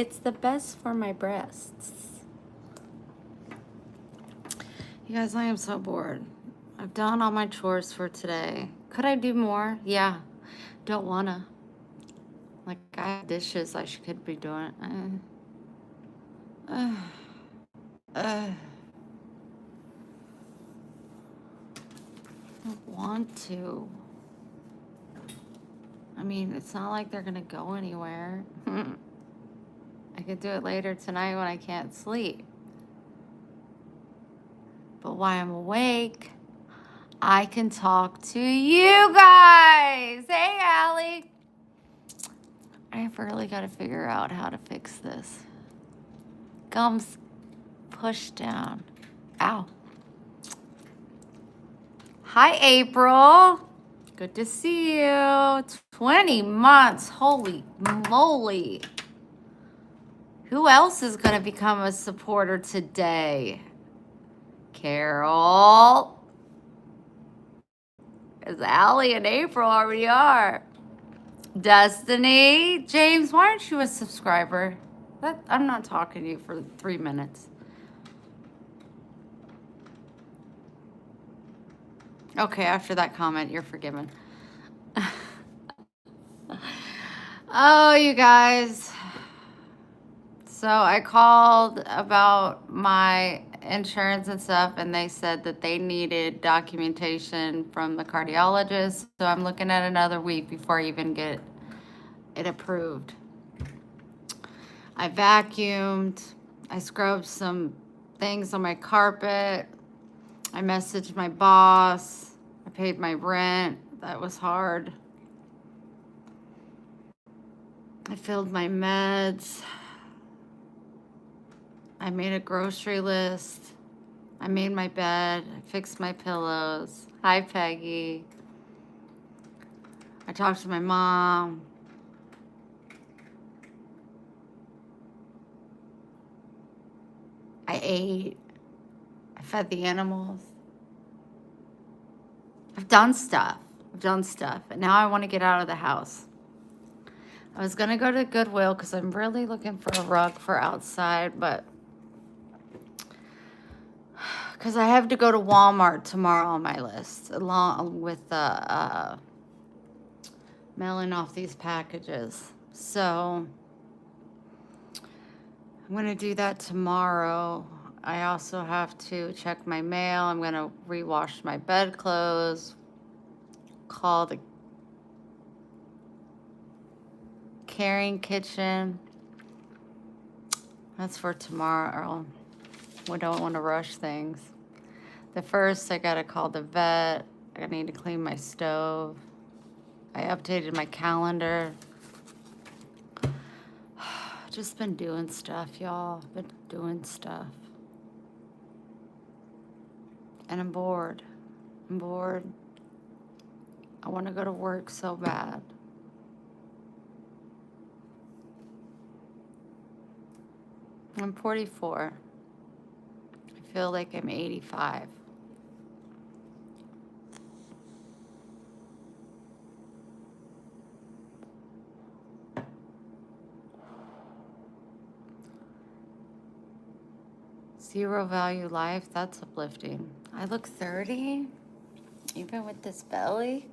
It's the best for my breasts. You guys, I am so bored. I've done all my chores for today. Could I do more? Yeah. Don't wanna. Like, I have dishes I could be doing. I don't want to. I mean, it's not like they're gonna go anywhere. I could do it later tonight when I can't sleep. But while I'm awake, I can talk to you guys. Hey, Allie. I've really got to figure out how to fix this. Gums pushed down. Ow. Hi, April. Good to see you. 20 months. Holy moly. Who else is going to become a supporter today? Carol. Because Allie and April already are. Destiny. James, why aren't you a subscriber? I'm not talking to you for 3 minutes. Okay, after that comment, you're forgiven. Oh, you guys. So I called about my insurance and stuff, and they said that they needed documentation from the cardiologist. So I'm looking at another week before I even get it approved. I vacuumed. I scrubbed some things on my carpet. I messaged my boss. I paid my rent. That was hard. I filled my meds. I made a grocery list. I made my bed. I fixed my pillows. Hi, Peggy. I talked to my mom. I ate. I fed the animals. I've done stuff. And now I want to get out of the house. I was going to go to Goodwill because I'm really looking for a rug for outside, but because I have to go to Walmart tomorrow on my list, along with mailing off these packages. So I'm going to do that tomorrow. I also have to check my mail. I'm going to rewash my bedclothes, call the Caring Kitchen. That's for tomorrow. We don't want to rush things. The first, I got to call the vet. I need to clean my stove. I updated my calendar. Just been doing stuff, y'all. Been doing stuff. And I'm bored. I want to go to work so bad. I'm 44. I feel like I'm 85. Zero value life, that's uplifting. I look 30, even with this belly.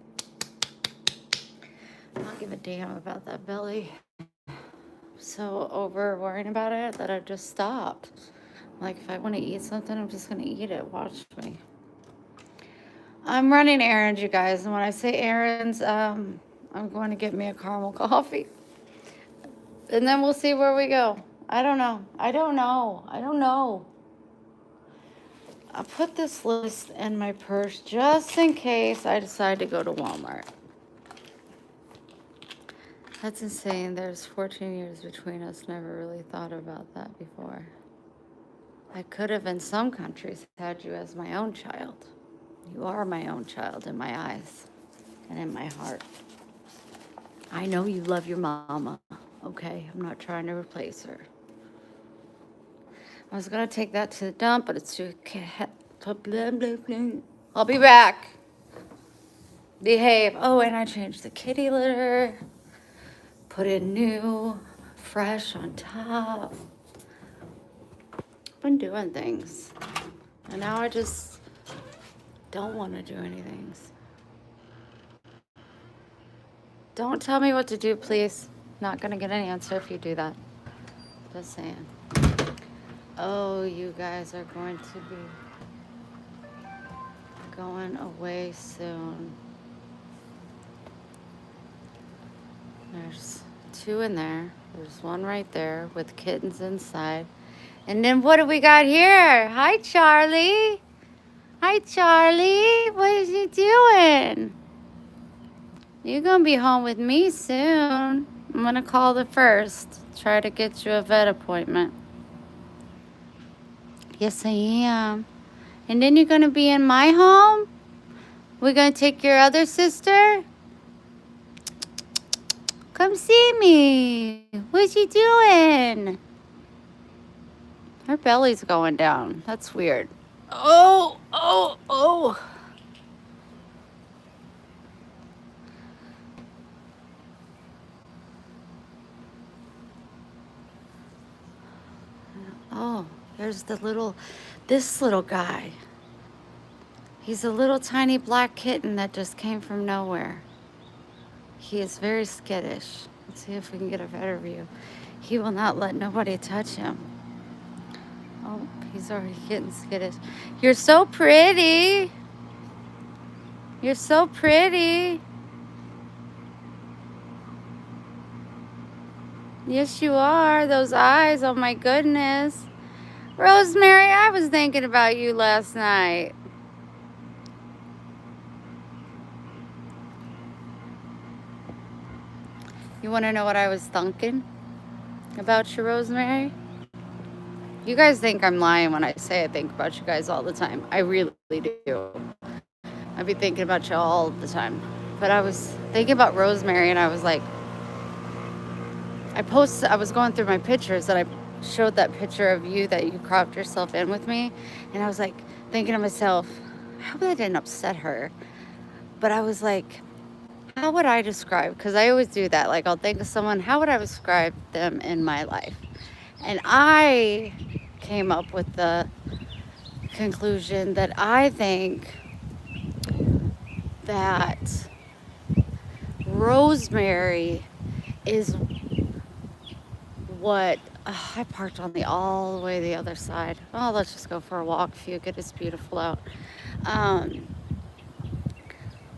I don't give a damn about that belly. So over worrying about it that I just stopped. Like, if I want to eat something, I'm just going to eat it. Watch me. I'm running errands, you guys. And when I say errands, I'm going to get me a caramel coffee. And then we'll see where we go. I don't know. I'll put this list in my purse just in case I decide to go to Walmart. That's insane. There's 14 years between us. Never really thought about that before. I could have, in some countries, had you as my own child. You are my own child in my eyes and in my heart. I know you love your mama, okay? I'm not trying to replace her. I was going to take that to the dump, but it's too... I'll be back. Behave. Oh, and I changed the kitty litter. Put in new fresh on top. I've been doing things. And now I just don't want to do anything. Don't tell me what to do, please. Not going to get an answer if you do that. Just saying. Oh, you guys are going to be going away soon. There's 2 in there. There's 1 right there with kittens inside. And then what do we got here? Hi, Charlie. Hi, Charlie. What is you doing? You're going to be home with me soon. I'm going to call the first. Try to get you a vet appointment. Yes, I am. And then you're going to be in my home? We're going to take your other sister? Come see me. What's she doing? Her belly's going down. That's weird. Oh, oh, oh. Oh, there's this little guy. He's a little tiny black kitten that just came from nowhere. He is very skittish. Let's see if we can get a better view. He will not let nobody touch him. Oh, he's already getting skittish. You're so pretty. You're so pretty. Yes, you are. Those eyes, oh my goodness. Rosemary, I was thinking about you last night. You want to know what I was thinking about you, Rosemary? You guys think I'm lying when I say I think about you guys all the time. I really do. I be thinking about you all the time. But I was thinking about Rosemary, and I was like, I was going through my pictures, and I showed that picture of you that you cropped yourself in with me. And I was like, thinking to myself, I hope that didn't upset her. But I was like, how would I describe? Because I always do that. Like, I'll think of someone, how would I describe them in my life? And I came up with the conclusion that I think that Rosemary is what I parked on all the way the other side. Oh, let's just go for a walk. Feel good. It's beautiful out.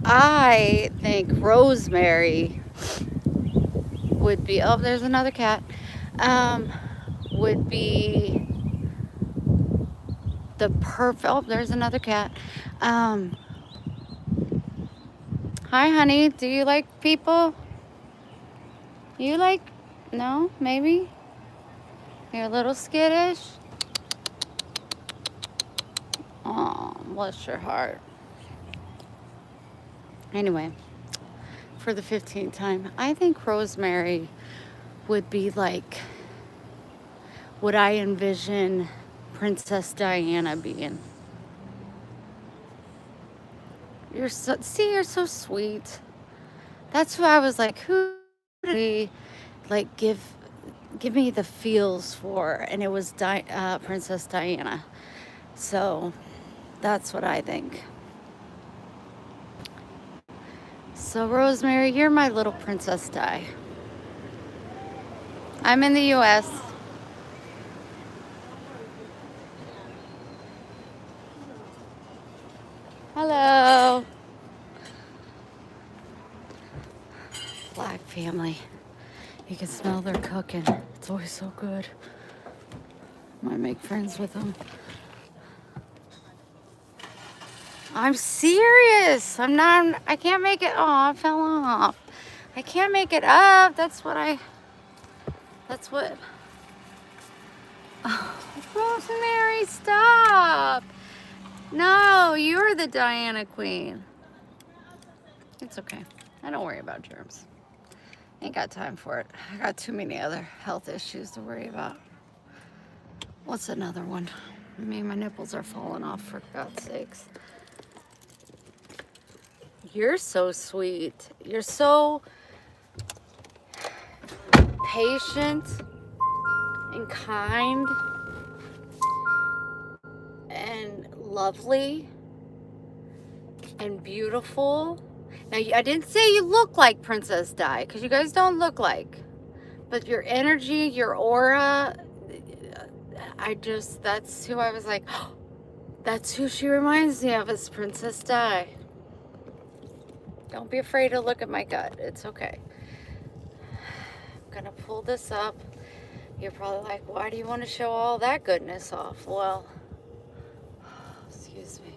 I think Rosemary would be, oh, there's another cat, would be the perfect, oh, there's another cat. Hi, honey. Do you like people? You like, no, maybe? You're a little skittish? Oh, bless your heart. Anyway, for the 15th time, I think Rosemary would be like what I envision Princess Diana being. You're so sweet. That's who I was like, who did we like give me the feels for? And it was Princess Diana. So that's what I think. So Rosemary, you're my little Princess Di. I'm in the U.S. Hello. Black family. You can smell their cooking. It's always so good. Might make friends with them. I'm serious. I can't make it. Oh, I fell off. I can't make it up. That's what. Oh, Rosemary, stop. No, you're the Diana Queen. It's okay. I don't worry about germs. Ain't got time for it. I got too many other health issues to worry about. What's another one? I mean, my nipples are falling off, for God's sakes. You're so sweet. You're so patient and kind and lovely and beautiful. Now, I didn't say you look like Princess Di, because you guys don't look like. But your energy, your aura, that's who I was like, oh, that's who she reminds me of, is Princess Di. Don't be afraid to look at my gut. It's okay. I'm going to pull this up. You're probably like, why do you want to show all that goodness off? Well, excuse me.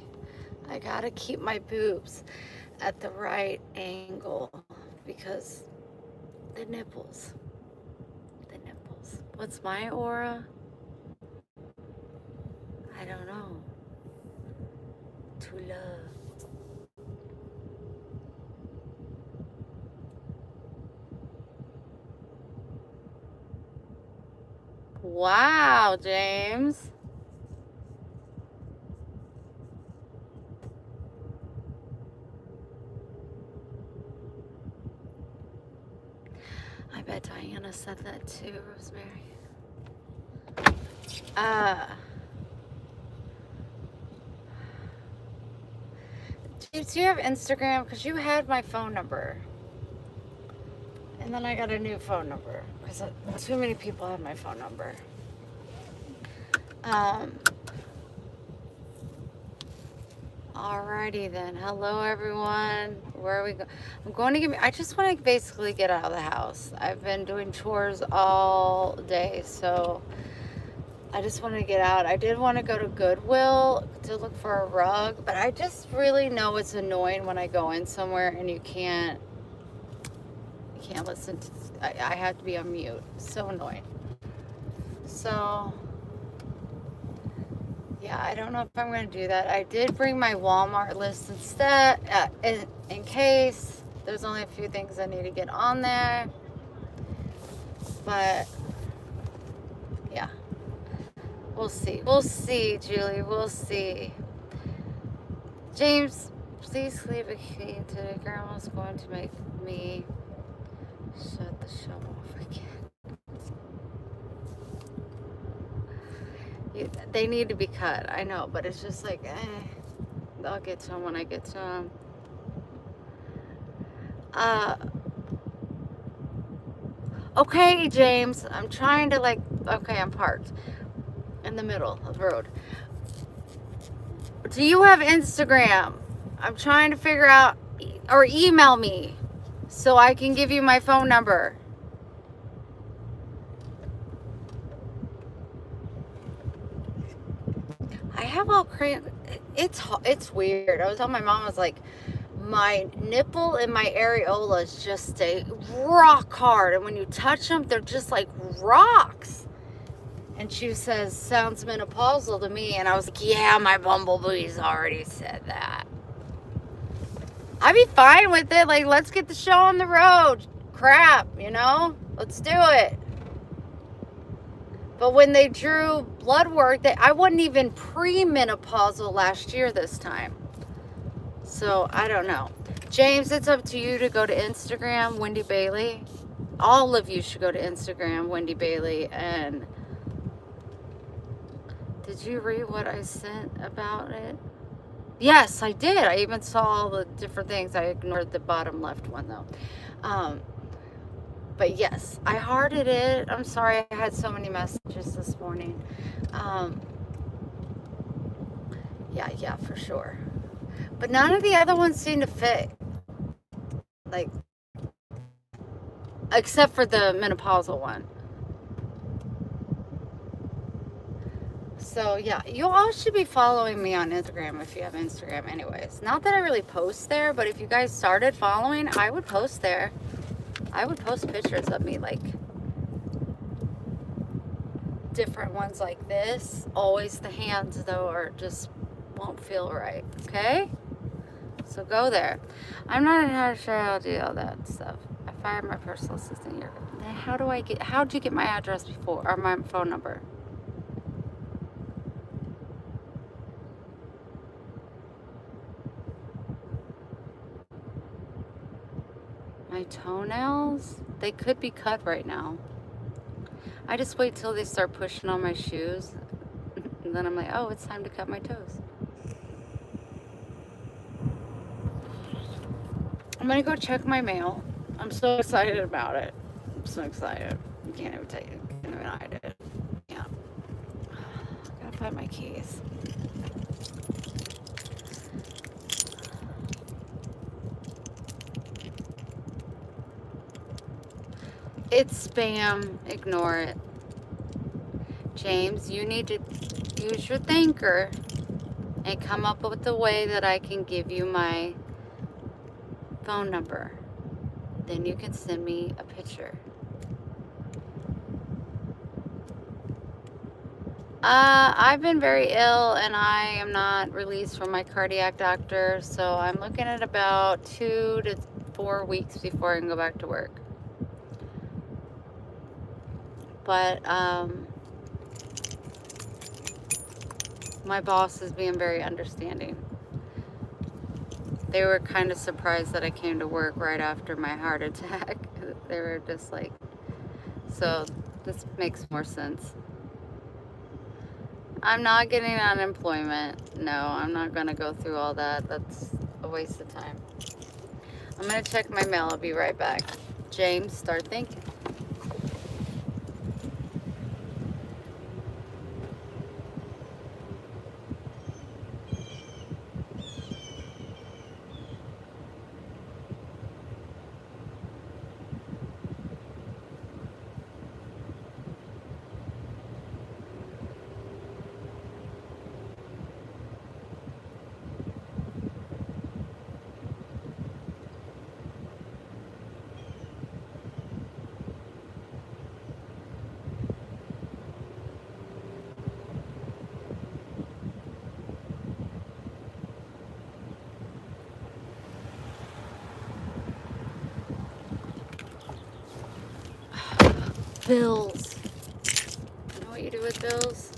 I got to keep my boobs at the right angle because the nipples. What's my aura? I don't know. To love. Wow, James. I bet Diana said that too, Rosemary. James, do you have Instagram? Because you had my phone number. And then I got a new phone number. Because too many people have my phone number. Alrighty then. Hello, everyone. Where are we going? I'm going to I just want to basically get out of the house. I've been doing chores all day, so I just want to get out. I did want to go to Goodwill to look for a rug, but I just really know it's annoying when I go in somewhere and you can't listen to, I have to be on mute. So annoying. So yeah, I don't know if I'm going to do that. I did bring my Walmart list instead, in case there's only a few things I need to get on there. But yeah, we'll see. We'll see, Julie. We'll see. James, please leave a key today. Grandma's going to make me shut the show off again. They need to be cut, I know, but it's just like, I'll get to them when I get to them. Okay, James, I'm trying to okay, I'm parked in the middle of the road. Do you have Instagram? I'm trying to figure out, or email me so I can give you my phone number. I have all cramp. It's weird. I was telling my mom, I was like, my nipple and my areolas just stay rock hard, and when you touch them, they're just like rocks. And she says, sounds menopausal to me. And I was like, yeah, my bumblebee's already said that. I'd be fine with it. Like, let's get the show on the road. Crap, let's do it. But when they drew blood work, I wasn't even pre-menopausal last year this time. So, I don't know. James, it's up to you to go to Instagram, Wendy Bailey. All of you should go to Instagram, Wendy Bailey. And did you read what I sent about it? Yes, I did. I even saw all the different things. I ignored the bottom left one, though. But yes, I hearted it. I'm sorry I had so many messages this morning. Yeah, for sure. But none of the other ones seem to fit. Like, except for the menopausal one. So yeah, you all should be following me on Instagram if you have Instagram anyways. Not that I really post there, but if you guys started following, I would post there. I would post pictures of me, like different ones like this. Always the hands though are just won't feel right. Okay? So go there. I'm not entirely sure how to do all that stuff. I fired my personal assistant. How'd you get my address before, or my phone number? My toenails? They could be cut right now. I just wait till they start pushing on my shoes. And then I'm like, oh, it's time to cut my toes. I'm gonna go check my mail. I'm so excited about it. I'm so excited. You can't even tell you. Can't even hide it. Yeah. Gotta find my keys. It's spam. Ignore it. James, you need to use your thinker and come up with a way that I can give you my phone number. Then you can send me a picture. I've been very ill and I am not released from my cardiac doctor, so I'm looking at about 2 to 4 weeks before I can go back to work. But my boss is being very understanding. They were kind of surprised that I came to work right after my heart attack. They were just like, so this makes more sense. I'm not getting unemployment. No, I'm not going to go through all that. That's a waste of time. I'm going to check my mail. I'll be right back. James, start thinking. Bills. You know what you do with bills?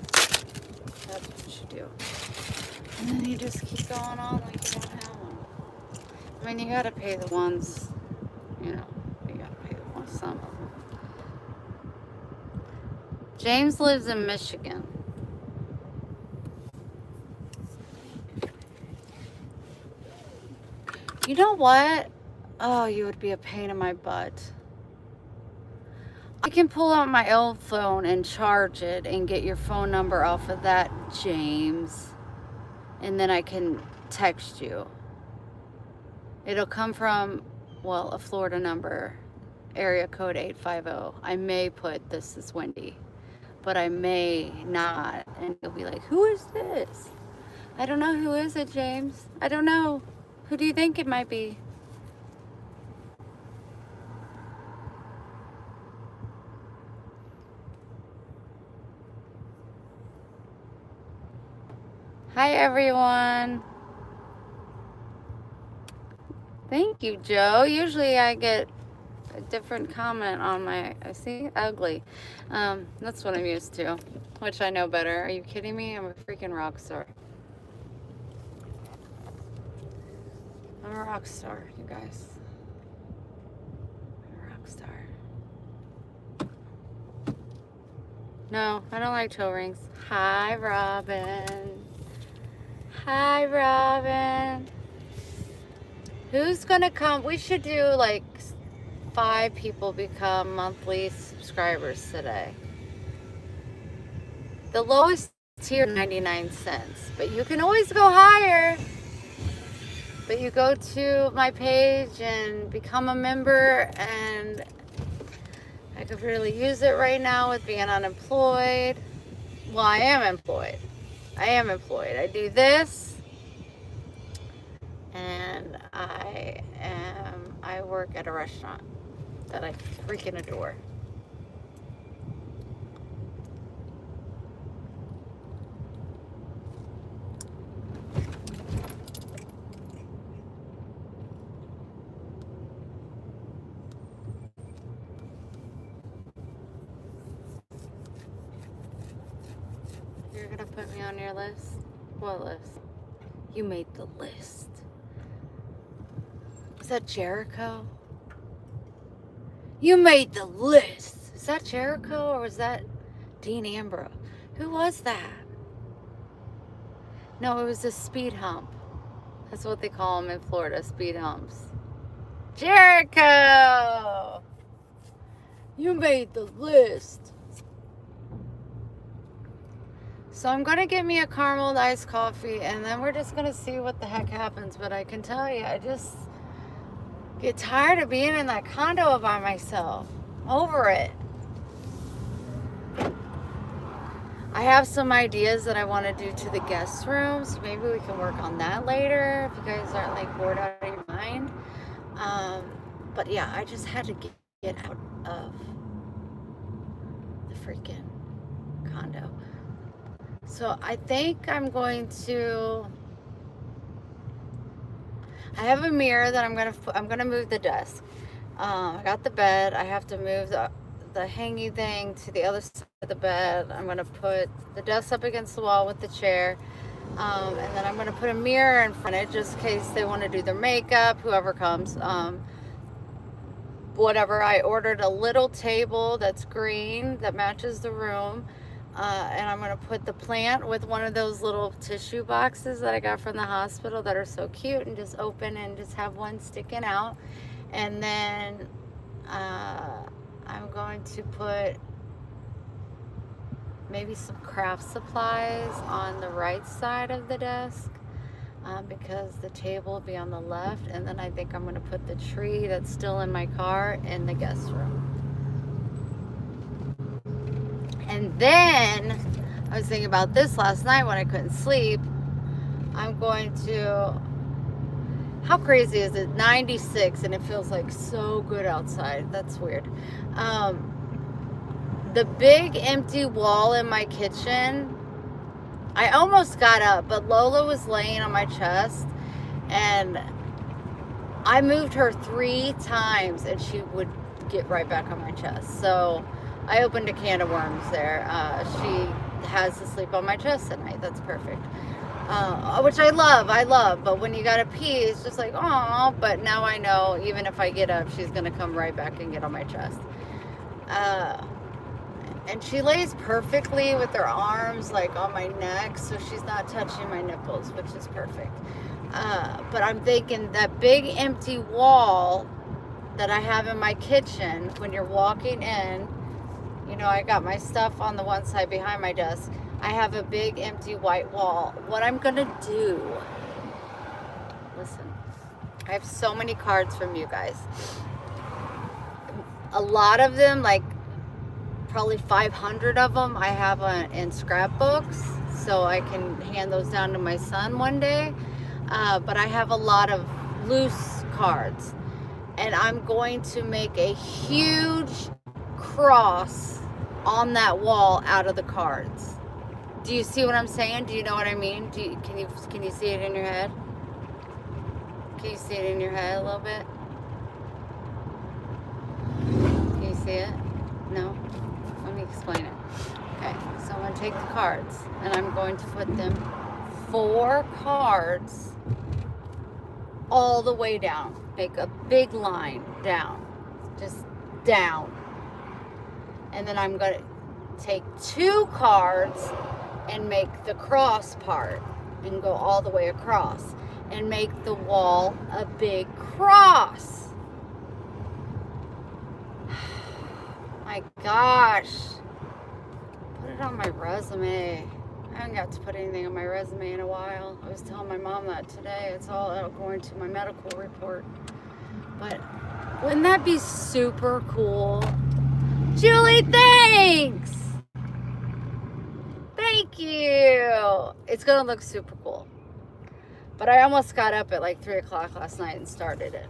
That's what you should do. And then you just keep going on like you don't have them. I mean, you gotta pay the ones, you know, you gotta pay the ones, some of them. James lives in Michigan. You know what? Oh, you would be a pain in my butt. I can pull out my old phone and charge it and get your phone number off of that, James. And then I can text you. It'll come from, well, a Florida number, area code 850. I may put this is Wendy, but I may not. And you'll be like, who is this? I don't know. Who is it, James? I don't know. Who do you think it might be? Hi, everyone. Thank you, Joe. Usually I get a different comment on my, I see, ugly. That's what I'm used to, which I know better. Are you kidding me? I'm a freaking rock star. I'm a rock star, you guys. I'm a rock star. No, I don't like toe rings. Hi, Robin. Hi, Robin. Who's gonna come? We should do like 5 people become monthly subscribers today. The lowest tier 99 cents, but you can always go higher. But you go to my page and become a member, and I could really use it right now with being unemployed. Well, I am employed. I do this, and I work at a restaurant that I freaking adore. You're gonna put me on your list? What list? You made the list. Is that Jericho? You made the list. Is Was that Jericho or was that Dean Ambrose? Who was that? No, it was a speed hump. That's what they call them in Florida, speed humps. Jericho! You made the list. So I'm going to get me a caramel iced coffee, and then we're just going to see what the heck happens. But I can tell you, I just get tired of being in that condo by myself. Over it. I have some ideas that I want to do to the guest rooms. Maybe we can work on that later if you guys aren't like bored out of your mind. But yeah, I just had to get out of the freaking condo. So I think I'm going to. I have a mirror that I'm gonna move the desk. I got the bed. I have to move the hangy thing to the other side of the bed. I'm gonna put the desk up against the wall with the chair, and then I'm gonna put a mirror in front of it just in case they want to do their makeup, whoever comes. Whatever. I ordered a little table that's green that matches the room. And I'm going to put the plant with one of those little tissue boxes that I got from the hospital that are so cute, and just open and just have one sticking out. And then I'm going to put maybe some craft supplies on the right side of the desk, because the table will be on the left. And then I think I'm going to put the tree that's still in my car in the guest room. And then I was thinking about this last night when I couldn't sleep. I'm going to, how crazy is it? 96 and it feels like so good outside. That's weird. The big empty wall in my kitchen, I almost got up, but Lola was laying on my chest, and I moved her 3 times and she would get right back on my chest. So I opened a can of worms there. She has to sleep on my chest at night. That's perfect. Which I love. But when you gotta pee, it's just like, oh. But now I know, even if I get up, she's gonna come right back and get on my chest. And she lays perfectly with her arms like on my neck, so she's not touching my nipples, which is perfect. But I'm thinking that big empty wall that I have in my kitchen, when you're walking in, you know, I got my stuff on the one side behind my desk. I have a big empty white wall. What I'm gonna do, listen, I have so many cards from you guys. A lot of them, like probably 500 of them, I have in scrapbooks, so I can hand those down to my son one day. But I have a lot of loose cards, and I'm going to make a huge cross on that wall out of the cards. Do you see what I'm saying? Do you know what I mean? Can you see it in your head? Can you see it in your head a little bit? Can you see it? No? Let me explain it. Okay, so I'm going to take the cards and I'm going to put them 4 cards all the way down. Make a big line down. Just down. And then I'm going to take 2 cards and make the cross part and go all the way across and make the wall a big cross. My gosh. Put it on my resume. I haven't got to put anything on my resume in a while. I was telling my mom that today. It's all going to my medical report. But wouldn't that be super cool? Julie, thanks! Thank you! It's gonna look super cool. But I almost got up at like 3 o'clock last night and started it.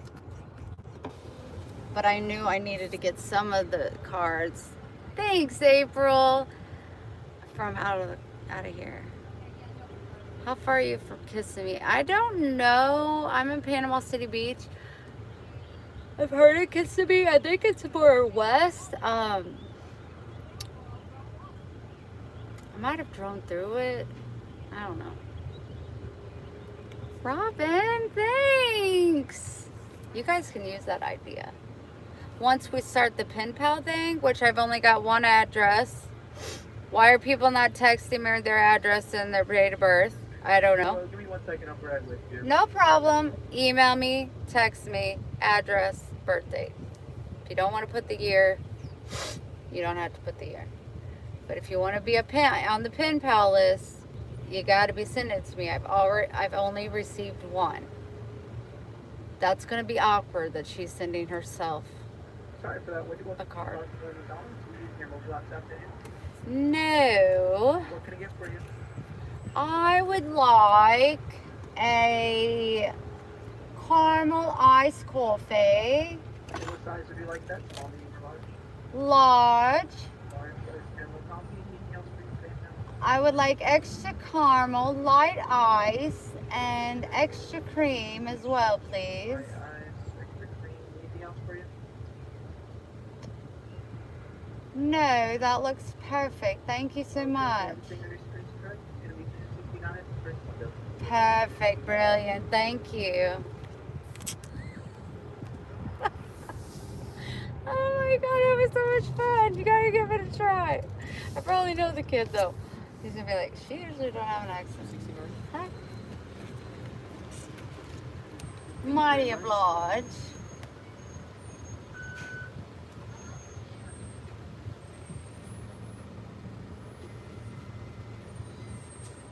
But I knew I needed to get some of the cards. Thanks, April! From out of here. How far are you from Kissimmee? I don't know. I'm in Panama City Beach. I've heard of Kissimmee. I think it's more west. I might have drone through it. I don't know. Robin, thanks. You guys can use that idea. once we start the pen pal thing, which I've only got one address. Why are people not texting me their address and their date of birth? I don't know. Give me 1 second, I'll be right with you. No problem. Email me, text me, address, birth date. If you don't want to put the year, you don't have to put the year. But if you want to be on the pen pal list, you got to be sending it to me. I've only received one. That's going to be awkward that she's sending herself Sorry for that. a card. Your mobile WhatsApp name? No. What can I get for you? I would like a caramel iced coffee. What size would you like that? Small, medium, or large? Large. Large, and what coffee? Anything else for you right now? I would like extra caramel, light ice, and extra cream as well, please. Light ice, extra cream. Anything else for you? No, that looks perfect. Thank you so much. Everything on your screen's correct. It'll be 269 at the first window. Perfect, brilliant. Thank you. Oh my god, that was so much fun. You gotta give it a try. I probably know the kid though. He's gonna be like, she usually don't have an accent. Huh? Mighty obliged.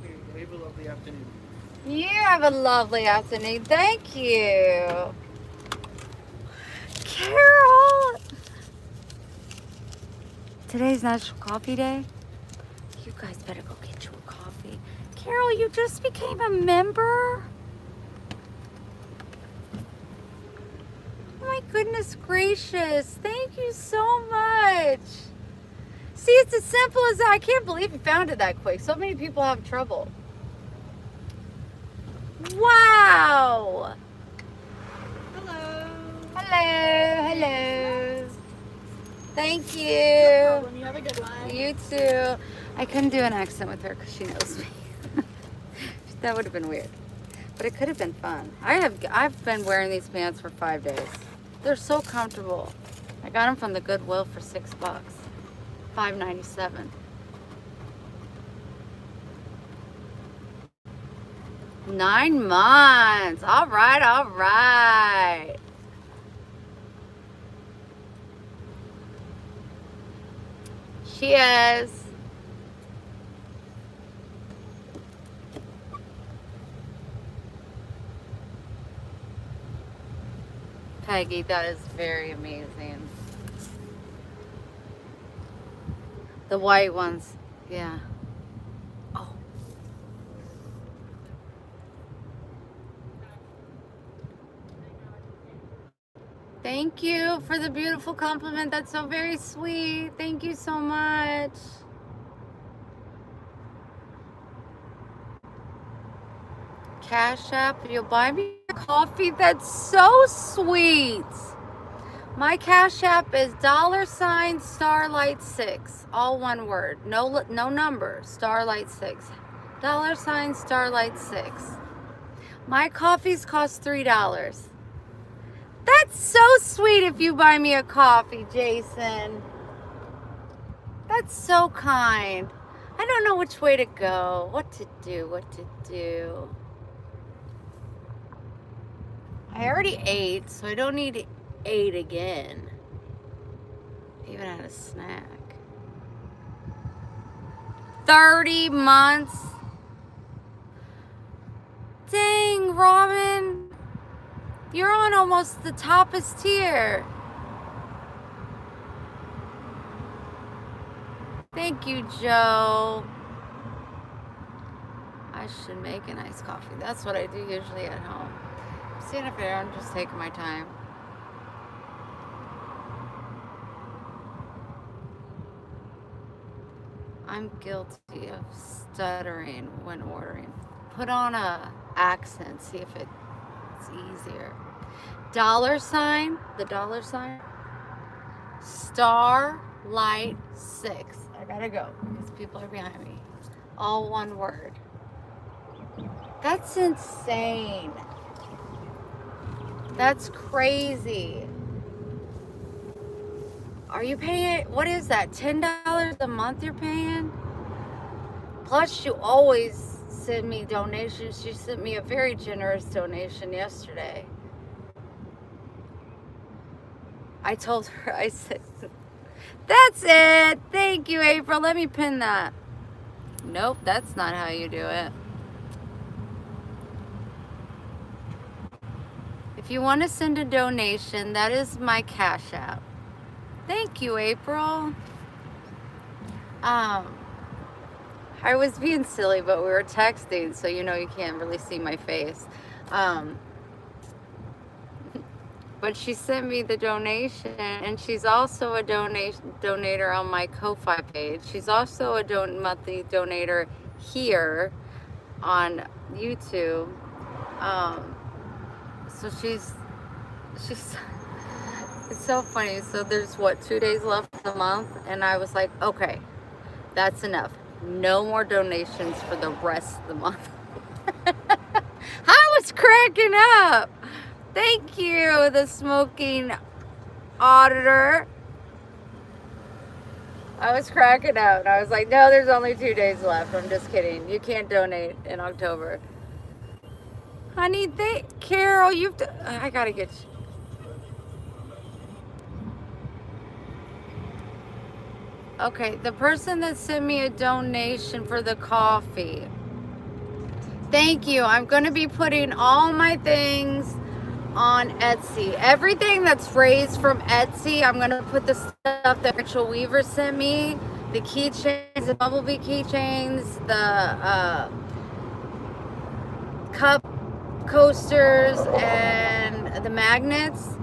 You have a lovely afternoon. You have a lovely afternoon. Thank you. Carol! Today's National Coffee Day. You guys better go get you a coffee. Carol, you just became a member? Oh my goodness gracious. Thank you so much. See, it's as simple as that. I can't believe you found it that quick. So many people have trouble. Wow. Hello. Hello, hello. Thank you. No problem. You have a good one. You too. I couldn't do an accent with her because she knows me. That would have been weird. But it could have been fun. I've been wearing these pants for 5 days. They're so comfortable. I got them from the Goodwill for $6. $5.97. Nine months. All right, all right. She is. Peggy, that is very amazing. The white ones, yeah. Oh. Thank you for the beautiful compliment. That's so very sweet. Thank you so much. Cash App, you'll buy me a coffee. That's so sweet. My Cash App is $Starlight6, all one word, no number, Starlight6, $Starlight6. My coffees cost $3. That's so sweet if you buy me a coffee, Jason. That's so kind. I don't know which way to go, what to do. I already ate, so I don't need to eat again. I even had a snack. 30 months. Dang, Robin. You're on almost the toppest tier. Thank you, Joe. I should make an iced coffee. That's what I do usually at home. Seeing if I'm just taking my time. I'm guilty of stuttering when ordering. Put on a accent, see if it's easier. $, the $, Starlight6. I gotta go because people are behind me. All one word. That's insane. That's crazy. Are you paying, what is that, $10 a month you're paying? Plus, you always send me donations. She sent me a very generous donation yesterday. I told her, I said, that's it. Thank you, April. Let me pin that. Nope, that's not how you do it. If you want to send a donation, that is my Cash App. Thank you, April. I was being silly, but we were texting, so you know you can't really see my face. But she sent me the donation, and she's also a donator on my Ko-Fi page. She's also a monthly donator here on YouTube. So she's it's so funny. So there's what, 2 days left of the month, and I was like, okay, that's enough. No more donations for the rest of the month. I was cracking up. Thank you, the smoking auditor. I was cracking up. And I was like, no, there's only 2 days left. I'm just kidding. You can't donate in October. Honey, Carol, I gotta get you. Okay, the person that sent me a donation for the coffee. Thank you. I'm going to be putting all my things on Etsy. Everything that's raised from Etsy, I'm going to put the stuff that Rachel Weaver sent me. The keychains, the bumblebee keychains, the cup coasters, and the magnets.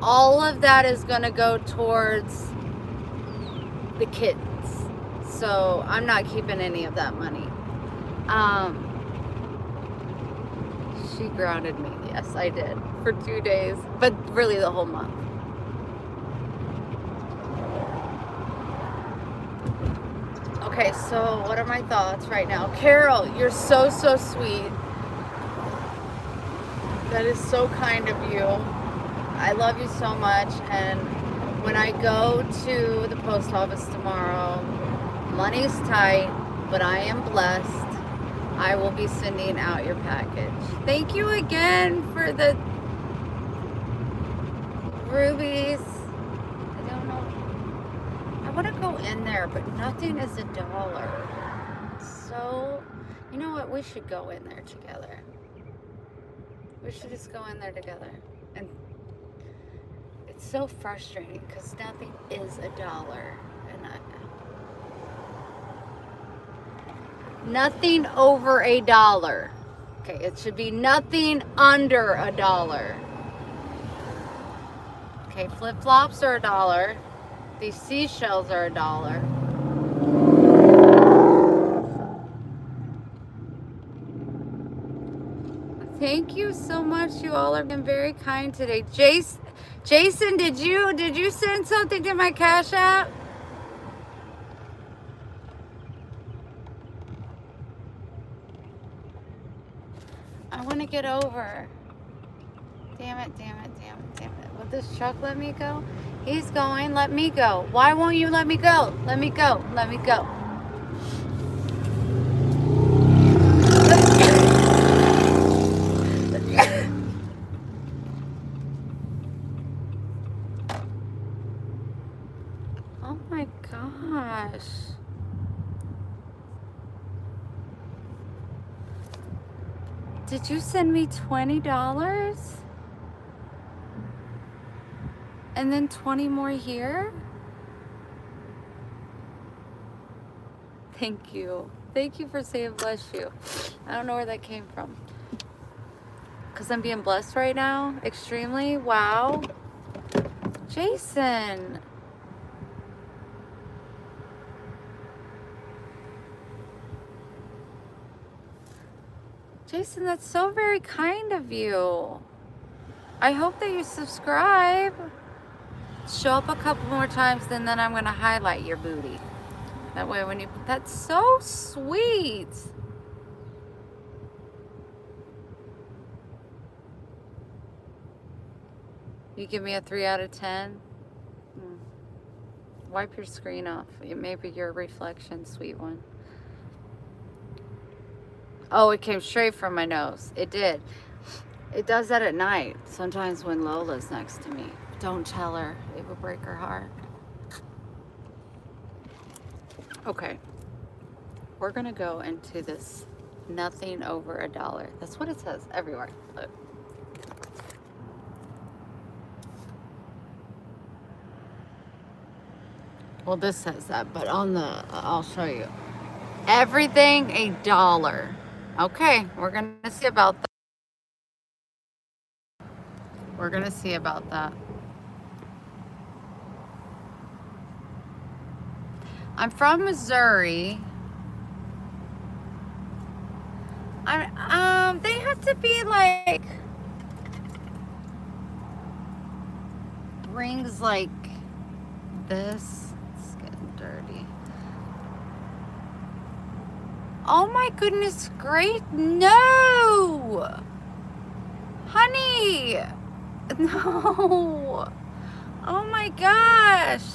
All of that is going to go towards the kittens. So I'm not keeping any of that money. She grounded me. Yes, I did. For 2 days. But really the whole month. Okay, so what are my thoughts right now? Carol, you're so sweet. That is so kind of you. I love you so much. And when I go to the post office tomorrow, money's tight, but I am blessed. I will be sending out your package. Thank you again for the rubies. I don't know. I want to go in there, but nothing is $1. So, you know what? We should go in there together. We should just go in there together. And it's so frustrating because nothing is $1. And nothing over $1. Okay, it should be nothing under $1. Okay, flip-flops are $1. These seashells are $1. Thank you so much. You all have been very kind today. Jason, did you send something to my Cash App? I want to get over. Damn it. Will this truck let me go? He's going. Let me go. Why won't you let me go? Let me go. Oh my gosh. Did you send me $20? And then 20 more here? Thank you. Thank you for saying bless you. I don't know where that came from. Because I'm being blessed right now? Extremely? Wow. Jason. Jason, that's so very kind of you. I hope that you subscribe. Show up a couple more times, and then I'm going to highlight your booty. That way when you... That's so sweet. You give me a 3 out of 10? Wipe your screen off. It may be your reflection, sweet one. Oh, it came straight from my nose. It did. It does that at night. Sometimes when Lola's next to me. Don't tell her. It would break her heart. Okay. We're going to go into this nothing over $1. That's what it says everywhere. Look. Well, this says that, but on the, I'll show you. Everything $1. Okay, we're going to see about that. We're going to see about that. I'm from Missouri. They have to be like rings like this. It's getting dirty. Oh my goodness, great. No! Honey! No! Oh my gosh!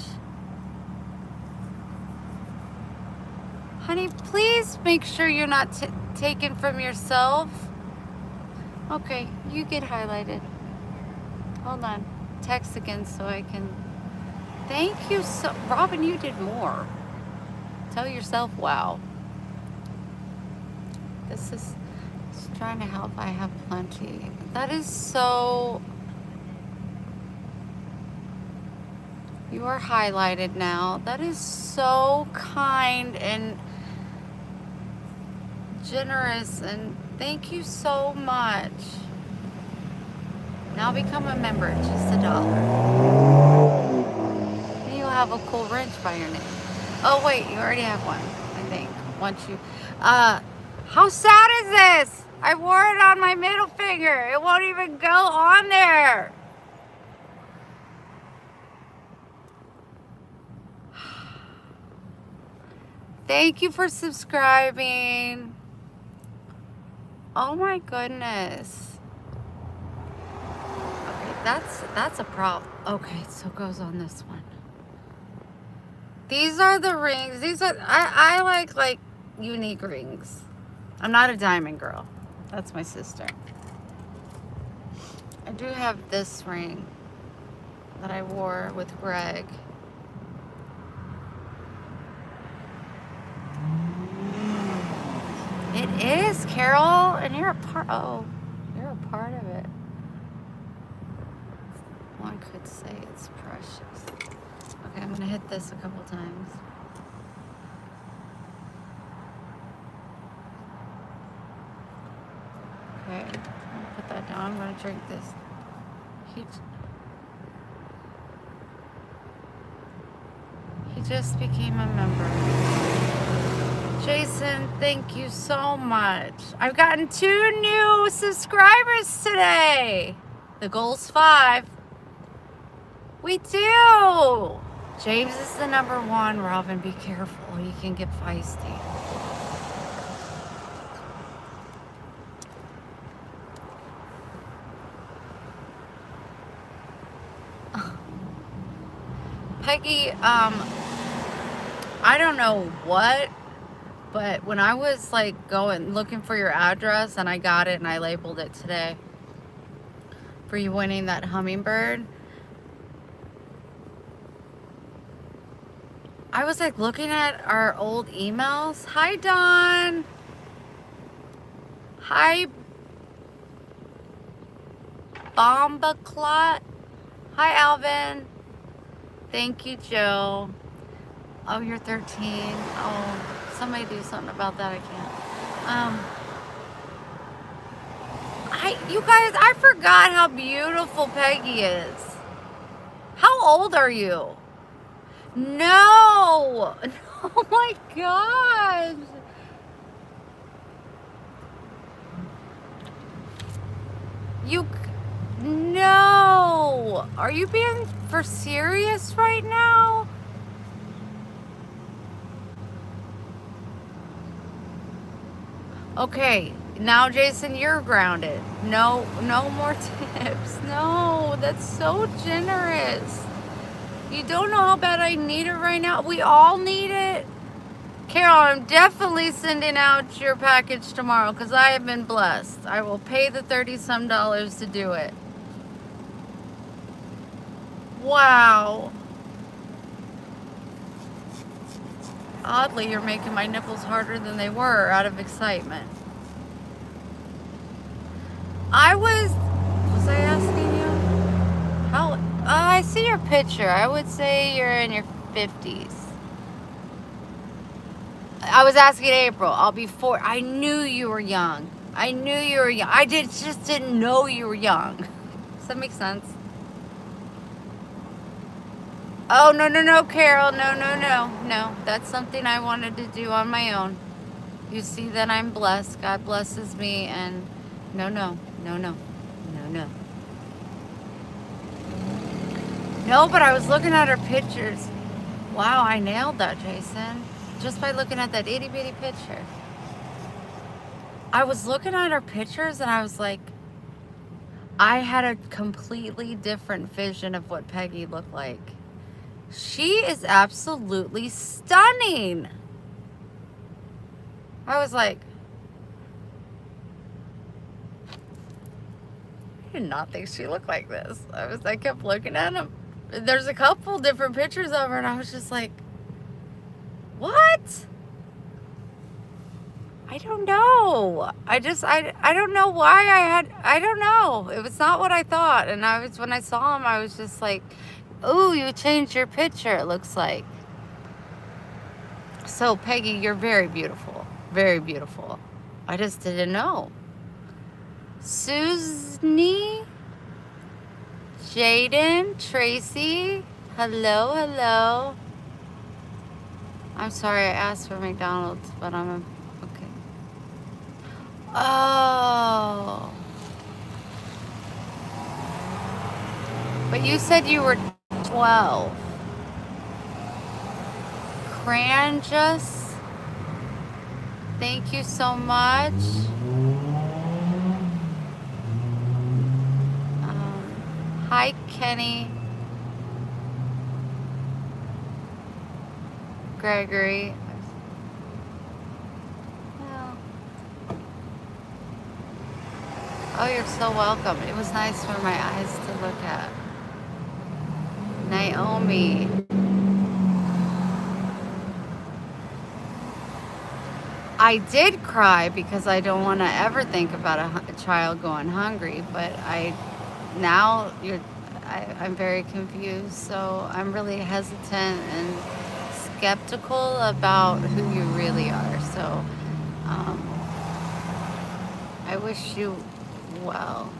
Honey, please make sure you're not taken from yourself. Okay, you get highlighted. Hold on. Text again so I can... Thank you so... Robin, you did more. Tell yourself, wow. This is just trying to help. I have plenty. That is so... You are highlighted now. That is so kind and generous, and thank you so much. Now become a member. It's just $1. And you'll have a cool wrench by your name. Oh wait, you already have one, I think. Once you how sad is this? I wore it on my middle finger. It won't even go on there. Thank you for subscribing. Oh my goodness. Okay, that's a problem. Okay, so it goes on this one. These are the rings. These are I like unique rings. I'm not a diamond girl. That's my sister. I do have this ring that I wore with Greg. It is, Carol, and you're a part. Oh, you're a part of it. One could say it's precious. Okay, I'm gonna hit this a couple times. Okay, I'm gonna put that down. I'm gonna drink this. He just became a member. Jason, thank you so much. I've gotten 2 new subscribers today. The goal's 5. We do. James is the #1. Robin, be careful. He can get feisty. Peggy, I don't know what, but when I was like looking for your address, and I got it and I labeled it today for you winning that hummingbird, I was like looking at our old emails. Hi, Dawn. Hi, Bomba Clot. Hi, Alvin. Thank you, Joe. Oh, you're 13. Oh, somebody do something about that. I can't. You guys, I forgot how beautiful Peggy is. How old are you? No. Oh my gosh. No. Are you being for serious right now? Okay, now Jason, you're grounded. No more tips. No, that's so generous. You don't know how bad I need it right now. We all need it. Carol, I'm definitely sending out your package tomorrow because I have been blessed. I will pay the $30-some to do it. Wow. Oddly, you're making my nipples harder than they were out of excitement. Was I asking you? How? I see your picture. I would say you're in your 50s. I was asking April. I'll be 4. I knew you were young. I knew you were young. Just didn't know you were young. Does that make sense? Oh, no, Carol. No. That's something I wanted to do on my own. You see that I'm blessed. God blesses me. And no. No, but I was looking at her pictures. Wow, I nailed that, Jason. Just by looking at that itty bitty picture. I was looking at her pictures and I was like, I had a completely different vision of what Peggy looked like. She is absolutely stunning. I was like, I did not think she looked like this. I kept looking at them. There's a couple different pictures of her and I was just like, what? I don't know. I don't know why I don't know. It was not what I thought. And when I saw him, I was just like, ooh, you changed your picture, it looks like. So, Peggy, you're very beautiful. Very beautiful. I just didn't know. Suzni, Jaden, Tracy, hello. I'm sorry I asked for McDonald's, but okay. Oh. But you said you were 12. Cranjus, thank you so much. Hi, Kenny. Gregory. Oh, you're so welcome. It was nice for my eyes to look at. Naomi. I did cry because I don't want to ever think about a child going hungry, but I'm very confused, so I'm really hesitant and skeptical about who you really are. So I wish you well.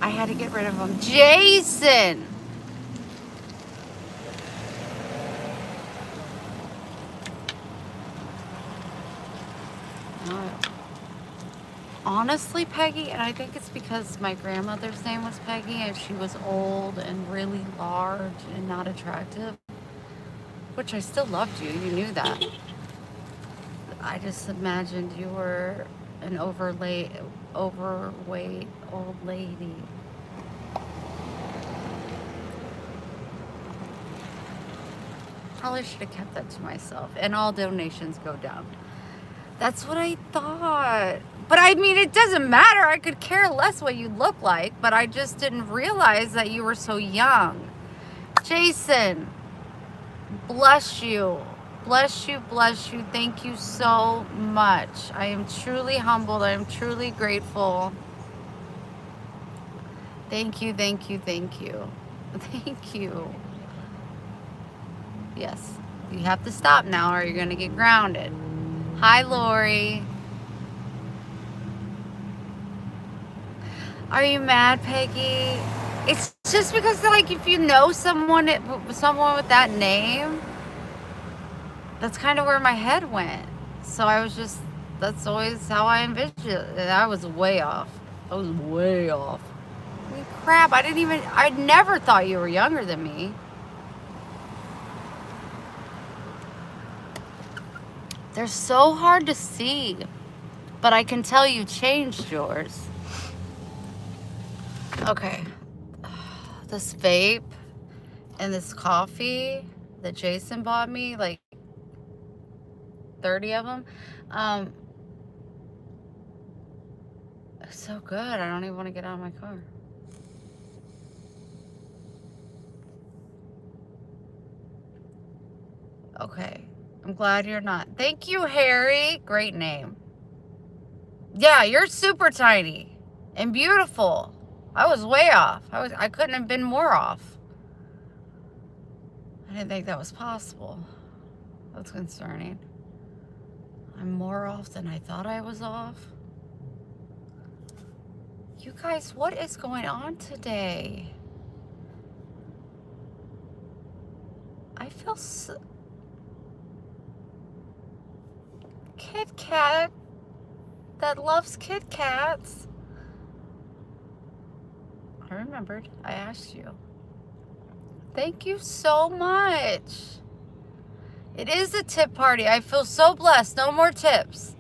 I had to get rid of him. Jason! Honestly, Peggy, and I think it's because my grandmother's name was Peggy and she was old and really large and not attractive, which I still loved you. You knew that. I just imagined you were an overweight old lady. Probably should have kept that to myself. And all donations go down. That's what I thought. But I mean, it doesn't matter. I could care less what you look like, but I just didn't realize that you were so young. Jason, bless you. Bless you. Thank you so much. I am truly humbled. I am truly grateful. Thank you. Thank you. Yes, you have to stop now or you're going to get grounded. Hi, Lori. Are you mad, Peggy? It's just because, like, if you know someone with that name, that's kind of where my head went. So that's always how I envisioned it. I was way off. I mean, crap, I never thought you were younger than me. They're so hard to see, but I can tell you changed yours. Okay. this vape and this coffee that Jason bought me, like 30 of them. It's so good. I don't even want to get out of my car. Okay. I'm glad you're not. Thank you, Harry. Great name. Yeah, you're super tiny and beautiful. I was way off. I couldn't have been more off. I didn't think that was possible. That's concerning. I'm more off than I thought I was off. You guys, what is going on today? I feel so... Kit Kat that loves Kit Kats. I remembered. I asked you. Thank you so much. It is a tip party. I feel so blessed. No more tips.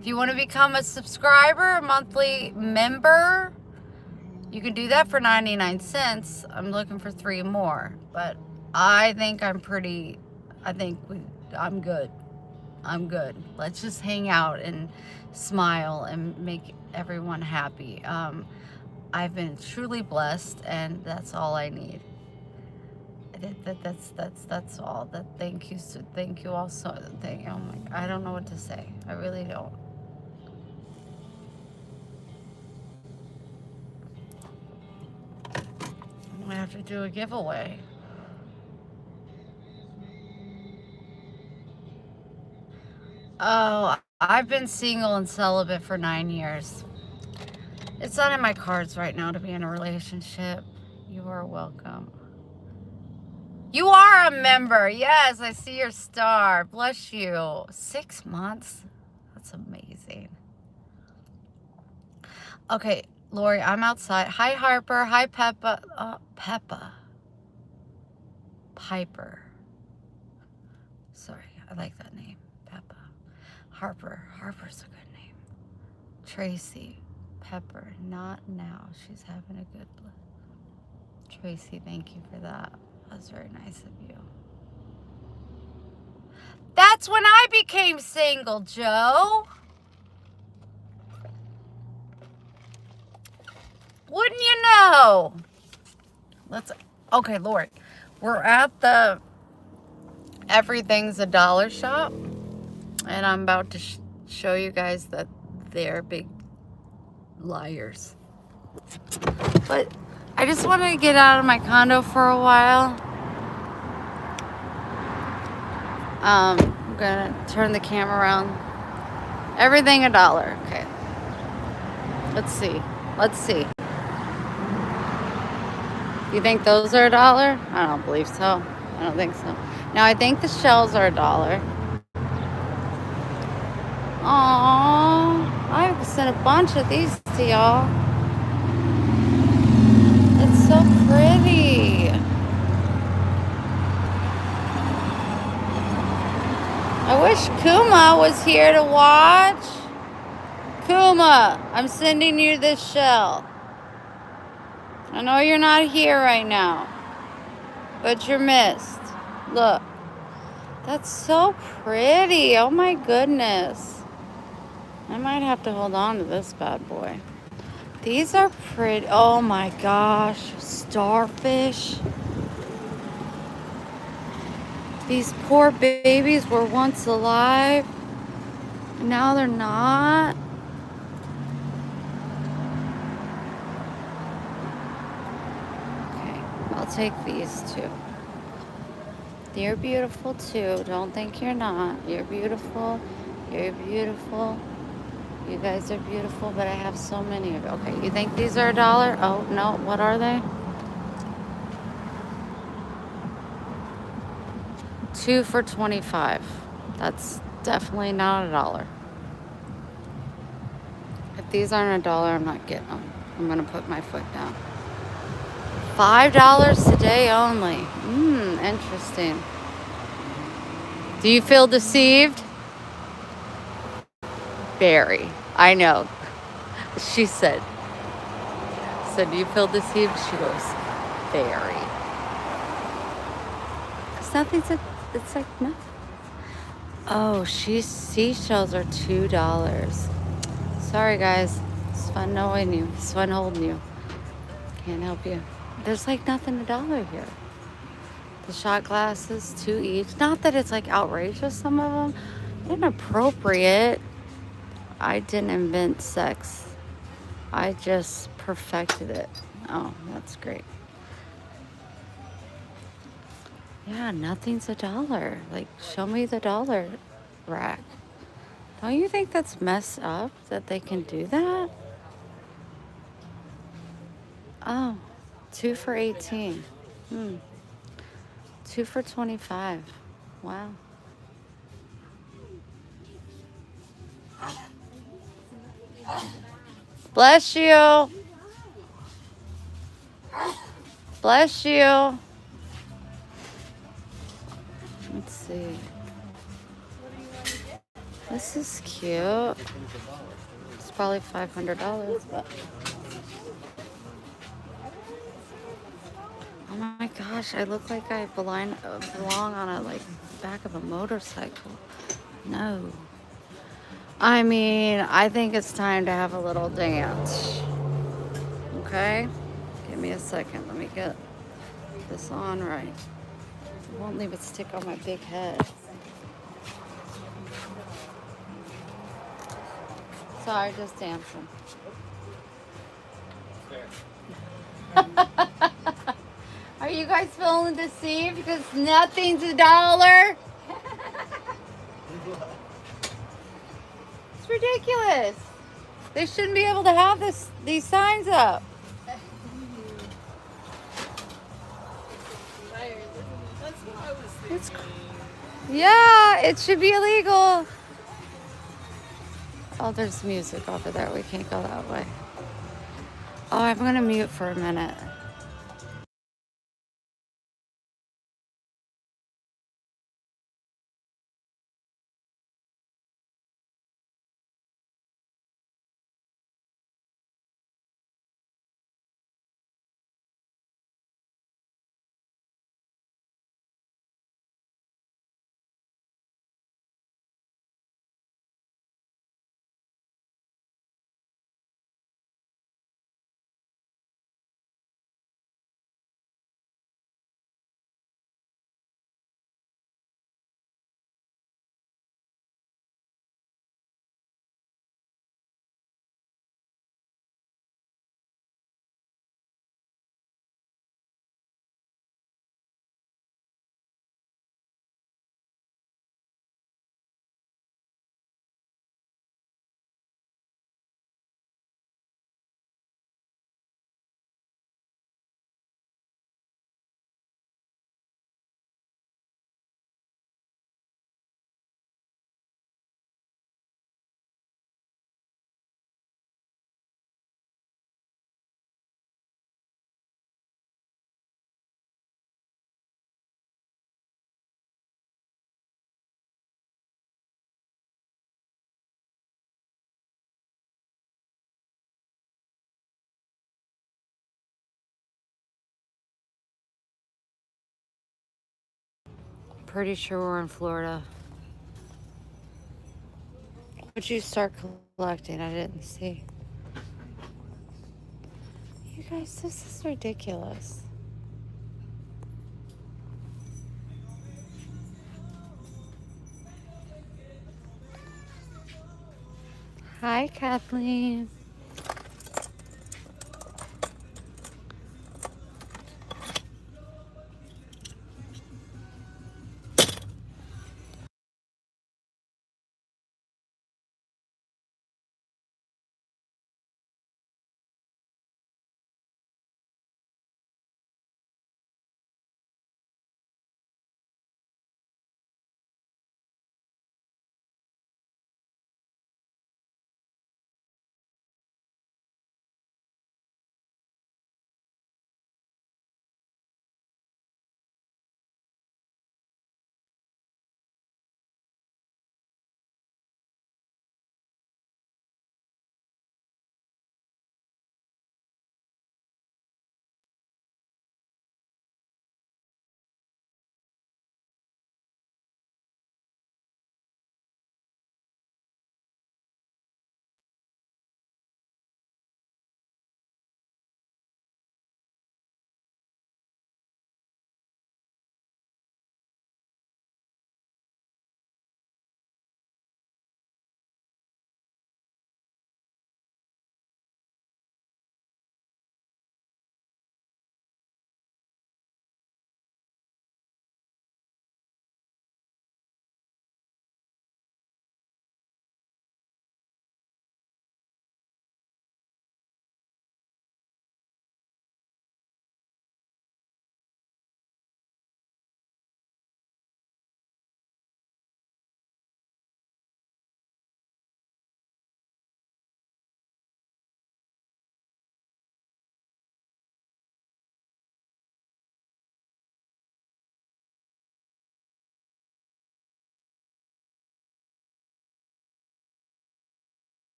If you want to become a subscriber, a monthly member, you can do that for 99 cents. I'm looking for 3 more. But I think I'm good. I'm good. Let's just hang out and smile and make everyone happy. I've been truly blessed, and that's all I need. That's all. Thank you all so. Oh my, I don't know what to say. I really don't. I'm gonna have to do a giveaway. Oh, I've been single and celibate for 9 years. It's not in my cards right now to be in a relationship. You are welcome. You are a member. Yes, I see your star. Bless you. 6 months? That's amazing. Okay, Lori, I'm outside. Hi, Harper. Hi, Peppa. Peppa. Piper. Sorry, I like that name. Peppa. Harper. Harper's a good name. Tracy. Pepper. Not now. She's having a good blood. Tracy, thank you for that. That's very nice of you. That's when I became single, Joe. Wouldn't you know? Okay, Lord. We're at the Everything's a Dollar shop. And I'm about to show you guys that they're big liars. But I just wanted to get out of my condo for a while. I'm gonna turn the camera around. Everything $1. Okay. Let's see. You think those are $1? I don't believe so. I don't think so. Now I think the shells are $1. Aww. I sent a bunch of these to y'all. It's so pretty. I wish Kuma was here to watch. Kuma, I'm sending you this shell. I know you're not here right now, but you're missed. Look, that's so pretty. Oh my goodness. I might have to hold on to this bad boy. These are pretty. Oh my gosh, starfish. These poor babies were once alive. Now they're not. Okay, I'll take these too. You're beautiful too. Don't think you're not. You're beautiful. You're beautiful. You guys are beautiful, but I have so many of you. Okay, you think these are $1? Oh, no. What are they? 2 for $25. That's definitely not $1. If these aren't $1, I'm not getting them. I'm going to put my foot down. $5 today only. Interesting. Do you feel deceived? Very. I know. She said said, you feel deceived? She goes, very. Because it's like nothing. Oh, seashells are $2. Sorry, guys. It's fun knowing you. It's fun holding you. Can't help you. There's like nothing $1 here. The shot glasses, 2 each. Not that it's like outrageous, some of them. Inappropriate. I didn't invent sex. I just perfected it. Oh, that's great. Yeah, nothing's $1. Like, show me the dollar rack. Don't you think that's messed up that they can do that? Oh, 2 for 18. 2 for 25. Wow. Bless you. Bless you. Let's see. This is cute. It's probably $500, but oh my gosh, I look like I belong on a like back of a motorcycle. No. I mean, I think it's time to have a little dance. Okay? Give me a second. Let me get this on right. It won't leave it stick on my big head. Sorry, just dancing. Are you guys feeling deceived because nothing's $1? It's ridiculous. They shouldn't be able to have these signs up. That's what I was thinking. It's, yeah, it should be illegal. Oh, there's music over there. We can't go that way. Oh, I'm going to mute for a minute. Pretty sure we're in Florida. Would you start collecting? I didn't see. You guys, this is ridiculous. Hi, Kathleen.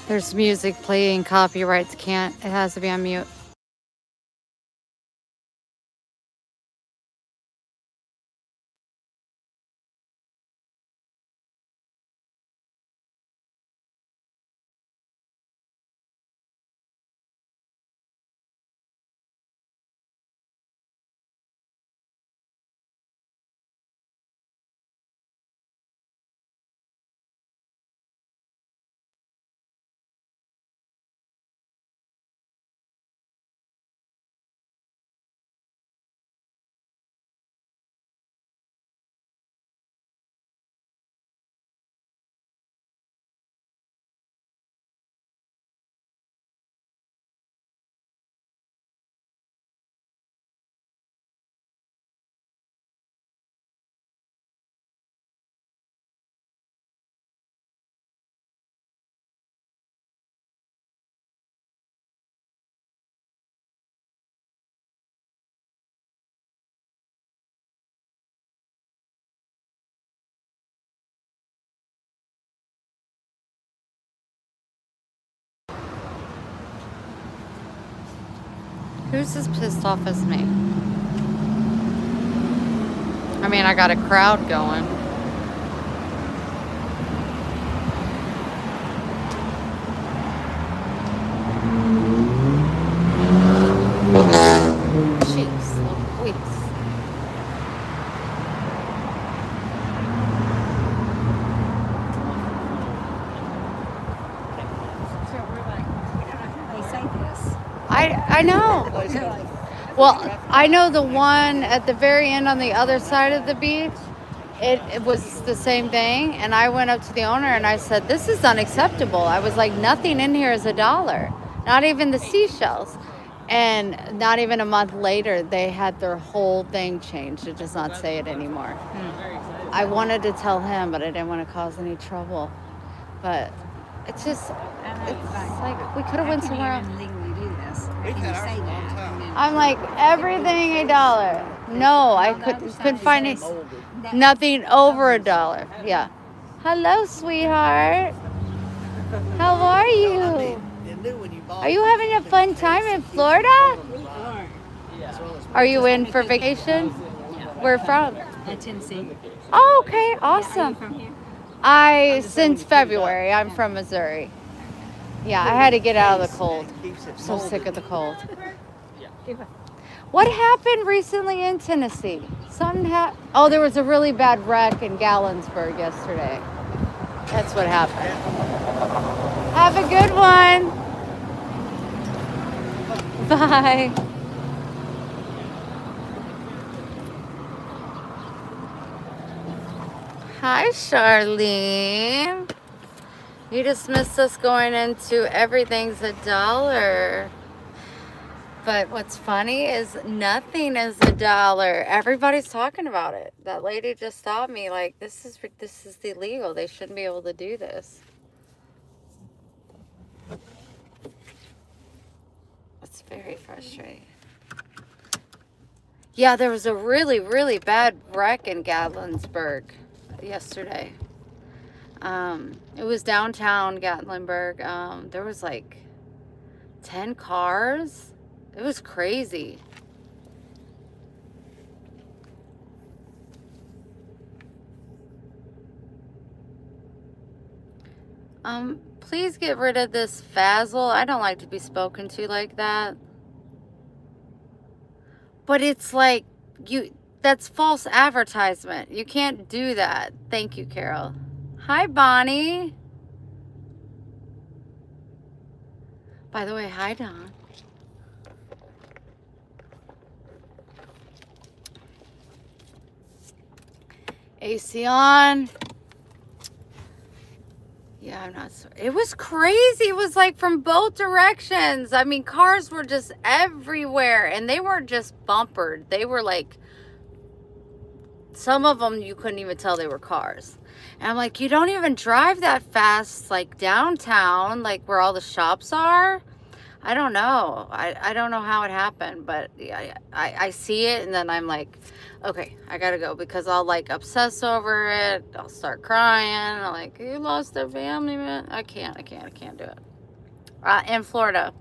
There's music playing, copyrights can't. It has to be on mute. Who's as pissed off as me? I mean, I got a crowd going. Jeez Louise. So we're like, we don't know how they say this. I know. Well, I know the one at the very end on the other side of the beach. It was the same thing, and I went up to the owner and I said, "This is unacceptable." I was like, "Nothing in here is $1, not even the seashells." And not even a month later, they had their whole thing changed. It does not say it anymore. I wanted to tell him, but I didn't want to cause any trouble. But it's just, it's like we could have went somewhere else. How can you even legally do this? How We've can you had ours say for a long that? time. And then- I'm like, everything $1. No, I couldn't find it. That- Nothing over $1. Yeah. Hello, sweetheart. How are you? Are you having a fun time in Florida? We are. Are you in for vacation? Where from? Tennessee. Oh, okay, Are you awesome. from here? Since February, I'm from Missouri. Yeah, I had to get out of the cold. I'm so sick of the cold. What happened recently in Tennessee? Oh, there was a really bad wreck in Gallonsburg yesterday. That's what happened. Have a good one. Bye. Hi, Charlene. You just missed us going into everything's $1. But what's funny is nothing is $1. Everybody's talking about it. That lady just stopped me like, this is illegal. They shouldn't be able to do this. It's very frustrating. Yeah, there was a really, really bad wreck in Gatlinburg yesterday. It was downtown Gatlinburg. There was like 10 cars. It was crazy. Please get rid of this Fazzle. I don't like to be spoken to like that. But it's like, that's false advertisement. You can't do that. Thank you, Carol. Hi, Bonnie. By the way, hi, Don. AC on. Yeah, I'm not sorry. It was crazy. It was like from both directions. I mean, cars were just everywhere, and they weren't just bumpered. They were like, some of them you couldn't even tell they were cars. And I'm like, you don't even drive that fast, like downtown, like where all the shops are. I don't know. I don't know how it happened, but I see it, and then I'm like, okay, I gotta go, because I'll like obsess over it. I'll start crying. I'm like, you lost a family man. I can't do it. in Florida.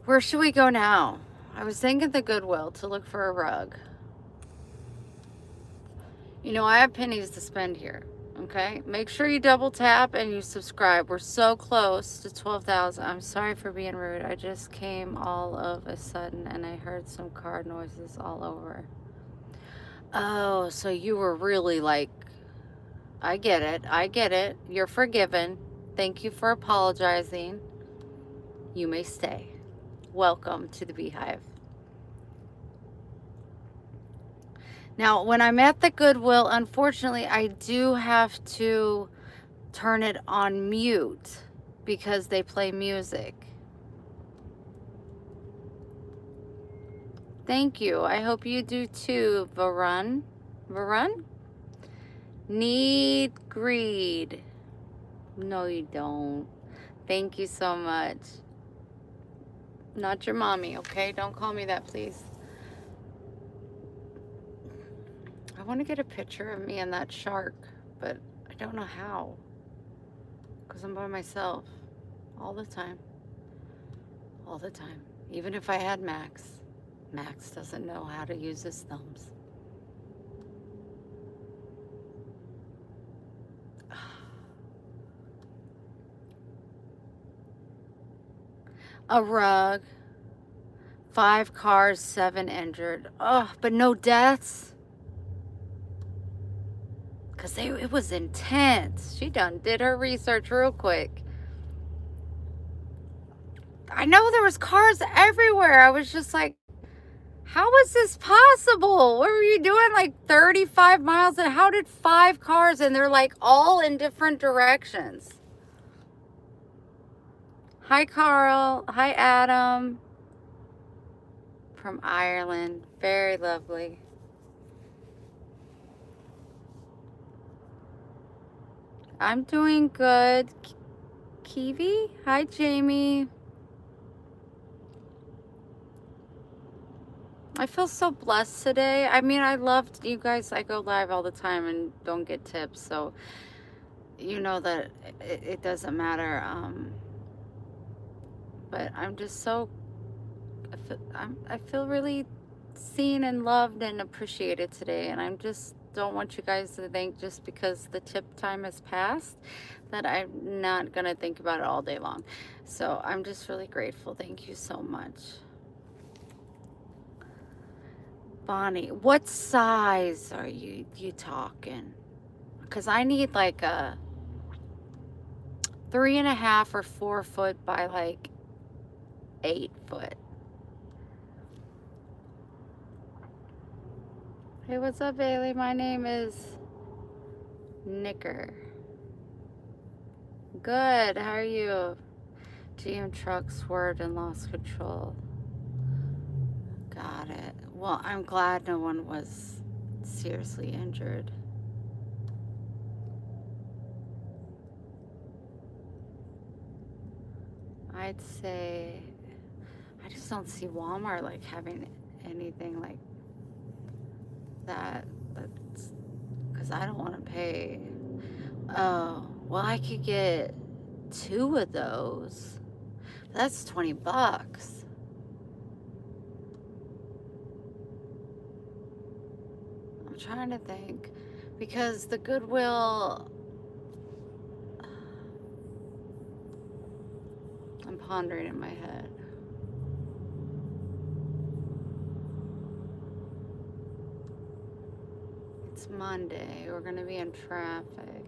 Where should we go now? I was thinking the Goodwill to look for a rug. You know, I have pennies to spend here. Okay, make sure you double tap and you subscribe. We're so close to 12,000. I'm sorry for being rude. I just came all of a sudden and I heard some car noises all over. Oh, so you were really like, I get it. I get it. You're forgiven. Thank you for apologizing. You may stay. Welcome to the Beehive. Now, when I'm at the Goodwill, unfortunately, I do have to turn it on mute because they play music. Thank you. I hope you do too, Varun. Varun? Need greed. No, you don't. Thank you so much. Not your mommy, okay? Don't call me that, please. I want to get a picture of me and that shark, but I don't know how. Because I'm by myself all the time. All the time. Even if I had Max. Max doesn't know how to use his thumbs. A rug. 5 cars, 7 injured. Oh, but no deaths. Because it was intense. She done did her research real quick. I know there was cars everywhere. I was just like, how was this possible? What were you doing? Like 35 miles? And how did 5 cars? And they're like all in different directions. Hi, Carl. Hi, Adam. From Ireland. Very lovely. I'm doing good. Kiwi? Hi, Jamie. I feel so blessed today. I mean, I loved you guys. I go live all the time and don't get tips. So, you know that it doesn't matter. But I'm just so, I feel really seen and loved and appreciated today. And I just don't want you guys to think just because the tip time has passed that I'm not going to think about it all day long. So I'm just really grateful. Thank you so much. Bonnie, what size are you talking? Because I need like a 3.5 or 4 foot by like 8 foot. Hey, what's up, Bailey? My name is Nicker. Good, how are you? GM truck swerved and lost control. Got it. Well, I'm glad no one was seriously injured. I'd say I just don't see Walmart like having anything like that. That's because I don't want to pay. Oh, well, I could get 2 of those. That's $20. I'm trying to think because the Goodwill, I'm pondering in my head. It's Monday. We're going to be in traffic.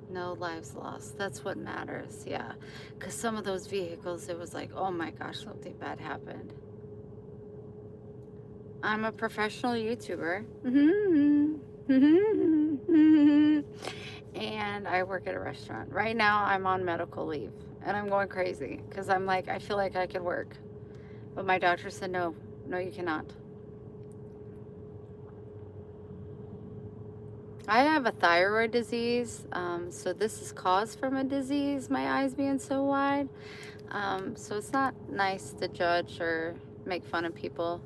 No lives lost. That's what matters. Yeah. Because some of those vehicles, it was like, oh my gosh, something bad happened. I'm a professional YouTuber. And I work at a restaurant. Right now, I'm on medical leave. And I'm going crazy. Because I'm like, I feel like I could work. But my doctor said, no, you cannot. I have a thyroid disease, so this is caused from a disease, my eyes being so wide. So it's not nice to judge or make fun of people.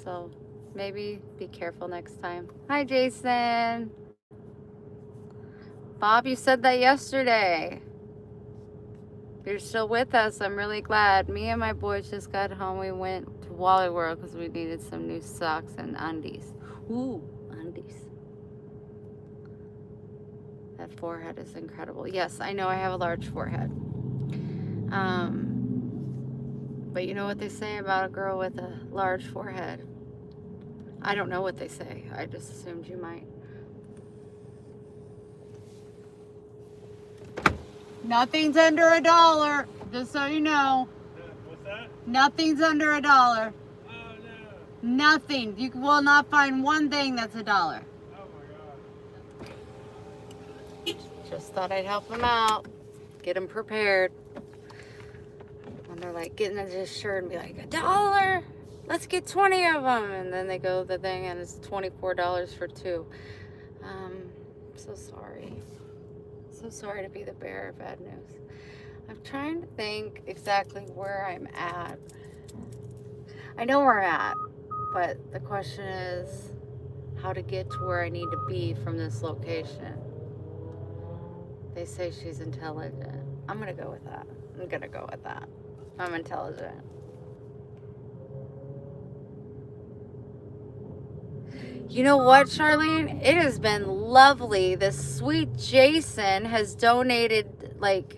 So maybe be careful next time. Hi, Jason. Bob, you said that yesterday. You're still with us. I'm really glad. Me and my boys just got home. We went to Wally World because we needed some new socks and undies. Ooh, undies. That forehead is incredible. Yes, I know I have a large forehead. But you know what they say about a girl with a large forehead? I don't know what they say. I just assumed you might. Nothing's under $1, just so you know. What's that? Nothing's under $1. Oh no. Nothing. You will not find one thing that's $1. Oh my god. Just thought I'd help them out. Get them prepared. When they're like getting this shirt and be like, $1? Let's get 20 of them. And then they go to the thing and it's $24 for 2. So sorry. So sorry to be the bearer of bad news. I'm trying to think exactly where I'm at. I know where I'm at, but the question is how to get to where I need to be from this location. They say she's intelligent. I'm gonna go with that. I'm gonna go with that. I'm intelligent. You know what, Charlene? It has been lovely. This sweet Jason has donated like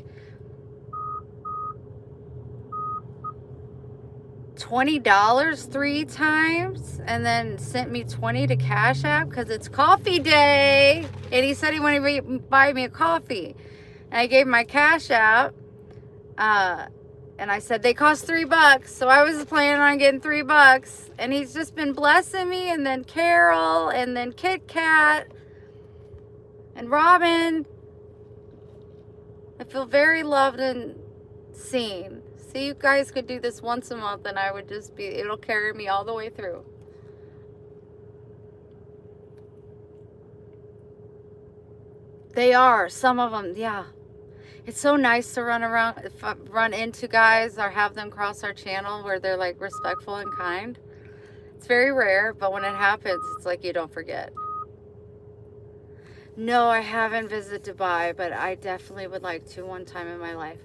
$20 3 times and then sent me 20 to Cash App because it's coffee day. And he said he wanted to buy me a coffee. And I gave him my Cash App. And I said, they cost $3. So I was planning on getting $3. And he's just been blessing me. And then Carol. And then Kit Kat. And Robin. I feel very loved and seen. See, you guys could do this once a month. And I would just be, it'll carry me all the way through. They are. Some of them, yeah. It's so nice to run into guys or have them cross our channel where they're like respectful and kind. It's very rare, but when it happens, it's like you don't forget. No, I haven't visited Dubai, but I definitely would like to one time in my life.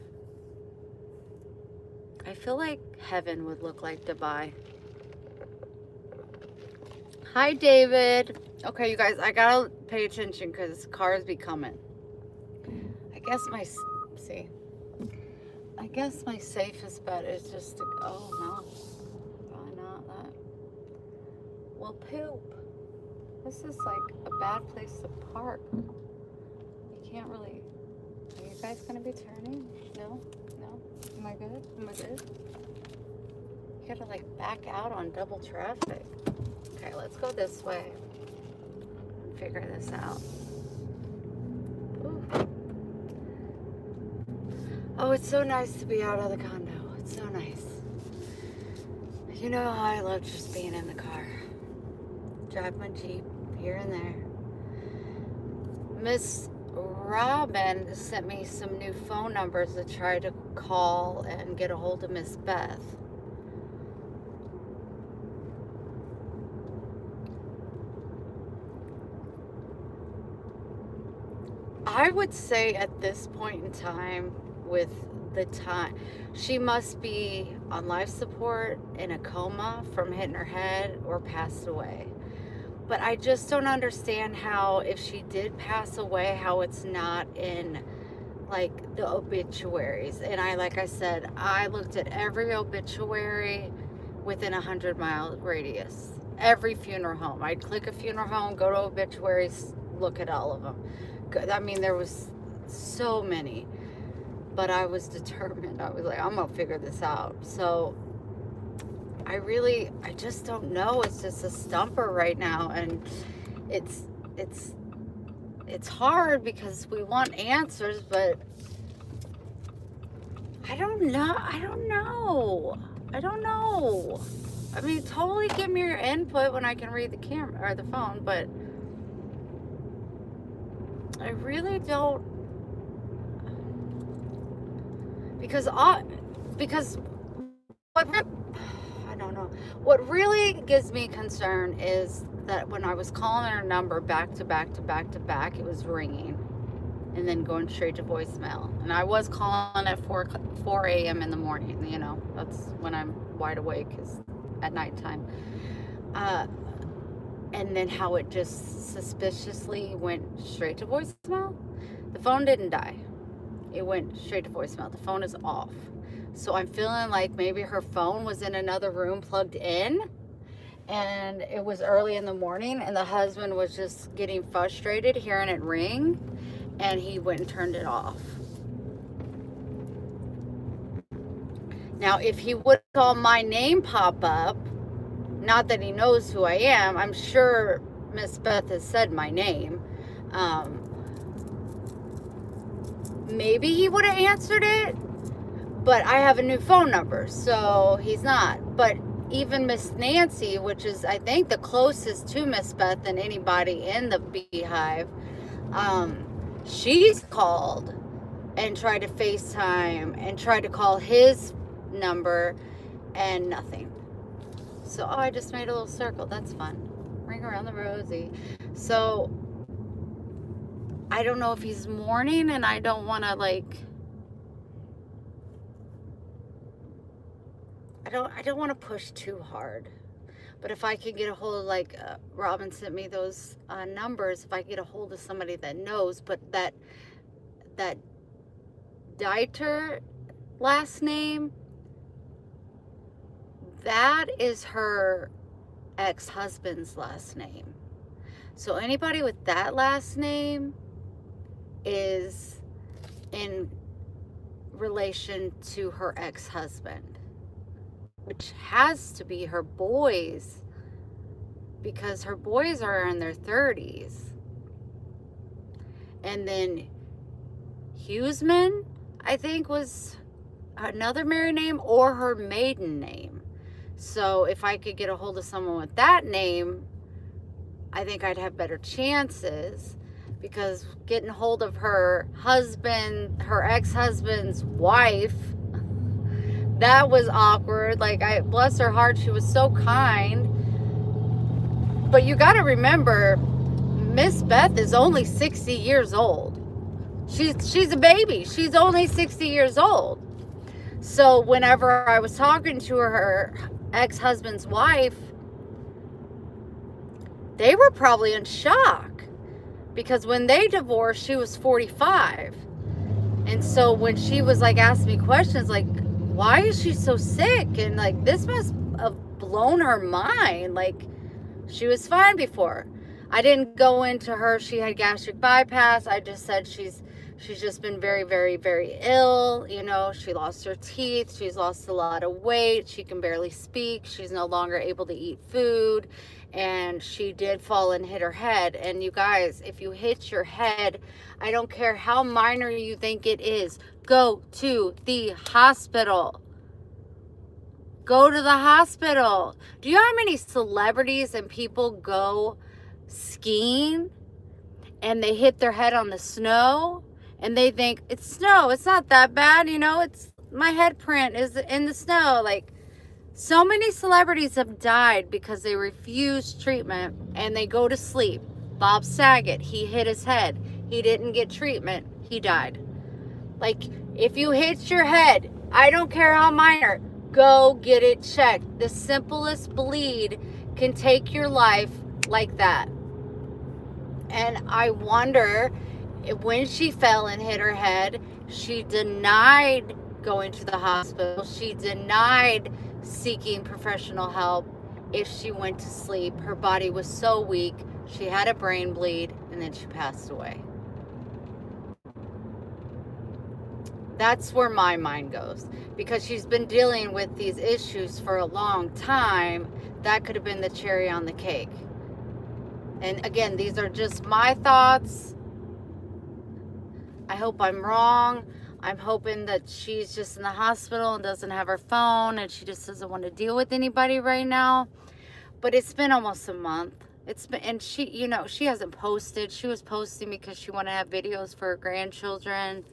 I feel like heaven would look like Dubai. Hi, David. Okay, you guys, I gotta pay attention because cars be coming. I guess my safest bet is just to, oh no, probably not that. Well, poop. This is like a bad place to park. You can't really, are you guys gonna be turning? No? No? Am I good? Am I good? You gotta like back out on double traffic. Okay, let's go this way and figure this out. Ooh. Oh, it's so nice to be out of the condo. It's so nice. You know how I love just being in the car. Drive my Jeep here and there. Miss Robin sent me some new phone numbers to try to call and get a hold of Miss Beth. I would say at this point in time, with the time, she must be on life support, in a coma from hitting her head, or passed away. But I just don't understand how, if she did pass away, how it's not in like the obituaries. And like I said, I looked at every obituary within 100-mile radius. Every funeral home. I'd click a funeral home, go to obituaries, look at all of them. I mean, there was so many. But I was determined. I was like, I'm gonna figure this out. So I just don't know. It's just a stumper right now, and it's hard because we want answers, but I don't know. I mean, totally give me your input when I can read the camera or the phone, but I really don't. Because I don't know. What really gives me concern is that when I was calling her number back to back, it was ringing. and then going straight to voicemail. And I was calling at 4 a.m. in the morning, you know, that's when I'm wide awake, is at nighttime. And then how it just suspiciously went straight to voicemail. The phone didn't die. It went straight to voicemail. The phone is off. So I'm feeling like maybe her phone was in another room plugged in, and it was early in the morning, and the husband was just getting frustrated hearing it ring, and he went and turned it off. Now, if he would call my name pop up, not that he knows who I am, I'm sure Miss Beth has said my name. Maybe he would have answered it, but I have a new phone number, so he's not. But even Miss Nancy, which is, I think, the closest to Miss Beth than anybody in the beehive, she's called and tried to FaceTime and tried to call his number, and nothing. So, oh, I just made a little circle. That's fun. Ring around the rosy. So, I don't know if he's mourning, and I don't want to, like, I don't want to push too hard. But if I could get a hold of, like, Robin sent me those numbers, if I get a hold of somebody that knows, but that Dieter last name, that is her ex-husband's last name. So anybody with that last name is in relation to her ex-husband, which has to be her boys, because her boys are in their 30s. And then Hughesman, I think, was another married name or her maiden name. So if I could get a hold of someone with that name, I think I'd have better chances, because getting hold of her husband, her ex-husband's wife, that was awkward. Like, bless her heart, she was so kind. But you got to remember, Miss Beth is only 60 years old. She's a baby. She's only 60 years old. So whenever I was talking to her ex-husband's wife, they were probably in shock, because when they divorced, she was 45. And so when she was like asking me questions like, why is she so sick? And like, this must have blown her mind. Like, she was fine before. I didn't go into her, she had gastric bypass. I just said she's just been very, very, very ill. You know, she lost her teeth. She's lost a lot of weight. She can barely speak. She's no longer able to eat food. And she did fall and hit her head. And you guys, if you hit your head, I don't care how minor you think it is, go to the hospital. Go to the hospital. Do you know how many celebrities and people go skiing and they hit their head on the snow and they think, it's snow, it's not that bad, you know, it's my head print is in the snow. Like, so many celebrities have died because they refused treatment and they go to sleep. Bob Saget, he hit his head. He didn't get treatment. He died. Like, if you hit your head, I don't care how minor, go get it checked. The simplest bleed can take your life like that. And I wonder if when she fell and hit her head, she denied going to the hospital. She denied seeking professional help. If she went to sleep, her body was so weak, she had a brain bleed, and then she passed away. That's where my mind goes, because she's been dealing with these issues for a long time. That could have been the cherry on the cake. And again, these are just my thoughts. I hope I'm wrong. I'm hoping that she's just in the hospital and doesn't have her phone, and she just doesn't want to deal with anybody right now. But it's been almost a month. It's been, and she, you know, she hasn't posted. She was posting because she wanted to have videos for her grandchildren.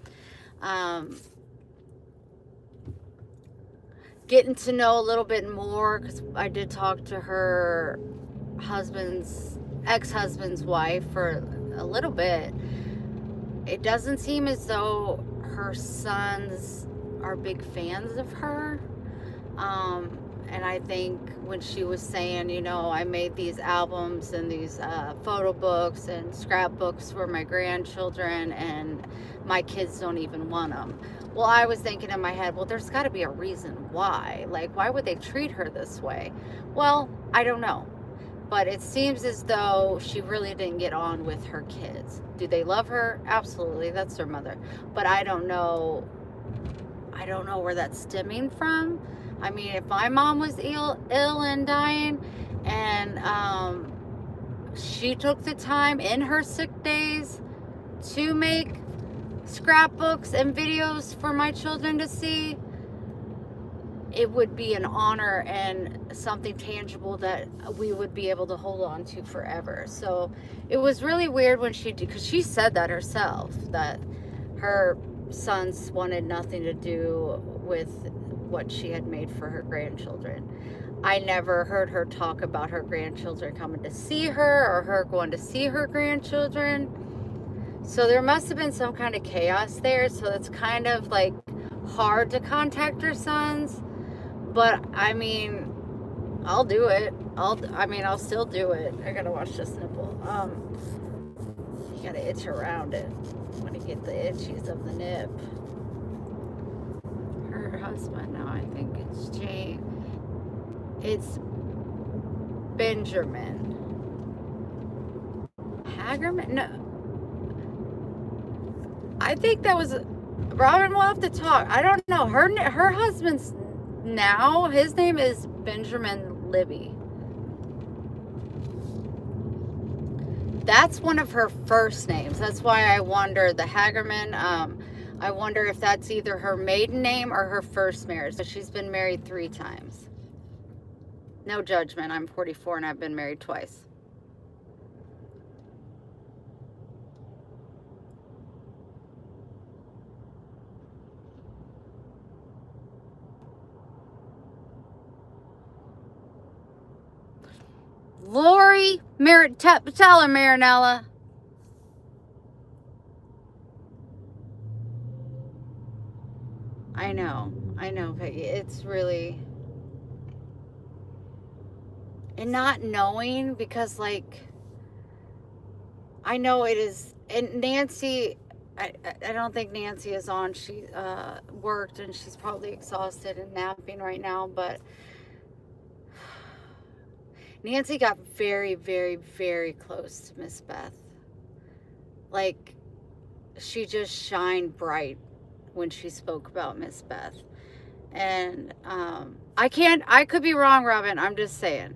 Getting to know a little bit more, because I did talk to her ex-husband's wife for a little bit. it doesn't seem as though her sons are big fans of her. And I think when she was saying, you know, I made these albums and these photo books and scrapbooks for my grandchildren, and my kids don't even want them. Well, I was thinking in my head, well, there's got to be a reason why. Like, why would they treat her this way? Well, I don't know. But it seems as though she really didn't get on with her kids. Do they love her? Absolutely. That's their mother. But I don't know where that's stemming from. I mean, if my mom was ill and dying, and she took the time in her sick days to make scrapbooks and videos for my children to see, it would be an honor and something tangible that we would be able to hold on to forever. So it was really weird when she did, because she said that herself, that her sons wanted nothing to do with what she had made for her grandchildren. I never heard her talk about her grandchildren coming to see her or her going to see her grandchildren. So there must have been some kind of chaos there. So it's kind of like hard to contact her sons. But I mean, I'll do it. I'll still do it. I gotta watch this nipple. You gotta itch around it when you get the itchies of the nip. Her husband now, I think it's Jane. It's Benjamin. Hagerman? No. I think that was Robin. Will have to talk. I don't know. Her husband's now, his name is Benjamin Libby. That's one of her first names. That's why I wonder, the Hagerman, I wonder if that's either her maiden name or her first marriage. But she's been married 3 times. No judgment. I'm 44 and I've been married twice. Lori, tell her, Marinella. I know, Peggy. It's really, and not knowing, because like, I know it is, and Nancy, I don't think Nancy is on. She worked and she's probably exhausted and napping right now, but Nancy got very, very, very close to Miss Beth. Like, she just shined bright when she spoke about Miss Beth. And I could be wrong, Robin. I'm just saying.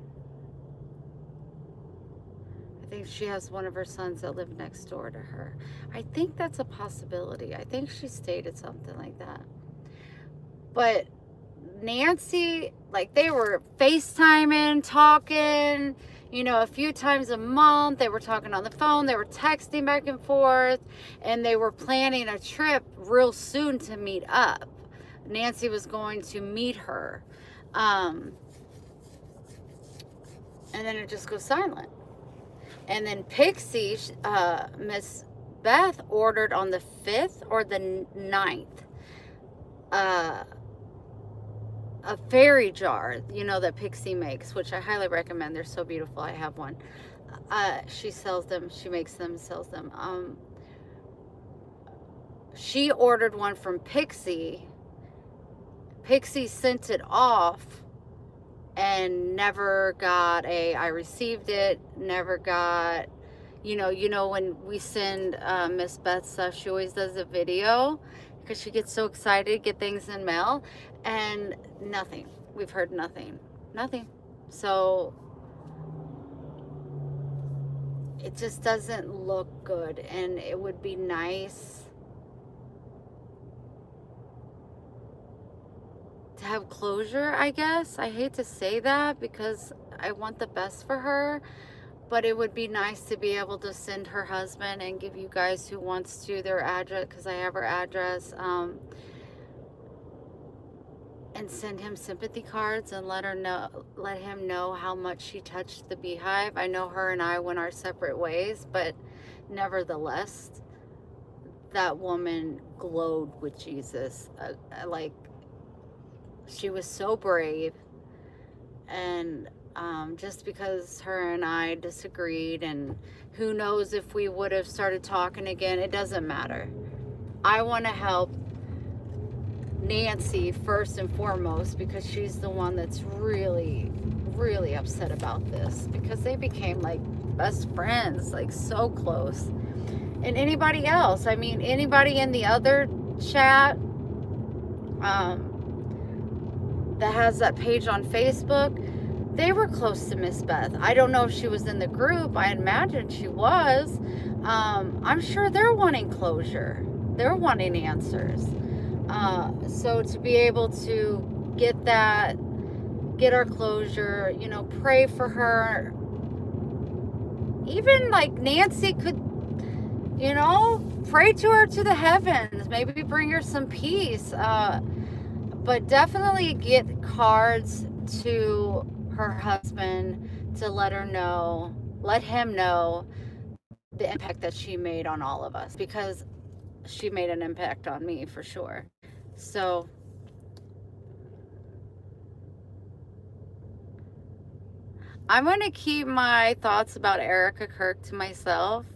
I think she has one of her sons that live next door to her. I think that's a possibility. I think she stated something like that. But Nancy, like, they were FaceTiming, talking, you know, a few times a month. They were talking on the phone. They were texting back and forth. And they were planning a trip real soon to meet up. Nancy was going to meet her. And then it just goes silent. And then Pixie, Miss Beth ordered on the 5th or the 9th a fairy jar, you know, that Pixie makes, which I highly recommend. They're so beautiful. I have one. She sells them. She makes them, sells them. She ordered one from Pixie. Pixie sent it off and never got I received it, never got, you know, when we send Miss Beth stuff, she always does a video because she gets so excited to get things in mail, and nothing. We've heard nothing. So it just doesn't look good, and it would be nice to have closure, I guess. I hate to say that because I want the best for her, but it would be nice to be able to send her husband and give you guys who wants to their address, because I have her address, and send him sympathy cards and let him know how much she touched the beehive. I know her and I went our separate ways, but nevertheless, that woman glowed with Jesus. Like, she was so brave. And just because her and I disagreed, and who knows if we would have started talking again, it doesn't matter. I want to help Nancy first and foremost, because she's the one that's really, really upset about this, because they became like best friends, like so close. And anybody else, I mean, anybody in the other chat that has that page on Facebook, they were close to Miss Beth. I don't know if she was in the group. I imagine she was. I'm sure they're wanting closure. They're wanting answers. So to be able to get that, get our closure, you know, pray for her. Even like Nancy could, you know, pray to her to the heavens. Maybe bring her some peace. But definitely get cards to her husband to let him know the impact that she made on all of us, because she made an impact on me for sure. So I'm going to keep my thoughts about Erica Kirk to myself.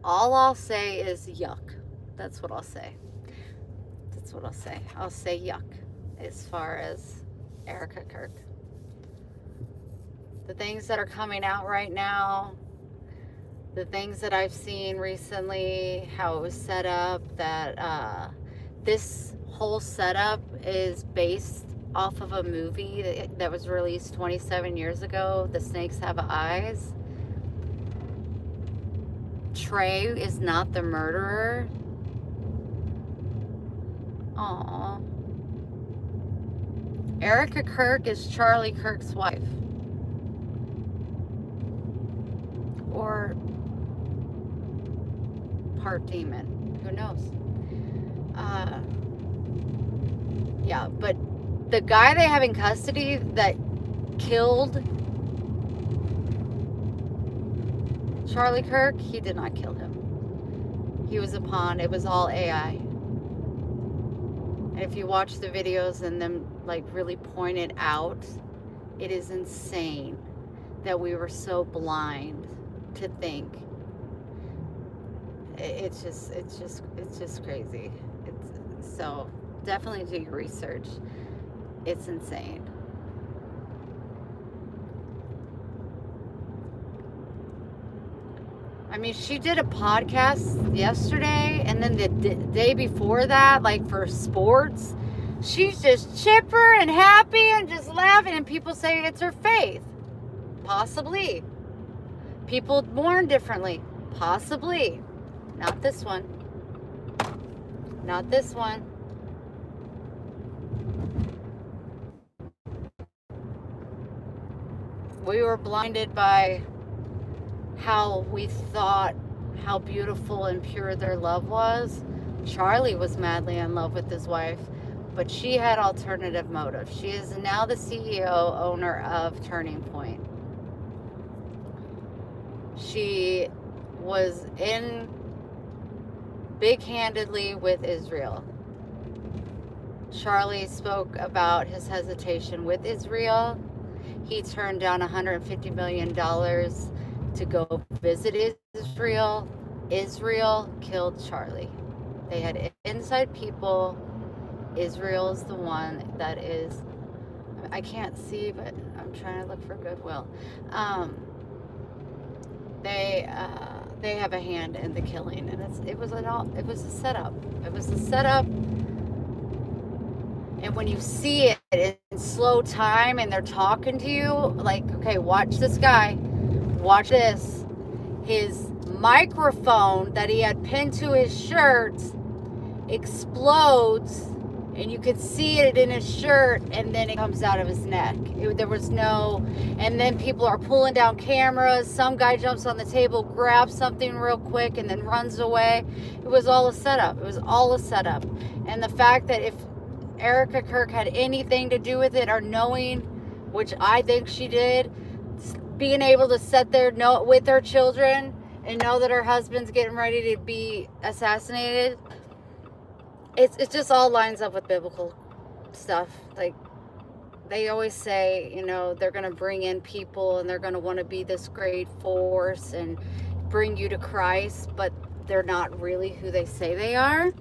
All I'll say is yuck. That's what I'll say. That's what I'll say. I'll say yuck as far as Erica Kirk. The things that are coming out right now, the things that I've seen recently, how it was set up, that this whole setup is based off of a movie that was released 27 years ago, The Snakes Have Eyes. Trey is not the murderer. Aww. Erica Kirk is Charlie Kirk's wife. Or part demon. Who knows? Yeah, but the guy they have in custody that killed Charlie Kirk, he did not kill him. He was a pawn. It was all AI. And if you watch the videos and them like really point it out, it is insane that we were so blind to think. It's just crazy. So definitely do your research. It's insane. I mean, she did a podcast yesterday, and then the day before that, like for sports, she's just chipper and happy and just laughing, and people say it's her faith. Possibly. People mourn differently. Possibly. Not this one. Not this one. We were blinded by how we thought how beautiful and pure their love was. Charlie was madly in love with his wife, but she had alternative motives. She is now the CEO, owner of Turning Point. She was in big-handedly with Israel. Charlie spoke about his hesitation with Israel. He turned down $150 million to go visit Israel. Israel killed Charlie. They had inside people. Israel is the one that is, I can't see, but I'm trying to look for Goodwill. They have a hand in the killing, and it was a setup. It was a setup. And when you see it in slow time and they're talking to you, like, okay, watch this guy. Watch this. His microphone that he had pinned to his shirt explodes, and you could see it in his shirt, and then it comes out of his neck. There was no, and then people are pulling down cameras. Some guy jumps on the table, grabs something real quick, and then runs away. It was all a setup. It was all a setup. And the fact that if Erica Kirk had anything to do with it, or knowing, which I think she did, being able to sit there with her children and know that her husband's getting ready to be assassinated, it just all lines up with biblical stuff. Like, they always say, you know, they're going to bring in people and they're going to want to be this great force and bring you to Christ, but they're not really who they say they are.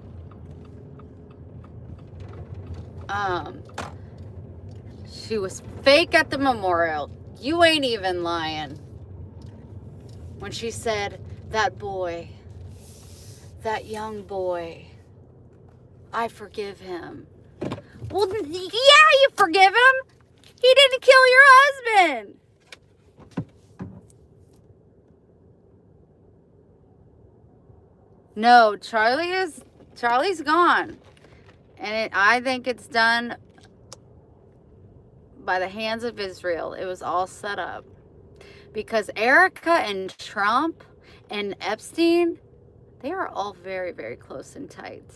She was fake at the memorial. You ain't even lying. When she said, that boy, that young boy, I forgive him. Well, yeah, you forgive him. He didn't kill your husband. No, Charlie's gone. And I think it's done by the hands of Israel. It was all set up. Because Erica and Trump and Epstein, they are all very, very close and tight.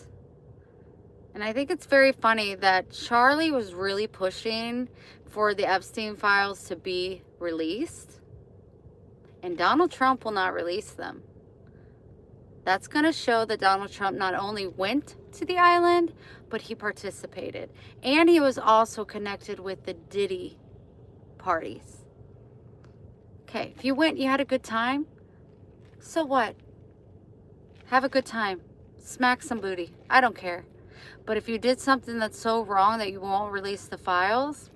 And I think it's very funny that Charlie was really pushing for the Epstein files to be released. And Donald Trump will not release them. That's going to show that Donald Trump not only went to the island, but he participated. And he was also connected with the Diddy parties. Okay, if you went, you had a good time. So what? Have a good time. Smack some booty. I don't care. But if you did something that's so wrong that you won't release the files,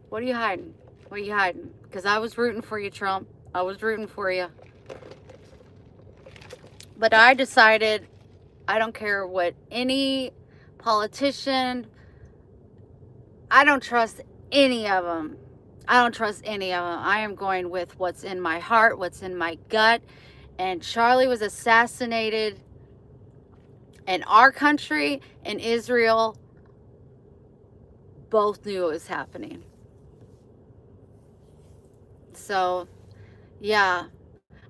what are you hiding? What are you hiding? Because I was rooting for you, Trump. I was rooting for you. But I decided I don't care what any politician, I don't trust any of them. I don't trust any of them. I am going with what's in my heart, what's in my gut. And Charlie was assassinated in our country and Israel. Both knew it was happening. So, yeah.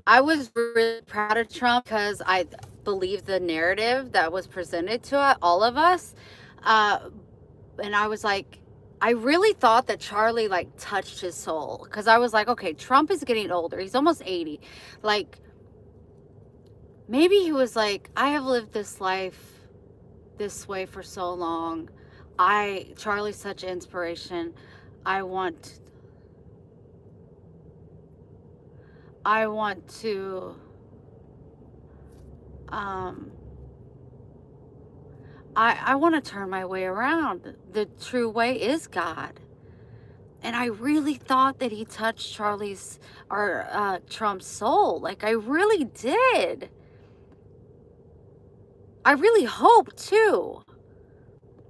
I was really proud of Trump because I believe the narrative that was presented to all of us. And I was like, I really thought that Charlie like touched his soul, because I was like, okay, Trump is getting older. He's almost 80. Like, maybe he was like, I have lived this life this way for so long. Charlie's such inspiration. I want to I want to turn my way around. The true way is God. And I really thought that he touched Trump's soul. Like, I really did. I really hope too.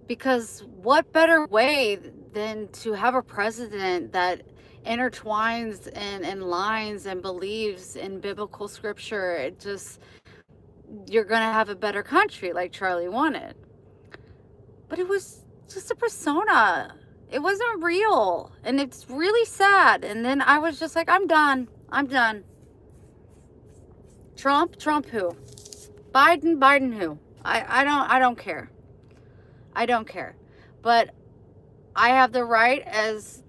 Because what better way than to have a president that intertwines and lines and believes in biblical scripture? It just, you're going to have a better country like Charlie wanted. But it was just a persona. It wasn't real. And it's really sad. And then I was just like, I'm done. I'm done. Trump who? Biden who? I don't care. I don't care. But I have the right as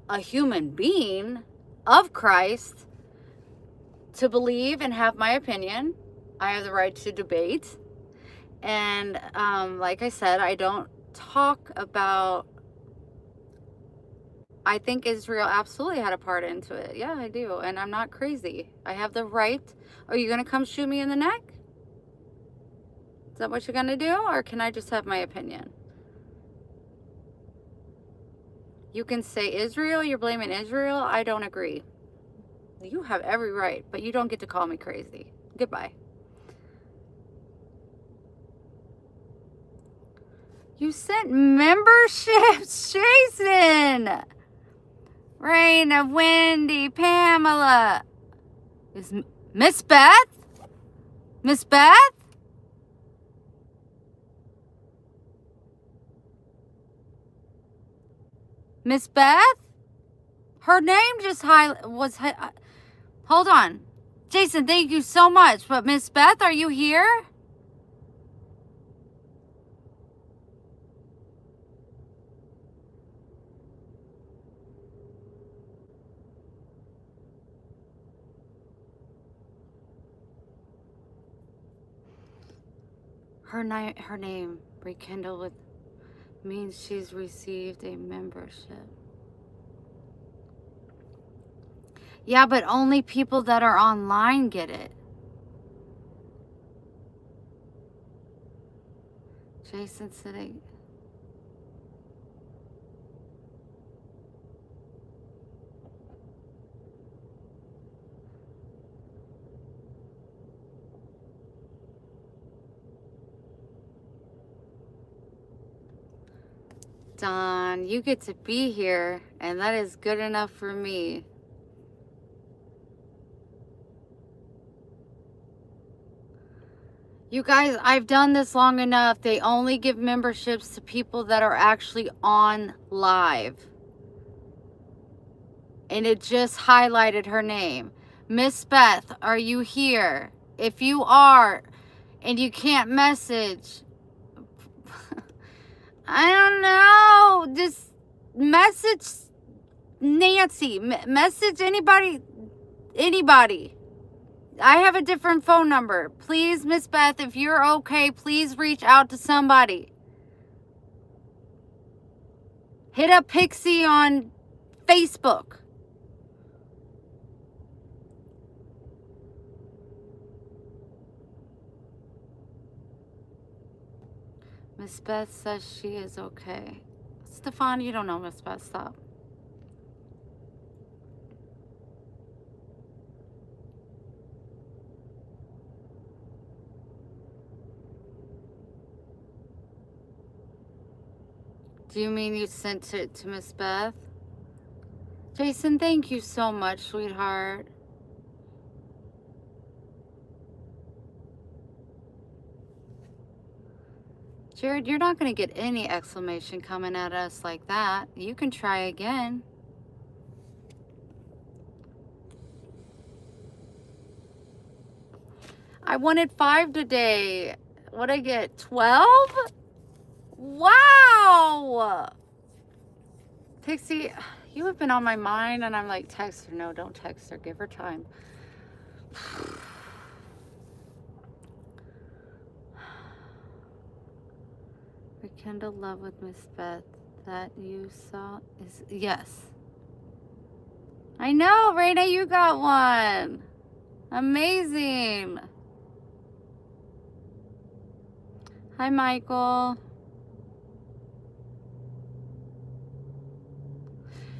a human being of Christ to believe and have my opinion. I have the right to debate. And like I said, I don't talk about, I think Israel absolutely had a part into it. Yeah, I do. And I'm not crazy. I have the right. Are you going to come shoot me in the neck? Is that what you're going to do? Or can I just have my opinion? You can say Israel, you're blaming Israel. I don't agree. You have every right, but you don't get to call me crazy. Goodbye. You sent memberships, Jason. Raina, Wendy, Pamela. Is Miss Beth? Miss Beth? Miss Beth? Her name just hold on. Jason, thank you so much. But Miss Beth, are you here? Her name rekindle with means she's received a membership. Yeah, but only people that are online get it. Jason sitting. Don, you get to be here, and that is good enough for me. You guys, I've done this long enough. They only give memberships to people that are actually on live. And it just highlighted her name. Miss Beth, are you here? If you are, and you can't message, I don't know. Just message Nancy. Message anybody. Anybody. I have a different phone number. Please, Miss Beth, if you're okay, please reach out to somebody. Hit up Pixie on Facebook. Miss Beth says she is okay. Stefan, you don't know Miss Beth. Stop. Do you mean you sent it to Miss Beth? Jason, thank you so much, sweetheart. Jared, you're not going to get any exclamation coming at us like that. You can try again. I wanted 5 today. What'd I get? 12? Wow! Pixie, you have been on my mind, and I'm like, text her. No, don't text her. Give her time. Rekindle love with Miss Beth. That you saw is... Yes. I know, Raina, you got one. Amazing. Hi, Michael.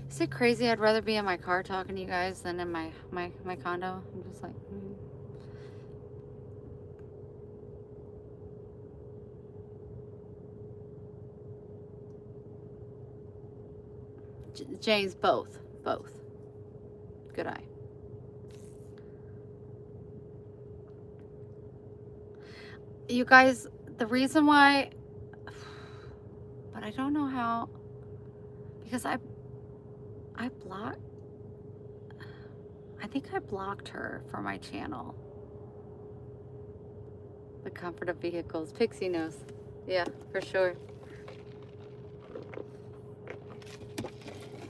Is it crazy? I'd rather be in my car talking to you guys than in my condo. I'm just like... James, both. Good eye. You guys, the reason why, but I don't know how, because I think I blocked her from my channel. The comfort of vehicles. Pixie knows. Yeah, for sure.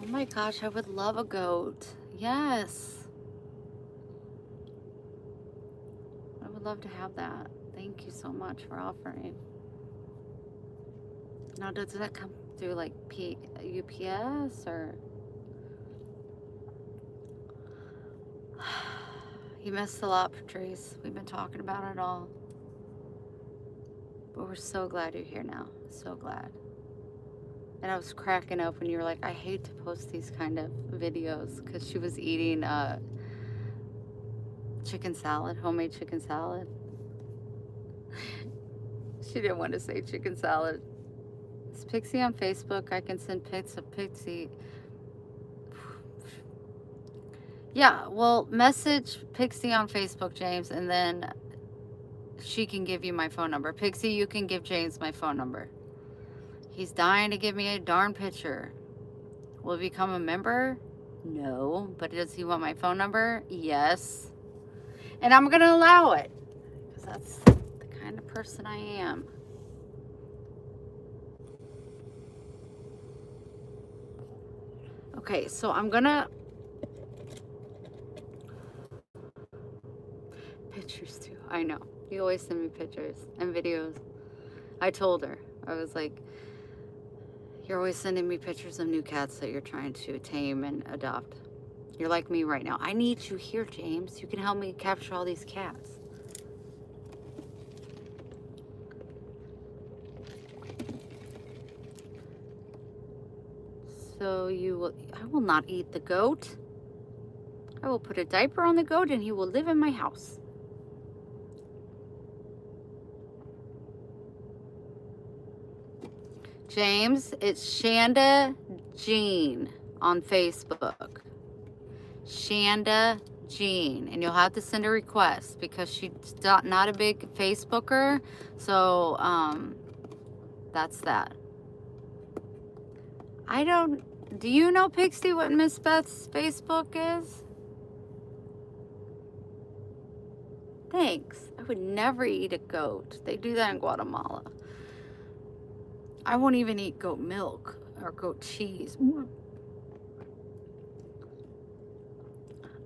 Oh my gosh, I would love a goat. Yes. I would love to have that. Thank you so much for offering. Now, does that come through like UPS or? You missed a lot, Patrice. We've been talking about it all. But we're so glad you're here now. So glad. And I was cracking up when you were like, I hate to post these kind of videos, because she was eating chicken salad, homemade chicken salad. She didn't want to say chicken salad. Is Pixie on Facebook? I can send pics of Pixie. Yeah, well, message Pixie on Facebook, James, and then she can give you my phone number. Pixie, you can give James my phone number. He's dying to give me a darn picture. Will he become a member? No. But does he want my phone number? Yes. And I'm going to allow it, because that's the kind of person I am. Okay, so I'm going to... Pictures too. I know. You always send me pictures and videos. I told her, I was like, you're always sending me pictures of new cats that you're trying to tame and adopt. You're like me right now. I need you here, James. You can help me capture all these cats. So I will not eat the goat. I will put a diaper on the goat and he will live in my house. James, it's Shanda Jean on Facebook. Shanda Jean. And you'll have to send a request because she's not a big Facebooker. So, that's that. Do you know, Pixie, what Miss Beth's Facebook is? Thanks. I would never eat a goat. They do that in Guatemala. I won't even eat goat milk or goat cheese.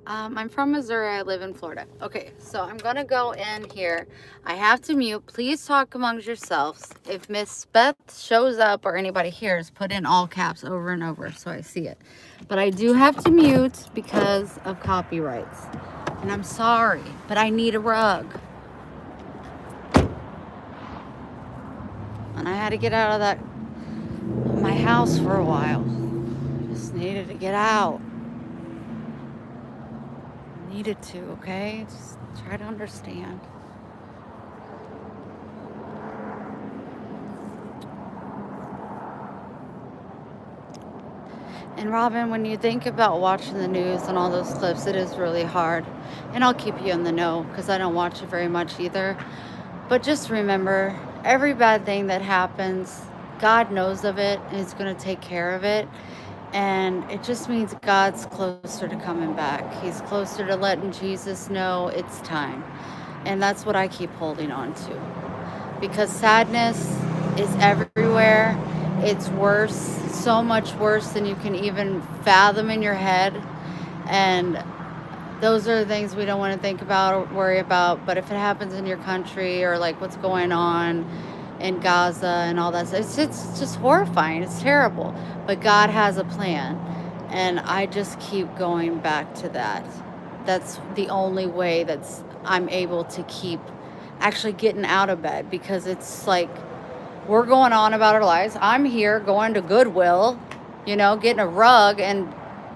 I'm from Missouri. I live in Florida. Okay, so I'm going to go in here. I have to mute. Please talk amongst yourselves. If Miss Beth shows up or anybody hears, put in all caps over and over so I see it. But I do have to mute because of copyrights. And I'm sorry, but I need a rug. And I had to get out of my house for a while. Just needed to get out. Needed to, okay? Just try to understand. And Robin, when you think about watching the news and all those clips, it is really hard. And I'll keep you in the know because I don't watch it very much either. But just remember, every bad thing that happens, God knows of it and He's going to take care of it. And it just means God's closer to coming back. He's closer to letting Jesus know it's time. And that's what I keep holding on to. Because sadness is everywhere. It's worse, so much worse than you can even fathom in your head. And those are the things we don't want to think about or worry about. But if it happens in your country or like what's going on in Gaza and all that, it's just horrifying. It's terrible. But God has a plan. And I just keep going back to that. That's the only way I'm able to keep actually getting out of bed, because it's like we're going on about our lives. I'm here going to Goodwill, getting a rug, and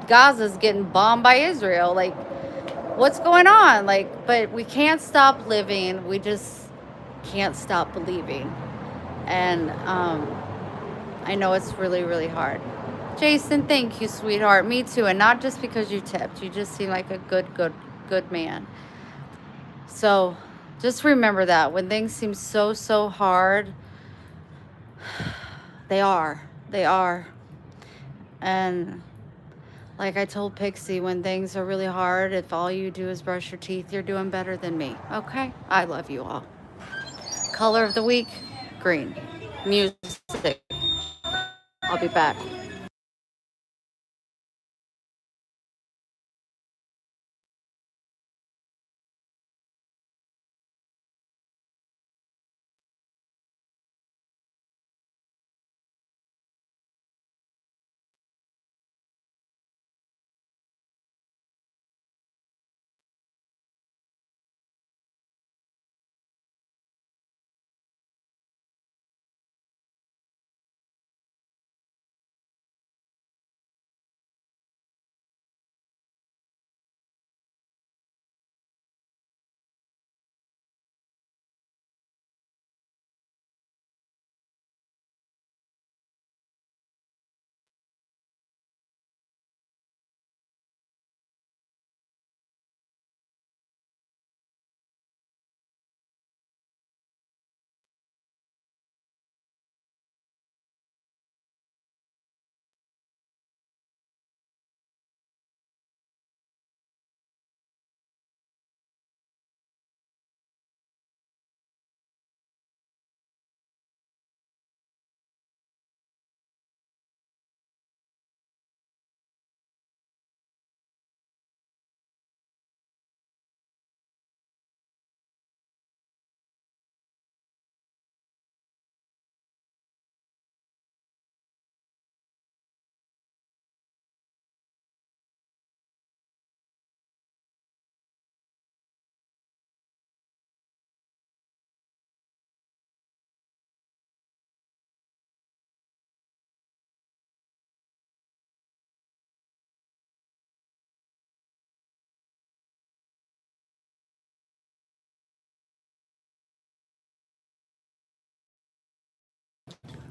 Gaza's getting bombed by Israel. Like, what's going on? Like, but we can't stop living. We just can't stop believing. And I know it's really, really hard. Jason, thank you, sweetheart. Me too. And not just because you tipped. You just seem like a good man. So just remember that when things seem so hard, they are. And like I told Pixie, when things are really hard, if all you do is brush your teeth, you're doing better than me. Okay? I love you all. Color of the week, green. Music. I'll be back.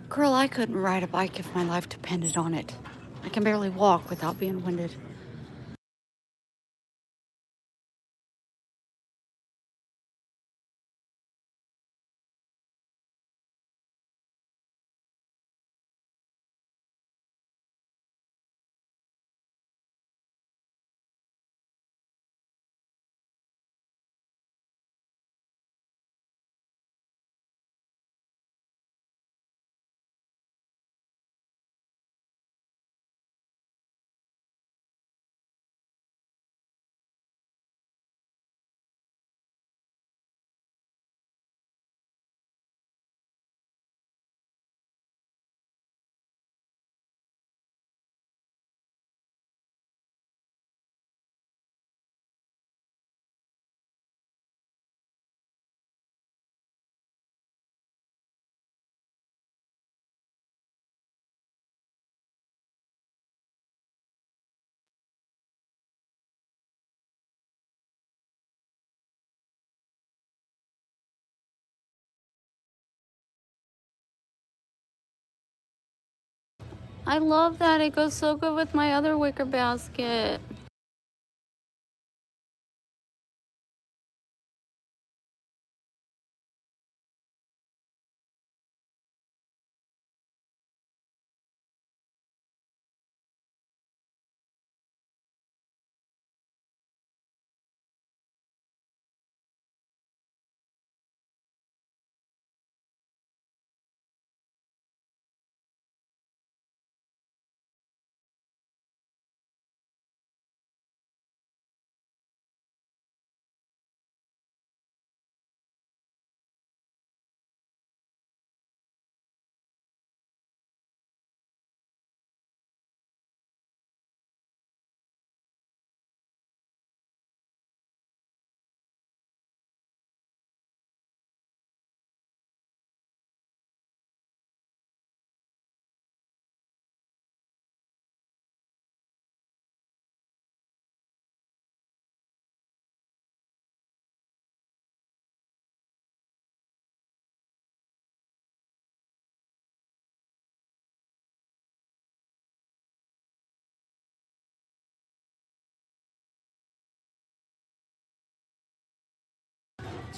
Girl, I couldn't ride a bike if my life depended on it. I can barely walk without being winded. I love that. It goes so good with my other wicker basket.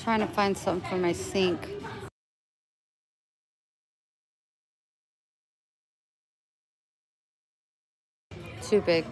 Trying to find something for my sink. Too big.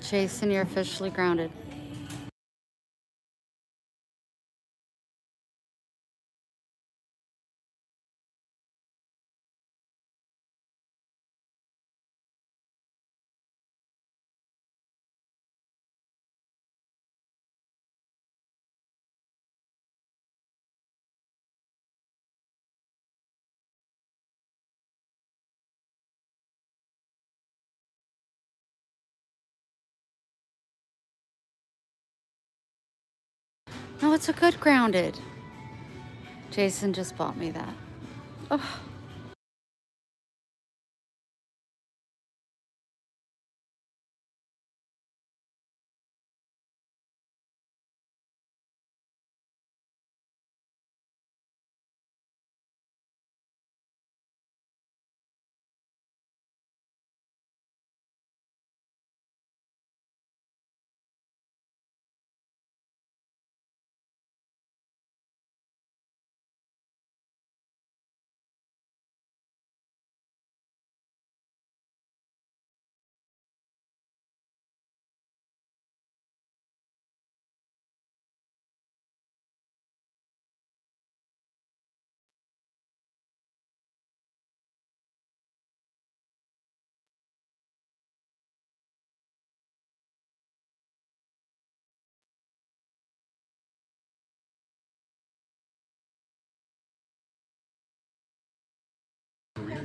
Jason, you're officially grounded. No, it's a good grounded. Jason just bought me that. Oh.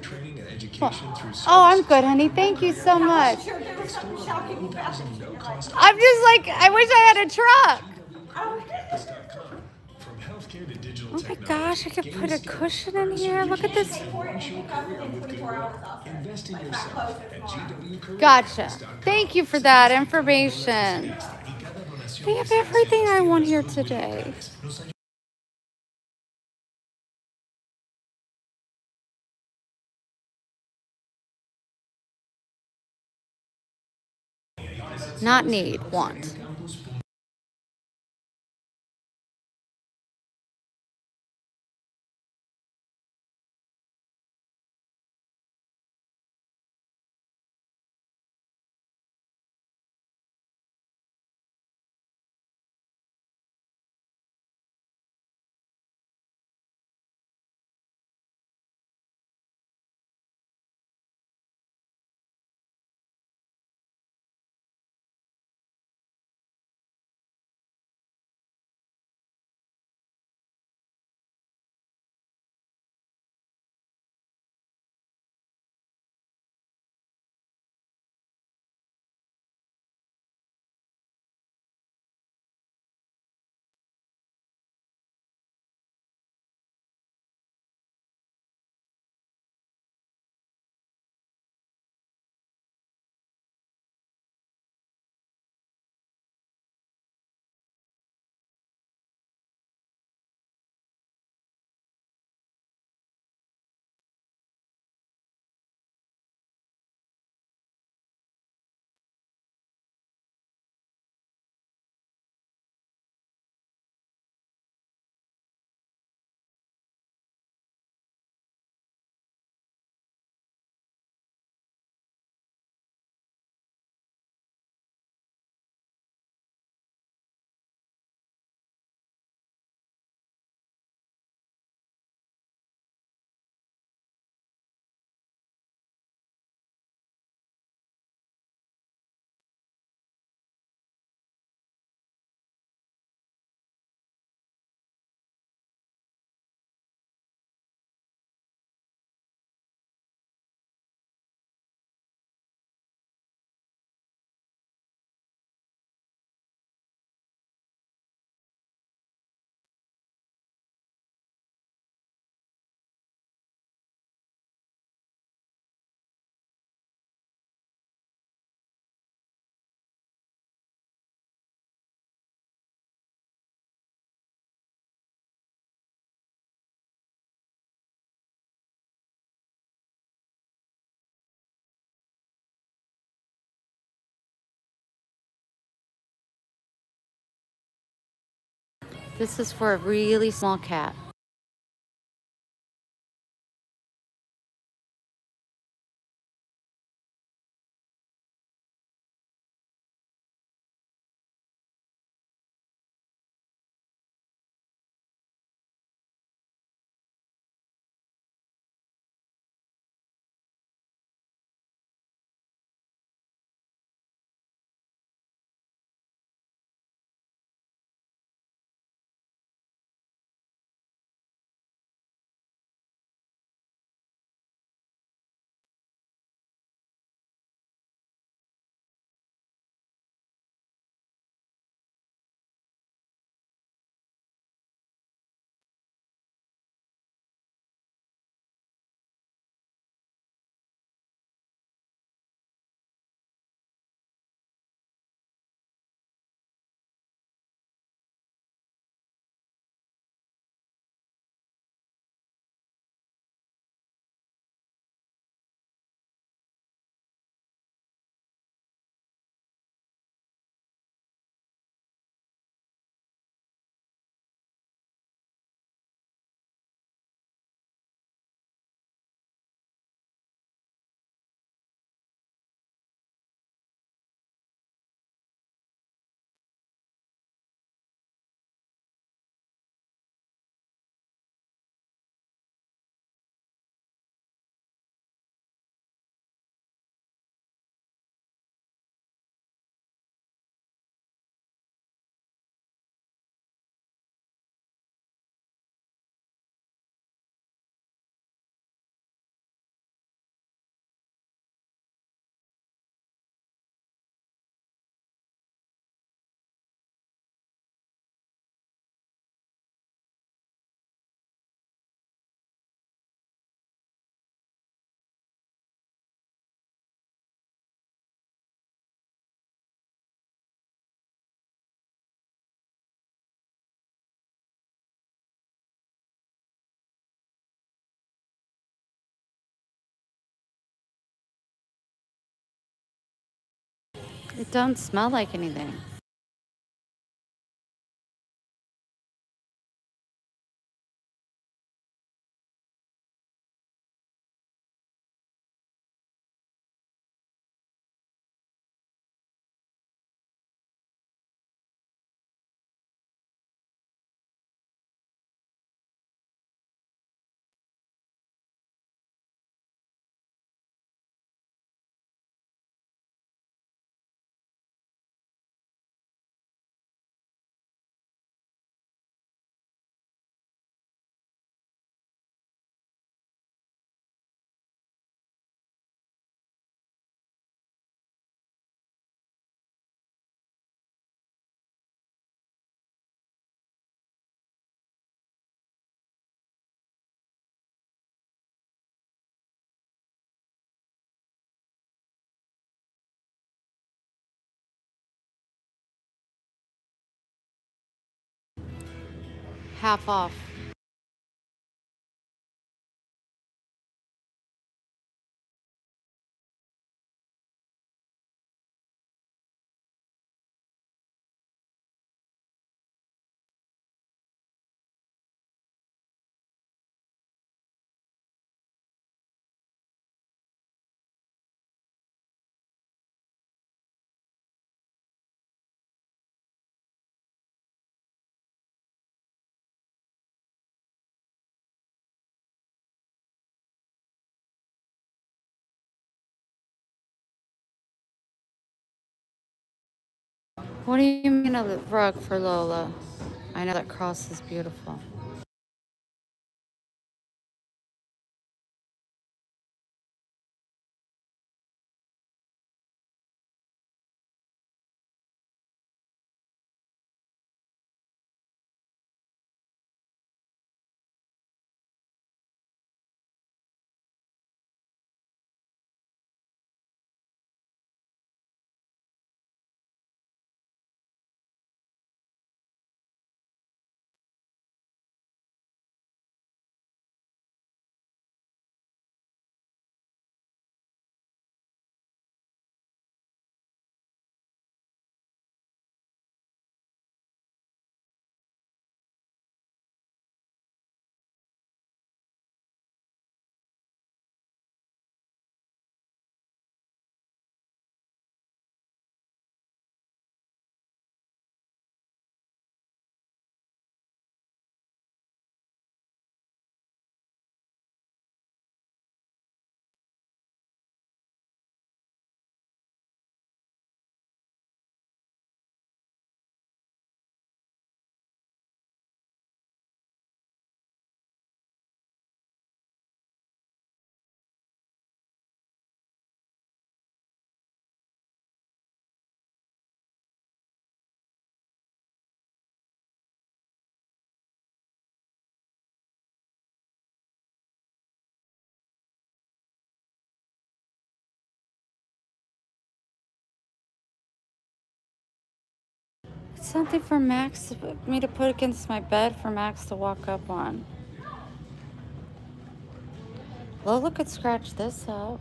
training and education through Oh, I'm good, honey. Thank you so much. Sure, there was something shocking about it. I'm just like, I wish I had a truck. From healthcare to digital Oh my technology. gosh, I could put a cushion in here. Look at this. Launch your career with Goodwill. Invest in yourself at GWCareer. Gotcha. Thank you for that information. They have everything I want here today. Not need, want. This is for a really small cat. It don't smell like anything. Half off. What do you mean a rug for Lola? I know that cross is beautiful. It's something for Max me to put against my bed for Max to walk up on. Lola could scratch this up.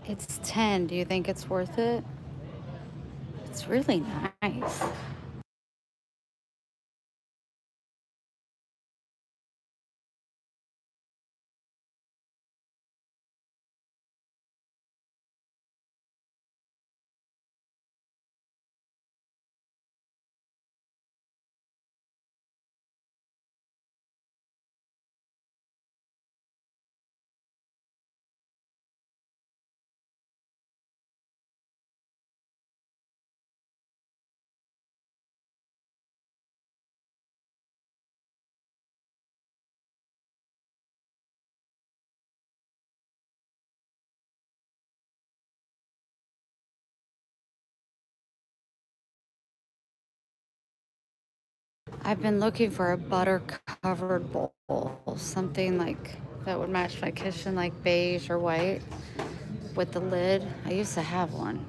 It's 10. Do you think it's worth it? It's really nice. I've been looking for a butter covered bowl, something like that would match my kitchen, like beige or white with the lid. I used to have one.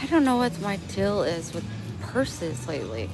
I don't know what my deal is with purses lately.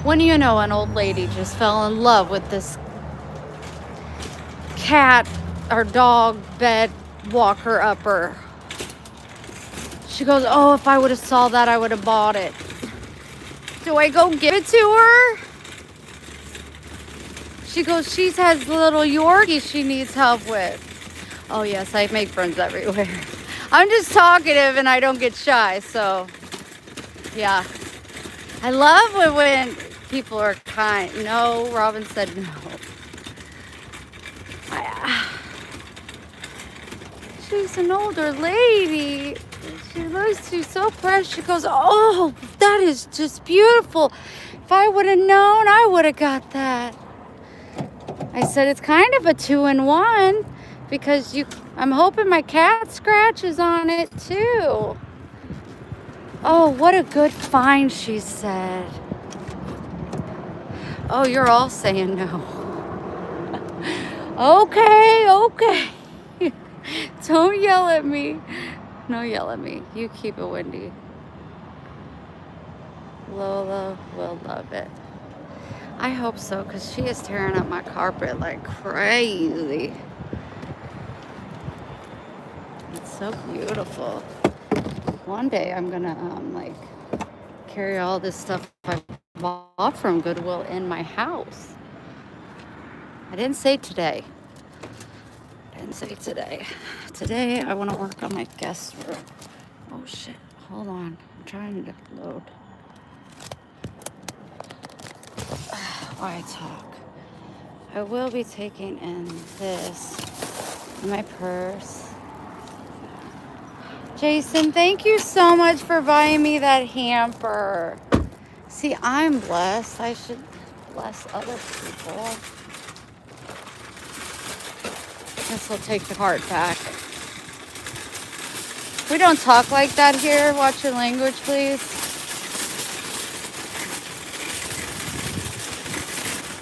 When you know an old lady just fell in love with this cat or dog bed walker upper. She goes, oh, if I would have saw that, I would have bought it. Do I go give it to her? She goes, she has a little Yorkie she needs help with. Oh yes, I make friends everywhere. I'm just talkative and I don't get shy, so yeah. I love when people are kind. No, Robin said no. She's an older lady. She looks, she's so precious. She goes, oh, that is just beautiful. If I would have known, I would have got that. I said, it's kind of a 2-in-1 because I'm hoping my cat scratches on it too. Oh, what a good find, she said. Oh, you're all saying no. Okay. Don't yell at me. No, yell at me. You keep it, Wendy. Lola will love it. I hope so, because she is tearing up my carpet like crazy. It's so beautiful. One day I'm gonna like carry all this stuff I bought from Goodwill in my house. I didn't say today. Today I want to work on my guest room. Oh shit, hold on. I'm trying to load. While I talk. I will be taking in this in my purse. Jason, thank you so much for buying me that hamper. See, I'm blessed. I should bless other people. Guess I'll take the card back. We don't talk like that here. Watch your language, please.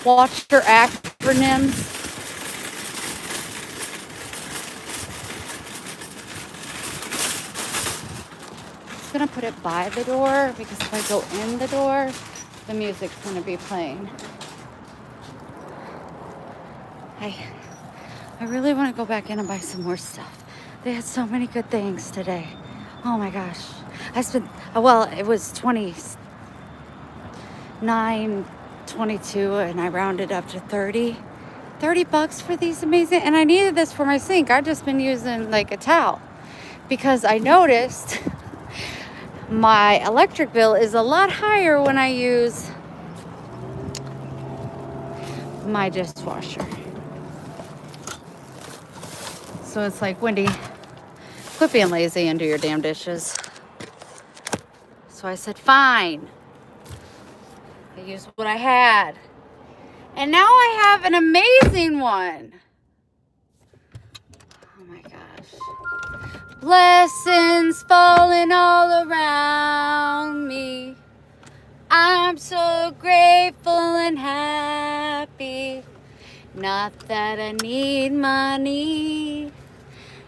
Watch your acronyms. I'm gonna put it by the door because if I go in the door, the music's gonna be playing. I really want to go back in and buy some more stuff. They had so many good things today. Oh my gosh. It was 22 and I rounded up to 30. $30 for these amazing, and I needed this for my sink. I've just been using like a towel because I noticed my electric bill is a lot higher when I use my dishwasher. So it's like, Wendy, quit being lazy and do your damn dishes. So I said, fine. I used what I had. And now I have an amazing one. Oh my gosh. Blessings falling all around me. I'm so grateful and happy. Not that I need money.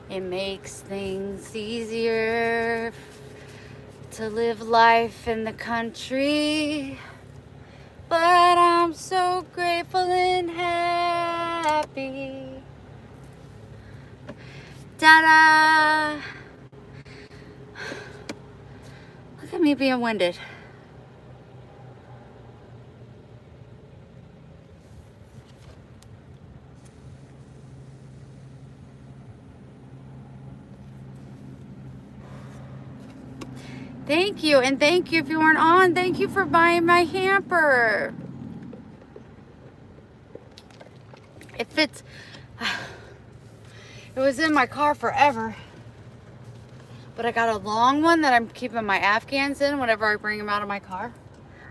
It makes things easier to live life in the country. But I'm so grateful and happy. Ta-da! Look at me being winded. Thank you, and thank you if you weren't on. Thank you for buying my hamper. It fits. It was in my car forever. But I got a long one that I'm keeping my Afghans in whenever I bring them out of my car.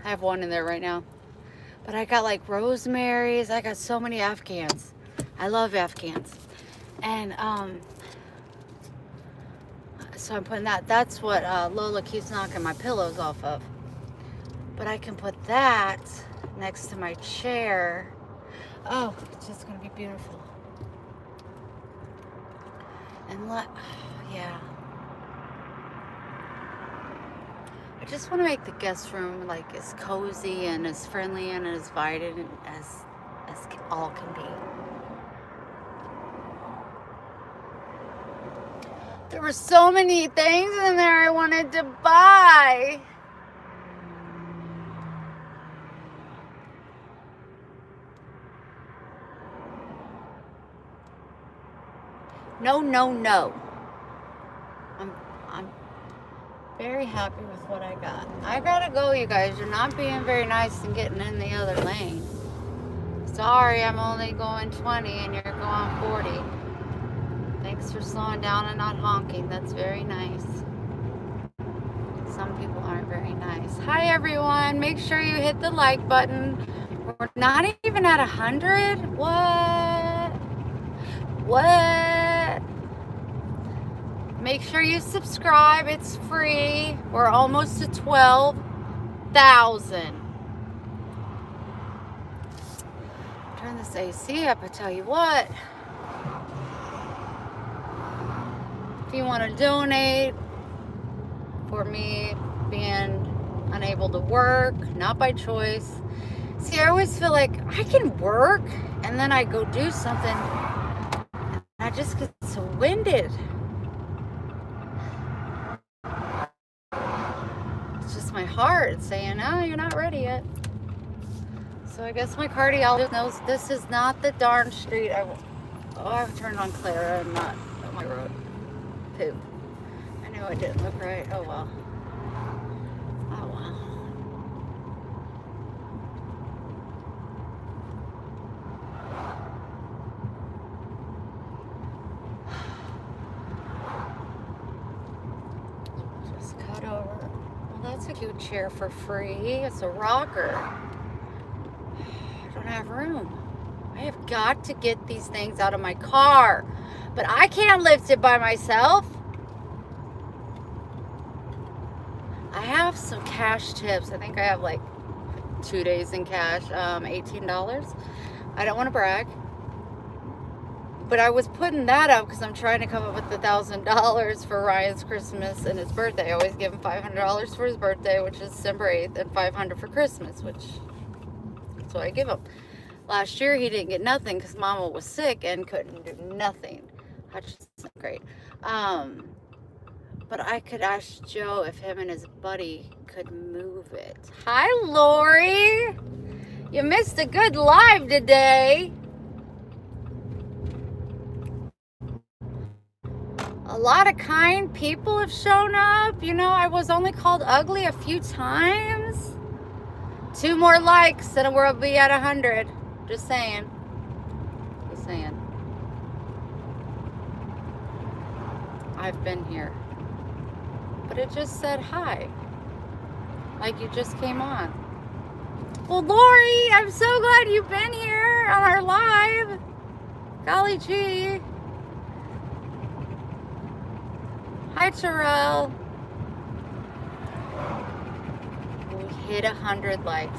I have one in there right now. But I got like rosemaries. I got so many Afghans. I love Afghans. And so I'm putting that. That's what Lola keeps knocking my pillows off of. But I can put that next to my chair. Oh, it's just gonna be beautiful. And yeah. I just want to make the guest room like as cozy and as friendly and as inviting as all can be. There were so many things in there I wanted to buy. No, no, no. I'm very happy with what I got. I gotta go, you guys. You're not being very nice and getting in the other lane. Sorry, I'm only going 20 and you're going 40. Thanks for slowing down and not honking. That's very nice. Some people aren't very nice. Hi, everyone. Make sure you hit the like button. We're not even at 100. What? What? Make sure you subscribe. It's free. We're almost to 12,000. Turn this AC up, I tell you what. If you want to donate for me being unable to work, not by choice. See, I always feel like I can work and then I go do something and I just get so winded. It's just my heart saying, oh, you're not ready yet. So I guess my cardiologist knows this is not the darn street. I've turned on Clara and not on my road. Poop. I knew it didn't look right. Oh well. Oh well. Just cut over. Well, that's a cute chair for free. It's a rocker. I don't have room. I have got to get these things out of my car. But I can't lift it by myself. I have some cash tips. I think I have like 2 days in cash, $18. I don't want to brag. But I was putting that up because I'm trying to come up with $1,000 for Ryan's Christmas and his birthday. I always give him $500 for his birthday, which is December 8th, and $500 for Christmas, which that's what I give him. Last year he didn't get nothing because Mama was sick and couldn't do nothing. That's just not great. But I could ask Joe if him and his buddy could move it. Hi, Lori. You missed a good live today. A lot of kind people have shown up. You know, I was only called ugly a few times. 2 more likes and we'll be at 100. Just saying. Just saying. I've been here. But it just said hi. Like you just came on. Well, Lori, I'm so glad you've been here on our live. Golly gee. Hi, Terrell. We hit 100 likes.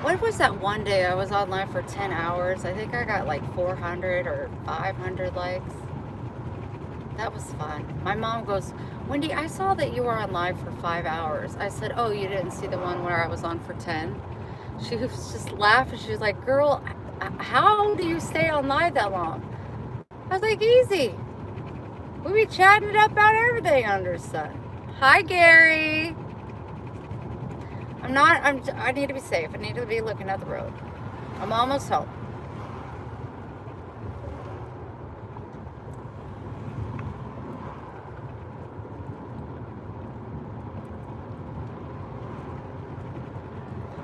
What was that one day I was online for 10 hours? I think I got like 400 or 500 likes. That was fun. My mom goes, Wendy, I saw that you were on live for 5 hours. I said, oh, you didn't see the one where I was on for 10? She was just laughing. She was like, girl, how do you stay on live that long? I was like, easy. We be chatting it up about everything under the sun. Hi, Gary. I need to be safe. I need to be looking at the road. I'm almost home.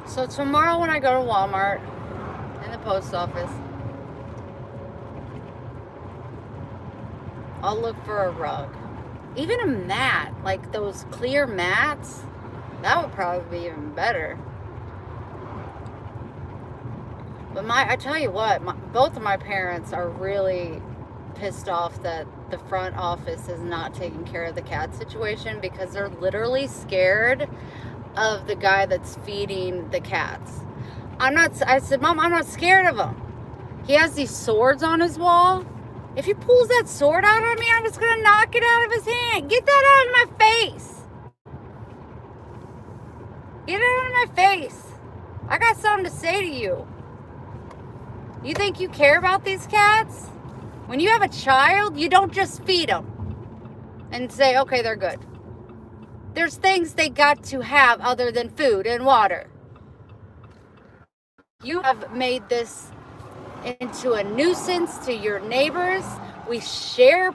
So tomorrow when I go to Walmart and the post office, I'll look for a rug. Even a mat, like those clear mats, that would probably be even better. But I tell you what, both of my parents are really pissed off that the front office is not taking care of the cat situation because they're literally scared of the guy that's feeding the cats. I said, Mom, I'm not scared of him. He has these swords on his wall. If he pulls that sword out on me, I'm just going to knock it out of his hand. Get that out of my face. Get it out of my face. I got something to say to you. You think you care about these cats? When you have a child, you don't just feed them and say, okay, they're good. There's things they got to have other than food and water. You have made this into a nuisance to your neighbors. We share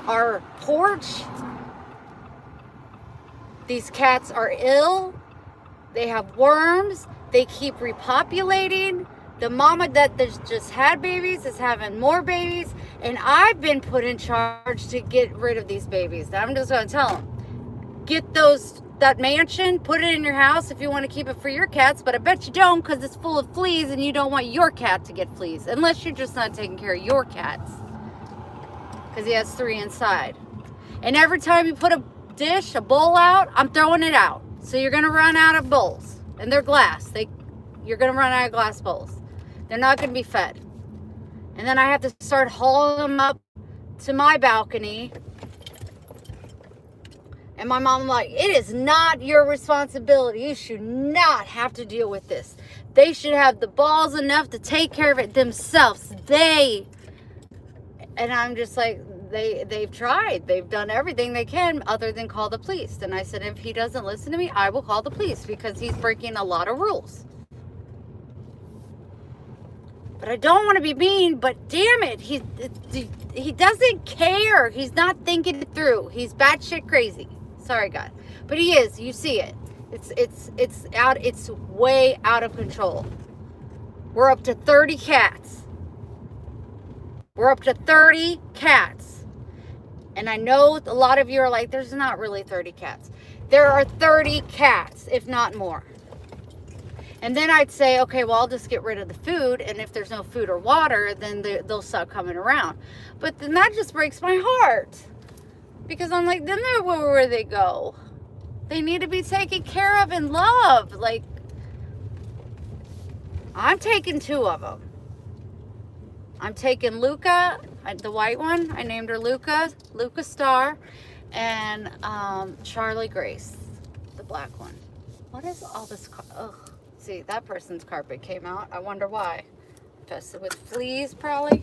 our porch. These cats are ill. They have worms. They keep repopulating. The mama that just had babies is having more babies. And I've been put in charge to get rid of these babies. I'm just going to tell them. Get that mansion, put it in your house if you want to keep it for your cats. But I bet you don't, because it's full of fleas and you don't want your cat to get fleas. Unless you're just not taking care of your cats. Because he has 3 inside. And every time you put a bowl out, I'm throwing it out. So you're going to run out of bowls. And they're glass. You're going to run out of glass bowls. They're not going to be fed. And then I have to start hauling them up to my balcony. And my mom like, it is not your responsibility. You should not have to deal with this. They should have the balls enough to take care of it themselves. And I'm just like, they've tried. They've done everything they can other than call the police. And I said, if he doesn't listen to me, I will call the police because he's breaking a lot of rules. But I don't want to be mean, but damn it, he doesn't care. He's not thinking it through. He's batshit crazy. Sorry, God. But he is. You see it. It's way out of control. We're up to 30 cats. We're up to 30 cats. And I know a lot of you are like, there's not really 30 cats. There are 30 cats, if not more. And then I'd say, okay, well, I'll just get rid of the food. And if there's no food or water, then they'll stop coming around. But then that just breaks my heart. Because I'm like, then where they go? They need to be taken care of and loved. Like, I'm taking 2 of them. I'm taking Luca, the white one. I named her Luca Star. And Charlie Grace, the black one. What is all this? Ugh. See, that person's carpet came out. I wonder why. Infested with fleas, probably.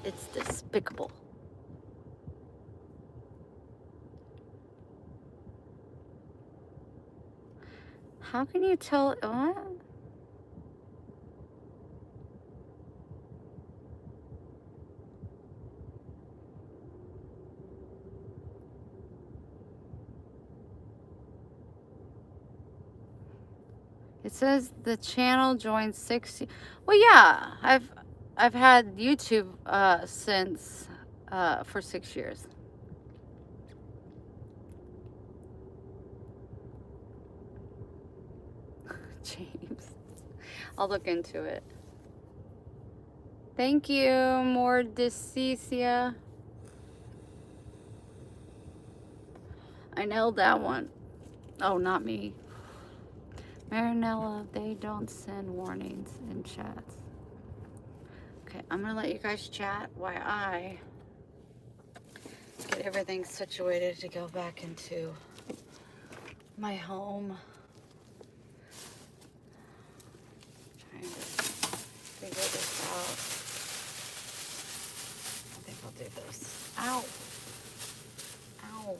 It's despicable. How can you tell? What? It says the channel joined 6. Well, yeah, I've had YouTube since for 6 years. James, I'll look into it. Thank you, Mordicecia. I nailed that one. Oh, not me. Marinella, they don't send warnings in chats. Okay, I'm gonna let you guys chat while I get everything situated to go back into my home. Trying to figure this out. I think I'll do this. Ow! Ow!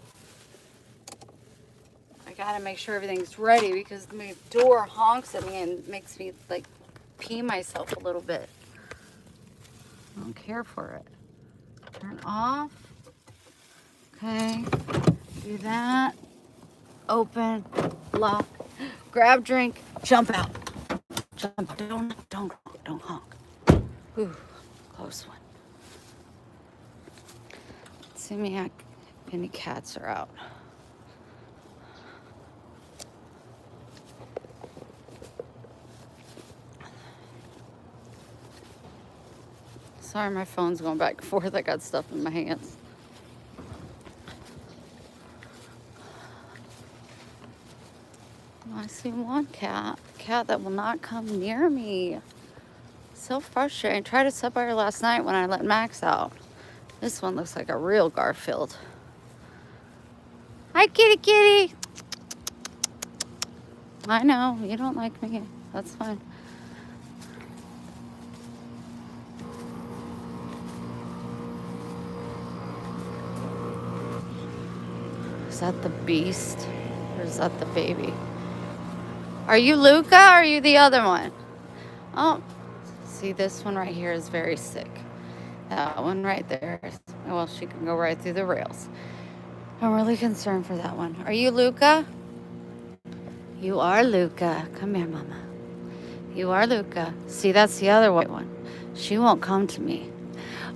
I gotta make sure everything's ready because my door honks at me and makes me like pee myself a little bit. I don't care for it. Turn off. Okay. Do that. Open. Lock. Grab drink. Jump out. Jump out. Don't honk. Ooh, close one. Let's see me how many cats are out. Sorry, my phone's going back and forth. I got stuff in my hands. I see one cat that will not come near me. So frustrating. I tried to set by her last night when I let Max out. This one looks like a real Garfield. Hi, kitty kitty. I know. You don't like me. That's fine. Is that the beast? Or is that the baby? Are you Luca or are you the other one? Oh, see, this one right here is very sick. That one right there. Well, she can go right through the rails. I'm really concerned for that one. Are you Luca? You are Luca. Come here, Mama. You are Luca. See, that's the other white one. She won't come to me.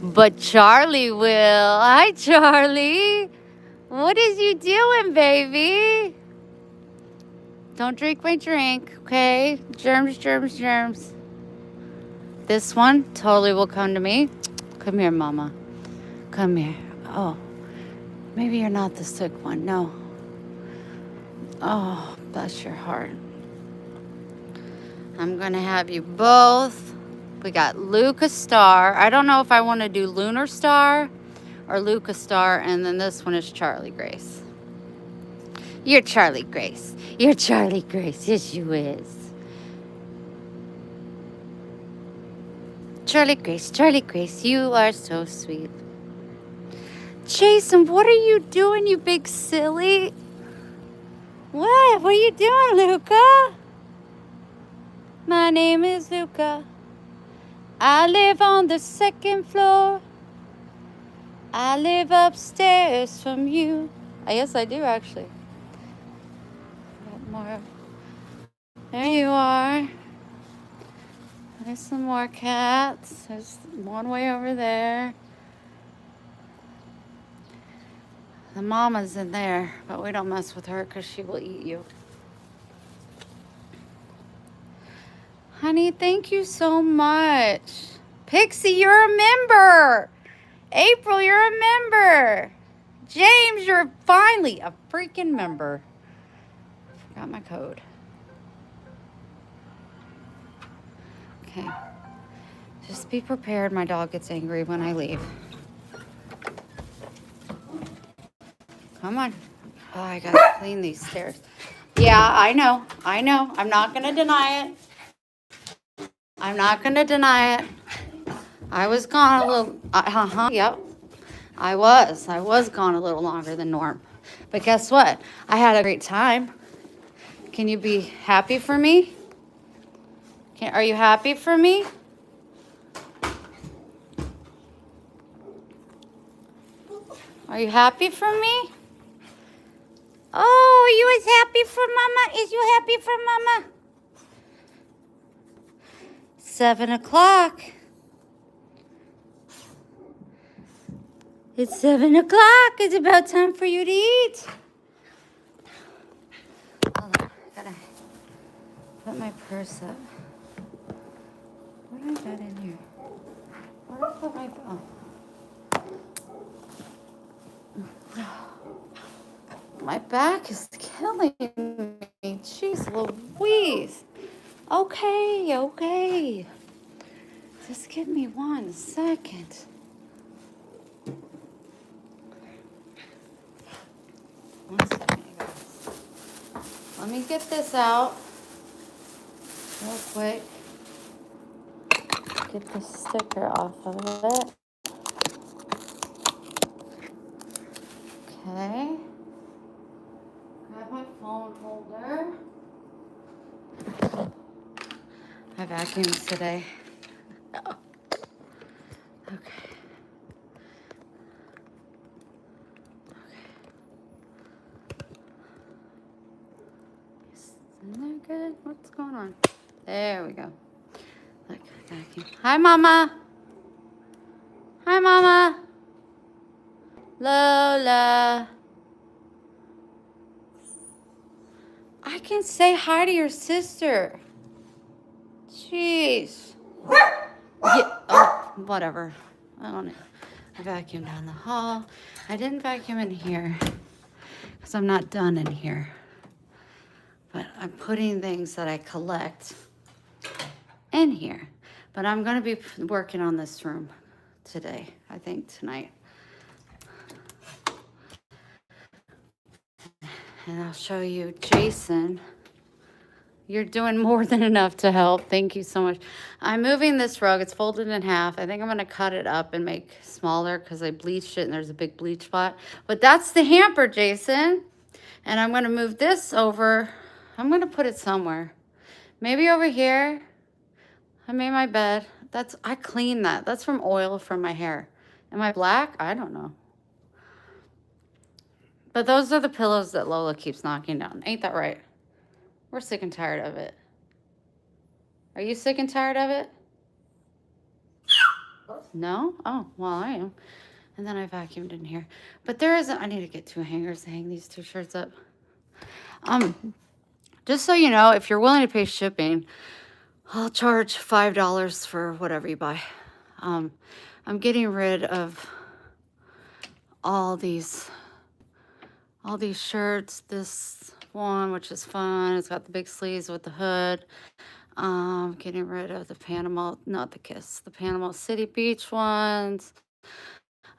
But Charlie will. Hi, Charlie. What is you doing, baby? Don't drink my drink, okay? Germs, germs, germs. This one totally will come to me. Come here, Mama. Come here. Oh, maybe you're not the sick one. No. Oh, bless your heart. I'm going to have you both. We got Luca Star. I don't know if I want to do Lunar Star or Luca Star. And then this one is Charlie Grace. You're Charlie Grace. You're Charlie Grace. Yes, you is. Charlie Grace, you are so sweet. Jason, what are you doing, you big silly? What? What are you doing, Luca? My name is Luca. I live on the second floor. I live upstairs from you. Yes, I do, actually. Got more. There you are. There's some more cats. There's one way over there. The mama's in there, but we don't mess with her because she will eat you. Honey, thank you so much. Pixie, you're a member. April, you're a member. James, you're finally a freaking member. Forgot my code. Okay. Just be prepared. My dog gets angry when I leave. Come on. Oh, I gotta clean these stairs. Yeah, I know. I'm not gonna deny it. I was gone a little, yep. I was gone a little longer than norm. But guess what? I had a great time. Can you be happy for me? Are you happy for me? Are you happy for me? Oh, you was happy for Mama? Is you happy for Mama? 7 o'clock. It's 7 o'clock. It's about time for you to eat. Hold on. I gotta put my purse up. What do I got in here? Where did I put my... Oh. My back is killing me. Jeez Louise. Okay. Just give me 1 second. One second, you guys. Let me get this out real quick. Get the sticker off of it. Okay. Grab my phone holder. I vacuumed today. Oh. Okay. Isn't that good? What's going on? There we go. Look, vacuum. Hi, Mama. Hi, Mama. Lola. I can say hi to your sister. Jeez. Yeah, oh, whatever. I don't know. I vacuumed down the hall. I didn't vacuum in here because I'm not done in here. But I'm putting things that I collect in here. But I'm going to be working on this room today, I think tonight. And I'll show you Jason You're doing more than enough to help. Thank you so much. I'm moving this rug. It's folded in half. I think I'm going to cut it up and make smaller because I bleached it and there's a big bleach spot. But that's the hamper, Jason. And I'm going to move this over. I'm going to put it somewhere. Maybe over here. I made my bed. I cleaned that. That's from oil from my hair. Am I black? I don't know. But those are the pillows that Lola keeps knocking down. Ain't that right? We're sick and tired of it. Are you sick and tired of it? No? Oh, well, I am. And then I vacuumed in here. But there isn't, I need to get 2 hangers to hang these 2 shirts up. Just so you know, if you're willing to pay shipping, I'll charge $5 for whatever you buy. I'm getting rid of all these shirts. This one, which is fun. It's got the big sleeves with the hood. Getting rid of the Panama, not the Kiss, the Panama City Beach ones.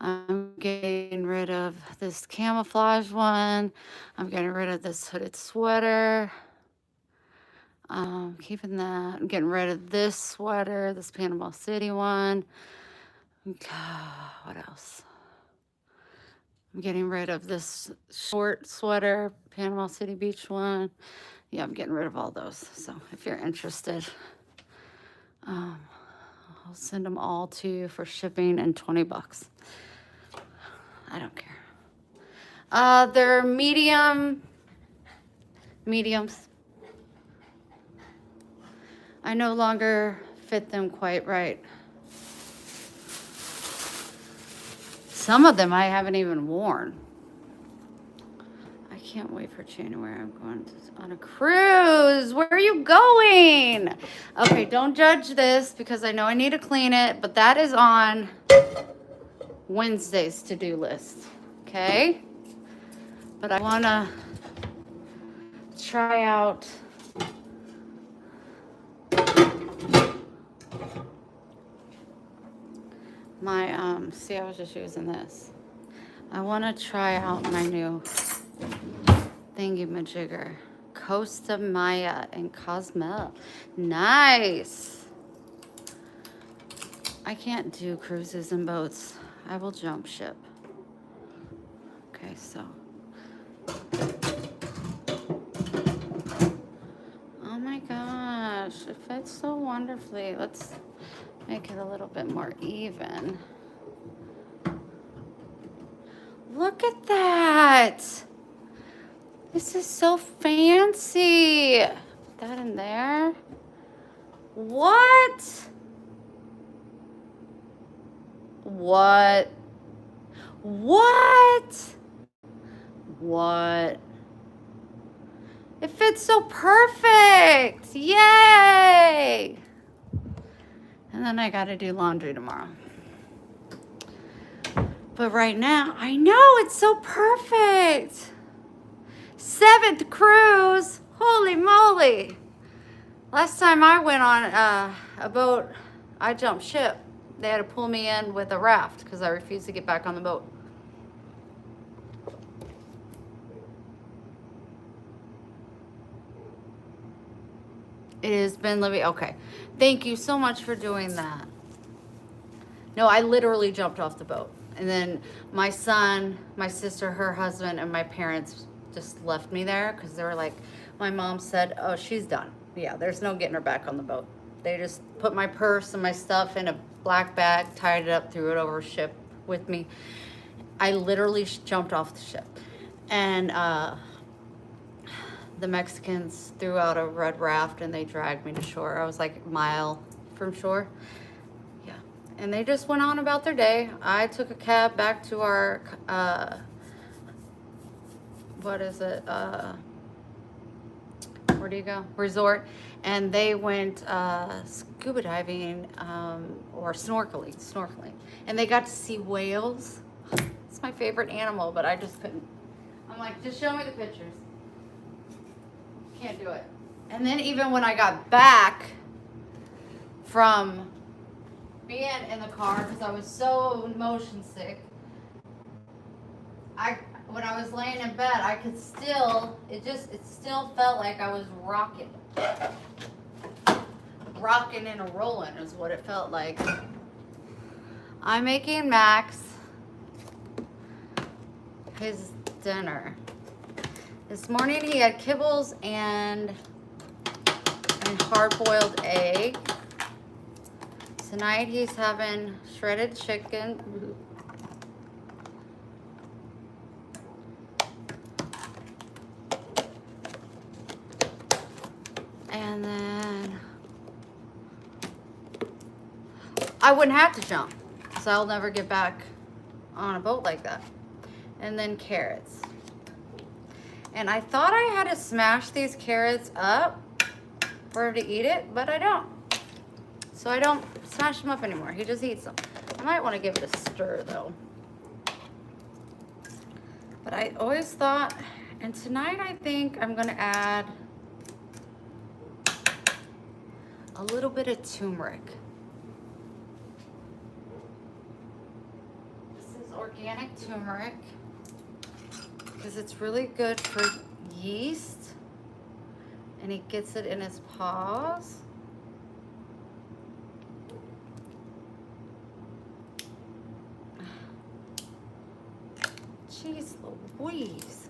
I'm getting rid of this camouflage one. I'm getting rid of this hooded sweater. Keeping that. I'm getting rid of this sweater, this Panama City one. What else? I'm getting rid of this short sweater, Panama City Beach one. Yeah, I'm getting rid of all those. So if you're interested, I'll send them all to you for shipping and $20. I don't care. They're mediums. I no longer fit them quite right. Some of them I haven't even worn. I can't wait for January. I'm going on a cruise. Where are you going? Okay, don't judge this because I know I need to clean it, but that is on Wednesday's to-do list. Okay? But I want to try out my, see, I was just using this. I want to try out my new thingy-majigger. Costa Maya and Cosmel. Nice. I can't do cruises and boats. I will jump ship. Okay, so. Oh my gosh, it fits so wonderfully. Let's make it a little bit more even. Look at that. This is so fancy. Put that in there. What? What? What? What? It fits so perfect. Yay! And then I gotta do laundry tomorrow. But right now, I know it's so perfect. 7th cruise. Holy moly. Last time I went on a boat, I jumped ship. They had to pull me in with a raft because I refused to get back on the boat. It has been living. Okay. Thank you so much for doing that. No, I literally jumped off the boat. And then my son, my sister, her husband, and my parents just left me there because they were like, my mom said, oh, she's done. Yeah, there's no getting her back on the boat. They just put my purse and my stuff in a black bag, tied it up, threw it over ship with me. I literally jumped off the ship. And the Mexicans threw out a red raft and they dragged me to shore. I was like a mile from shore. Yeah. And they just went on about their day. I took a cab back to our, what is it? Where do you go? Resort. And they went scuba diving or snorkeling. And they got to see whales. It's my favorite animal, but I just couldn't. I'm like, just show me the pictures. Can't do it. And then even when I got back from being in the car, because I was so motion sick, when I was laying in bed, I could still, it still felt like I was rocking. rocking and a rolling is what it felt like. I'm making Max his dinner. This morning he had kibbles and hard-boiled egg. Tonight he's having shredded chicken. And then I wouldn't have to jump, so I'll never get back on a boat like that. And then carrots. And I thought I had to smash these carrots up for her to eat it, but I don't. So I don't smash them up anymore. He just eats them. I might want to give it a stir though. But I always thought, and tonight I think I'm gonna add a little bit of turmeric. This is organic turmeric because it's really good for yeast and he gets it in his paws. Jeez Louise.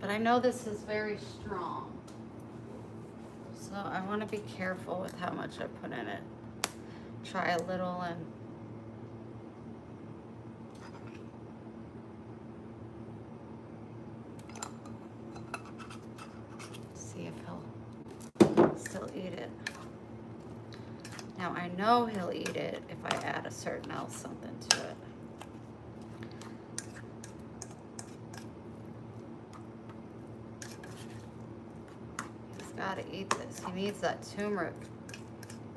But I know this is very strong. So I want to be careful with how much I put in it. Try a little and see if he'll still eat it. Now I know he'll eat it if I add a certain else something to it. Gotta eat this. He needs that turmeric.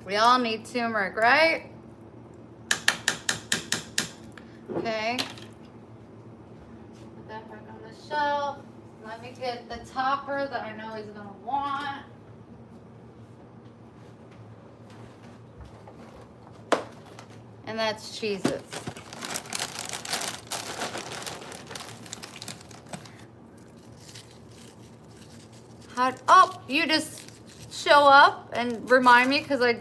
We all need turmeric, right? Okay. Put that back on the shelf. Let me get the topper that I know he's gonna want. And that's Cheez-Its. Oh, you just show up and remind me because I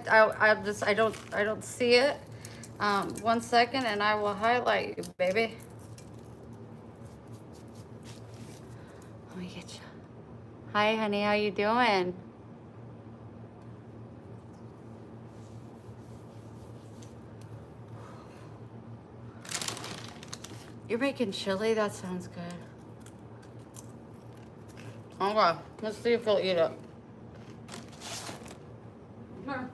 don't see it. 1 second and I will highlight you, baby. Let me get you. Hi, honey. How you doing? You're making chili? That sounds good. Okay, let's see if he'll eat it. Here.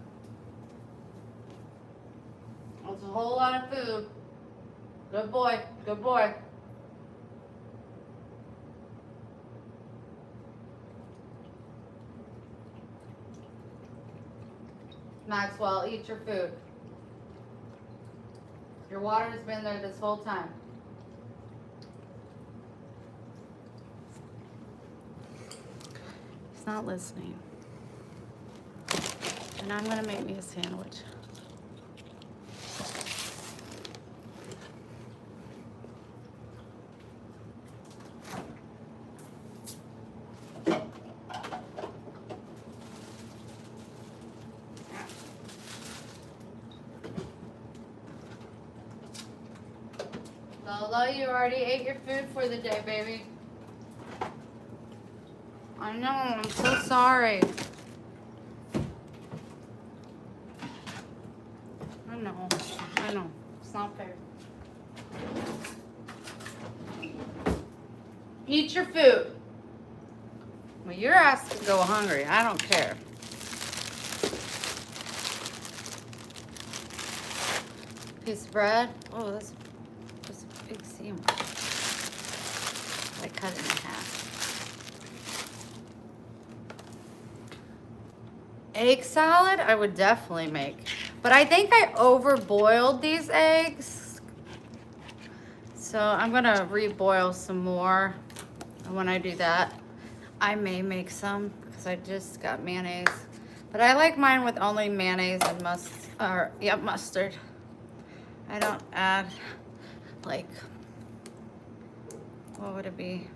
That's a whole lot of food. Good boy, good boy. Maxwell, eat your food. Your water's been there this whole time. He's not listening. And I'm gonna make me a sandwich. Lola, you already ate your food for the day, baby. I know, I'm so sorry. I know, it's not fair. Eat your food. Well, your ass can go hungry, I don't care. Piece of bread. Oh, that's a big sandwich. I cut it in half. Egg salad, I would definitely make. But I think I overboiled these eggs. So I'm gonna reboil some more. And when I do that, I may make some because I just got mayonnaise. But I like mine with only mayonnaise and mustard. I don't add like, what would it be?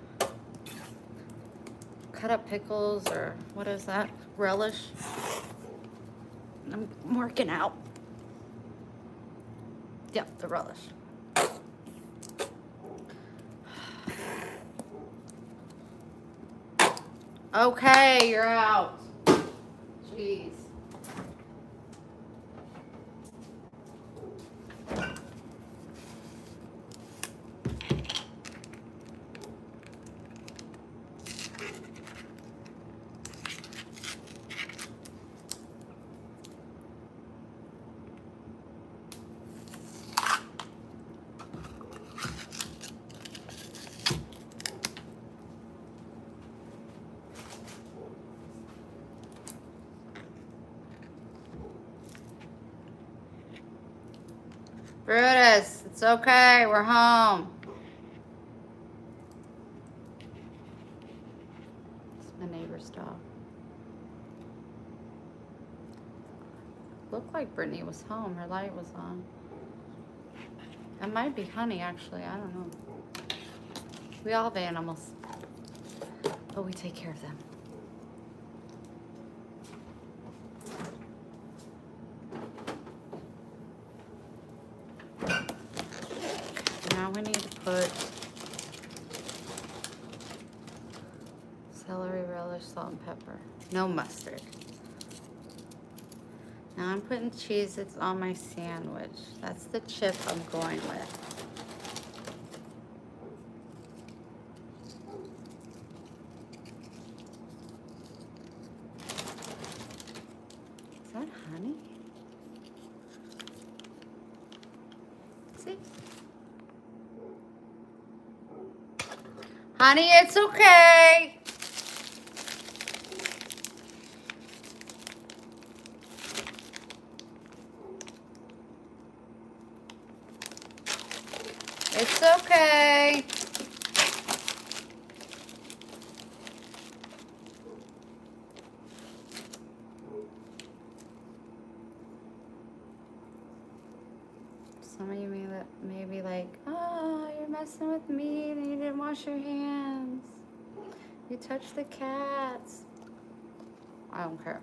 cut up pickles, or what is that? Relish. I'm working out. Yep, the relish. Okay, you're out. Jeez. Brutus, it's okay. We're home. It's my neighbor's dog. Looked like Brittany was home. Her light was on. It might be Honey, actually. I don't know. We all have animals, but we take care of them. Now we need to put celery, relish, salt, and pepper. No mustard. Now I'm putting Cheez-Its on my sandwich. That's the chip I'm going with. Is that honey? See? Honey, it's okay. It's okay. Some of you may be like, oh, you're messing with me and you didn't wash your hands. You touched the cats. I don't care.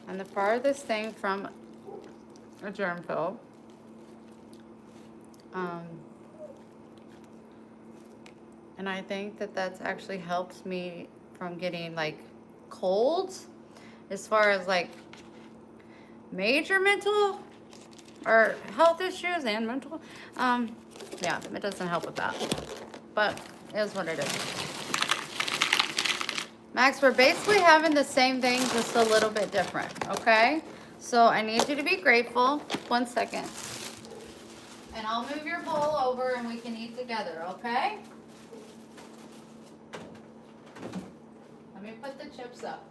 And the farthest thing from a germ pill, and I think that that's actually helped me from getting like colds, as far as like major mental or health issues and mental. Yeah, it doesn't help with that, but it is what it is. Max, we're basically having the same thing, just a little bit different, okay? So I need you to be grateful. 1 second. And I'll move your bowl over and we can eat together, okay? Let me put the chips up.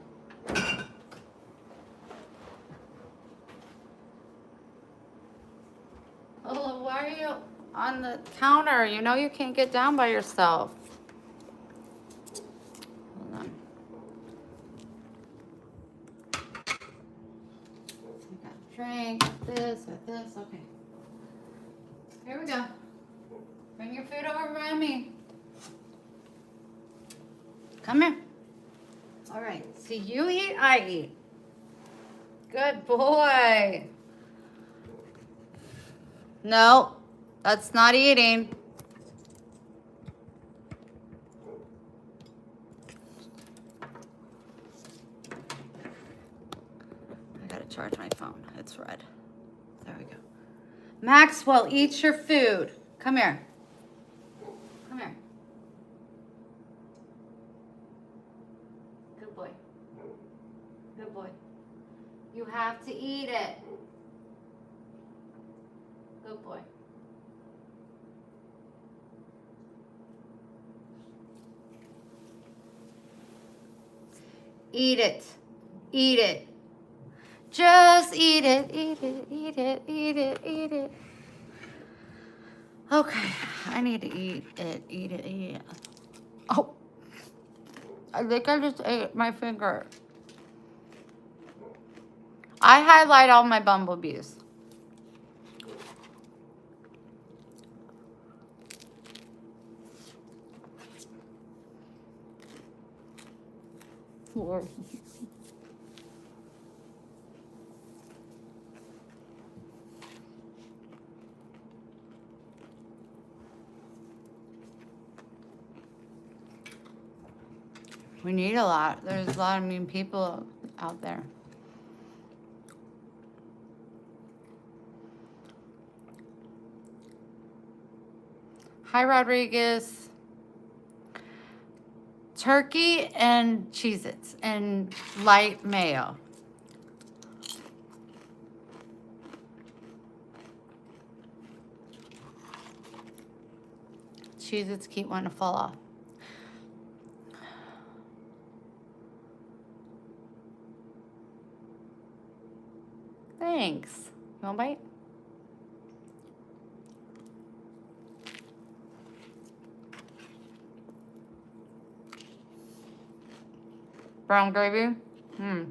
Oh, why are you on the counter? You know you can't get down by yourself. Hold on. I got a drink, got this, okay. Here we go. Bring your food over by me. Come here. All right, see, you eat, I eat. Good boy. No, that's not eating. I gotta charge my phone. It's red. There we go. Maxwell, eat your food. Come here. Come here. Good boy. Good boy. You have to eat it. Good boy. Eat it. Eat it. Just eat it. Eat it. Eat it. Eat it. Eat it. Okay. I need to eat it. Eat it. Eat it. Oh. I think I just ate my finger. I highlight all my bumblebees. Lord. We need a lot. There's a lot of mean people out there. Hi, Rodriguez. Turkey and Cheez-Its and light mayo. Cheez-Its keep wanting to fall off. Thanks. You want a bite? Brown gravy? I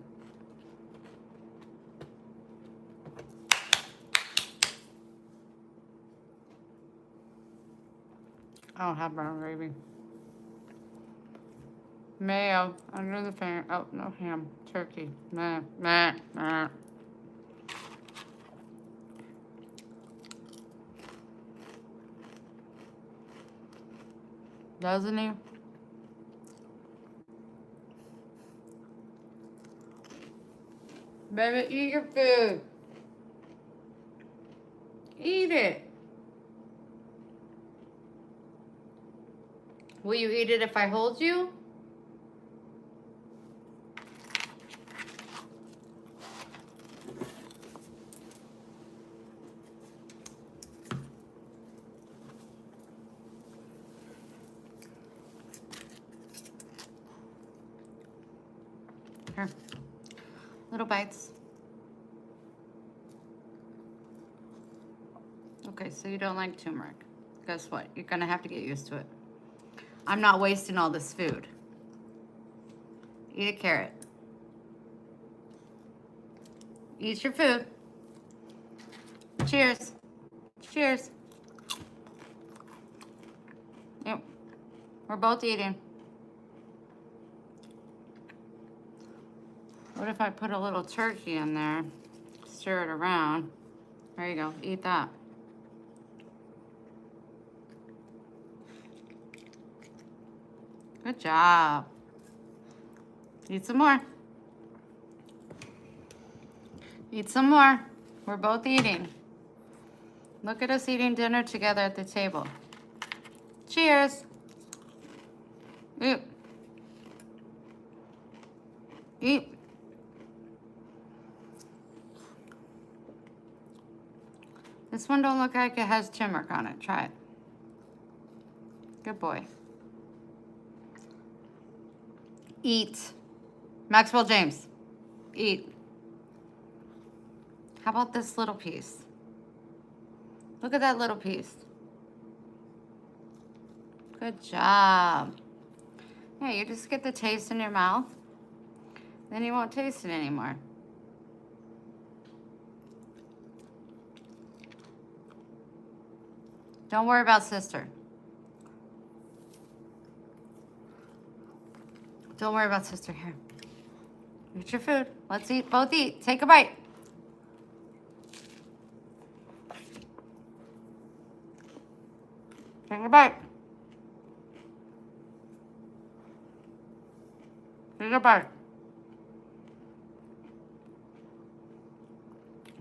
don't have brown gravy. Mayo under the fan. Oh, no ham. Turkey. Meh, meh, meh. Doesn't he? Baby, eat your food. Eat it. Will you eat it if I hold you? Here. Little bites. Okay, so you don't like turmeric. Guess what? You're gonna have to get used to it. I'm not wasting all this food. Eat a carrot. Eat your food. Cheers. Cheers. Yep. We're both eating. What if I put a little turkey in there? Stir it around. There you go. Eat that. Good job. Eat some more. Eat some more. We're both eating. Look at us eating dinner together at the table. Cheers. Eat. Eat. This one don't look like it has turmeric on it. Try it. Good boy. Eat. Maxwell James. Eat. How about this little piece? Look at that little piece. Good job. Yeah, you just get the taste in your mouth. Then you won't taste it anymore. Don't worry about sister. Don't worry about sister here. Eat your food. Let's eat. Both eat. Take a bite. Take a bite. Take a bite.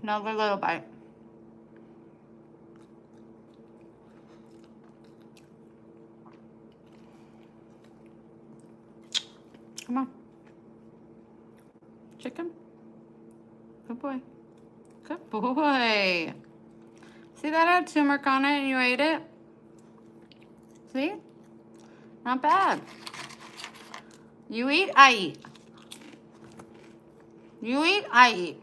Another little bite. Come on. Chicken. Good boy. Good boy. See, that had turmeric on it and you ate it? See? Not bad. You eat, I eat. You eat, I eat.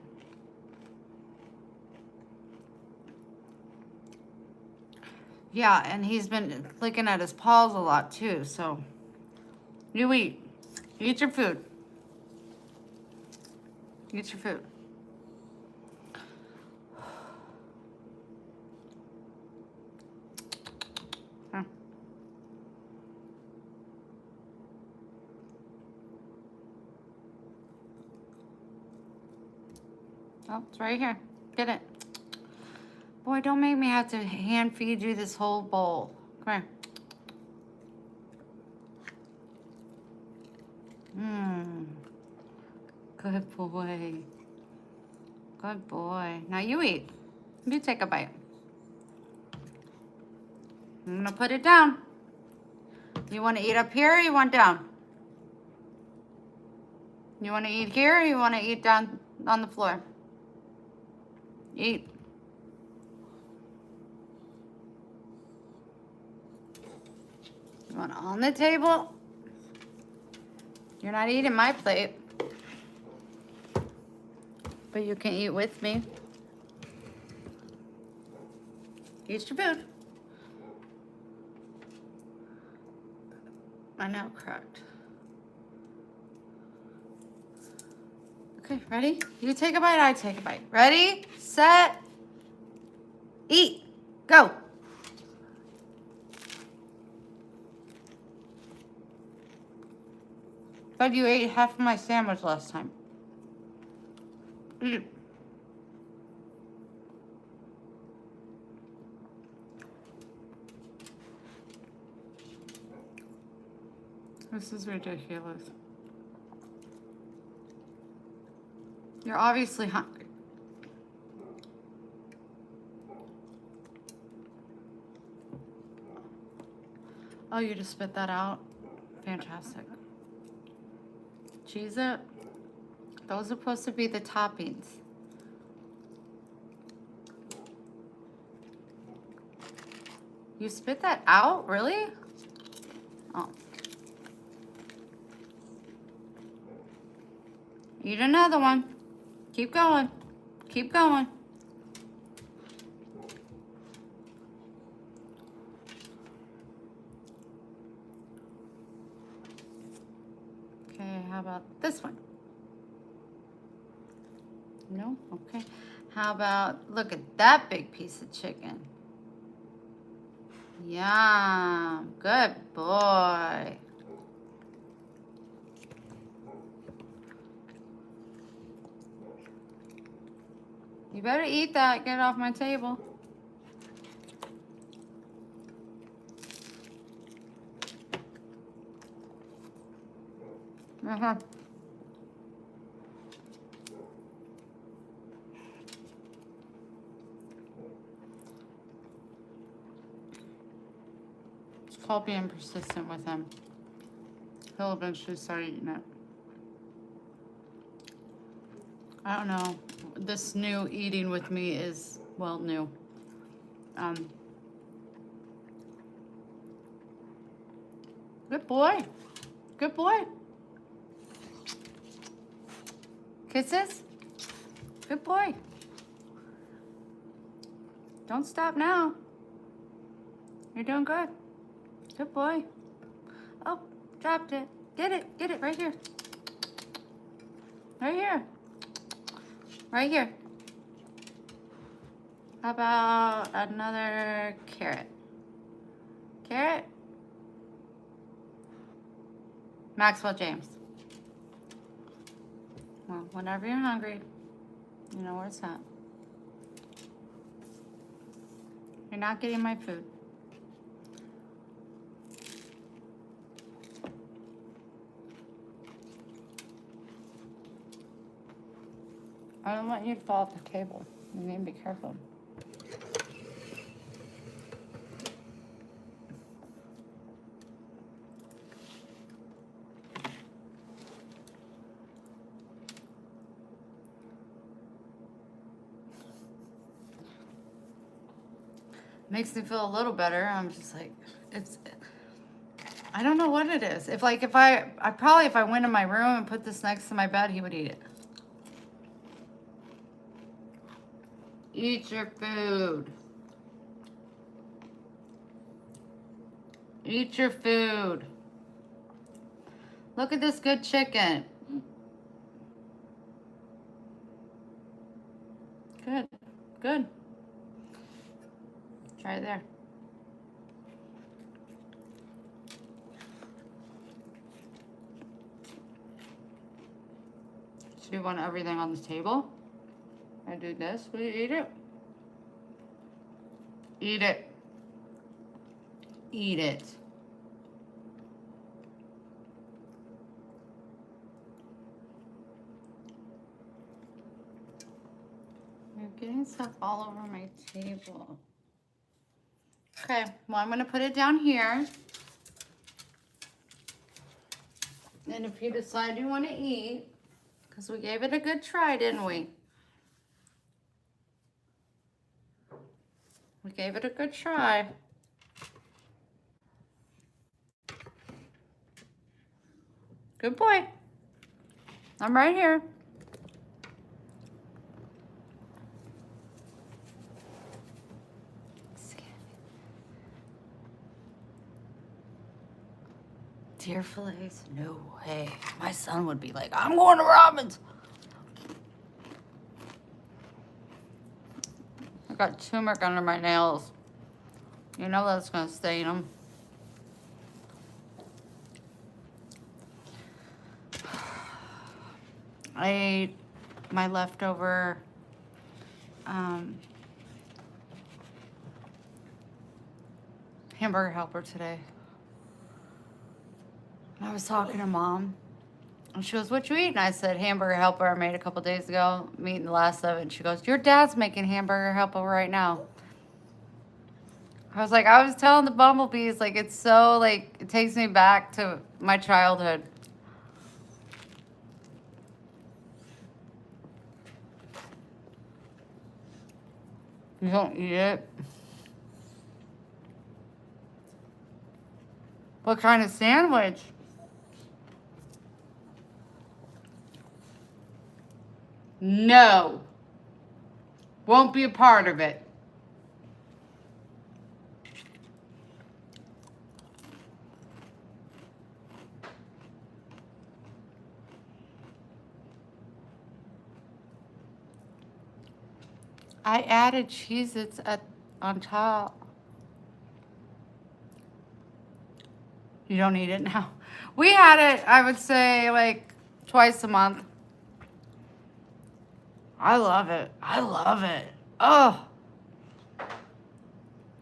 Yeah, and he's been licking at his paws a lot too, so you eat. Eat your food. Eat your food. Huh. Oh, it's right here. Get it. Boy, don't make me have to hand feed you this whole bowl. Come here. Good boy. Good boy. Now you eat. You take a bite. I'm gonna put it down. You want to eat up here or you want down? You want to eat here or you want to eat down on the floor? Eat. You want on the table? You're not eating my plate. But you can eat with me. Eat your food. I know, correct. Okay, ready? You take a bite, I take a bite. Ready, set, eat, go. But you ate half of my sandwich last time. Eat. This is ridiculous. You're obviously hungry. Oh, you just spit that out? Fantastic. Cheese it. Those are supposed to be the toppings. You spit that out? Really? Oh. Eat another one. Keep going. Keep going. Okay, how about this one? No? Okay. How about, look at that big piece of chicken. Yum. Good boy. You better eat that. Get it off my table. It's called being persistent with him. He'll eventually start eating it. I don't know. This new eating with me is, well, new. Good boy. Good boy. Kisses? Good boy. Don't stop now. You're doing good. Good boy. Oh, dropped it. Get it. Get it right here. Right here. Right here. How about another carrot? Carrot? Maxwell James. Well, whenever you're hungry, you know where it's at. You're not getting my food. I don't want you to fall off the table. You need to be careful. Makes me feel a little better. I'm just like, I don't know what it is. If I probably, if I went in my room and put this next to my bed, he would eat it. Eat your food. Eat your food. Look at this good chicken. Good, good. Try there. So you want everything on the table? I do this. Will you eat it? Eat it. Eat it. You're getting stuff all over my table. Okay, well, I'm going to put it down here. And if you decide you want to eat, because we gave it a good try, didn't we? We gave it a good try. Good boy. I'm right here. Deer fillets? No way. My son would be like, I'm going to Robin's. I got turmeric under my nails. You know that's going to stain them. I ate my leftover hamburger helper today. I was talking to Mom, and she goes, what you eating? I said, hamburger helper I made a couple days ago. I'm eating the last of it. And she goes, your dad's making hamburger helper right now. I was like, I was telling the bumblebees, like, it's so, like, it takes me back to my childhood. You don't eat it? What kind of sandwich? No. Won't be a part of it. I added Cheez-Its on top. You don't eat it now. We had it, I would say, like twice a month. I love it. I love it. Oh.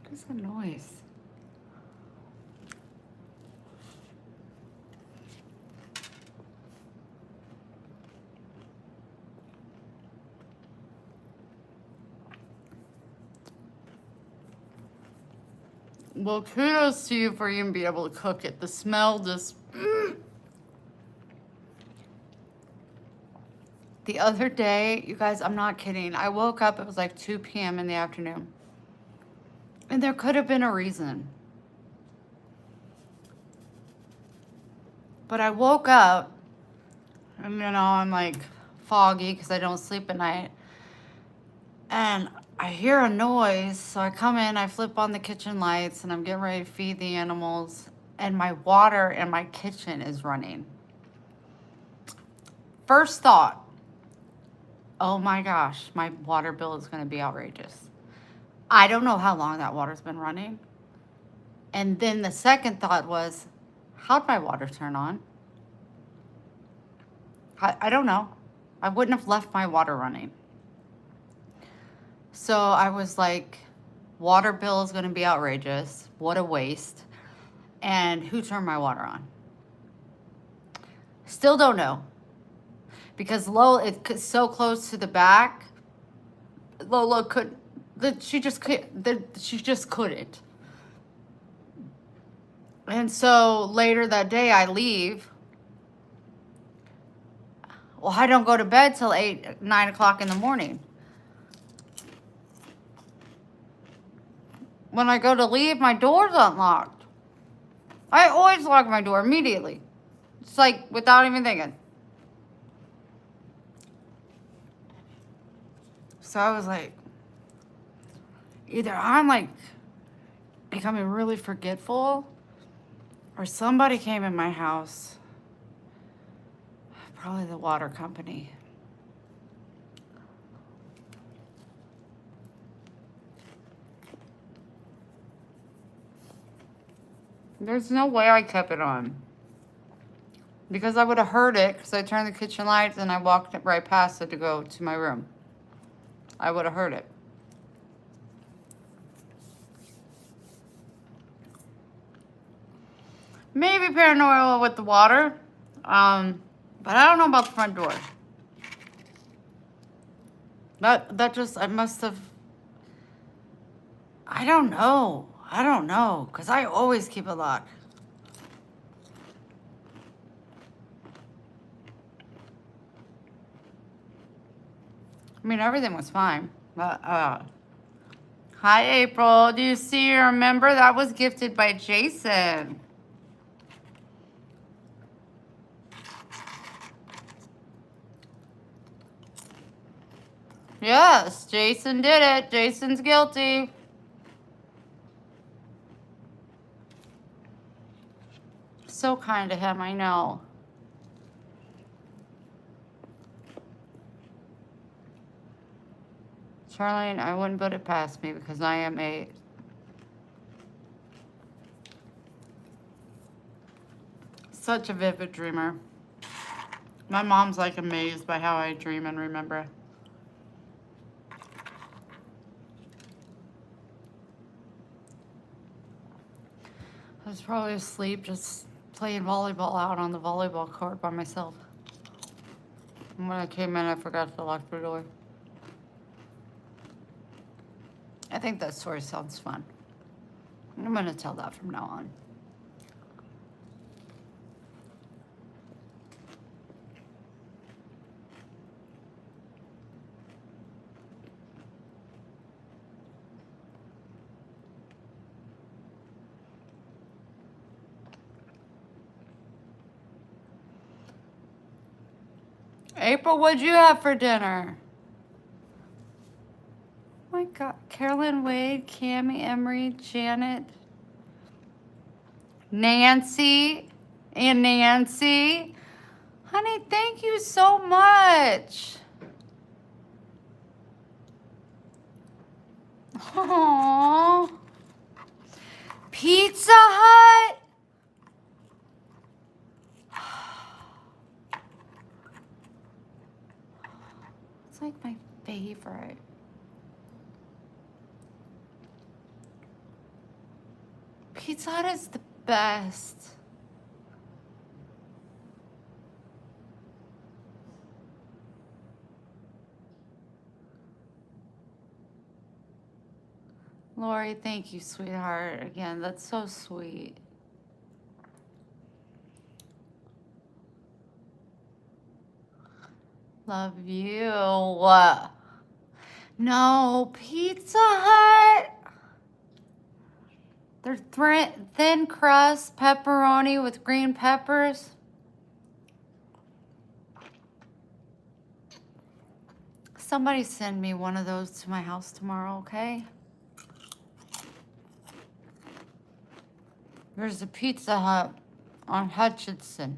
What's that noise? Well, kudos to you for even being able to cook it. The smell just... The other day, you guys, I'm not kidding. I woke up, it was like 2 p.m. in the afternoon. And there could have been a reason. But I woke up, and you know, I'm like foggy because I don't sleep at night. And I hear a noise, so I come in, I flip on the kitchen lights, and I'm getting ready to feed the animals. And my water in my kitchen is running. First thought, oh my gosh, my water bill is going to be outrageous. I don't know how long that water's been running. And then the second thought was, how'd my water turn on? I don't know. I wouldn't have left my water running. So I was like, water bill is going to be outrageous. What a waste. And who turned my water on? Still don't know. Because it's so close to the back. Lola she just couldn't. And so later that day I leave. Well, I don't go to bed till 9 o'clock in the morning. When I go to leave, my door's unlocked. I always lock my door immediately. It's like without even thinking. So I was like, either I'm like becoming really forgetful or somebody came in my house. Probably the water company. There's no way I kept it on. Because I would have heard it because I turned the kitchen lights and I walked right past it to go to my room. I would have heard it. Maybe paranormal with the water. But I don't know about the front door. That just, I must have, I don't know. I don't know. Because I always keep it locked. I mean, everything was fine. But, hi, April. Do you see or remember? That was gifted by Jason. Yes, Jason did it. Jason's guilty. So kind to him, I know. Charlene, I wouldn't put it past me because I am such a vivid dreamer. My mom's like amazed by how I dream and remember. I was probably asleep just playing volleyball out on the volleyball court by myself. And when I came in, I forgot to lock the door. I think that story sounds fun. I'm going to tell that from now on. April, what'd you have for dinner? Oh my God. Carolyn Wade, Cammie Emery, Janet, Nancy, and Nancy. Honey, thank you so much. Aww. Pizza Hut? It's like my favorite. Pizza Hut is the best. Lori, thank you, sweetheart. Again, that's so sweet. Love you. No, Pizza Hut. They're thin crust pepperoni with green peppers. Somebody send me one of those to my house tomorrow, okay? There's a Pizza Hut on Hutchinson.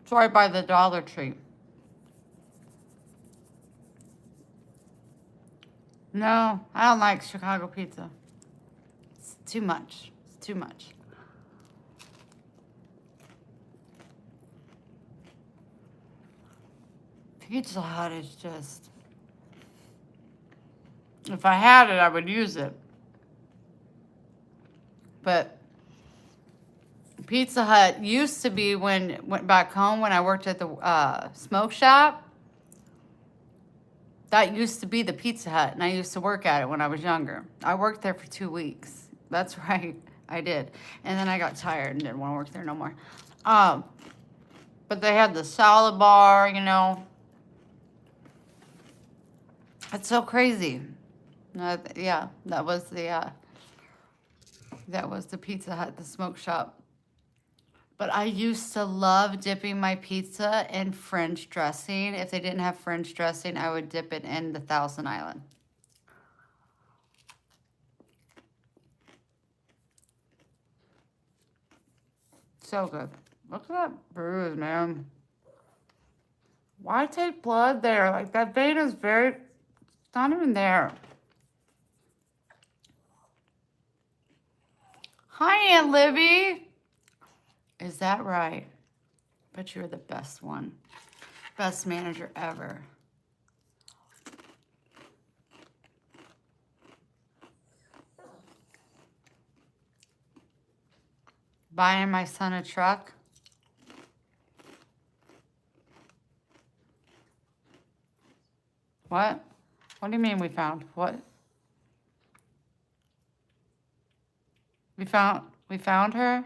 It's right by the Dollar Tree. No, I don't like Chicago pizza. It's too much. It's too much. Pizza Hut is just... If I had it, I would use it. But Pizza Hut used to be went back home when I worked at the smoke shop. That used to be the Pizza Hut, and I used to work at it when I was younger. I worked there for 2 weeks. That's right, I did. And then I got tired and didn't want to work there no more. But they had the salad bar, you know. It's so crazy. Yeah, that was the Pizza Hut, the smoke shop. But I used to love dipping my pizza in French dressing. If they didn't have French dressing, I would dip it in the Thousand Island. So good. Look at that bruise, man. Why take blood there? Like, that vein is it's not even there. Hi, Aunt Libby. Is that right? But you're the best one. Best manager ever. Buying my son a truck. What? What do you mean we found? What? We found her?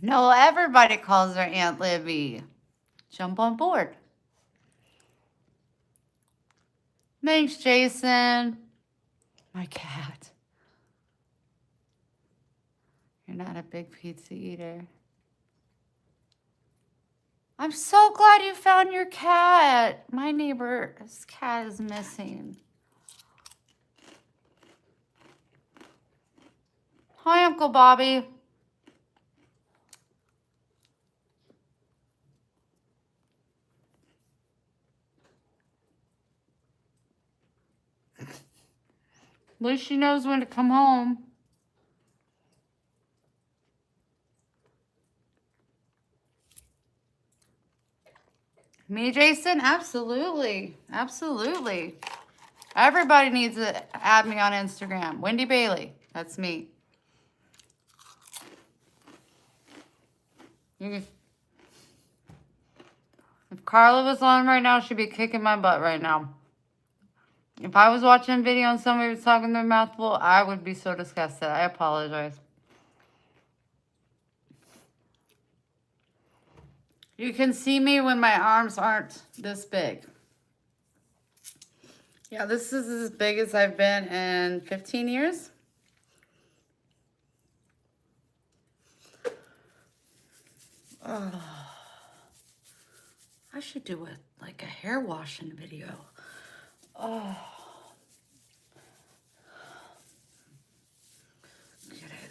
No, everybody calls her Aunt Libby. Jump on board. Thanks, Jason. My cat. You're not a big pizza eater. I'm so glad you found your cat. My neighbor's cat is missing. Hi, Uncle Bobby. At least she knows when to come home. Me, Jason? Absolutely. Absolutely. Everybody needs to add me on Instagram. Wendy Bailey. That's me. If Carla was on right now, she'd be kicking my butt right now. If I was watching a video and somebody was talking their mouth full, I would be so disgusted. I apologize. You can see me when my arms aren't this big. Yeah, this is as big as I've been in 15 years. Oh, I should do like a hair washing video. Oh, get it.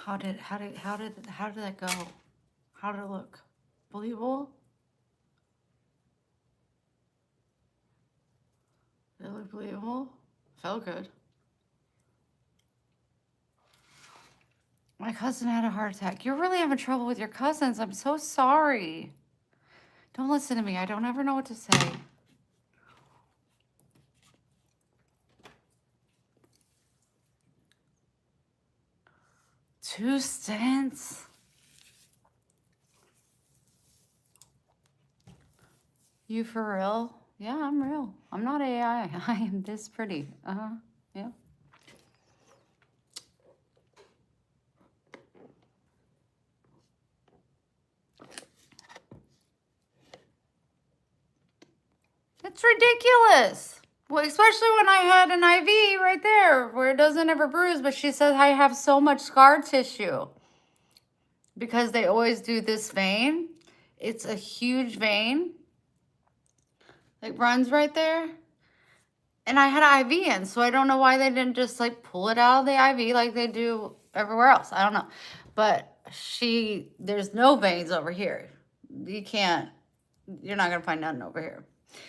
How did that go? How did it look? Believable? Did it look believable? Felt good. My cousin had a heart attack. You're really having trouble with your cousins. I'm so sorry. Don't listen to me. I don't ever know what to say. Two stents? You for real? Yeah, I'm real. I'm not AI. I am this pretty. Yeah. It's ridiculous. Well, especially when I had an IV right there where it doesn't ever bruise, but she says I have so much scar tissue because they always do this vein. It's a huge vein. It runs right there. And I had an IV in, so I don't know why they didn't just like pull it out of the IV like they do everywhere else. I don't know. But there's no veins over here. You're not going to find nothing over here.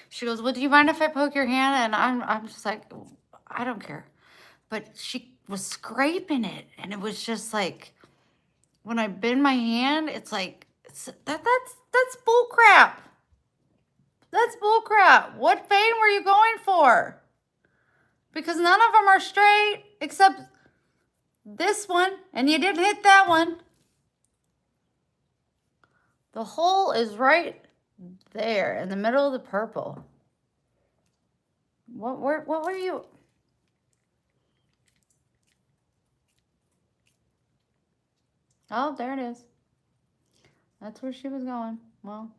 She goes, well, do you mind if I poke your hand? And I'm just like, I don't care. But she was scraping it. And it was just like, when I bend my hand, it's like, that's bull crap. That's bull crap. What vein were you going for? Because none of them are straight except this one. And you didn't hit that one. The hole is right there in the middle of the purple. What were you? Oh, there it is. That's where she was going. Well,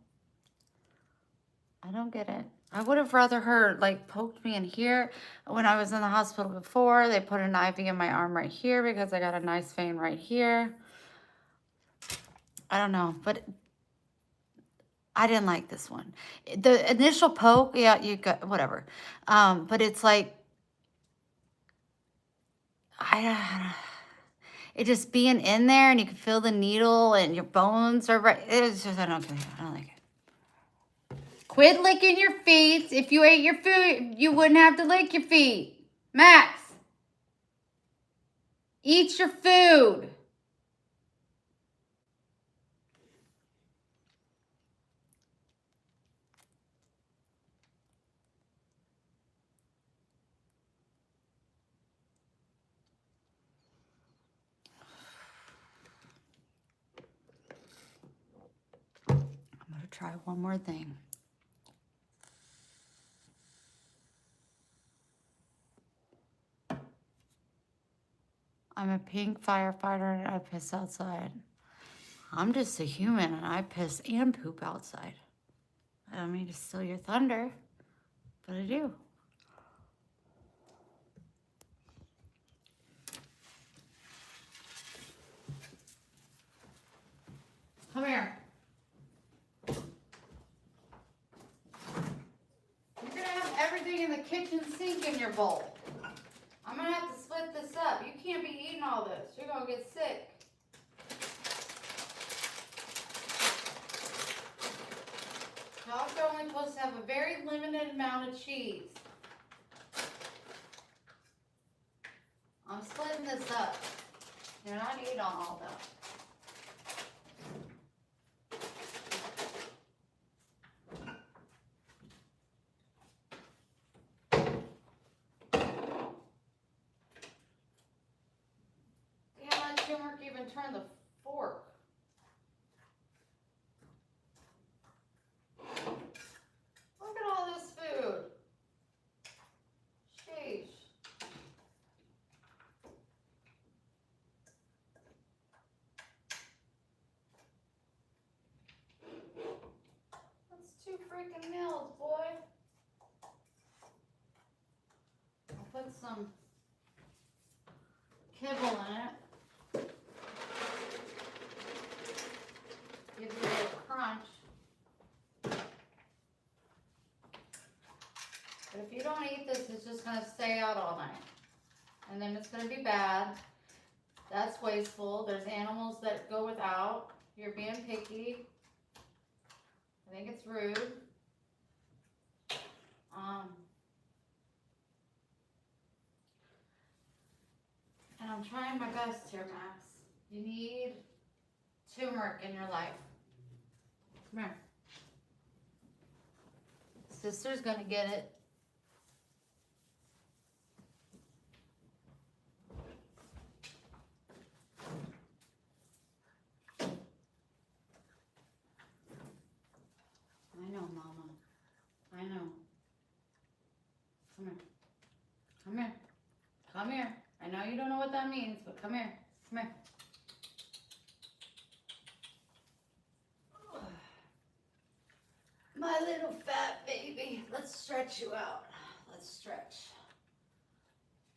I don't get it. I would have rather her like poked me in here. When I was in the hospital before, they put an IV in my arm right here because I got a nice vein right here. I don't know, but I didn't like this one. The initial poke, yeah, you got whatever. But it's like, it just being in there and you can feel the needle and your bones are right. It's just, I don't like it. Quit licking your feet. If you ate your food, you wouldn't have to lick your feet. Max, eat your food. I'm going to try one more thing. I'm a pink firefighter and I piss outside. I'm just a human and I piss and poop outside. I don't mean to steal your thunder, but I do. Come here. You're gonna have everything in the kitchen sink in your bowl. I'm gonna have to split this up. You can't be eating all this. You're gonna get sick. Dogs are only supposed to have a very limited amount of cheese. I'm splitting this up. You're not eating all that. Turmeric even turn the fork. Look at all this food. Sheesh. That's 2 freaking meals, boy. I'll put some kibble in it. Give it a little crunch. But if you don't eat this, it's just going to stay out all night. And then it's going to be bad. That's wasteful. There's animals that go without. You're being picky. I think it's rude. And I'm trying my best here, Max. You need turmeric in your life. Come here. Sister's gonna get it. I know, Mama. I know. Come here. Come here. Come here. I know you don't know what that means, but come here. Come here. My little fat baby. Let's stretch you out. Let's stretch.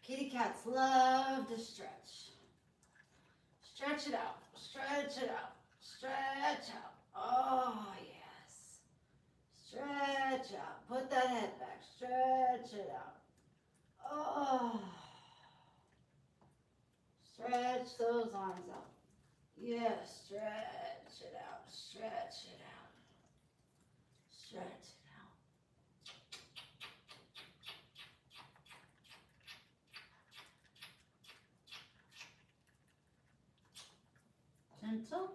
Kitty cats love to stretch. Stretch it out. Stretch it out. Stretch out. Oh, yes. Stretch out. Put that head back. Stretch it out. Oh. Stretch those arms out. Yes, stretch it out. Stretch it out. Stretch it out. Gentle.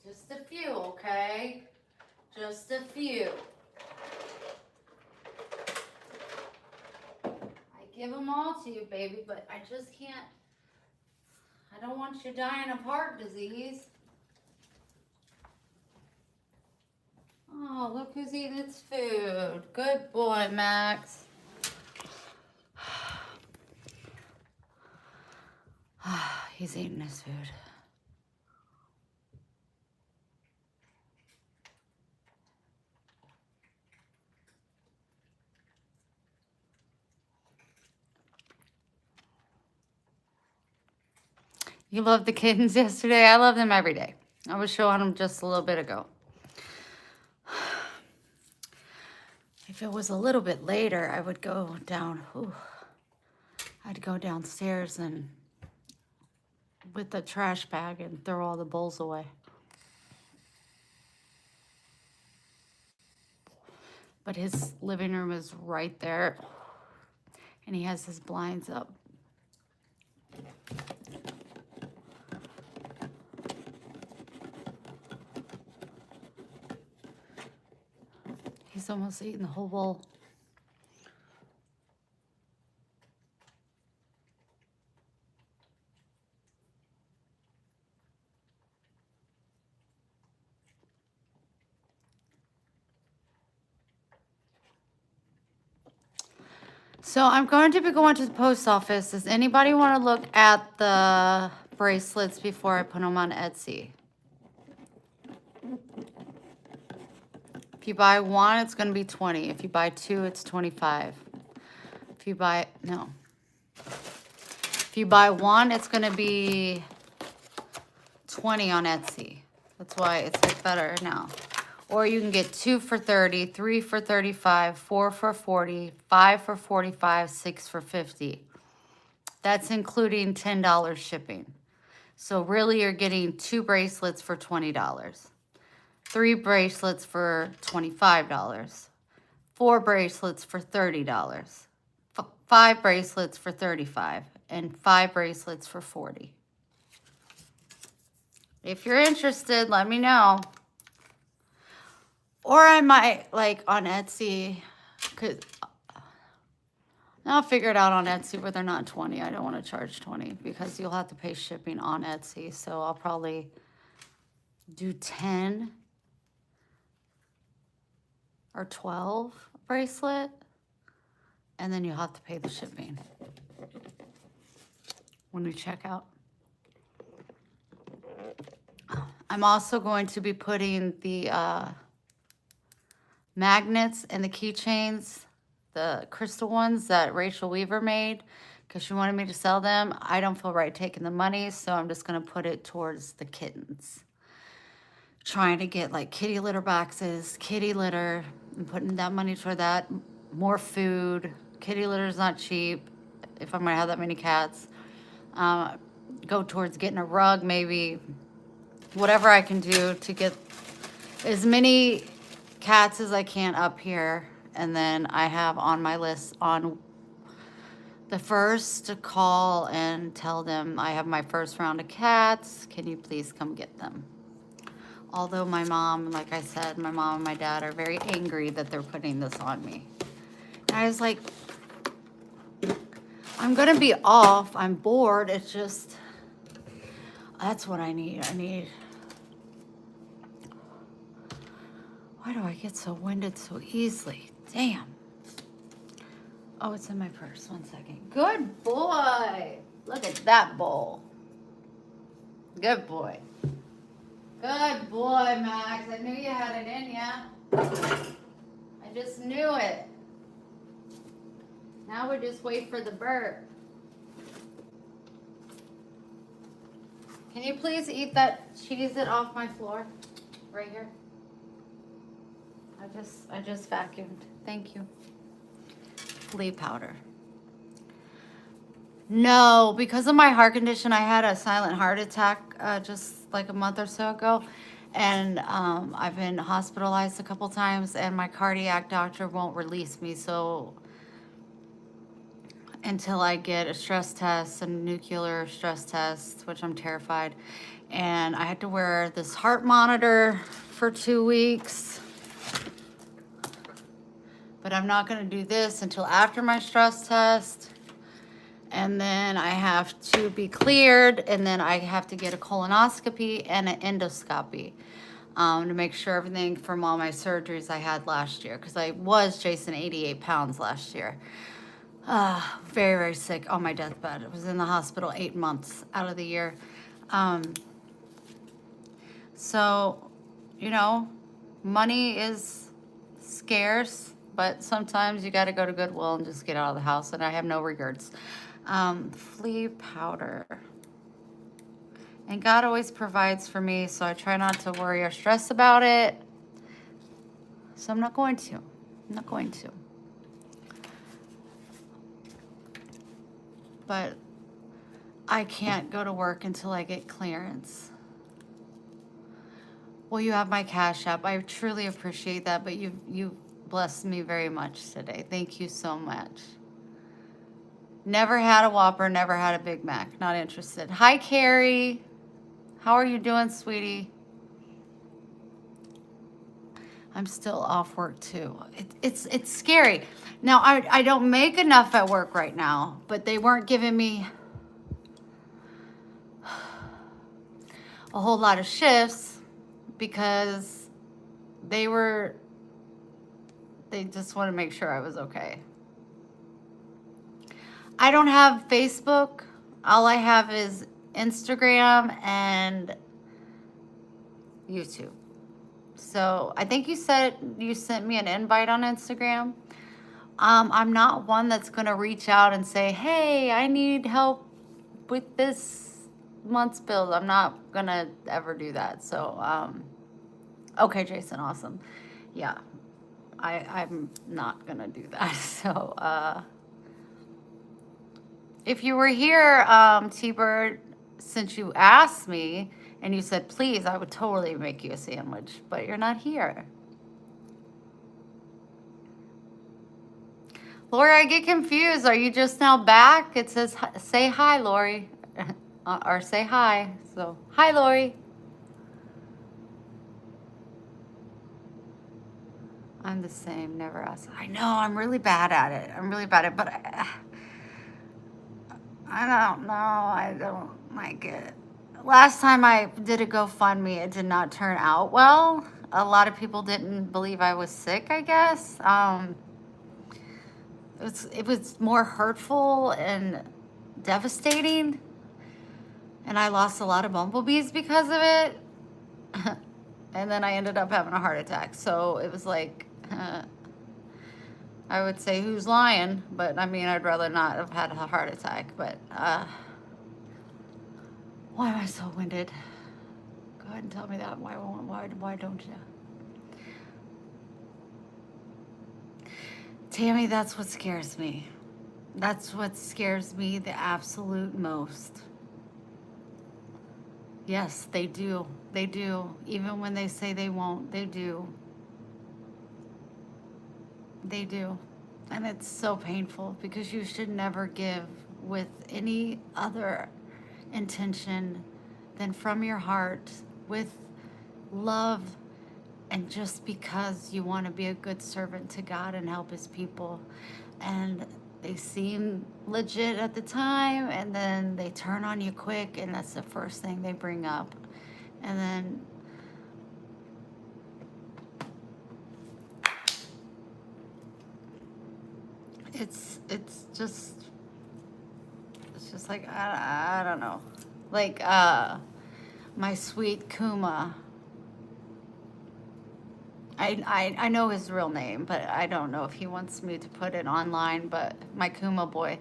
Just a few, okay? Just a few. I give them all to you, baby, but I just can't. I don't want you dying of heart disease. Oh, look who's eating its food. Good boy, Max. He's eating his food. You loved the kittens yesterday? I love them every day. I was showing them just a little bit ago. If it was a little bit later, I would go down. I'd go downstairs and with the trash bag and throw all the bowls away. but his living room is right there, and he has his blinds up. He's almost eaten the whole bowl. So I'm going to be going to the post office. Does anybody want to look at the bracelets before I put them on Etsy? If you buy one, it's going to be 20. If you buy two, it's 25. If you buy, no. If you buy one, it's going to be 20 on Etsy. That's why it's like better now. Or you can get 2 for 30, 3 for 35, 4 for 40, 5 for 45, 6 for 50. That's including $10 shipping. So really you're getting 2 bracelets for $20, 3 bracelets for $25, 4 bracelets for $30, 5 bracelets for $35, and 5 bracelets for $40. If you're interested, let me know. Or I might, like, on Etsy, I'll figure it out on Etsy where they're not 20. I don't want to charge 20 because you'll have to pay shipping on Etsy. So I'll probably do 10 or 12 bracelet, and then you'll have to pay the shipping when we check out. I'm also going to be putting the magnets and the keychains, the crystal ones that Rachel Weaver made, because she wanted me to sell them. I don't feel right taking the money, so I'm just going to put it towards the kittens. Trying to get like kitty litter boxes, kitty litter, and putting that money toward that. More food. Kitty litter is not cheap if I'm going to have that many cats. Go towards getting a rug, maybe. Whatever I can do to get as many cats as I can up here. And then I have on my list on the first to call and tell them I have my first round of cats. Can you please come get them? Although my mom, like I said, my mom and my dad are very angry that they're putting this on me. And I was like, I'm going to be off. I'm bored. It's just, that's what I need. Why do I get so winded so easily? Damn. Oh, it's in my purse. 1 second. Good boy. Look at that bowl. Good boy. Good boy, Max. I knew you had it in ya. I just knew it. Now we just wait for the burp. Can you please eat that Cheez-It off my floor? Right here. I just vacuumed. Thank you. Flea powder. No, because of my heart condition, I had a silent heart attack just like a month or so ago. And I've been hospitalized a couple times, and my cardiac doctor won't release me. So until I get a stress test, a nuclear stress test, which I'm terrified. And I had to wear this heart monitor for 2 weeks. But I'm not going to do this until after my stress test. And then I have to be cleared, and then I have to get a colonoscopy and an endoscopy to make sure everything from all my surgeries I had last year, because I was chasing 88 pounds last year. Very, very sick on my deathbed. I was in the hospital 8 months out of the year. So, you know, money is scarce, but sometimes you got to go to Goodwill and just get out of the house, and I have no regrets. Flea powder. And God always provides for me, so I try not to worry or stress about it. So I'm not going to. I'm not going to. But I can't go to work until I get clearance. Well, you have my Cash App. I truly appreciate that, but you've blessed me very much today. Thank you so much. Never had a Whopper, never had a Big Mac. Not interested. Hi, Carrie. How are you doing, sweetie? I'm still off work too. It's scary. Now I don't make enough at work right now, but they weren't giving me a whole lot of shifts because they just want to make sure I was okay. I don't have Facebook. All I have is Instagram and YouTube. So I think you said you sent me an invite on Instagram. I'm not one that's going to reach out and say, hey, I need help with this month's bill. I'm not going to ever do that. So, okay, Jason, awesome. Yeah, I'm not going to do that. So, if you were here, T-Bird, since you asked me and you said, please, I would totally make you a sandwich, but you're not here. Lori, I get confused. Are you just now back? It says, say hi, Lori, or say hi. So, hi, Lori. I'm the same, never ask. I know, I'm really bad at it. I'm really bad at it, but I don't know. I don't like it. Last time I did a GoFundMe, it did not turn out well. A lot of people didn't believe I was sick, I guess. It was more hurtful and devastating. And I lost a lot of bumblebees because of it. And then I ended up having a heart attack. So it was like, I would say who's lying, but I mean, I'd rather not have had a heart attack. But why am I so winded? Go ahead and tell me that. Why don't you? Tammy, that's what scares me. That's what scares me the absolute most. Yes, they do. They do. Even when they say they won't, they do. They do. And it's so painful because you should never give with any other intention than from your heart with love and just because you want to be a good servant to God and help his people. And they seem legit at the time and then they turn on you quick and that's the first thing they bring up. And then it's just like I don't know. Like my sweet Kuma. I know his real name, but I don't know if he wants me to put it online, but my Kuma boy,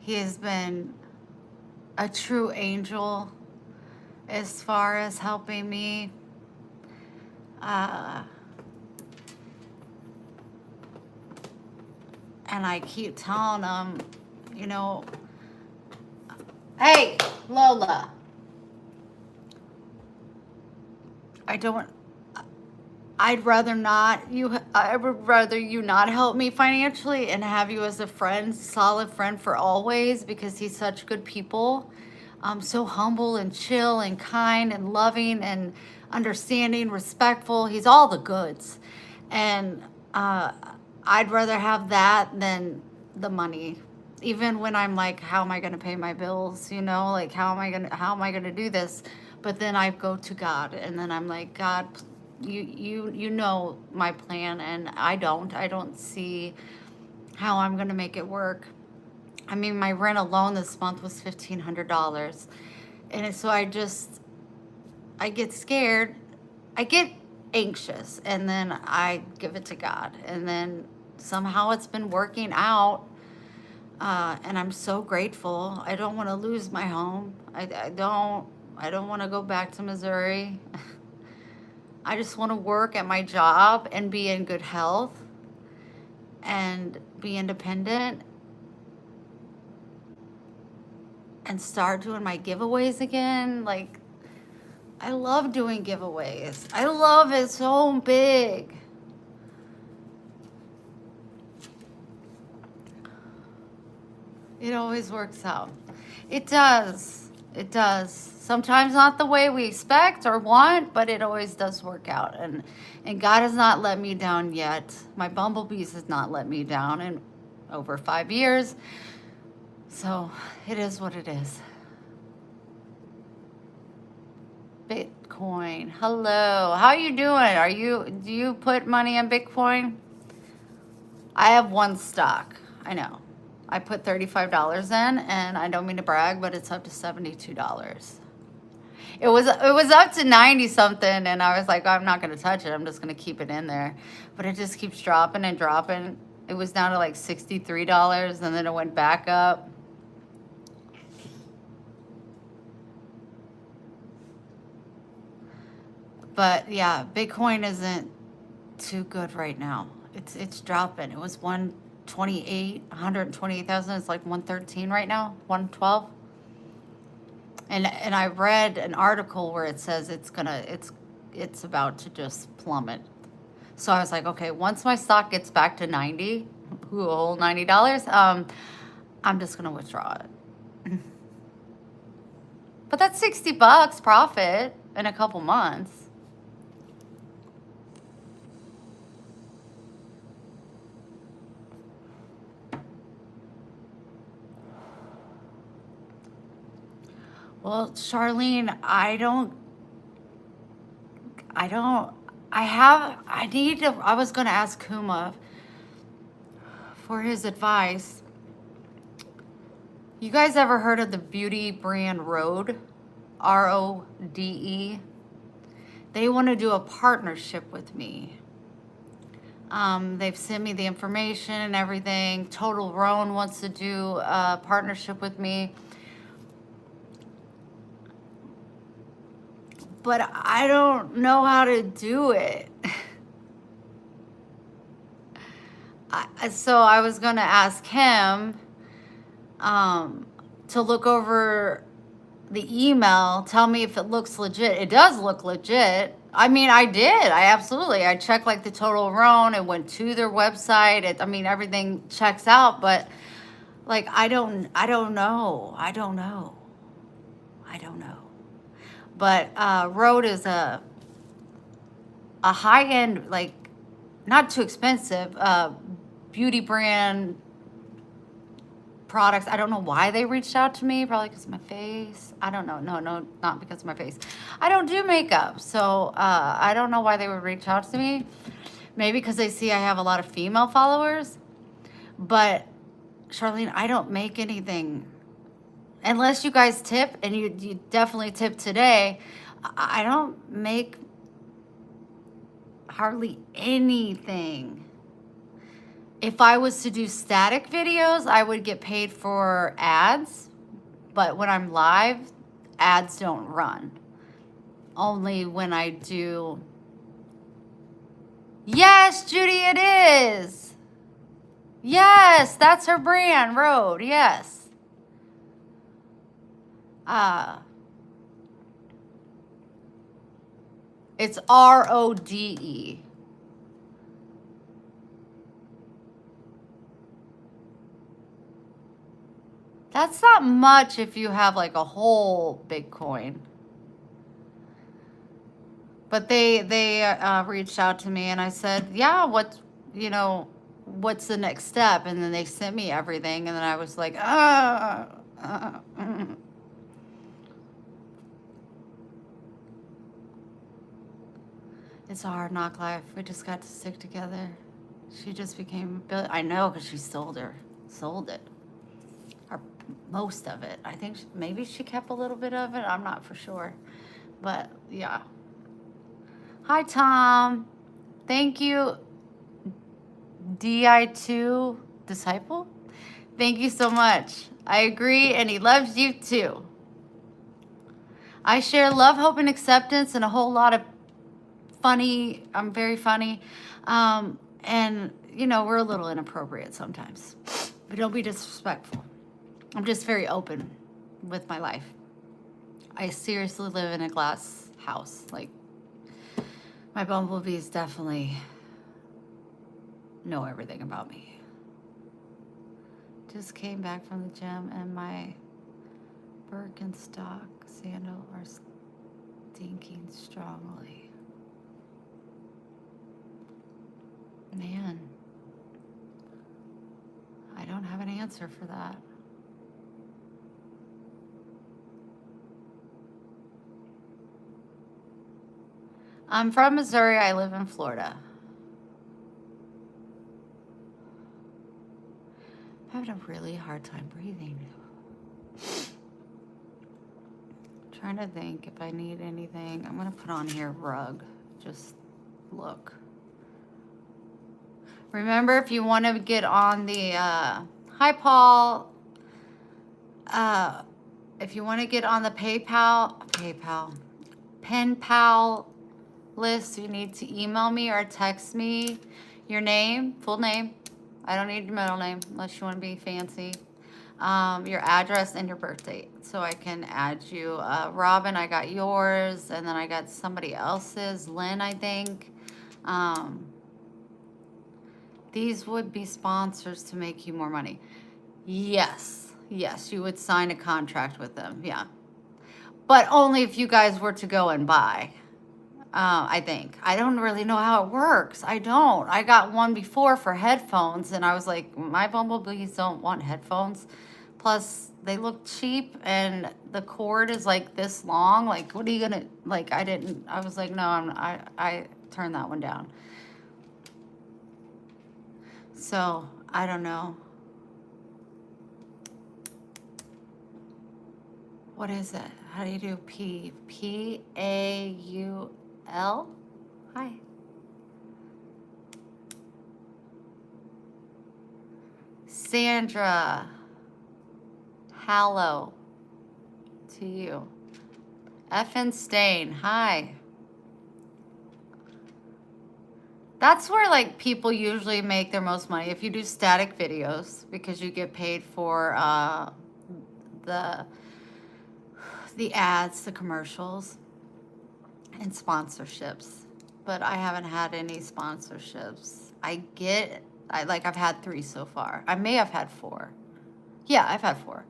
he has been a true angel as far as helping me. And I keep telling him, you know, hey, Lola. I'd rather I would rather you not help me financially and have you as a friend, solid friend for always, because he's such good people. So humble and chill and kind and loving and understanding, respectful. He's all the goods. And I'd rather have that than the money. Even when I'm like, how am I going to pay my bills? You know, like, how am I going to do this? But then I go to God and then I'm like, God, you know my plan and I don't see how I'm going to make it work. I mean, my rent alone this month was $1,500. And so I get scared. I get anxious and then I give it to God. And then somehow it's been working out. And I'm so grateful. I don't want to lose my home. I don't want to go back to Missouri. I just want to work at my job and be in good health and be independent and start doing my giveaways again. Like, I love doing giveaways. I love it so big. It always works out. It does. It does. Sometimes not the way we expect or want, but it always does work out. And God has not let me down yet. My bumblebees has not let me down in over 5 years. So it is what it is. Bitcoin. Hello. How you doing? Do you put money in Bitcoin? I have one stock. I know. I put $35 in, and I don't mean to brag, but it's up to $72. It was up to 90 something, and I was like, I'm not going to touch it. I'm just going to keep it in there. But it just keeps dropping and dropping. It was down to like $63, and then it went back up. But yeah, Bitcoin isn't too good right now. It's dropping. It was 128,000. It's like 113 right now, 112. And I read an article where it says it's about to just plummet. So I was like, okay, once my stock gets back to 90, whole $90, I'm just gonna withdraw it. But that's $60 profit in a couple months. Well, Charlene, I was going to ask Kuma for his advice. You guys ever heard of the beauty brand Rode? Rode? They want to do a partnership with me. They've sent me the information and everything. Total Roan wants to do a partnership with me. But I don't know how to do it. So I was going to ask him to look over the email, tell me if it looks legit. It does look legit. I mean, I checked like the Total Roan. It went to their website. Everything checks out, but like, I don't know. But Rode is a high-end, like, not too expensive beauty brand products. I don't know why they reached out to me. Probably because of my face. I don't know. No, not because of my face. I don't do makeup, so I don't know why they would reach out to me. Maybe because they see I have a lot of female followers. But Charlene, I don't make anything. Unless you guys tip, and you definitely tip today, I don't make hardly anything. If I was to do static videos, I would get paid for ads. But when I'm live, ads don't run. Only when I do. Yes, Judy, it is. Yes, that's her brand, Rode. Yes. It's Rode. That's not much if you have like a whole Bitcoin. But they reached out to me, and I said, yeah, what's the next step? And then they sent me everything, and then I was like, It's a hard knock life. We just got to stick together. She just became I know, because she sold it, or most of it. I think maybe she kept a little bit of it. I'm not for sure, but yeah. Hi, Tom. Thank you, DI2 Disciple. Thank you so much. I agree, and he loves you too. I share love, hope, and acceptance, and a whole lot of funny. I'm very funny. And, we're a little inappropriate sometimes. But don't be disrespectful. I'm just very open with my life. I seriously live in a glass house. Like, my bumblebees definitely know everything about me. Just came back from the gym and my Birkenstock sandal are stinking strongly. Man, I don't have an answer for that. I'm from Missouri. I live in Florida. I'm having a really hard time breathing. Trying to think if I need anything. I'm gonna put on here rug. Just look. Remember, if you want to get on the hi Paul, if you want to get on the pen pal list, you need to email me or text me your name, full name. I don't need your middle name unless you want to be fancy. Your address and your birth date, so I can add you. Robin, I got yours, and then I got somebody else's, Lynn, I think. These would be sponsors to make you more money. Yes, you would sign a contract with them, yeah. But only if you guys were to go and buy, I think. I don't really know how it works. I don't. I got one before for headphones, and I was like, my bumblebees don't want headphones. Plus, they look cheap, and the cord is like this long. Like, what are you gonna, like, I was like, no, I turned that one down. So, I don't know. What is it? How do you do P-A-U-L? Hi. Sandra. Hello to you. Effin Stain. Hi. That's where like people usually make their most money, if you do static videos, because you get paid for the ads, the commercials, and sponsorships. But I haven't had any sponsorships. I've had 3 so far. I may have had 4. Yeah, I've had 4.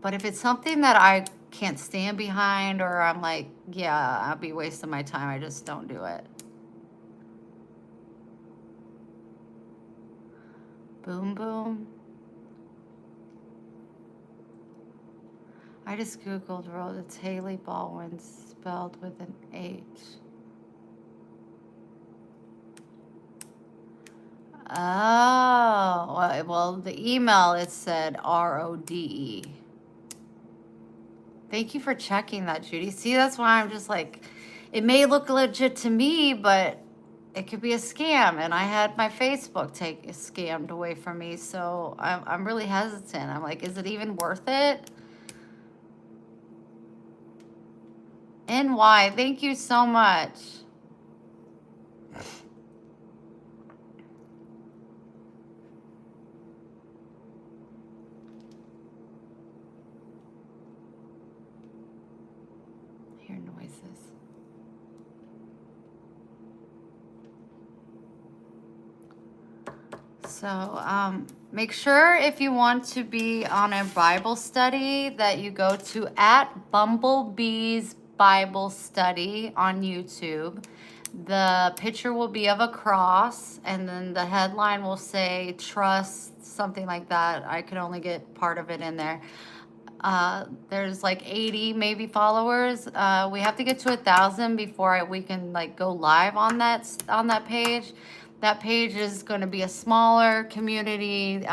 But if it's something that I can't stand behind, or I'm like, yeah, I'll be wasting my time, I just don't do it. Boom, boom. I just Googled Rose. It's Haley Baldwin, spelled with an H. Oh, well, the email, it said R-O-D-E. Thank you for checking that, Judy. See, that's why I'm just like, it may look legit to me, but it could be a scam. And I had my Facebook scammed away from me, so I'm really hesitant. I'm like, is it even worth it? NY, thank you so much. Hear noises. So make sure if you want to be on a Bible study that you go to @Bumblebees Bible Study on YouTube. The picture will be of a cross, and then the headline will say trust, something like that. I could only get part of it in there. There's like 80 maybe followers. We have to get to 1,000 before we can like go live on that page. That page is going to be a smaller community.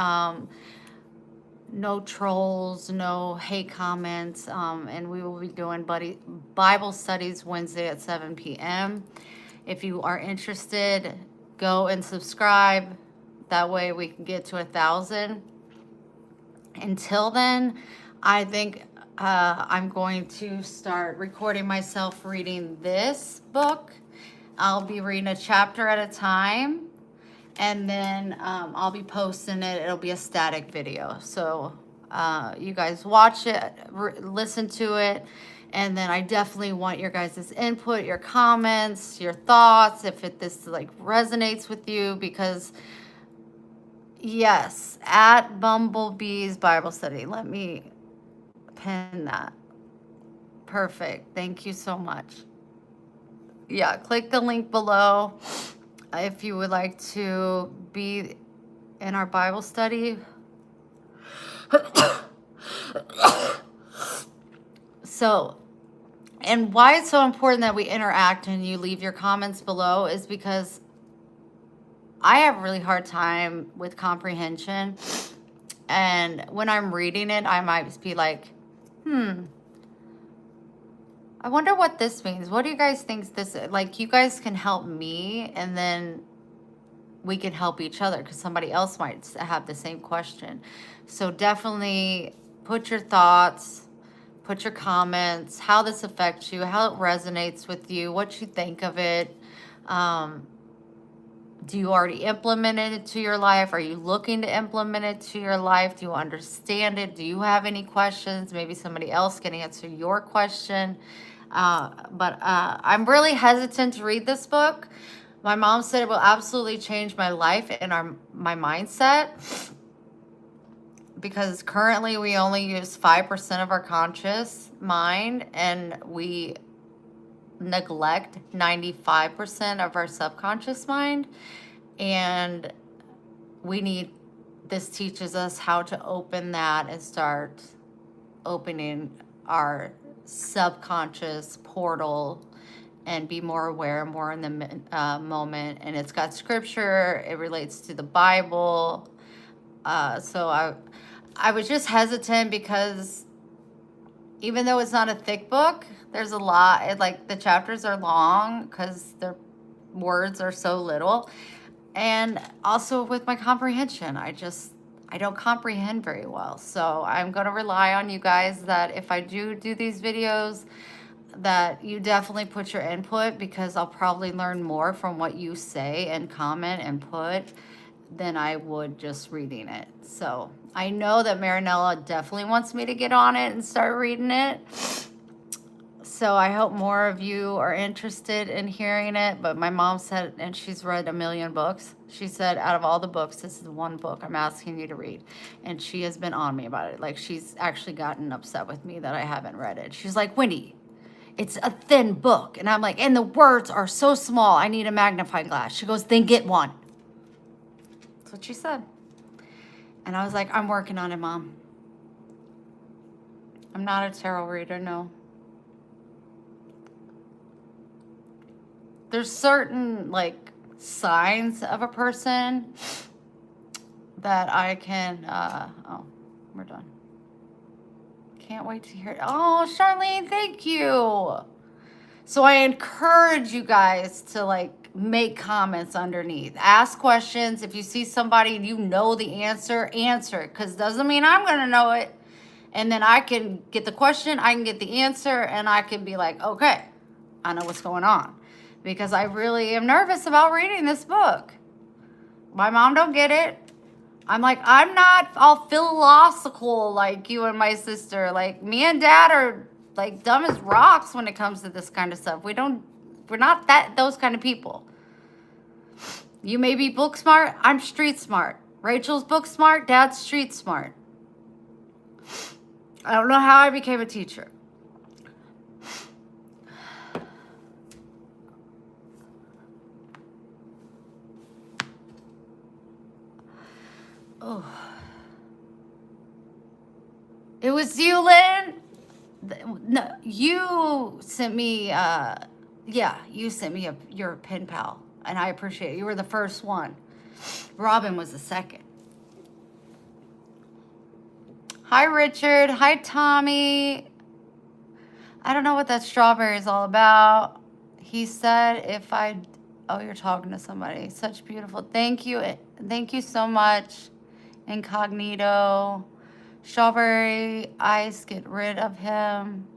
No trolls, no hate comments, and we will be doing Bible studies Wednesday at 7 p.m. If you are interested, go and subscribe. That way we can get to 1,000. Until then, I think I'm going to start recording myself reading this book. I'll be reading a chapter at a time, and then I'll be posting it. It'll be a static video. So you guys watch it, listen to it, And then I definitely want your guys' input, your comments, your thoughts, if this like resonates with you, because yes, at Bumblebee's Bible Study. Let me pin that. Perfect. Thank you so much. Yeah, click the link below if you would like to be in our Bible study. So, and why it's so important that we interact and you leave your comments below is because I have a really hard time with comprehension. And when I'm reading it, I might be like, I wonder what this means. What do you guys think this is? Like, you guys can help me, and then we can help each other because somebody else might have the same question. So definitely put your thoughts, put your comments, how this affects you, how it resonates with you, what you think of it. Do you already implement it to your life? Are you looking to implement it to your life? Do you understand it? Do you have any questions? Maybe somebody else can answer your question. But I'm really hesitant to read this book. My mom said it will absolutely change my life and my mindset, because currently we only use 5% of our conscious mind, and we neglect 95% of our subconscious mind. And this teaches us how to open that and start opening our subconscious portal and be more aware, more in the moment. And it's got scripture, it relates to the Bible. So I was just hesitant because even though it's not a thick book, there's a lot, like the chapters are long because their words are so little. And also with my comprehension, I don't comprehend very well. So I'm going to rely on you guys that if I do these videos, that you definitely put your input, because I'll probably learn more from what you say and comment and put than I would just reading it. So I know that Marinella definitely wants me to get on it and start reading it. So I hope more of you are interested in hearing it. But my mom said, and she's read a million books, she said, out of all the books, this is the one book I'm asking you to read. And she has been on me about it. Like, she's actually gotten upset with me that I haven't read it. She's like, Wendy, it's a thin book. And I'm like, and the words are so small, I need a magnifying glass. She goes, then get one. That's what she said. And I was like, I'm working on it, Mom. I'm not a tarot reader, no. There's certain like signs of a person that I can, oh, we're done. Can't wait to hear it. Oh, Charlene, thank you. So I encourage you guys to like make comments underneath. Ask questions. If you see somebody and you know the answer, answer it. Because it doesn't mean I'm going to know it. And then I can get the question, I can get the answer, and I can be like, okay, I know what's going on. Because I really am nervous about reading this book. My mom don't get it. I'm like, I'm not all philosophical like you and my sister. Like, me and Dad are like dumb as rocks when it comes to this kind of stuff. We're not those kind of people. You may be book smart, I'm street smart. Rachel's book smart, Dad's street smart. I don't know how I became a teacher. Oh. It was you, Lynn? No, you sent me, you sent me your pen pal, and I appreciate it. You were the first one. Robin was the second. Hi, Richard. Hi, Tommy. I don't know what that strawberry is all about. He said oh, you're talking to somebody. Such beautiful. Thank you. Thank you so much. Incognito. Strawberry ice, get rid of him.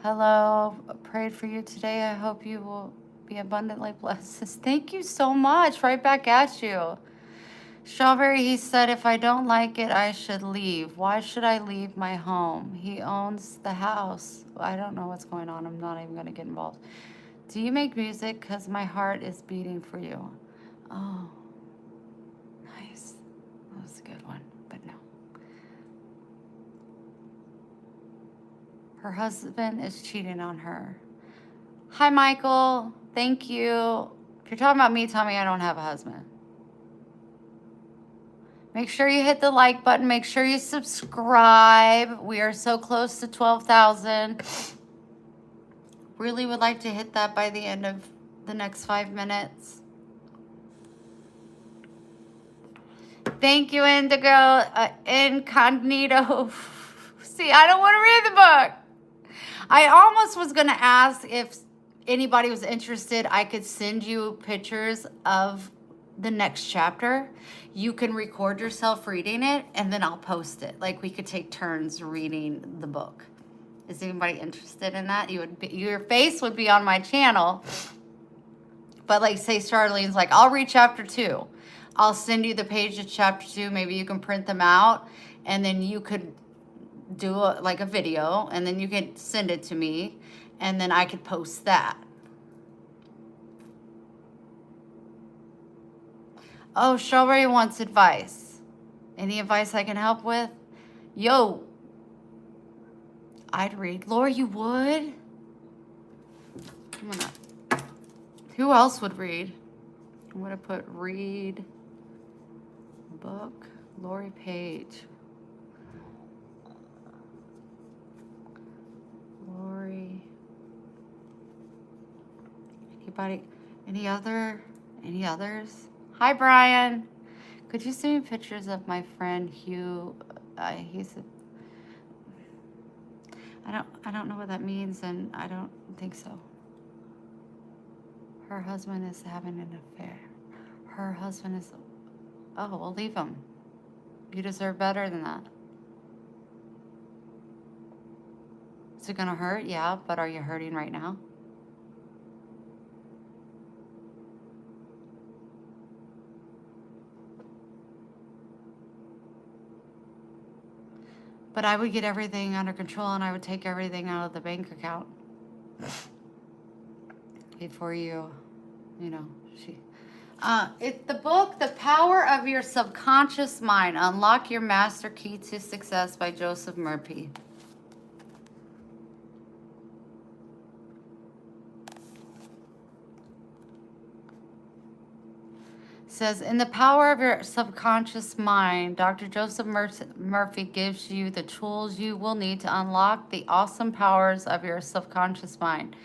Hello, I prayed for you today. I hope you will be abundantly blessed. Thank you so much. Right back at you. Strawberry, he said, if I don't like it, I should leave. Why should I leave my home? He owns the house. I don't know what's going on. I'm not even going to get involved. Do you make music? Because my heart is beating for you. Oh, nice. That was a good one, but no. Her husband is cheating on her. Hi, Michael. Thank you. If you're talking about me, tell me I don't have a husband. Make sure you hit the like button. Make sure you subscribe. We are so close to 12,000. Really would like to hit that by the end of the next 5 minutes. Thank you, Indigo. Incognito. See, I don't want to read the book. I almost was going to ask if anybody was interested. I could send you pictures of the next chapter. You can record yourself reading it, and then I'll post it. Like, we could take turns reading the book. Is anybody interested in that? Your face would be on my channel. But like, say Charlene's like, I'll read chapter 2. I'll send you the page of chapter 2. Maybe you can print them out, and then you could do like a video, and then you could send it to me, and then I could post that. Oh, Strawberry wants advice. Any advice I can help with? Yo, I'd read. Laura, you would? I'm gonna. Who else would read? I'm gonna put read book. Lori Page. Lori. Anybody? Any others? Hi, Brian. Could you send me pictures of my friend Hugh? I don't know what that means, and I don't think so. Her husband is having an affair. Her husband is... Oh, well, leave him. You deserve better than that. Is it gonna hurt? Yeah, but are you hurting right now? But I would get everything under control, and I would take everything out of the bank account before you know, it's the book, The Power of Your Subconscious Mind. Unlock Your Master Key to Success by Joseph Murphy. Says, in The Power of Your Subconscious Mind, Dr. Joseph Murphy gives you the tools you will need to unlock the awesome powers of your subconscious mind.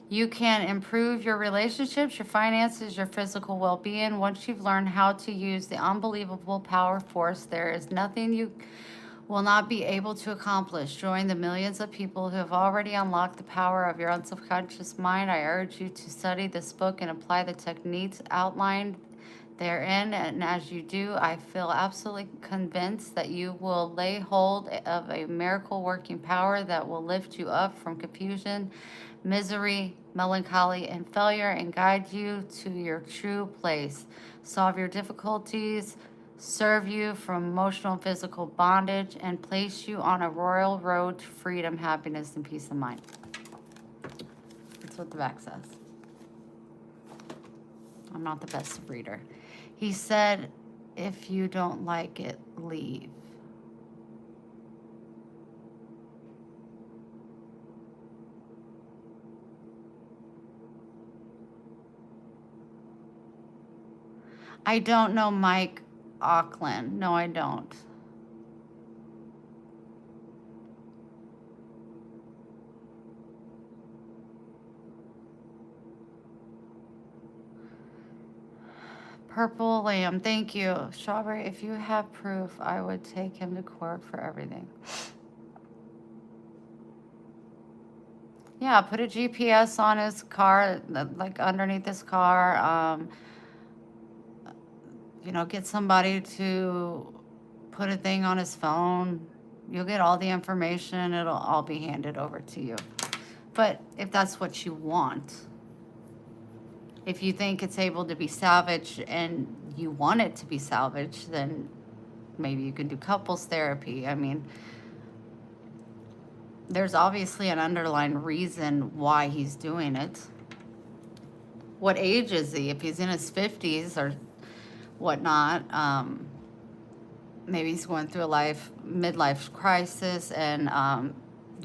You can improve your relationships, your finances, your physical well-being. Once you've learned how to use the unbelievable power force, there is nothing you will not be able to accomplish. Join the millions of people who have already unlocked the power of your subconscious mind. I urge you to study this book and apply the techniques outlined therein, and as you do, I feel absolutely convinced that you will lay hold of a miracle working power that will lift you up from confusion, misery, melancholy, and failure, and guide you to your true place, solve your difficulties, serve you from emotional and physical bondage, and place you on a royal road to freedom, happiness, and peace of mind. That's what the back says. I'm not the best reader. He said, if you don't like it, leave. I don't know Mike Auckland. No, I don't. Purple Lamb, thank you. Strawberry, if you have proof, I would take him to court for everything. Yeah, put a GPS on his car, like underneath his car. You know, get somebody to put a thing on his phone. You'll get all the information. It'll all be handed over to you. But if that's what you want, if you think it's able to be salvaged and you want it to be salvaged, then maybe you can do couples therapy. I mean, there's obviously an underlying reason why he's doing it. What age is he? If he's in his 50s or whatnot, maybe he's going through a midlife crisis, and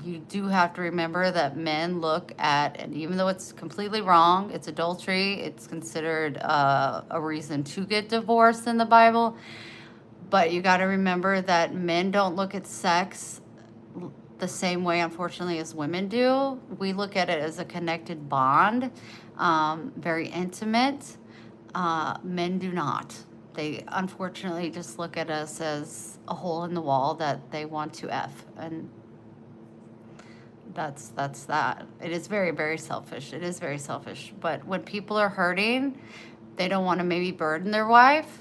you do have to remember that men look at, and even though it's completely wrong, it's adultery, it's considered a reason to get divorced in the Bible, but you got to remember that men don't look at sex the same way, unfortunately, as women do. We look at it as a connected bond, very intimate. Men do not. They unfortunately just look at us as a hole in the wall that they want to F, and that's that. It is very, very selfish. It is very selfish. But when people are hurting, they don't want to maybe burden their wife,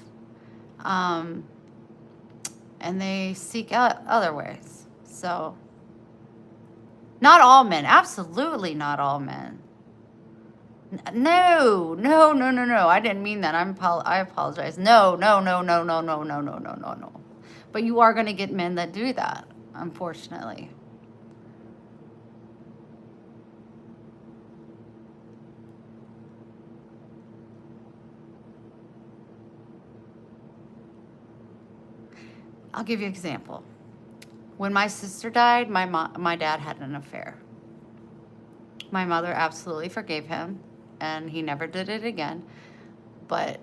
and they seek out other ways. So, not all men, absolutely not all men. No. I didn't mean that. I apologize. No. But you are going to get men that do that, unfortunately. I'll give you an example. When my sister died, my dad had an affair. My mother absolutely forgave him, and he never did it again. But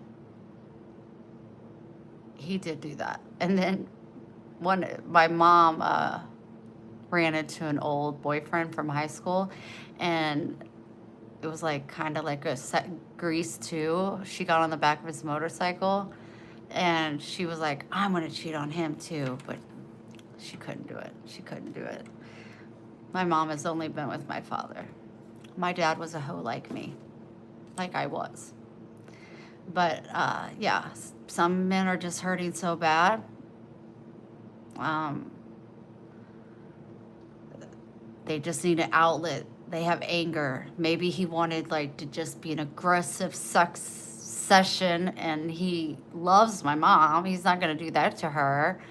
he did do that. And then my mom ran into an old boyfriend from high school, and it was like kind of like a Grease too. She got on the back of his motorcycle, and she was like, I'm going to cheat on him too. But she couldn't do it. My mom has only been with my father. My dad was a hoe like me, like I was. But yeah, some men are just hurting so bad. They just need an outlet. They have anger. Maybe he wanted like to just be an aggressive sex session, and he loves my mom. He's not going to do that to her.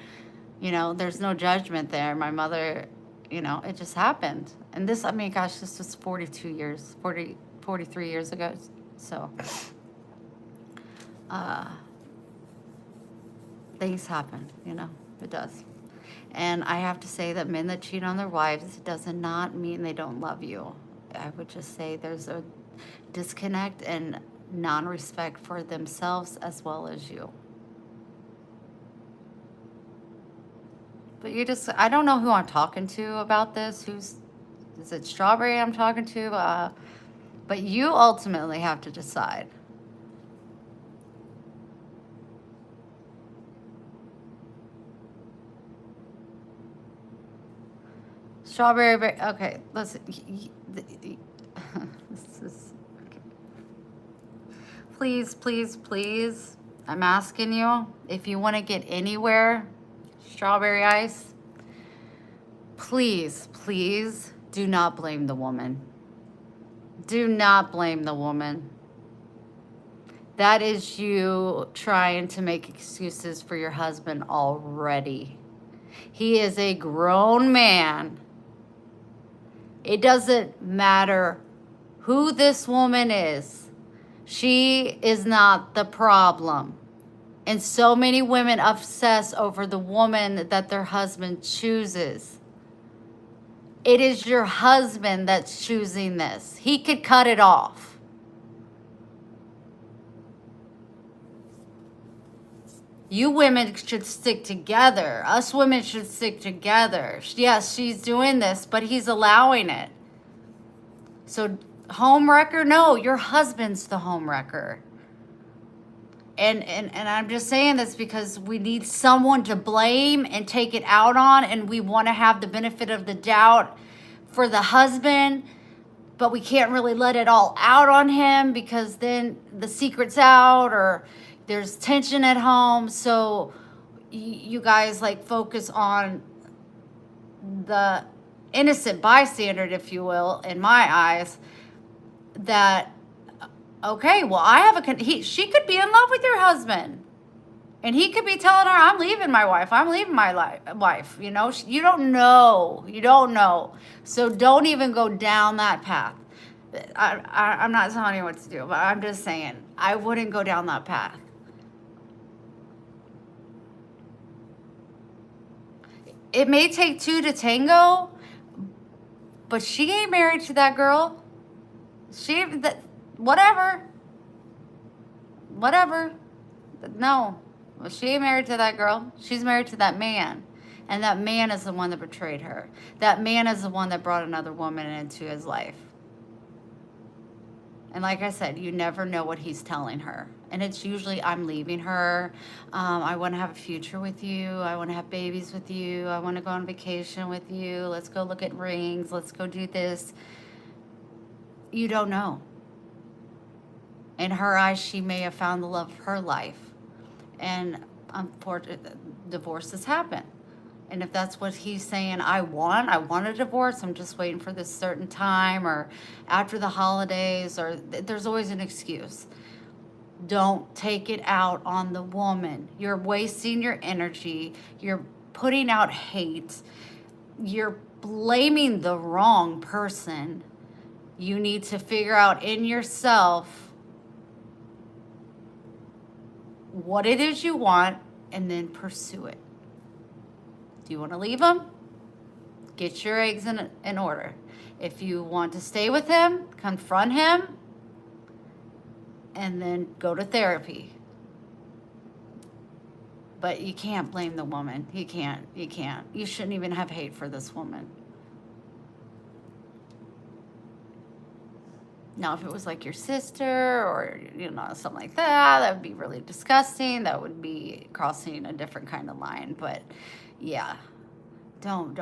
You know, there's no judgment there. My mother, you know, it just happened. And this, I mean, gosh, this was 43 years ago. So, things happen, you know, it does. And I have to say that men that cheat on their wives does not mean they don't love you. I would just say there's a disconnect and non-respect for themselves as well as you. But I don't know who I'm talking to about this. Is it Strawberry I'm talking to? But you ultimately have to decide. Strawberry, okay, listen. This is, okay. Please, I'm asking you, if you want to get anywhere, Strawberry Ice, please do not blame the woman. Do not blame the woman. That is you trying to make excuses for your husband already. He is a grown man. It doesn't matter who this woman is. She is not the problem. And so many women obsess over the woman that their husband chooses. It is your husband that's choosing this. He could cut it off. You women should stick together. Us women should stick together. Yes, she's doing this, but he's allowing it. So, homewrecker? No, your husband's the homewrecker. And I'm just saying this because we need someone to blame and take it out on, and we want to have the benefit of the doubt for the husband, but we can't really let it all out on him because then the secret's out or there's tension at home. So you guys like focus on the innocent bystander, if you will, in my eyes, that Okay, well, she could be in love with your husband. And he could be telling her, I'm leaving my wife. I'm leaving my wife. You know, you don't know. You don't know. So don't even go down that path. I'm not telling you what to do, but I'm just saying, I wouldn't go down that path. It may take two to tango, but she ain't married to that girl. Whatever. Whatever. No. Well, she ain't married to that girl. She's married to that man. And that man is the one that betrayed her. That man is the one that brought another woman into his life. And like I said, you never know what he's telling her. And it's usually, I'm leaving her. I want to have a future with you. I want to have babies with you. I want to go on vacation with you. Let's go look at rings. Let's go do this. You don't know. In her eyes, she may have found the love of her life. And unfortunately, divorces happen. And if that's what he's saying, I want a divorce, I'm just waiting for this certain time or after the holidays, or there's always an excuse. Don't take it out on the woman. You're wasting your energy. You're putting out hate. You're blaming the wrong person. You need to figure out in yourself what it is you want and then pursue it. Do you want to leave him? Get your eggs in order. If you want to stay with him, confront him and then go to therapy. But you can't blame the woman. You can't. You shouldn't even have hate for this woman. Now, if it was like your sister or, something like that would be really disgusting. That would be crossing a different kind of line. But, yeah, don't.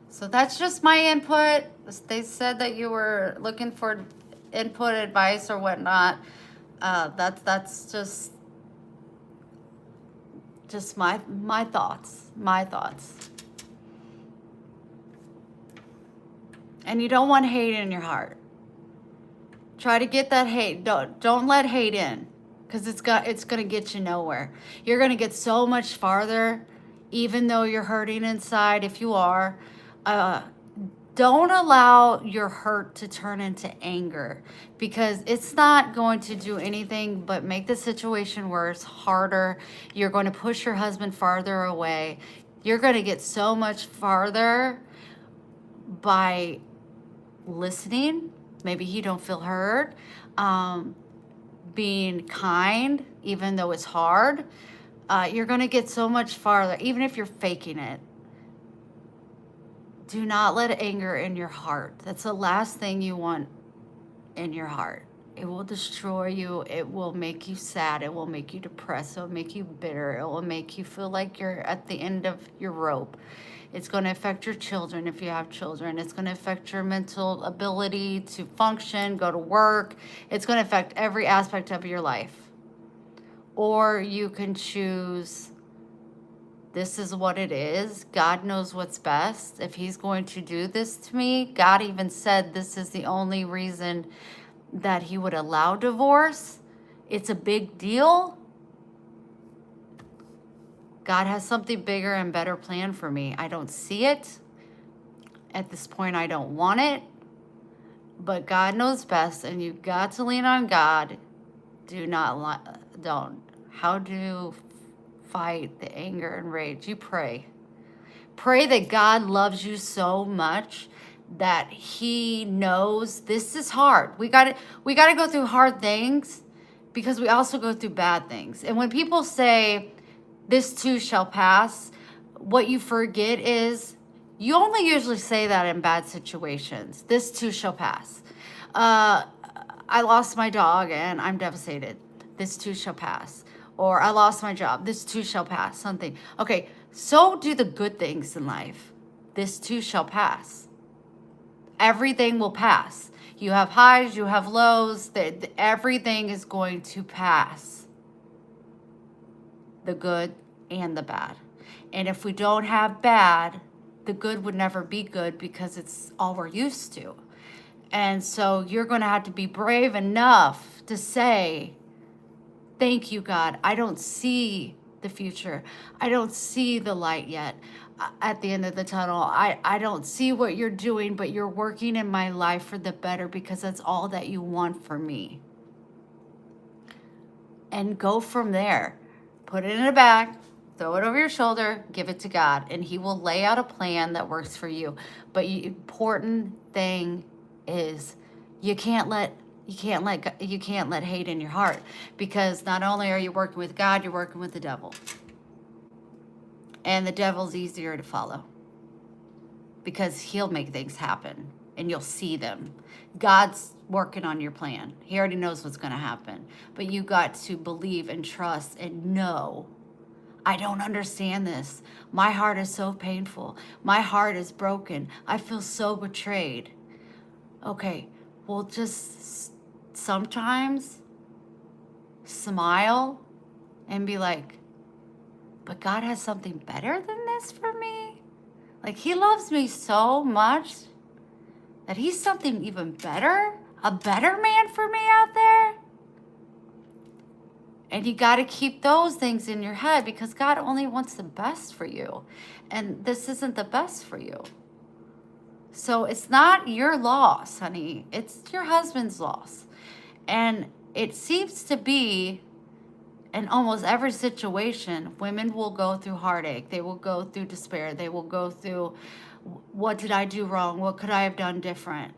So that's just my input. They said that you were looking for input, advice, or whatnot. That's just my thoughts. And you don't want hate in your heart. Try to get that hate. Don't let hate in, because it's gonna get you nowhere. You're gonna get so much farther, even though you're hurting inside. If you are, don't allow your hurt to turn into anger, because it's not going to do anything but make the situation worse, harder. You're going to push your husband farther away. You're going to get so much farther by listening. Maybe you don't feel heard. Being kind, even though it's hard. You're going to get so much farther, even if you're faking it. Do not let anger in your heart. That's the last thing you want in your heart. It will destroy you. It will make you sad. It will make you depressed. It will make you bitter. It will make you feel like you're at the end of your rope. It's going to affect your children if you have children. It's going to affect your mental ability to function, go to work. It's going to affect every aspect of your life. Or you can choose, this is what it is. God knows what's best. If he's going to do this to me, God even said this is the only reason that he would allow divorce. It's a big deal. God has something bigger and better planned for me. I don't see it. At this point, I don't want it. But God knows best, and you've got to lean on God. How do you fight the anger and rage? You pray. Pray that God loves you so much that he knows this is hard. We got to go through hard things because we also go through bad things. And when people say this too shall pass, what you forget is you only usually say that in bad situations. This too shall pass. I lost my dog and I'm devastated. This too shall pass. Or I lost my job. This too shall pass. Something. Okay, so do the good things in life. This too shall pass. Everything will pass. You have highs, you have lows. Everything is going to pass. the good and the bad. And if we don't have bad, the good would never be good because it's all we're used to. And so you're going to have to be brave enough to say, thank you, God. I don't see the future. I don't see the light yet at the end of the tunnel. I don't see what you're doing, but you're working in my life for the better because that's all that you want for me. And go from there. Put it in a bag, throw it over your shoulder, give it to God, and he will lay out a plan that works for you. But the important thing is you can't let hate in your heart, because not only are you working with God, you're working with the devil. And the devil's easier to follow because he'll make things happen and you'll see them. God's working on your plan. He already knows what's going to happen. But you got to believe and trust and know, I don't understand this. My heart is so painful. My heart is broken. I feel so betrayed. Okay, well, just sometimes smile and be like, but God has something better than this for me. Like, he loves me so much that he's something even better, a better man for me out there. And you got to keep those things in your head because God only wants the best for you. And this isn't the best for you. So it's not your loss, honey. It's your husband's loss. And it seems to be in almost every situation, women will go through heartache. They will go through despair. They will go through, what did I do wrong? What could I have done different?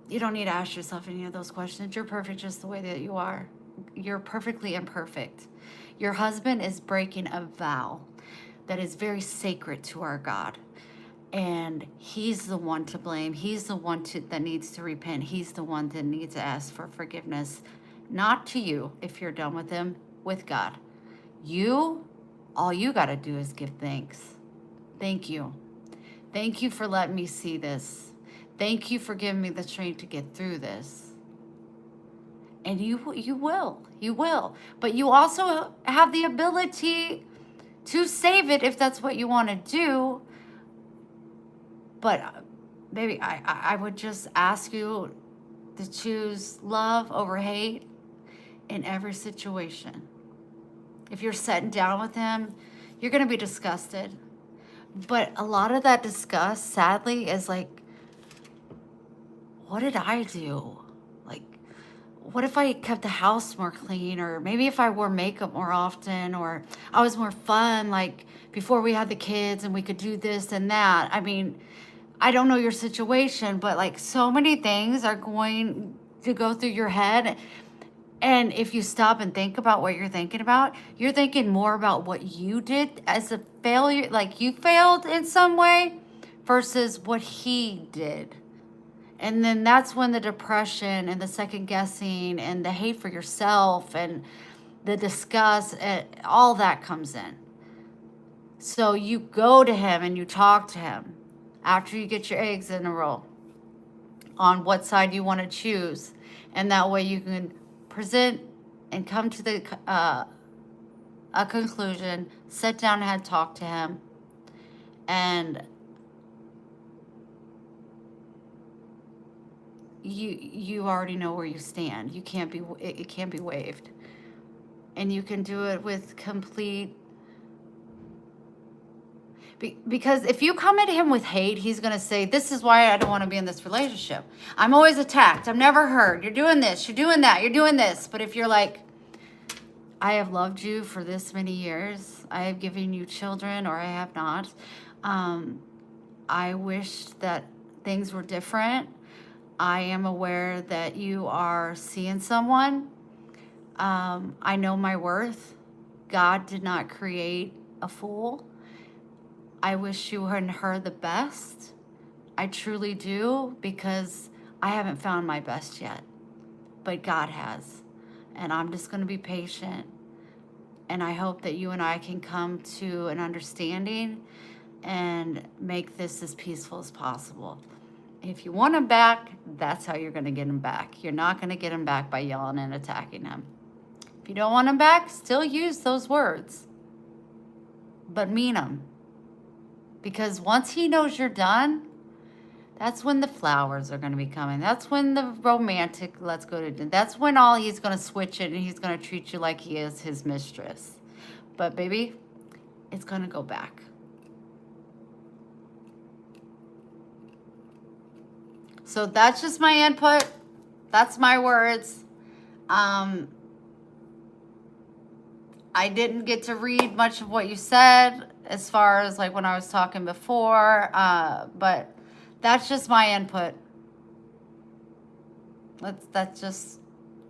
You don't need to ask yourself any of those questions. You're perfect just the way that you are. You're perfectly imperfect. Your husband is breaking a vow that is very sacred to our God. And he's the one to blame. He's the one that needs to repent. He's the one that needs to ask for forgiveness. Not to you if you're done with him, with God. All you got to do is give thanks. Thank you. Thank you for letting me see this. Thank you for giving me the strength to get through this. And you will. But you also have the ability to save it if that's what you want to do. But baby, I would just ask you to choose love over hate in every situation. If you're sitting down with him, you're going to be disgusted. But a lot of that disgust, sadly, is like, what did I do? Like, what if I kept the house more clean? Or maybe if I wore makeup more often, or I was more fun, like before we had the kids and we could do this and that. I mean, I don't know your situation, but like so many things are going to go through your head. And if you stop and think about what you're thinking about, you're thinking more about what you did as a failure, like you failed in some way, versus what he did. And then that's when the depression and the second guessing and the hate for yourself and the disgust, all that comes in. So you go to him and you talk to him after you get your eggs in a row on what side you want to choose. And that way you can present and come to a conclusion, sit down and talk to him, and you already know where you stand. It can't be waived. And you can do it with complete, because if you come at him with hate, he's going to say, this is why I don't want to be in this relationship. I'm always attacked. I'm never heard. You're doing this. You're doing that. You're doing this. But if you're like, I have loved you for this many years. I have given you children, or I have not. I wish that things were different. I am aware that you are seeing someone. I know my worth. God did not create a fool. I wish you and her the best. I truly do, because I haven't found my best yet, but God has. And I'm just going to be patient. And I hope that you and I can come to an understanding and make this as peaceful as possible. If you want him back, that's how you're going to get him back. You're not going to get him back by yelling and attacking him. If you don't want him back, still use those words. but mean him. Because once he knows you're done, that's when the flowers are going to be coming. That's when the romantic, let's go to dinner. That's when all he's going to switch it and he's going to treat you like he is his mistress. But baby, it's going to go back. So that's just my input. That's my words. I didn't get to read much of what you said as far as like when I was talking before, but that's just my input. That's just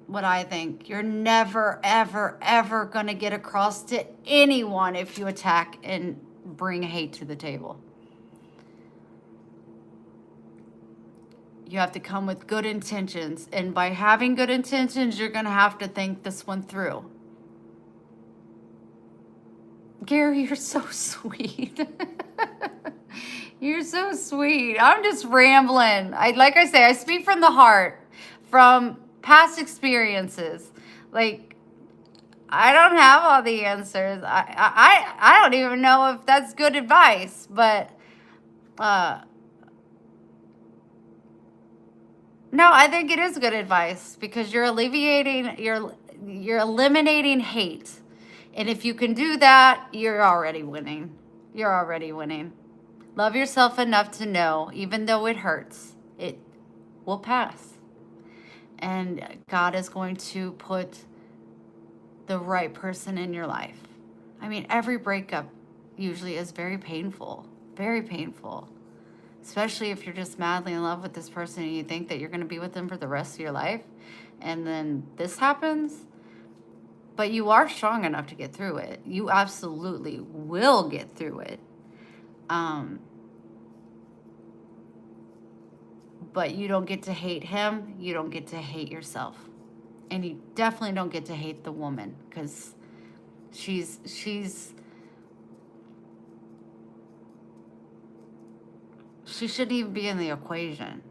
what I think. You're never, ever, ever going to get across to anyone if you attack and bring hate to the table. You have to come with good intentions. And by having good intentions, you're going to have to think this one through. Gary, you're so sweet. You're so sweet. I'm just rambling. Like I say, I speak from the heart, from past experiences. Like, I don't have all the answers. I don't even know if that's good advice, but no, I think it is good advice because you're eliminating hate. And if you can do that, you're already winning. You're already winning. Love yourself enough to know, even though it hurts, it will pass. And God is going to put the right person in your life. I mean, every breakup usually is very painful, very painful. Especially if you're just madly in love with this person and you think that you're going to be with them for the rest of your life. And then this happens. But you are strong enough to get through it. You absolutely will get through it. But you don't get to hate him. You don't get to hate yourself. And you definitely don't get to hate the woman. Because she's she shouldn't even be in the equation.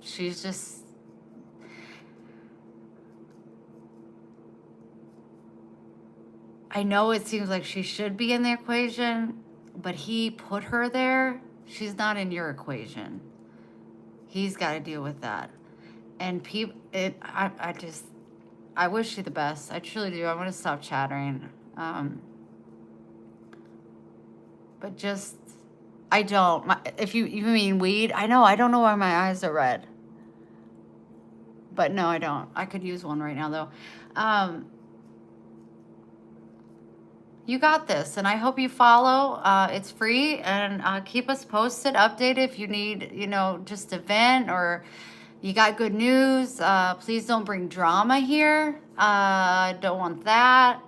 She's just... I know it seems like she should be in the equation, but he put her there. She's not in your equation. He's got to deal with that. And I wish you the best. I truly do. I want to stop chattering. But just, I don't. If you mean weed, I know. I don't know why my eyes are red. But no, I don't. I could use one right now, though. You got this, and I hope you follow. It's free, and keep us posted, updated if you need, just a vent or you got good news. Please don't bring drama here. Don't want that.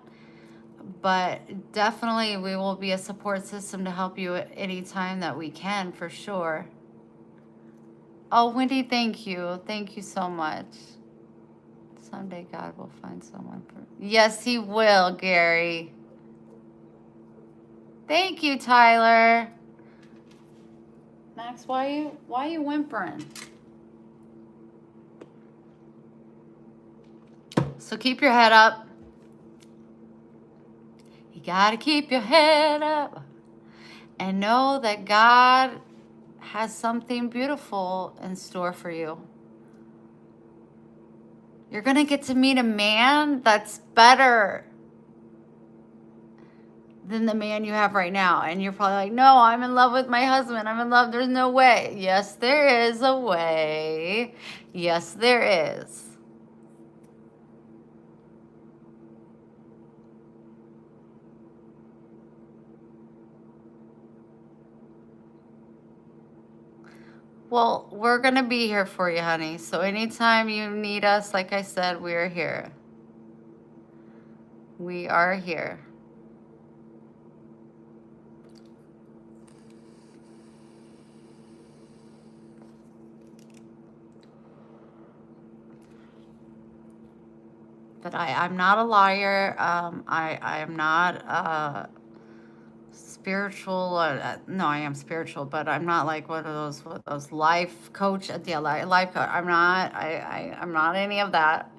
But definitely we will be a support system to help you at any time that we can, for sure. Oh, Wendy, thank you. Thank you so much. Someday God will find someone for... Yes, he will, Gary. Thank you, Tyler. Max, why are you whimpering? So keep your head up. You gotta keep your head up and know that God has something beautiful in store for you. You're gonna get to meet a man that's better than the man you have right now. And you're probably like, no, I'm in love with my husband. I'm in love. There's no way. Yes, there is a way. Yes, there is. Well, we're going to be here for you, honey. So anytime you need us, like I said, we're here. We are here. But I'm not a liar. I am not spiritual. No, I am spiritual, but I'm not like one of those life coach. Yeah, life coach. I'm not. I'm not any of that.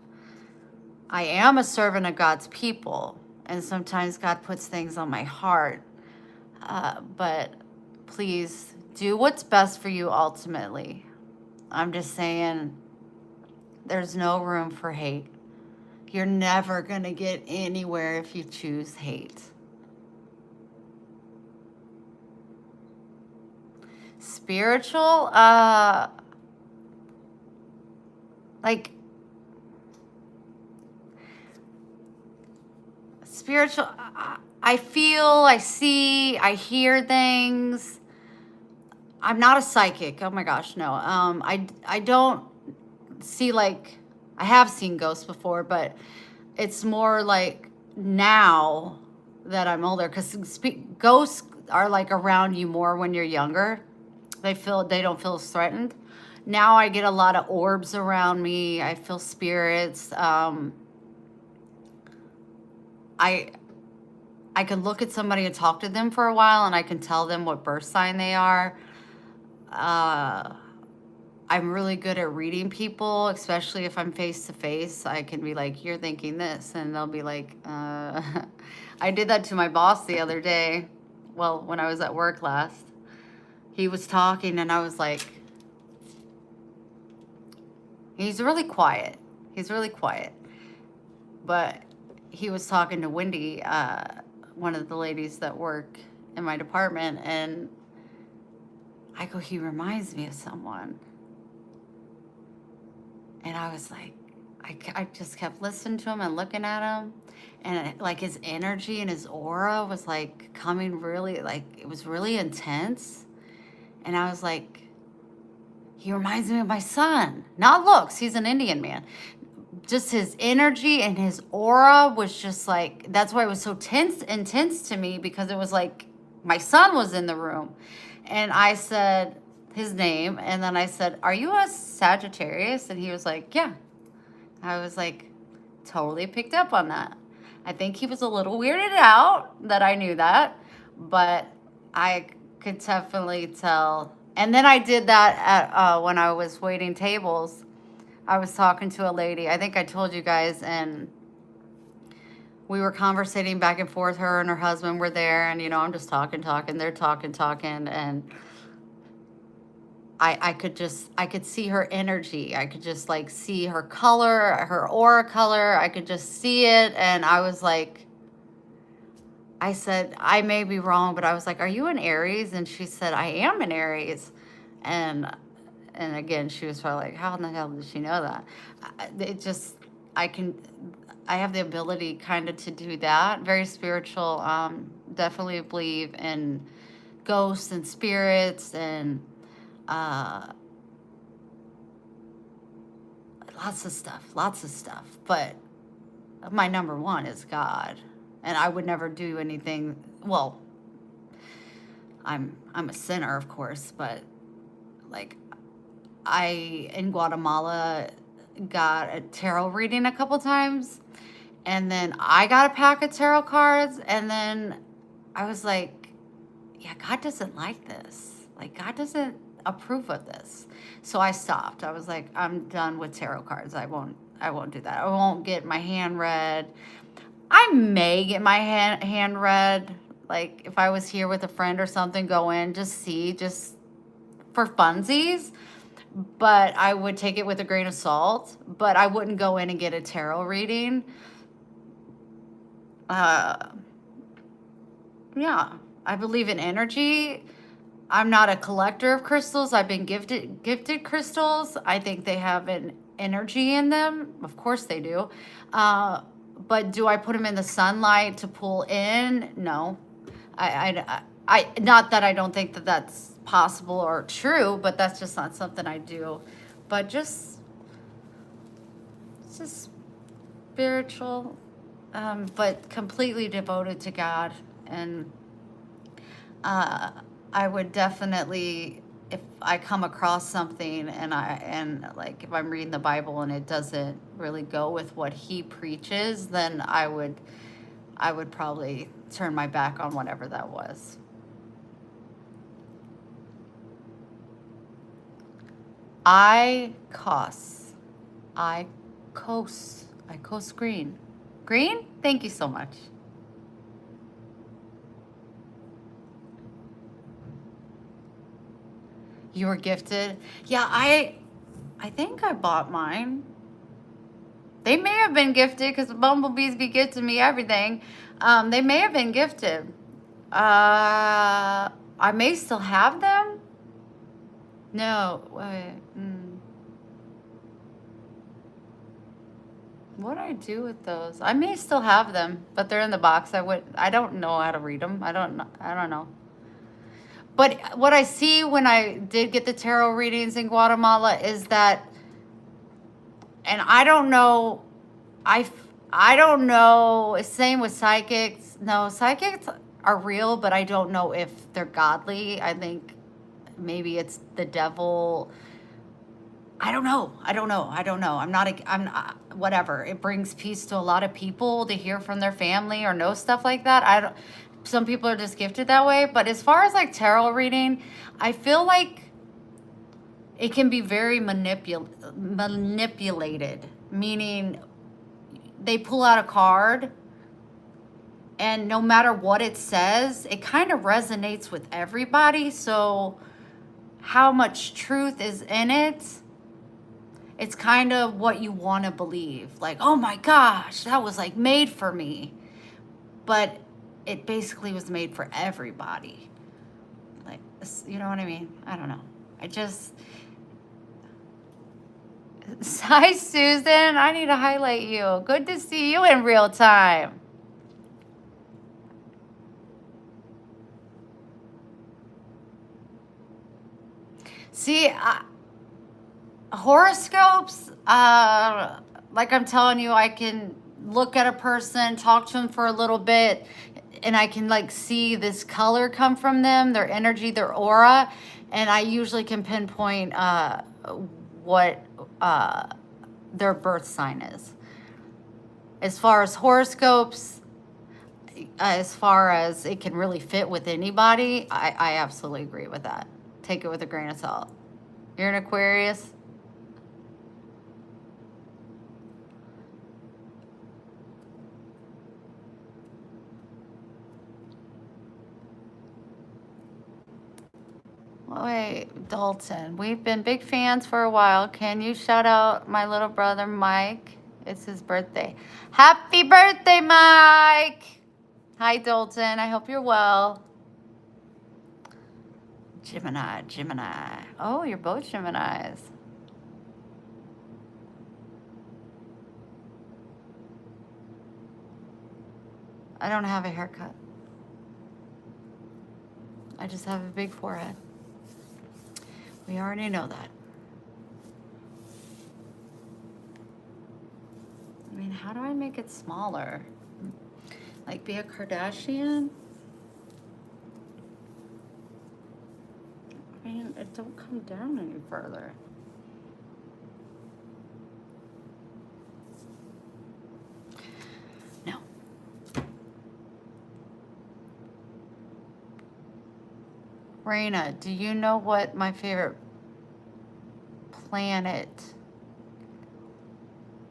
I am a servant of God's people, and sometimes God puts things on my heart. But please do what's best for you ultimately. I'm just saying, there's no room for hate. You're never going to get anywhere if you choose hate. Spiritual, like, spiritual, I feel, I see, I hear things. I'm not a psychic. Oh my gosh, no. I don't see, like, I have seen ghosts before, but it's more like now that I'm older, because ghosts are like around you more when you're younger. They don't feel as threatened. Now I get a lot of orbs around me. I feel spirits. I can look at somebody and talk to them for a while, and I can tell them what birth sign they are. I'm really good at reading people, especially if I'm face to face. I can be like, "You're thinking this," and they'll be like, I did that to my boss the other day. Well, when I was at work last, he was talking, and I was like, he's really quiet. He's really quiet. But he was talking to Wendy, one of the ladies that work in my department, and I go, he reminds me of someone. And I was like, I just kept listening to him and looking at him. And like his energy and his aura was like coming really, like it was really intense. And I was like, he reminds me of my son. Not looks, he's an Indian man. Just his energy and his aura was just like, that's why it was so intense to me, because it was like my son was in the room. And I said his name, and then I said, "Are you a Sagittarius?" And he was like, "Yeah." I was like, totally picked up on that. I think he was a little weirded out that I knew that, but I could definitely tell. And then I did that at when I was waiting tables. I was talking to a lady. I think I told you guys, and we were conversating back and forth. Her and her husband were there, and I'm just talking. They're talking, and I could see her energy. I could just like see her color, her aura color. I could just see it. And I was like, I said, I may be wrong, but I was like, "Are you an Aries?" And she said, "I am an Aries." And again, she was probably like, "How in the hell did she know that?" It just, I have the ability kind of to do that. Very spiritual. Definitely believe in ghosts and spirits and lots of stuff. But my number one is God, and I would never do anything. Well, I'm a sinner, of course, but like I in Guatemala got a tarot reading a couple times, and then I got a pack of tarot cards, and then I was like, yeah, God doesn't like this. Like, God doesn't approve of this. So I stopped. I was like, I'm done with tarot cards. I won't do that. I won't get my hand read. I may get my hand read. Like, if I was here with a friend or something, go in, just for funsies. But I would take it with a grain of salt. But I wouldn't go in and get a tarot reading. Yeah, I believe in energy. I'm not a collector of crystals. I've been gifted crystals. I think they have an energy in them. Of course they do. But do I put them in the sunlight to pull in? No. I not that I don't think that that's possible or true, but that's just not something I do. But just spiritual, but completely devoted to God. And I would definitely, if I come across something and like if I'm reading the Bible and it doesn't really go with what he preaches, then I would probably turn my back on whatever that was. I cos. I co-screen. Green? Thank you so much. You were gifted? Yeah, I think I bought mine. They may have been gifted because bumblebees be gifting me everything. They may have been gifted. I may still have them. No, wait. What do I do with those? I may still have them, but they're in the box. I don't know how to read them. I don't know. But what I see when I did get the tarot readings in Guatemala is that, and I don't know, I don't know, same with psychics. No, psychics are real, but I don't know if they're godly. I think maybe it's the devil. I don't know. I'm not, whatever. It brings peace to a lot of people to hear from their family or know stuff like that. Some people are just gifted that way. But as far as like tarot reading, I feel like it can be very manipulated, meaning they pull out a card and no matter what it says, it kind of resonates with everybody. So how much truth is in it? It's kind of what you want to believe. Like, oh my gosh, that was like made for me. But it basically was made for everybody. Like, you know what I mean? I don't know. Hi, Susan. I need to highlight you. Good to see you in real time. See, horoscopes, like I'm telling you, I can look at a person, talk to them for a little bit, and I can like see this color come from them, their energy, their aura, and I usually can pinpoint what their birth sign is. As far as horoscopes, as far as it can really fit with anybody, I absolutely agree with that. Take it with a grain of salt. You're an Aquarius? Wait, Dalton, we've been big fans for a while. Can you shout out my little brother, Mike? It's his birthday. Happy birthday, Mike! Hi, Dalton. I hope you're well. Gemini. Oh, you're both Geminis. I don't have a haircut. I just have a big forehead. We already know that. I mean, how do I make it smaller? Like be a Kardashian? I mean, it don't come down any further. No. Raina, do you know what my favorite planet?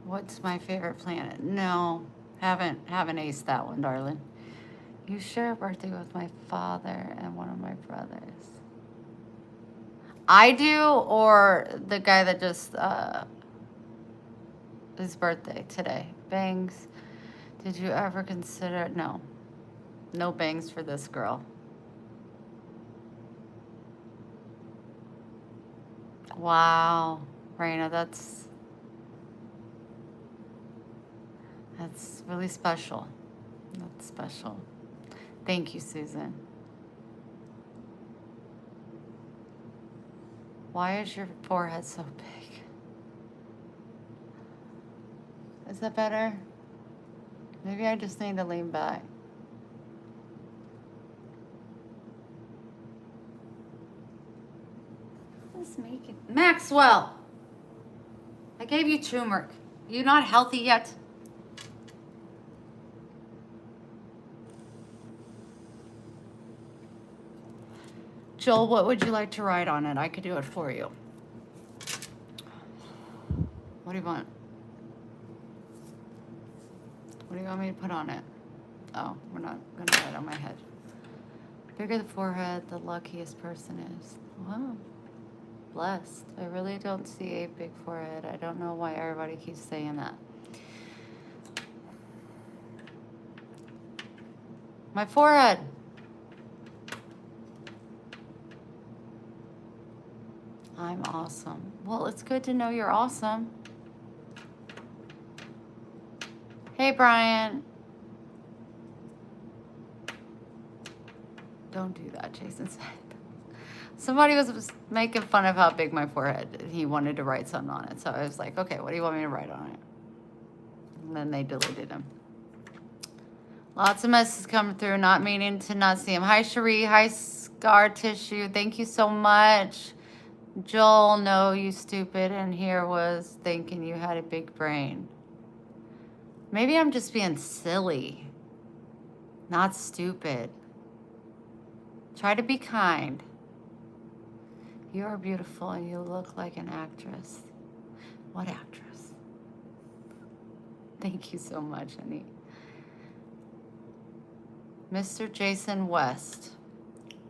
What's my favorite planet? No, haven't aced that one, darling. You share a birthday with my father and one of my brothers. I do, or the guy that just his birthday today. Bangs. Did you ever consider? No bangs for this girl. Wow, Raina, that's really special. That's special. Thank you, Susan. Why is your forehead so big? Is that better? Maybe I just need to lean back. Let's make it. Maxwell! I gave you turmeric. You not healthy yet? Joel, what would you like to write on it? I could do it for you. What do you want? do you want me to put on it? Oh, we're not gonna write on my head. Bigger the forehead, the luckiest person is. Wow. Blessed. I really don't see a big forehead. I don't know why everybody keeps saying that. My forehead. I'm awesome. Well, it's good to know you're awesome. Hey, Brian. Don't do that, Jason said. Somebody was making fun of how big my forehead, and he wanted to write something on it. So I was like, okay, what do you want me to write on it? And then they deleted them. Lots of messages coming through, not meaning to not see them. Hi, Cherie. Hi, Scar Tissue. Thank you so much. Joel, no, you stupid. And here was thinking you had a big brain. Maybe I'm just being silly, not stupid. Try to be kind. You are beautiful and you look like an actress. What actress? Thank you so much, honey. Mr. Jason West.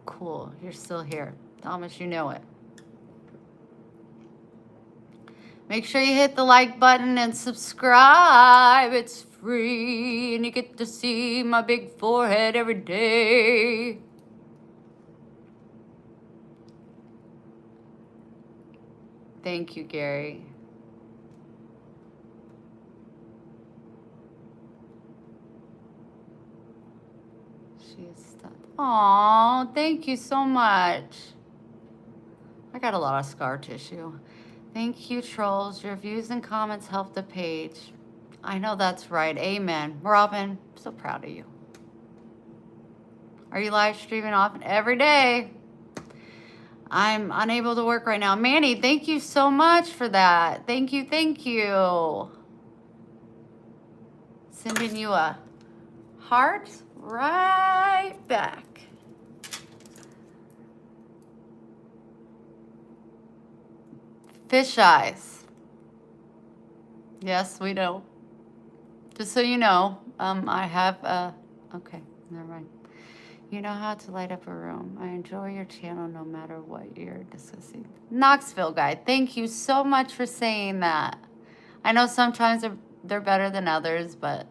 Cool, you're still here. Thomas, you know it. Make sure you hit the like button and subscribe. It's free and you get to see my big forehead every day. Thank you, Gary. She's stuck. Aw, thank you so much. I got a lot of scar tissue. Thank you, trolls. Your views and comments help the page. I know that's right. Amen. Robin, I'm so proud of you. Are you live streaming often? Every day. I'm unable to work right now. Manny, thank you so much for that. Thank you, thank you. Sending you a heart right back. Fish eyes. Yes, we know. Just so you know, I have okay, never mind. You know how to light up a room. I enjoy your channel no matter what you're discussing. Knoxville guy, thank you so much for saying that. I know sometimes they're better than others, but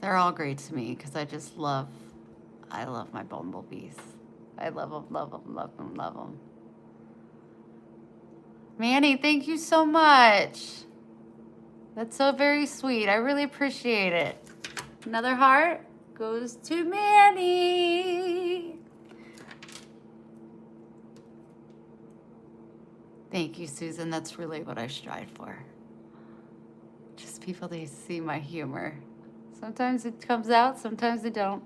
they're all great to me because I love my bumblebees. I love them, love them, love them, love them. Manny, thank you so much. That's so very sweet. I really appreciate it. Another heart goes to Manny. Thank you, Susan. That's really what I strive for. Just people to see my humor. Sometimes it comes out, sometimes it don't.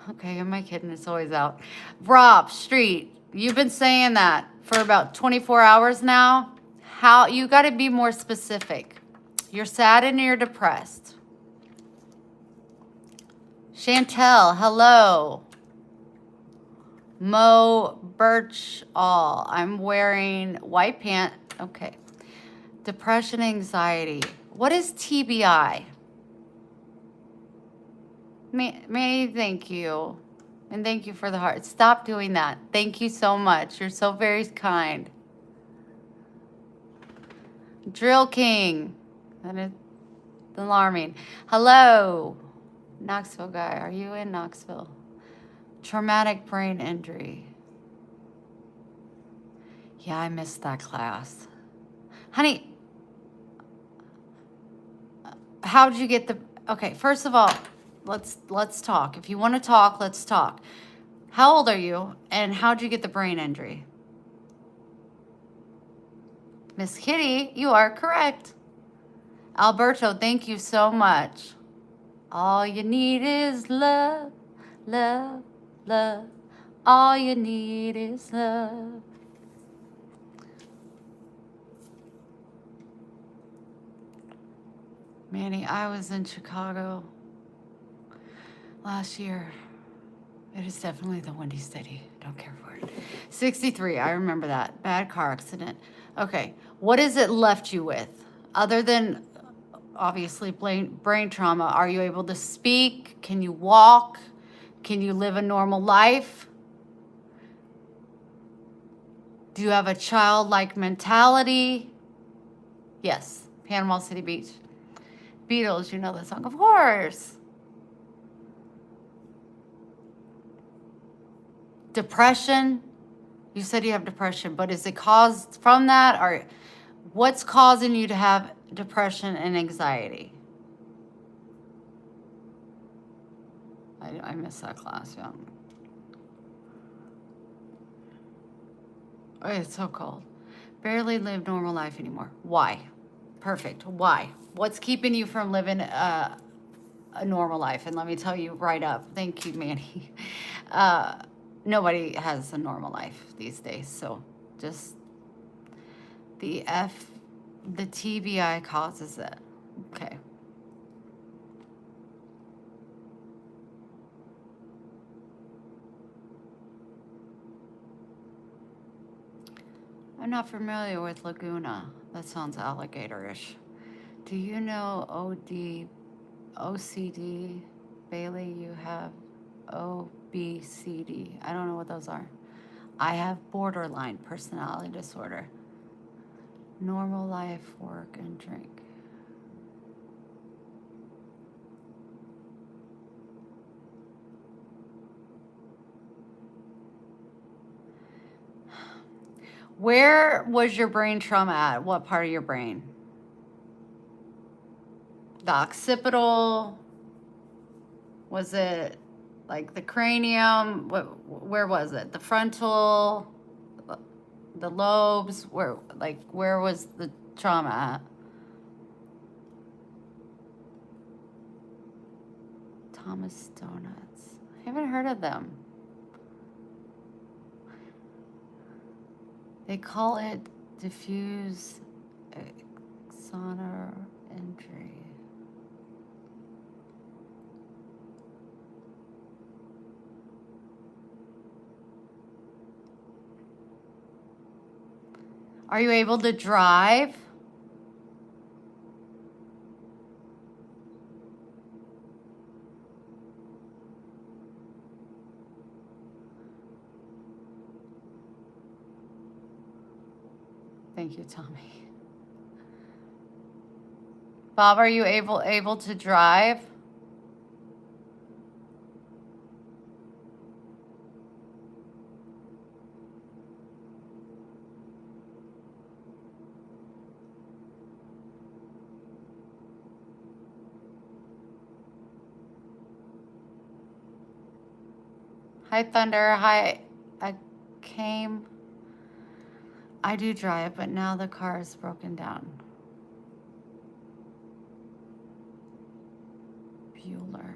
Okay, am I kidding? It's always out. Rob Street, you've been saying that for about 24 hours now. How you got to be more specific. You're sad and you're depressed. Chantel, hello. Mo Birchall, I'm wearing white pants. Okay. Depression, anxiety. What is TBI? Manny, thank you. And thank you for the heart. Stop doing that. Thank you so much. You're so very kind. Drill King. That is alarming. Hello. Knoxville guy. Are you in Knoxville? Traumatic brain injury. Yeah, I missed that class. Honey, how did you get the... Okay, first of all, let's talk. If you want to talk, let's talk. How old are you, and how'd you get the brain injury? Miss Kitty, you are correct. Alberto, thank you so much. All you need is love, love, love. All you need is love. Manny, I was in Chicago last year. It is definitely the Windy City. Don't care for it. 63, I remember that. Bad car accident. Okay, what has it left you with? Other than obviously brain trauma. Are you able to speak? Can you walk? Can you live a normal life? Do you have a childlike mentality? Yes, Panama City Beach. Beatles, you know the song, of course. Depression. You said you have depression, but is it caused from that, or what's causing you to have depression and anxiety? I missed that class, yeah. Oh, it's so cold. Barely live normal life anymore. Why? Perfect. Why? What's keeping you from living a normal life? And let me tell you right up. Thank you, Manny. Nobody has a normal life these days. So just the TBI causes it. Okay. I'm not familiar with Laguna. That sounds alligator-ish. Do you know OCD? Bailey, you have OBCD. I don't know what those are. I have borderline personality disorder. Normal life, work, and drink. Where was your brain trauma at? What part of your brain? The occipital? Was it like the cranium? Where was it? The frontal? The lobes? Where was the trauma at? Thomas Donuts. I haven't heard of them. They call it diffuse axonal injury. Are you able to drive? Thank you, Tommy. Bob, are you able to drive? Hi, Thunder. Hi, I do drive, but now the car is broken down. Bueller.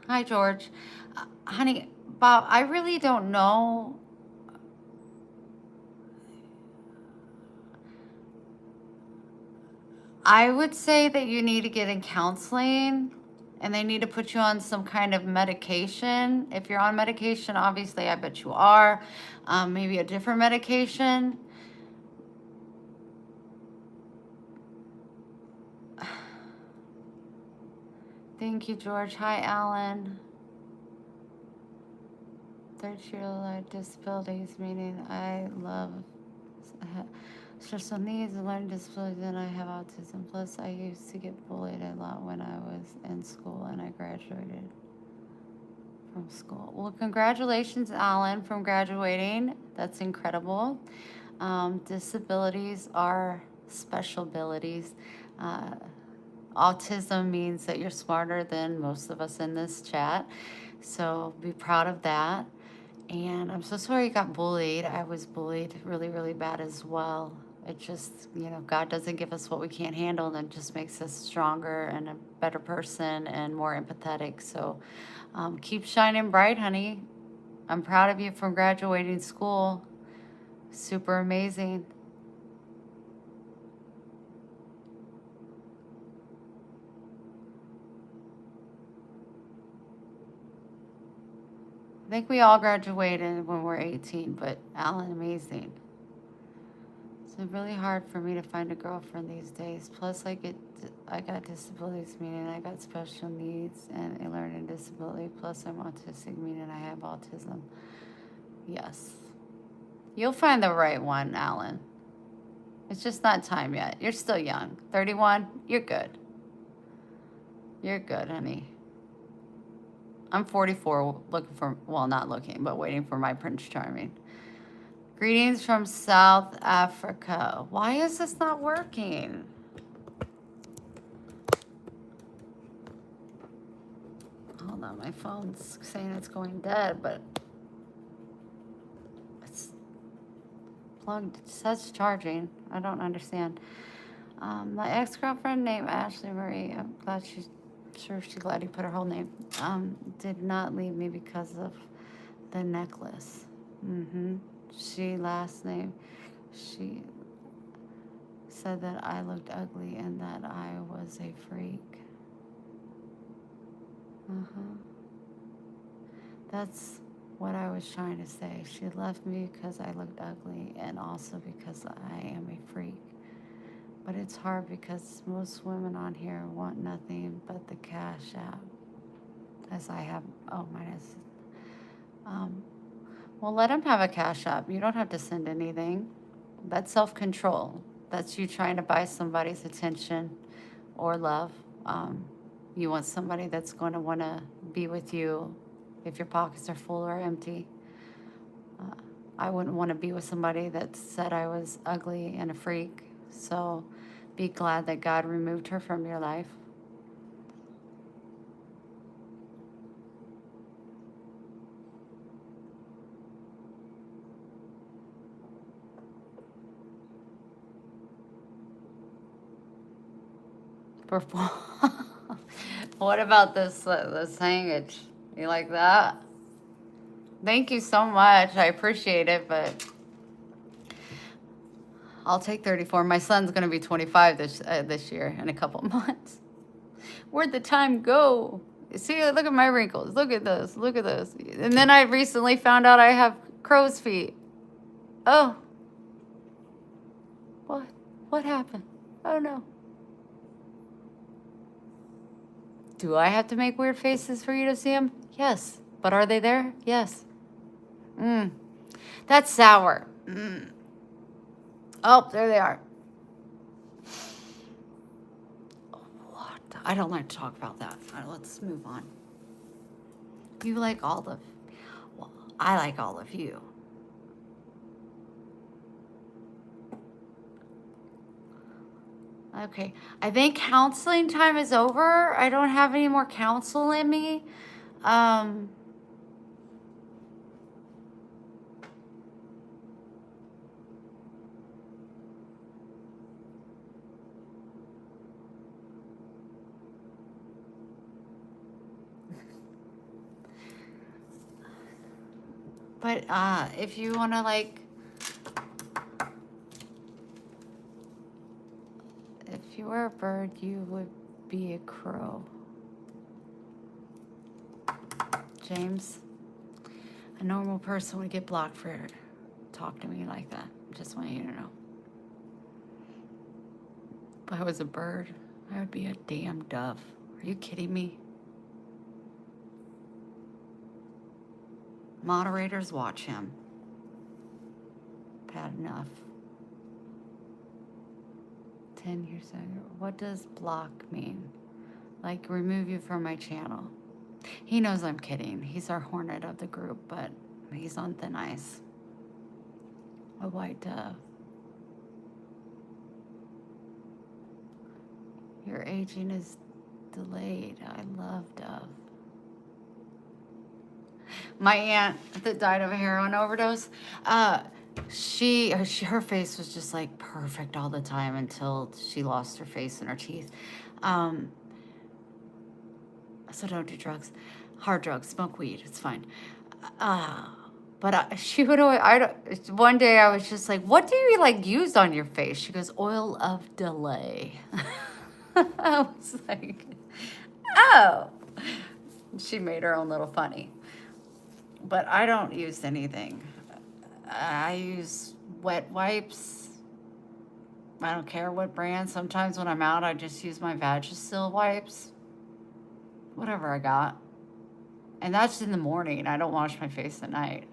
Hi, George. Honey, Bob, I really don't know. I would say that you need to get in counseling, and they need to put you on some kind of medication. If you're on medication, obviously, I bet you are. Maybe a different medication. Thank you, George. Hi, Alan. Third year life disabilities, meaning I love special needs and learning disabilities, and I have autism. Plus, I used to get bullied a lot when I was in school, and I graduated from school. Well, congratulations, Alan, from graduating. That's incredible. Disabilities are special abilities. Autism means that you're smarter than most of us in this chat. So be proud of that. And I'm so sorry you got bullied. I was bullied really, really bad as well. It just, God doesn't give us what we can't handle, and it just makes us stronger and a better person and more empathetic. So keep shining bright, honey. I'm proud of you from graduating school. Super amazing. I think we all graduated when we're 18, but Alan, amazing. It's really hard for me to find a girlfriend these days. Plus, I got disabilities, meaning I got special needs and a learning disability. Plus, I'm autistic, meaning I have autism. Yes. You'll find the right one, Alan. It's just not time yet. You're still young. 31, you're good. You're good, honey. I'm 44, looking for, well, not looking, but waiting for my Prince Charming. Greetings from South Africa. Why is this not working? Hold on, my phone's saying it's going dead, but it's plugged. It says charging. I don't understand. My ex-girlfriend named Ashley Marie, I'm glad she's glad you put her whole name, did not leave me because of the necklace. She said that I looked ugly and that I was a freak. That's what I was trying to say. She left me because I looked ugly and also because I am a freak. But it's hard because most women on here want nothing but the cash app. As I have, mine is. Well, let them have a cash app. You don't have to send anything. That's self-control. That's you trying to buy somebody's attention or love. You want somebody that's going to want to be with you if your pockets are full or empty. I wouldn't want to be with somebody that said I was ugly and a freak. So be glad that God removed her from your life. What about this hangage? You like that? Thank you so much. I appreciate it, but I'll take 34. My son's gonna be 25 this year in a couple months. Where'd the time go? See, look at my wrinkles. Look at this. Look at this. And then I recently found out I have crow's feet. Oh. What? What happened? Oh no. Do I have to make weird faces for you to see them? Yes. But are they there? Yes. That's sour. Oh, there they are. What? I don't like to talk about that. All right, let's move on. You like Olive. Well, I like all of you. Okay, I think counseling time is over. I don't have any more counsel in me. But if you want to like, if you were a bird, you would be a crow. James, a normal person would get blocked for talking to me like that. Just want you to know. If I was a bird, I would be a damn dove. Are you kidding me? Moderators, watch him. Bad enough. 10 years ago. What does block mean? Like remove you from my channel. He knows I'm kidding. He's our hornet of the group, but he's on thin ice. A white dove. Your aging is delayed. I love Dove. My aunt that died of a heroin overdose, her face was just like perfect all the time until she lost her face and her teeth. So don't do drugs, hard drugs, smoke weed, it's fine. But she would always, one day I was just like, what do you like use on your face? She goes, oil of delay. I was like, oh. She made her own little funny. But I don't use anything. I use wet wipes. I don't care what brand. Sometimes when I'm out, I just use my Vagisil wipes. Whatever I got. And that's in the morning. I don't wash my face at night.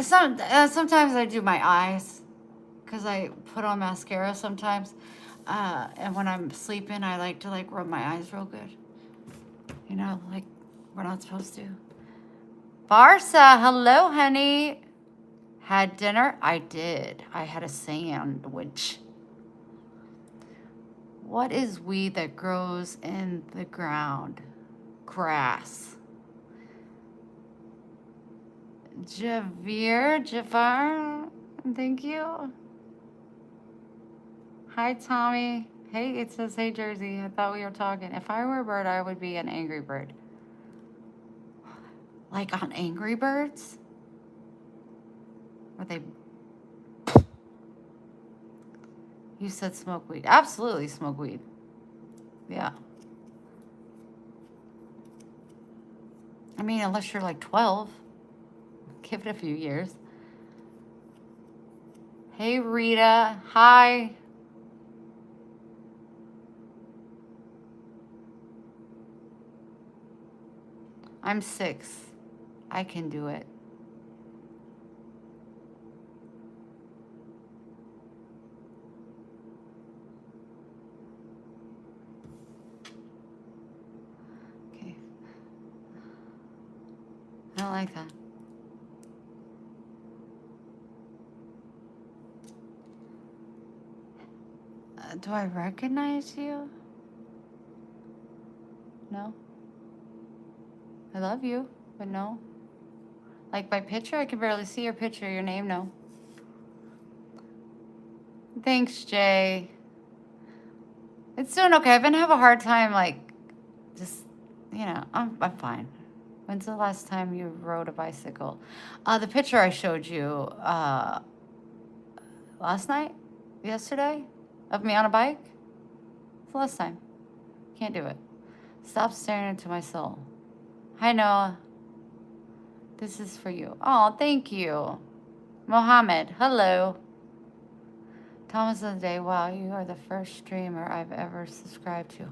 Sometimes I do my eyes because I put on mascara sometimes. And when I'm sleeping, I like to like rub my eyes real good. You know, like we're not supposed to. Barsa, hello, honey. Had dinner? I did. I had a sandwich. What is weed that grows in the ground? Grass. Jafar, thank you. Hi, Tommy. Hey, it says, hey, Jersey. I thought we were talking. If I were a bird, I would be an angry bird. Like on Angry Birds? Were they... You said smoke weed. Absolutely smoke weed. Yeah. I mean, unless you're like 12. Give it a few years. Hey, Rita. Hi. I'm 6. I can do it. Okay. I don't like that. Do I recognize you? No. I love you, but no. Like my picture, I can barely see your picture. Your name, no. Thanks, Jay. It's doing okay. I've been having a hard time, like, just, you know, I'm fine. When's the last time you rode a bicycle? The picture I showed you last night, yesterday, of me on a bike. It's the last time. Can't do it. Stop staring into my soul. Hi, Noah. This is for you. Oh, thank you. Mohammed, hello. Thomas of the day, wow, you are the first streamer I've ever subscribed to.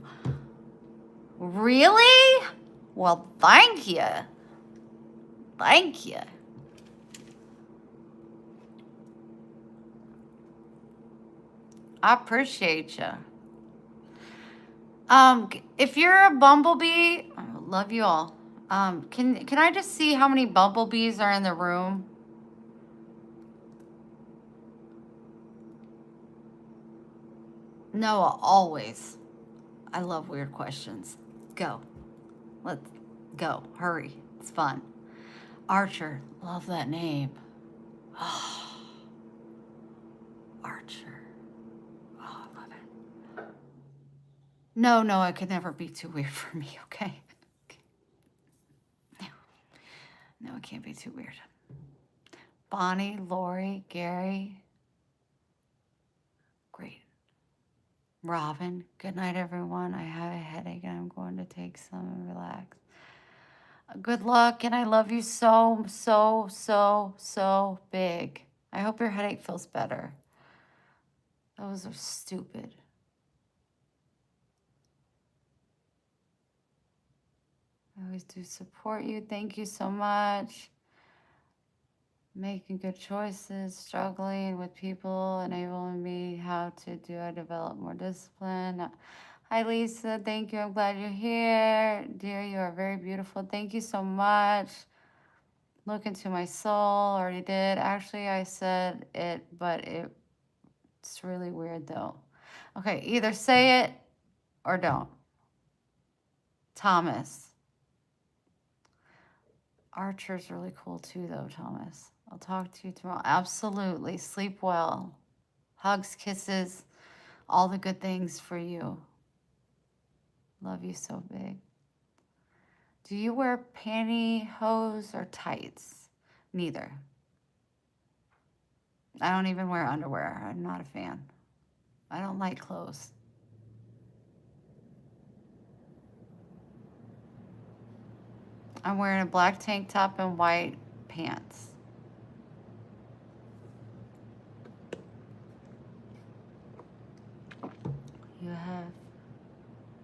Really? Well, thank you. Thank you. I appreciate you. If you're a bumblebee, I love you all. Can I just see how many bumblebees are in the room? Noah, always. I love weird questions. Go. Let's go. Hurry. It's fun. Archer. Love that name. Archer. Oh, I love it. No, it could never be too weird for me, okay? No, it can't be too weird. Bonnie, Lori, Gary. Great. Robin, good night, everyone. I have a headache and I'm going to take some and relax. Good luck, and I love you so, so, so, so big. I hope your headache feels better. Those are stupid. I always do support you. Thank you so much. Making good choices, struggling with people, enabling me how to do. I develop more discipline. Hi, Lisa. Thank you. I'm glad you're here. Dear, you are very beautiful. Thank you so much. Look into my soul. Already did. Actually, I said it, but it's really weird, though. Okay, either say it or don't. Thomas. Archer's really cool, too, though, Thomas. I'll talk to you tomorrow. Absolutely. Sleep well. Hugs, kisses, all the good things for you. Love you so big. Do you wear pantyhose or tights? Neither. I don't even wear underwear. I'm not a fan. I don't like clothes. I'm wearing a black tank top and white pants.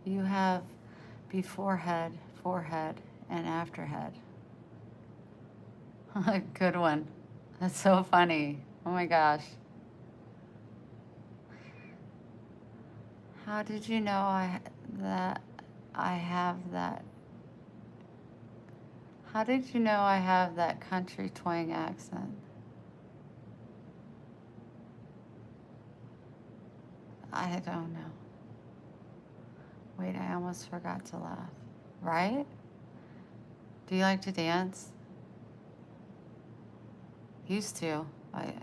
You have before head, forehead, and after head. Good one. That's so funny. Oh my gosh. How did you know that I have that? How did you know I have that country twang accent? I don't know. Wait, I almost forgot to laugh. Right? Do you like to dance? Used to. I'd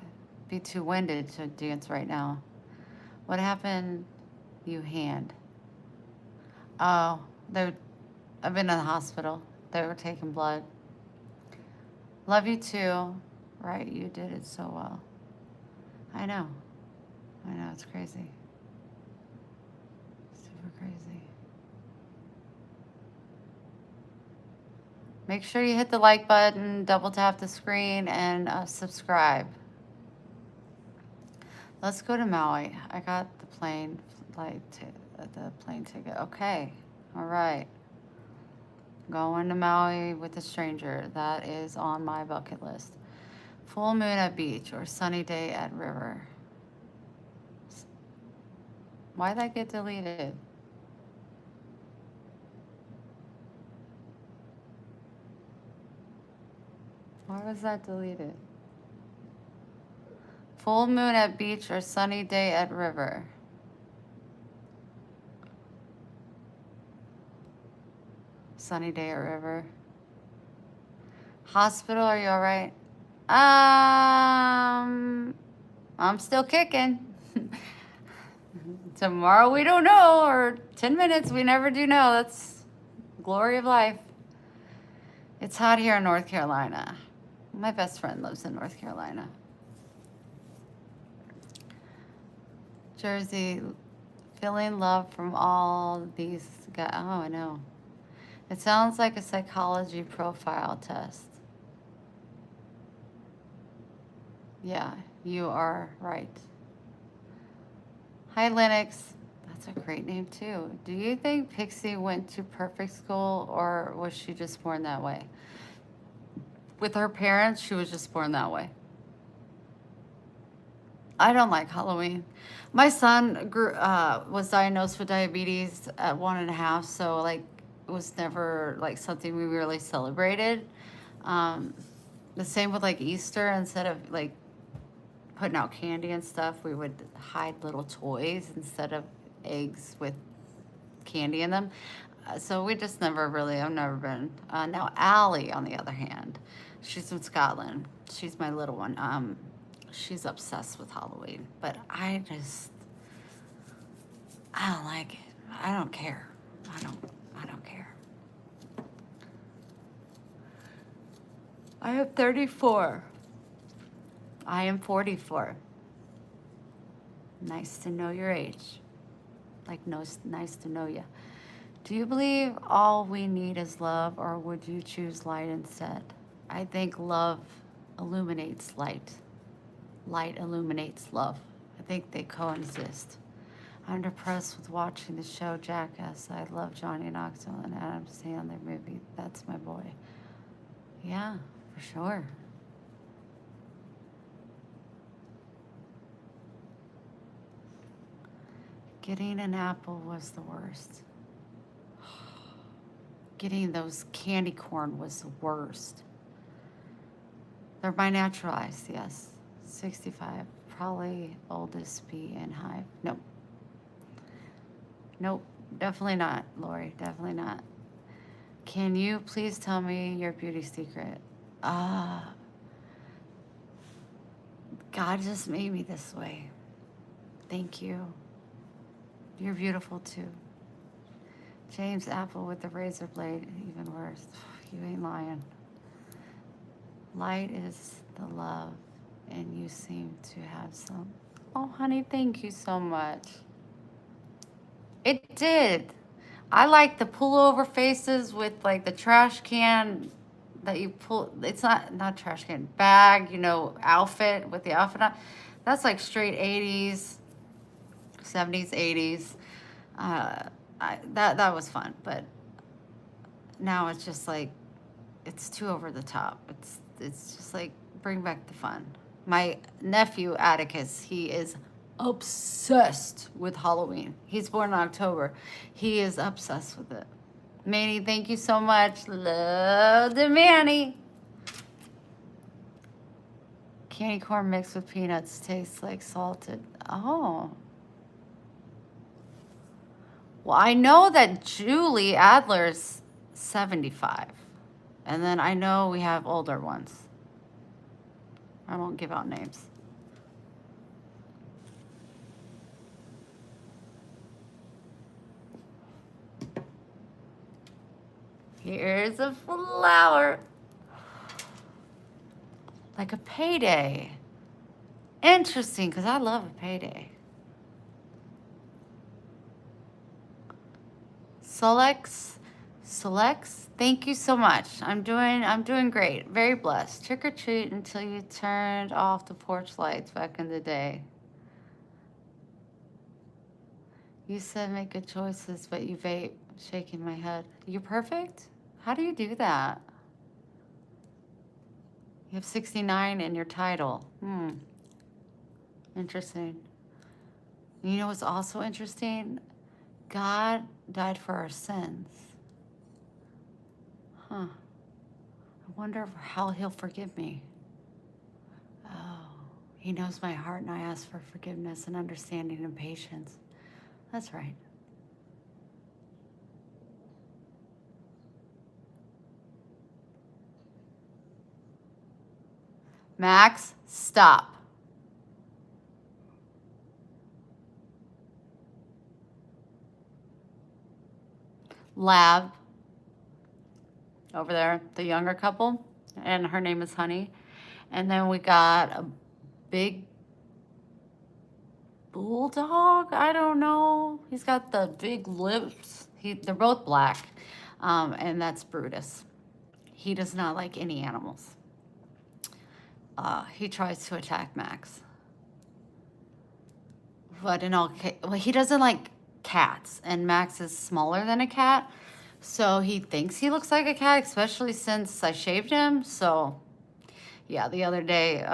be too winded to dance right now. What happened? You hand. Oh, I've been in the hospital. They were taking blood. Love you too. Right, you did it so well. I know, it's crazy. Super crazy. Make sure you hit the like button, double tap the screen, and subscribe. Let's go to Maui. I got the plane ticket. Okay, all right. Going to Maui with a stranger. That is on my bucket list. Full moon at beach or sunny day at river. Why'd that get deleted? Why was that deleted? Full moon at beach or sunny day at river. Sunny day at river. Hospital, are you all right? I'm still kicking. Tomorrow we don't know, or 10 minutes, we never do know. That's glory of life. It's hot here in North Carolina. My best friend lives in North Carolina. Jersey, feeling love from all these guys. Oh, I know. It sounds like a psychology profile test. Yeah, you are right. Hi, Lennox. That's a great name, too. Do you think Pixie went to perfect school, or was she just born that way? With her parents, she was just born that way. I don't like Halloween. My son was diagnosed with diabetes at 1.5, so like it was never like something we really celebrated. The same with like Easter. Instead of like putting out candy and stuff, we would hide little toys instead of eggs with candy in them. So we just never really, I've never been. Now Allie, on the other hand, she's from Scotland. She's my little one. She's obsessed with Halloween, but I don't like it. I don't care. I don't care. I am 34. I am 44. Nice to know your age. Like, no, nice to know you. Do you believe all we need is love, or would you choose light instead? I think love illuminates light. Light illuminates love. I think they coexist. I'm depressed with watching the show Jackass. I love Johnny Knoxville and Adam Sandler movie. That's my boy. Yeah, for sure. Getting an apple was the worst. Getting those candy corn was the worst. They're my natural eyes, yes. 65, probably oldest bee in hive. Nope. Nope, definitely not, Lori, definitely not. Can you please tell me your beauty secret? God just made me this way. Thank you. You're beautiful too. James Apple with the razor blade, even worse. You ain't lying. Light is the love, and you seem to have some. Oh, honey, thank you so much. It did. I like the pullover faces with like the trash can that you pull. It's not trash can, bag, you know, outfit with the outfit on. That's like straight 80s, 70s, 80s. That was fun, but now it's just like it's too over the top. It's just like bring back the fun. My nephew Atticus, he is obsessed with Halloween. He's born in October. He is obsessed with it. Manny, thank you so much. Love the Manny. Candy corn mixed with peanuts tastes like salted. Oh. Well, I know that Julie Adler's 75. And then I know we have older ones. I won't give out names. Here's a flower. Like a payday. Interesting, because I love a payday. Selects, thank you so much. I'm doing great. Very blessed. Trick or treat until you turned off the porch lights back in the day. You said make good choices, but you vape. Shaking my head. You're perfect? How do you do that? You have 69 in your title. Interesting. You know what's also interesting? God died for our sins. Huh. I wonder how he'll forgive me. Oh, he knows my heart, and I ask for forgiveness and understanding and patience. That's right. Max, stop. Lab, over there, the younger couple, and her name is Honey. And then we got a big bulldog, I don't know. He's got the big lips. They're both black, and that's Brutus. He does not like any animals. He tries to attack Max. But he doesn't like cats, and Max is smaller than a cat, so he thinks he looks like a cat, especially since I shaved him. So yeah, the other day,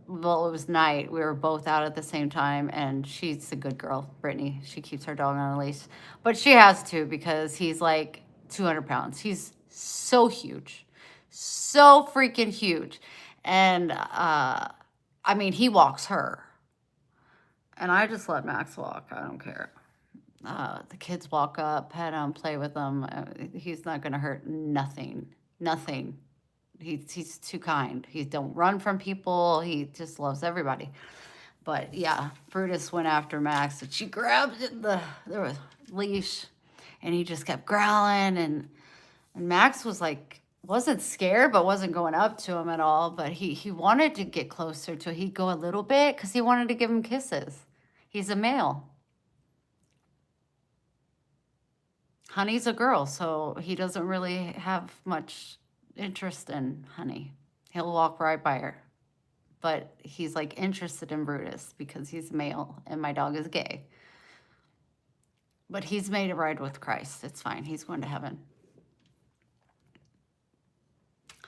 well, it was night, we were both out at the same time, and she's a good girl, Brittany. She keeps her dog on a leash, but she has to because he's like 200 pounds. He's so huge, so freaking huge. And I mean, he walks her. And I just let Max walk. I don't care. The kids walk up, pet him, play with him. He's not going to hurt nothing. Nothing. He's too kind. He don't run from people. He just loves everybody. But yeah, Brutus went after Max, and she grabbed there was leash, and he just kept growling. And Max was like, wasn't scared, but wasn't going up to him at all. But he wanted to get closer to. He'd go a little bit because he wanted to give him kisses. He's a male. Honey's a girl, so he doesn't really have much interest in Honey. He'll walk right by her. But he's like interested in Brutus because he's male and my dog is gay. But he's made a ride with Christ. It's fine. He's going to heaven.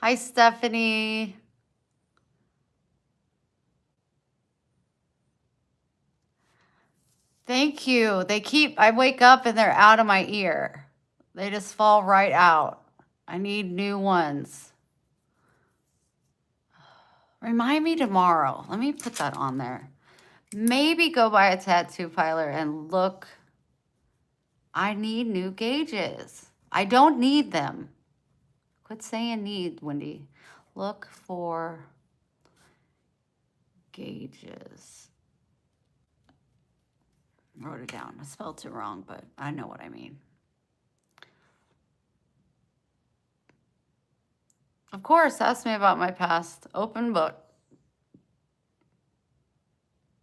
Hi, Stephanie. Thank you. I wake up and they're out of my ear. They just fall right out. I need new ones. Remind me tomorrow. Let me put that on there. Maybe go buy a tattoo filer and look. I need new gauges. I don't need them. Quit saying need, Wendy. Look for gauges. Wrote it down. I spelled it wrong, but I know what I mean. Of course, ask me about my past. Open book.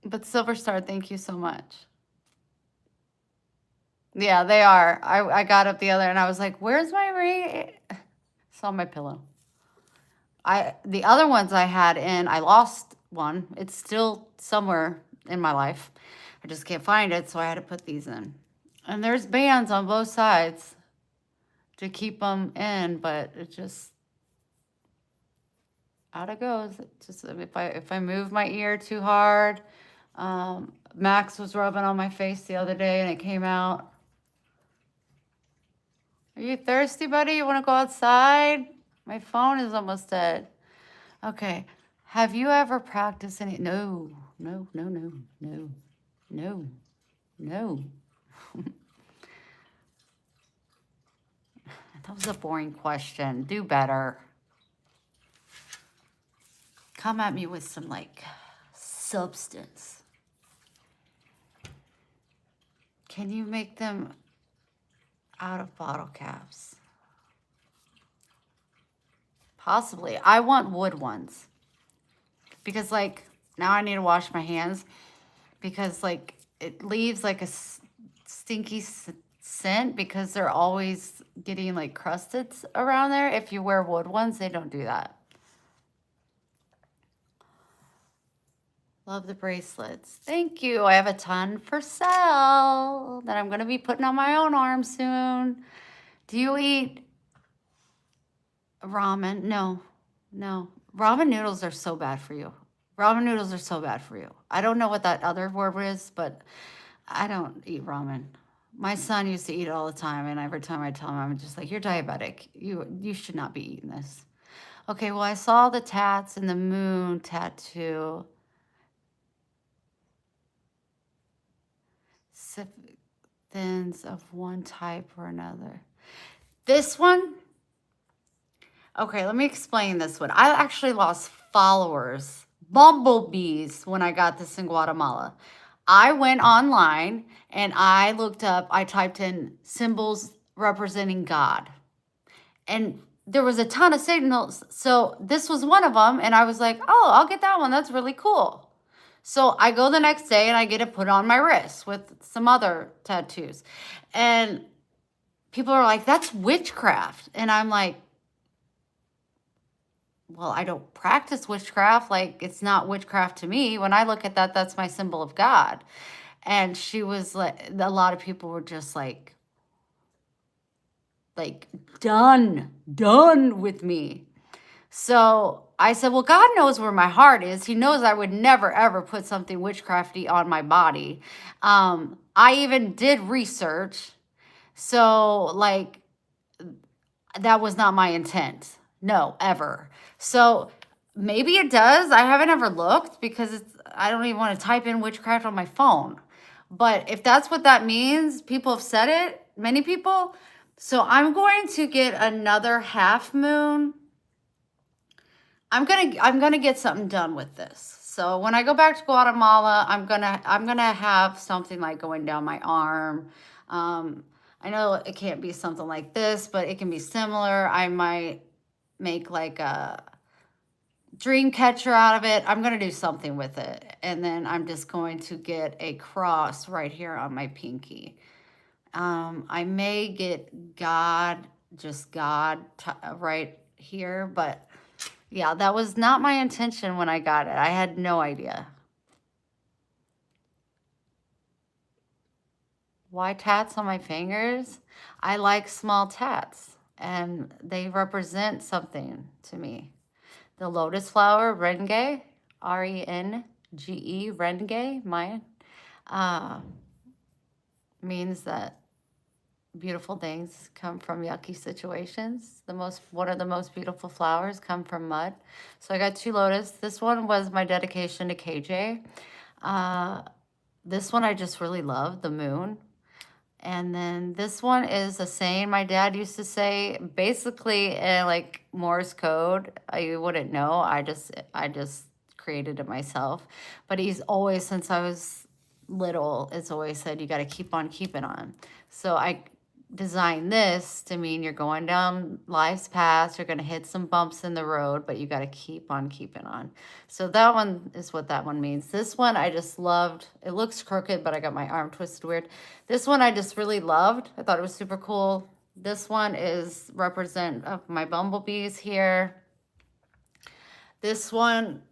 But Silver Star, thank you so much. Yeah, they are. I got up the other and I was like, where's my ring? It's on my pillow. The other ones I had in, I lost one. It's still somewhere in my life. I just can't find it, so I had to put these in. And there's bands on both sides to keep them in, but it just out it goes. It just if I move my ear too hard, Max was rubbing on my face the other day and it came out. Are you thirsty, buddy? You want to go outside? My phone is almost dead. Okay. Have you ever practiced any? No, no, no, no, no, no, no. That was a boring question. Do better. Come at me with some like substance. Can you make them out of bottle caps? Possibly. I want wood ones. Because like now I need to wash my hands because like it leaves like a stinky scent because they're always getting like crusted around there. If you wear wood ones, they don't do that. Love the bracelets. Thank you. I have a ton for sale that I'm going to be putting on my own arm soon. Do you eat ramen? No, no. Ramen noodles are so bad for you. Ramen noodles are so bad for you. I don't know what that other word is, but I don't eat ramen. My son used to eat it all the time, and every time I tell him, I'm just like, you're diabetic. You should not be eating this. Okay, well, I saw the tats and the moon tattoo. Thins of one type or another. This one, okay, let me explain this one. I actually lost followers, bumblebees, when I got this in Guatemala. I went online and I looked up, I typed in symbols representing God. And there was a ton of signals. So this was one of them. And I was like, oh, I'll get that one. That's really cool. So I go the next day and I get it put on my wrist with some other tattoos. And people are like, that's witchcraft. And I'm like, well, I don't practice witchcraft. Like, it's not witchcraft to me. When I look at that, that's my symbol of God. And she was like, a lot of people were just like done with me. So I said, well, God knows where my heart is. He knows I would never, ever put something witchcrafty on my body. I even did research. So, like, that was not my intent. No, ever. So maybe it does. I haven't ever looked because I don't even want to type in witchcraft on my phone. But if that's what that means, people have said it, many people. So I'm going to get another half moon. I'm gonna get something done with this. So when I go back to Guatemala, I'm gonna have something like going down my arm. I know it can't be something like this, but it can be similar. I might make like a dream catcher out of it. I'm gonna do something with it, and then I'm just going to get a cross right here on my pinky. I may get God, just God right here, but yeah, that was not my intention when I got it. I had no idea. Why tats on my fingers? I like small tats, and they represent something to me. The lotus flower, Renge, R-E-N-G-E, Renge, Mayan, means that beautiful things come from yucky situations. One of the most beautiful flowers come from mud. So I got 2 lotus. This one was my dedication to KJ. This one I just really love, the moon. And then this one is a saying my dad used to say, basically like Morse code. You wouldn't know. I just created it myself. But he's always, since I was little, it's always said you got to keep on keeping on. So I designed this to mean you're going down life's path, you're going to hit some bumps in the road, but you got to keep on keeping on. So that one is what that one means. This one I just loved. It looks crooked, but I got my arm twisted weird. This one I just really loved. I thought it was super cool. This one is represent of my bumblebees here. This one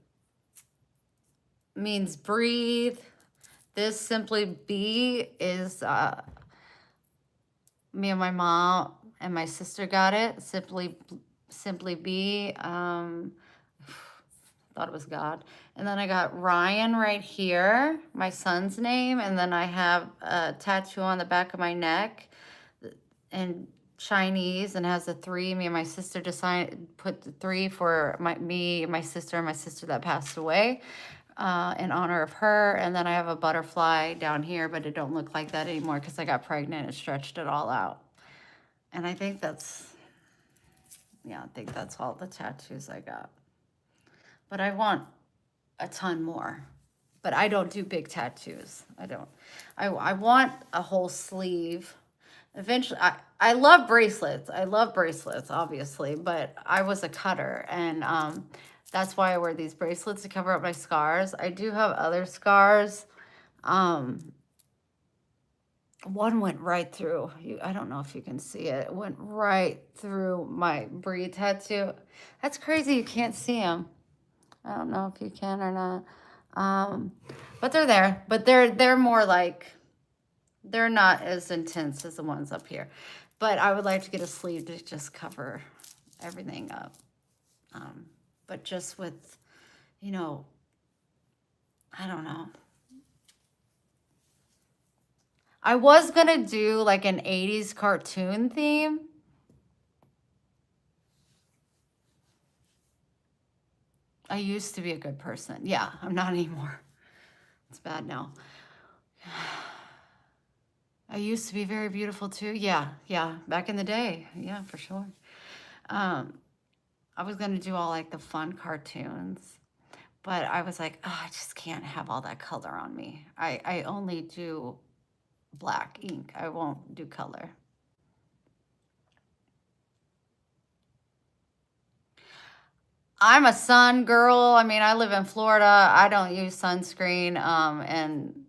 means breathe. This simply be is me and my mom and my sister got it. Simply be. Thought it was God. And then I got Ryan right here, my son's name, and then I have a tattoo on the back of my neck in Chinese and has a 3. Me and my sister decided put the 3 for me, my sister, and my sister that passed away in honor of her. And then I have a butterfly down here, but it don't look like that anymore because I got pregnant and stretched it all out. And I think that's all the tattoos I got. But I want a ton more. But I don't do big tattoos. I don't. I want a whole sleeve. Eventually, I love bracelets. I love bracelets, obviously, but I was a cutter, and that's why I wear these bracelets to cover up my scars. I do have other scars. One went right through. I don't know if you can see it. It went right through my breathe tattoo. That's crazy. You can't see them. I don't know if you can or not. But they're there. But they're more like, they're not as intense as the ones up here. But I would like to get a sleeve to just cover everything up. But just with, I don't know. I was going to do like an 80s cartoon theme. I used to be a good person. Yeah, I'm not anymore. It's bad now. I used to be very beautiful too. Yeah, back in the day. Yeah, for sure. I was going to do all like the fun cartoons, but I was like, oh, I just can't have all that color on me. I only do black ink. I won't do color. I'm a sun girl. I mean, I live in Florida. I don't use sunscreen, and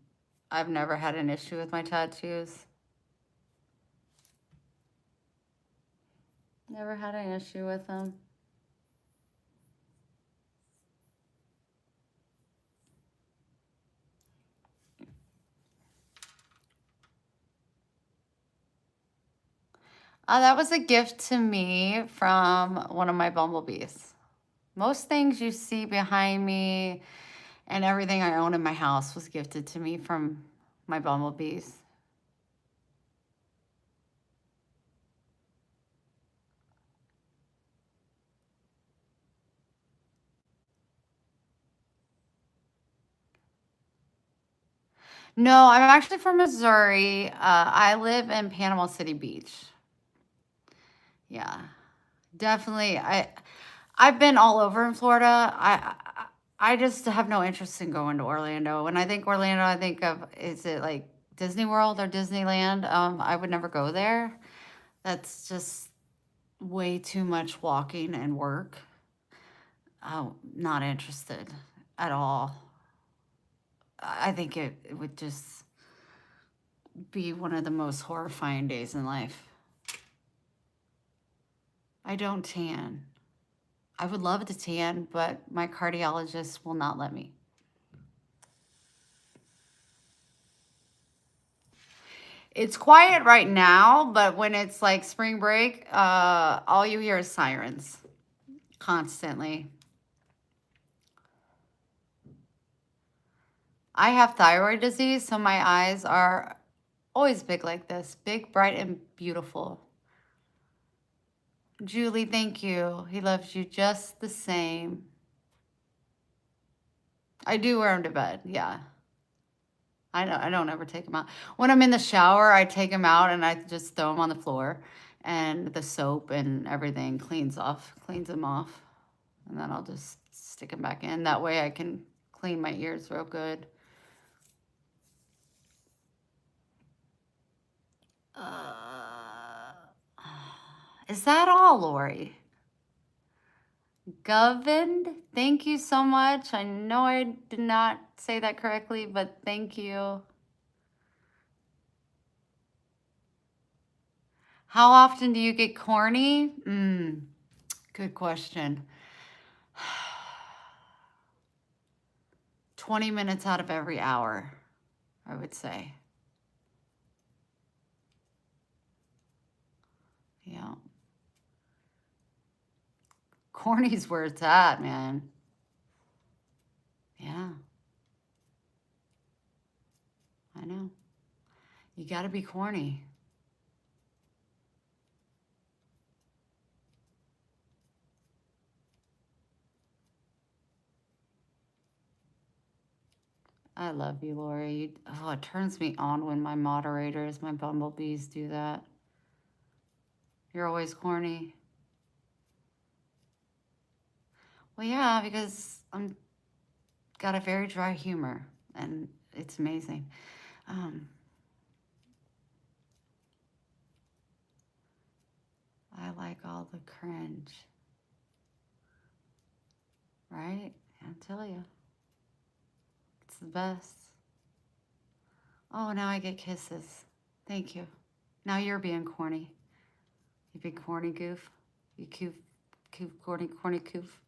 I've never had an issue with my tattoos. Never had an issue with them. That was a gift to me from one of my bumblebees. Most things you see behind me and everything I own in my house was gifted to me from my bumblebees. No, I'm actually from Missouri. I live in Panama City Beach. Yeah, definitely. I've been all over in Florida. I just have no interest in going to Orlando. When I think Orlando, I think of, is it like Disney World or Disneyland? I would never go there. That's just way too much walking and work. I'm not interested at all. I think it would just be one of the most horrifying days in life. I don't tan. I would love to tan, but my cardiologist will not let me. It's quiet right now, but when it's like spring break, all you hear is sirens constantly. I have thyroid disease, so my eyes are always big like this. Big, bright, and beautiful. Julie, thank you. He loves you just the same. I do wear them to bed, yeah. I don't ever take them out. When I'm in the shower, I take them out and I just throw them on the floor. And the soap and everything cleans them off. And then I'll just stick them back in. That way I can clean my ears real good. Is that all, Lori? Governed, thank you so much. I know I did not say that correctly, but thank you. How often do you get corny? Good question. 20 minutes out of every hour, I would say. Yeah. Corny's where it's at, man. Yeah. I know. You got to be corny. I love you, Lori. Oh, it turns me on when my moderators, my bumblebees do that. You're always corny. Well, yeah, because I'm got a very dry humor, and it's amazing. I like all the cringe. Right? I tell you. It's the best. Oh, now I get kisses. Thank you. Now you're being corny. You big corny goof. You corny goof.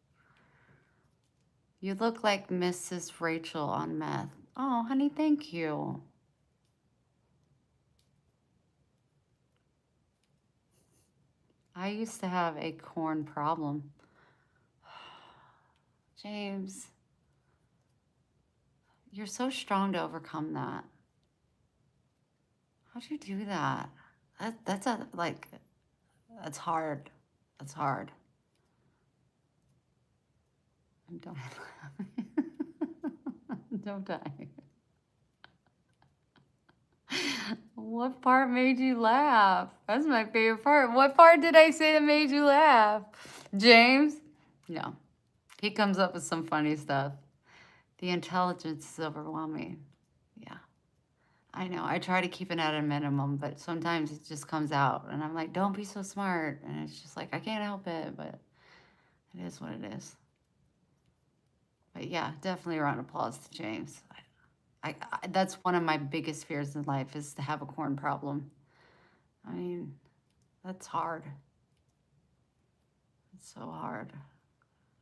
You look like Mrs. Rachel on meth. Oh, honey, thank you. I used to have a corn problem. James, you're so strong to overcome that. How'd you do that? That's that's hard. That's hard. Don't don't die. What part made you laugh? That's my favorite part. What part did I say that made you laugh? James? No. He comes up with some funny stuff. The intelligence is overwhelming. Yeah. I know. I try to keep it at a minimum, but sometimes it just comes out. And I'm like, don't be so smart. And it's just like, I can't help it, but it is what it is. But yeah, definitely a round of applause to James. That's one of my biggest fears in life is to have a corn problem. I mean, that's hard. It's so hard.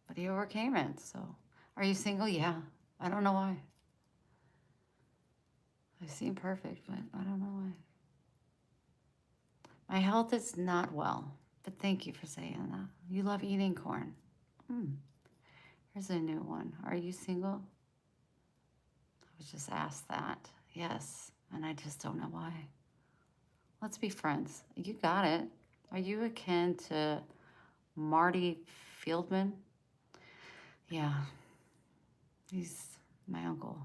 But he overcame it, so. Are you single? Yeah. I don't know why. I seem perfect, but I don't know why. My health is not well, but thank you for saying that. You love eating corn. Here's a new one. Are you single? I was just asked that. Yes, and I just don't know why. Let's be friends. You got it. Are you akin to Marty Fieldman? Yeah, he's my uncle.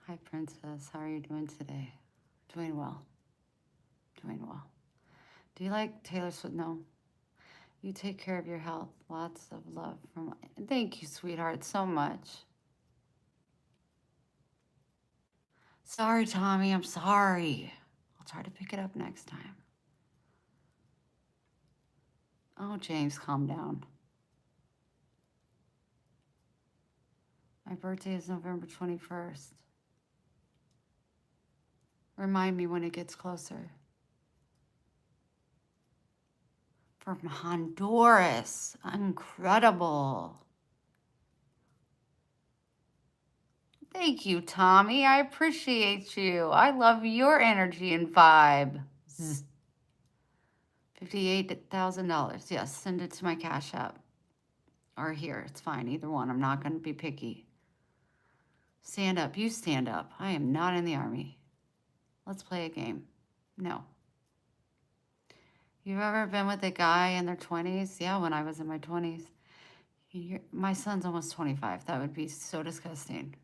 Hi, Princess. How are you doing today? Doing well. Doing well. Do you like Taylor Swift? No. You take care of your health. Lots of love from. Thank you, sweetheart, so much. Sorry, Tommy. I'm sorry. I'll try to pick it up next time. Oh, James, calm down. My birthday is November 21st. Remind me when it gets closer. From Honduras. Incredible. Thank you, Tommy. I appreciate you. I love your energy and vibe. $58,000. Yes, send it to my Cash App. Or here, it's fine. Either one. I'm not going to be picky. Stand up. You stand up. I am not in the army. Let's play a game. No. You've ever been with a guy in their 20s? Yeah, when I was in my 20s. My son's almost 25. That would be so disgusting.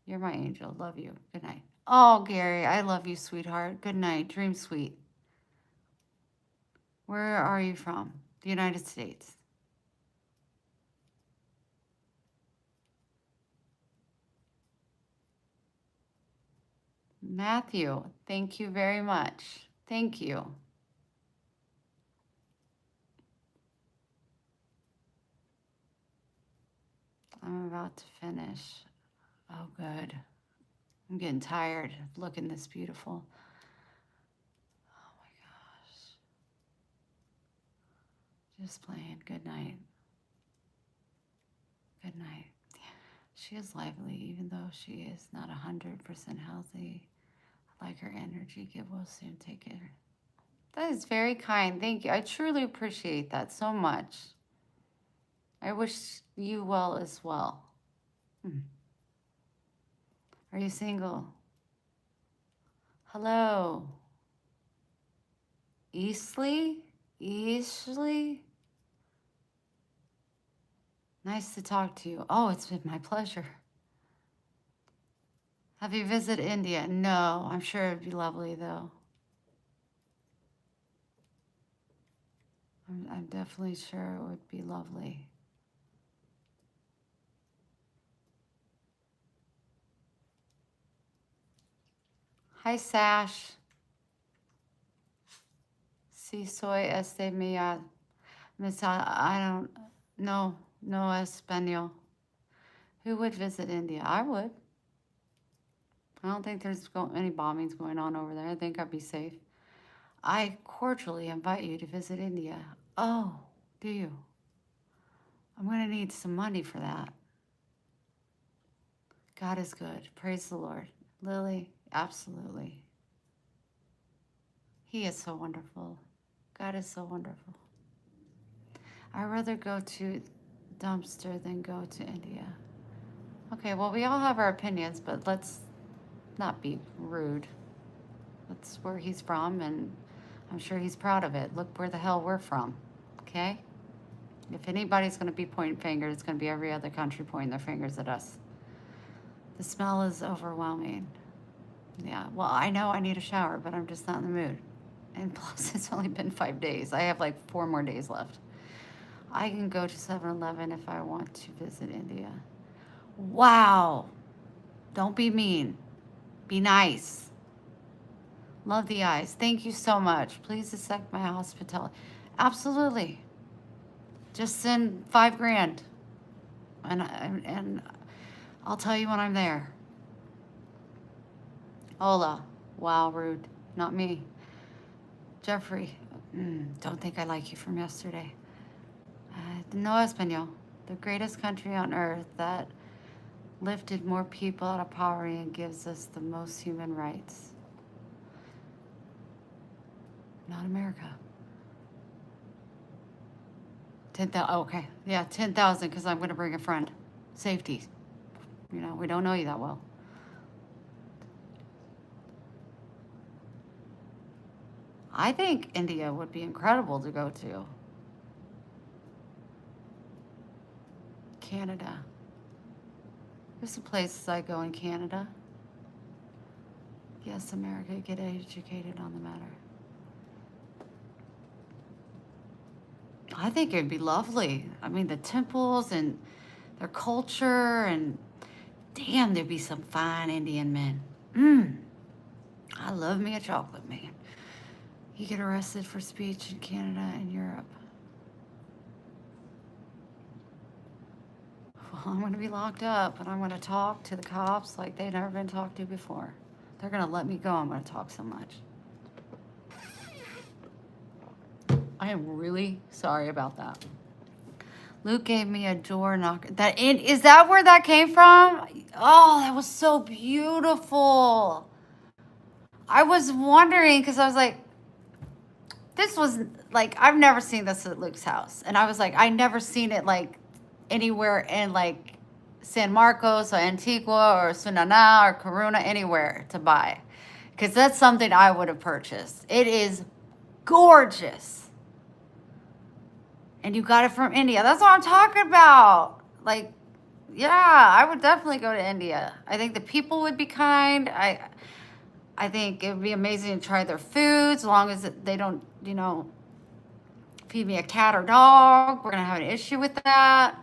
You're my angel. Love you. Good night. Oh, Gary, I love you, sweetheart. Good night. Dream sweet. Where are you from? The United States. Matthew, thank you very much. Thank you. I'm about to finish. Oh, good. I'm getting tired of looking this beautiful. Oh my gosh. Just playing. Good night. Good night. She is lively, even though she is not 100% healthy. I like her energy. Get well soon. Take care. That is very kind. Thank you. I truly appreciate that so much. I wish you well as well. Are you single? Hello. Eastleigh? Eastleigh? Nice to talk to you. Oh, it's been my pleasure. Have you visited India? No, I'm sure it'd be lovely though. I'm definitely sure it would be lovely. Hi, Sash. Si soy este mía. Miss, I don't know. No Espanol. Who would visit India? I would. I don't think there's any bombings going on over there. I think I'd be safe. I cordially invite you to visit India. Oh, do you? I'm going to need some money for that. God is good. Praise the Lord. Lily, absolutely. He is so wonderful. God is so wonderful. I'd rather go to dumpster than go to India. Okay, well, we all have our opinions, but let's not be rude. That's where he's from, and I'm sure he's proud of it. Look where the hell we're from, okay? If anybody's going to be pointing fingers, it's going to be every other country pointing their fingers at us. The smell is overwhelming. Yeah, well, I know I need a shower, but I'm just not in the mood. And plus, it's only been 5 days. I have like 4 more days left. I can go to 7-Eleven if I want to visit India. Wow. Don't be mean. Be nice. Love the eyes. Thank you so much. Please accept my hospitality. Absolutely. Just send $5,000, and I'll tell you when I'm there. Hola. Wow, rude. Not me. Jeffrey. Don't think I like you from yesterday. No Espanol. The greatest country on earth that lifted more people out of poverty and gives us the most human rights. Not America. 10,000. Oh, okay. Yeah, 10,000 because I'm going to bring a friend. Safety. You know, we don't know you that well. I think India would be incredible to go to. Canada. There's some places I go in Canada. Yes, America, get educated on the matter. I think it'd be lovely. I mean, the temples and their culture, and damn, there'd be some fine Indian men. I love me a chocolate man. You get arrested for speech in Canada and Europe. Well, I'm going to be locked up, and I'm going to talk to the cops like they've never been talked to before. They're going to let me go. I'm going to talk so much. I am really sorry about that. Luke gave me a door knocker. Is that where that came from? Oh, that was so beautiful. I was wondering because I was like, this was like, I've never seen this at Luke's house. And I was like, I never seen it like anywhere in like San Marcos or Antigua or Sunana or Coruna, anywhere to buy. Because that's something I would have purchased. It is gorgeous. And you got it from India. That's what I'm talking about. Like, yeah, I would definitely go to India. I think the people would be kind. I think it would be amazing to try their foods, as long as they don't, feed me a cat or dog. We're going to have an issue with that.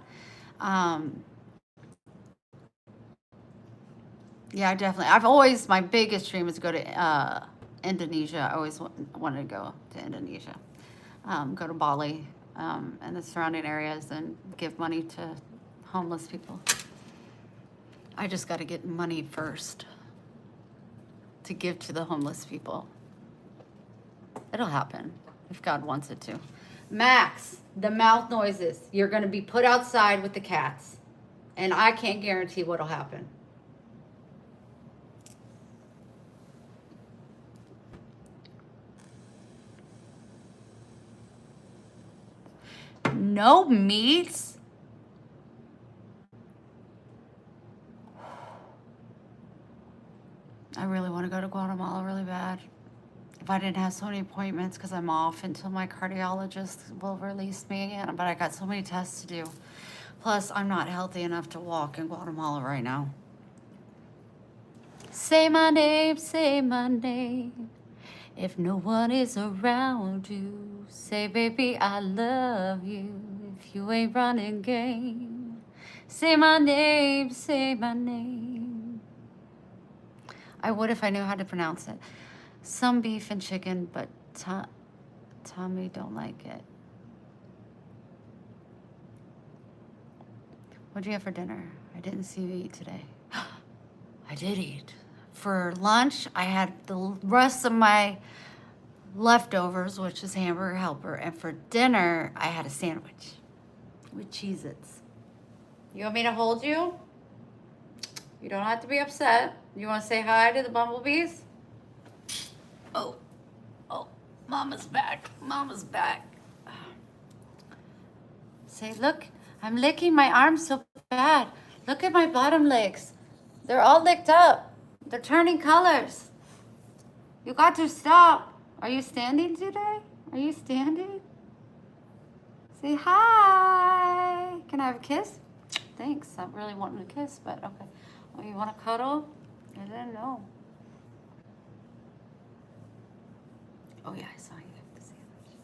Yeah, definitely. My biggest dream is to go to Indonesia. I always wanted to go to Indonesia. Go to Bali and the surrounding areas and give money to homeless people. I just got to get money first to give to the homeless people. It'll happen. if God wants it to. Max, the mouth noises. You're going to be put outside with the cats. And I can't guarantee what'll happen. No meats? I really want to go to Guatemala really bad. If I didn't have so many appointments, because I'm off until my cardiologist will release me again. But I got so many tests to do. Plus, I'm not healthy enough to walk in Guatemala right now. Say my name, say my name. If no one is around you, say, baby, I love you. If you ain't running game, say my name, say my name. I would if I knew how to pronounce it. Some beef and chicken, but Tommy don't like it. What'd you have for dinner? I didn't see you eat today. I did eat. For lunch, I had the rest of my leftovers, which is hamburger helper. And for dinner, I had a sandwich with Cheez-Its. You want me to hold you? You don't have to be upset. You want to say hi to the bumblebees? Oh, Mama's back. Mama's back. Say, look, I'm licking my arms so bad. Look at my bottom legs. They're all licked up. They're turning colors. You got to stop. Are you standing today? Are you standing? Say hi. Can I have a kiss? Thanks. I'm really wanting a kiss, but okay. Oh, you want to cuddle? I didn't know. Oh, yeah, I saw you have the sandwich.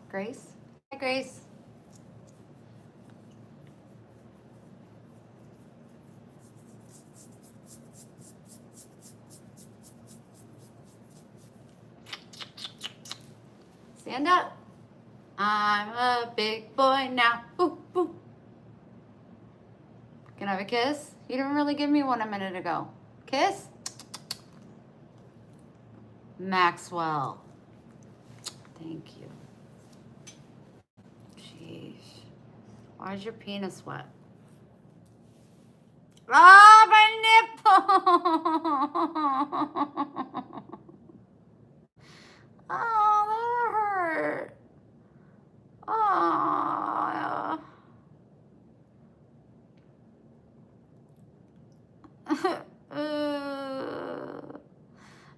Grace? Hi, Grace. Stand up. I'm a big boy now. Ooh, ooh. Can I have a kiss? You didn't really give me one a minute ago. Kiss? Maxwell. Thank you. Jeez. Why is your penis wet? Oh, my nipple! Oh, that hurt. Oh.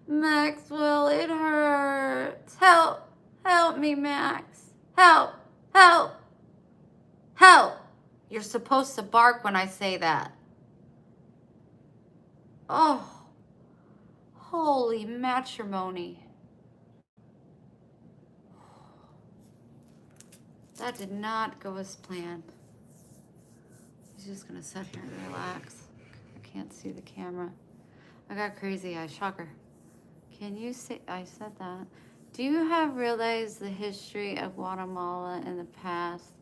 Maxwell, it hurts. Help. Help me, Max. Help. Help. Help. You're supposed to bark when I say that. Oh. Holy matrimony. That did not go as planned. He's just gonna sit here and relax. I can't see the camera. I got crazy eyes, shocker. Can you say, I said that. Do you have realized the history of Guatemala in the past?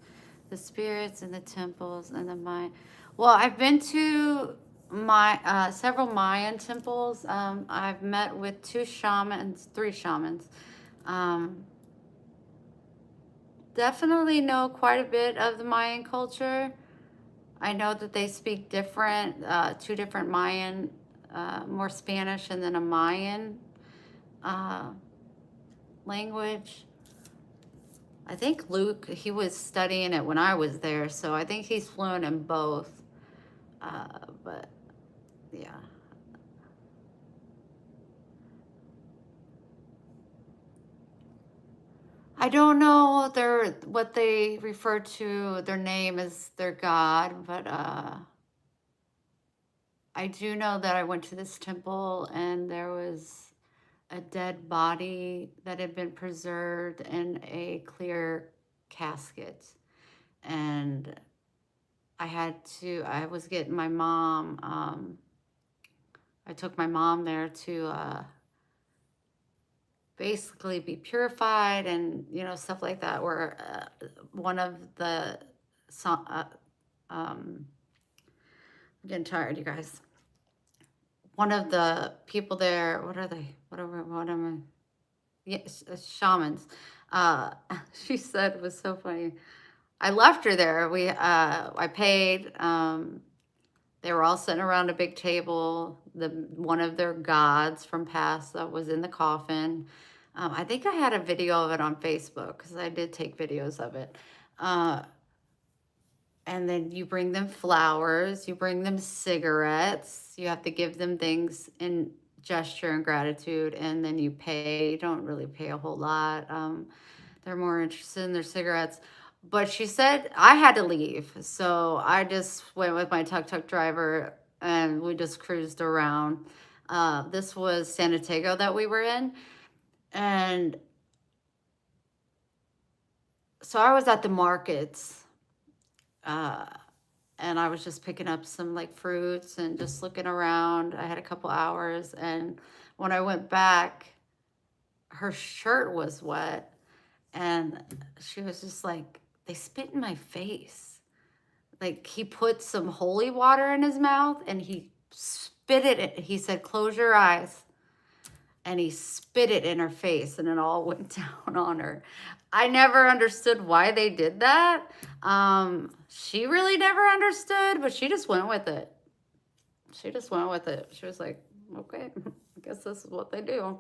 The spirits and the temples and the Mayan. Well, I've been to several Mayan temples. I've met with 3 shamans. Definitely know quite a bit of the Mayan culture. I know that they speak different, 2 different Mayan, more Spanish and then a Mayan language. I think Luke, he was studying it when I was there, so I think he's fluent in both. But yeah. I don't know what they refer to their name as their god, but I do know that I went to this temple and there was a dead body that had been preserved in a clear casket. And I was getting my mom, I took my mom there to basically be purified and, stuff like that, where one of the, I'm getting tired, you guys. One of the people there, what are they? What am I? yes, shamans. Uh, she said was so funny. I left her there. I paid. They were all sitting around a big table. One of their gods from past that was in the coffin. I think I had a video of it on Facebook because I did take videos of it. Uh, and then you bring them flowers, you bring them cigarettes, you have to give them things in gesture and gratitude, and then you pay. You don't really pay a whole lot. They're more interested in their cigarettes. But she said I had to leave. So I just went with my tuk-tuk driver and we just cruised around. This was San Diego that we were in. And so I was at the markets. Uh, and I was just picking up some like fruits and just looking around. I had a couple hours. And when I went back, her shirt was wet. And she was just like, they spit in my face. Like he put some holy water in his mouth and he spit it. He said, close your eyes. And he spit it in her face and it all went down on her. I never understood why they did that. She really never understood, but she just went with it. She just went with it. She was like, okay, I guess this is what they do.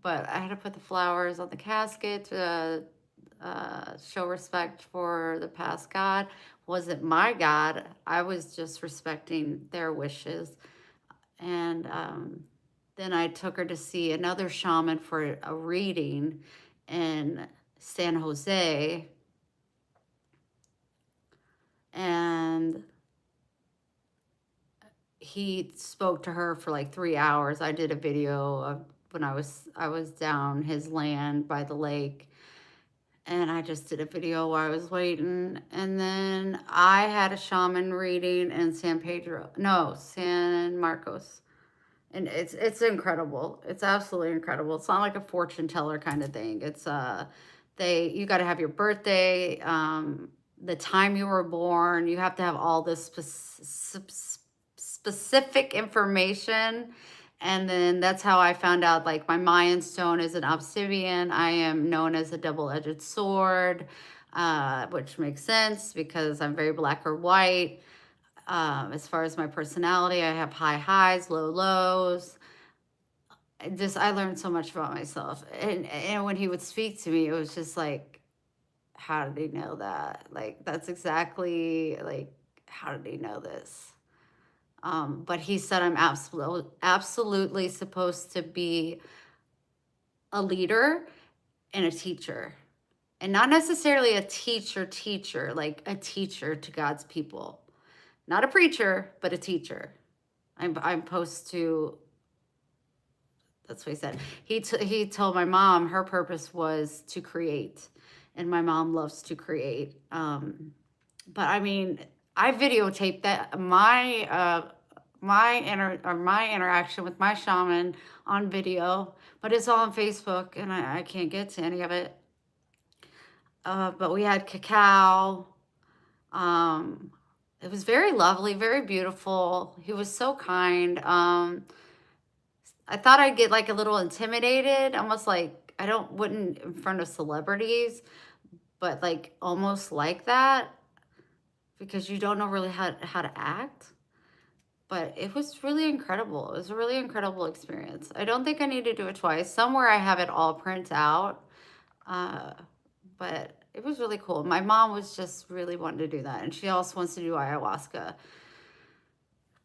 But I had to put the flowers on the casket to show respect for the past God. Wasn't my God. I was just respecting their wishes. And then I took her to see another shaman for a reading in San Jose. And he spoke to her for like 3 hours. I did a video of when I was down his land by the lake. And I just did a video while I was waiting. And then I had a shaman reading in San Marcos. And it's incredible. It's absolutely incredible. It's not like a fortune teller kind of thing. It's you got to have your birthday, the time you were born. You have to have all this specific information. And then that's how I found out, like, my Mayan stone is an obsidian. I am known as a double-edged sword, which makes sense because I'm very black or white. As far as my personality, I have high highs, low lows. I learned so much about myself. And when he would speak to me, it was just like, how did he know that? Like, that's exactly, like, how did he know this? But he said I'm absolutely supposed to be a leader and a teacher. And not necessarily a teacher, like a teacher to God's people. Not a preacher, but a teacher. I'm supposed to, that's what he said. He told my mom her purpose was to create. And my mom loves to create. But I mean, I videotaped that my interaction with my shaman on video, but it's all on Facebook and I can't get to any of it. But we had cacao. It was very lovely, very beautiful. He was so kind. I thought I'd get like a little intimidated, almost like wouldn't in front of celebrities, but like almost like that because you don't know really how to act. But it was really incredible. It was a really incredible experience. I don't think I need to do it twice. Somewhere I have it all print out. But it was really cool. My mom was just really wanting to do that. And she also wants to do ayahuasca.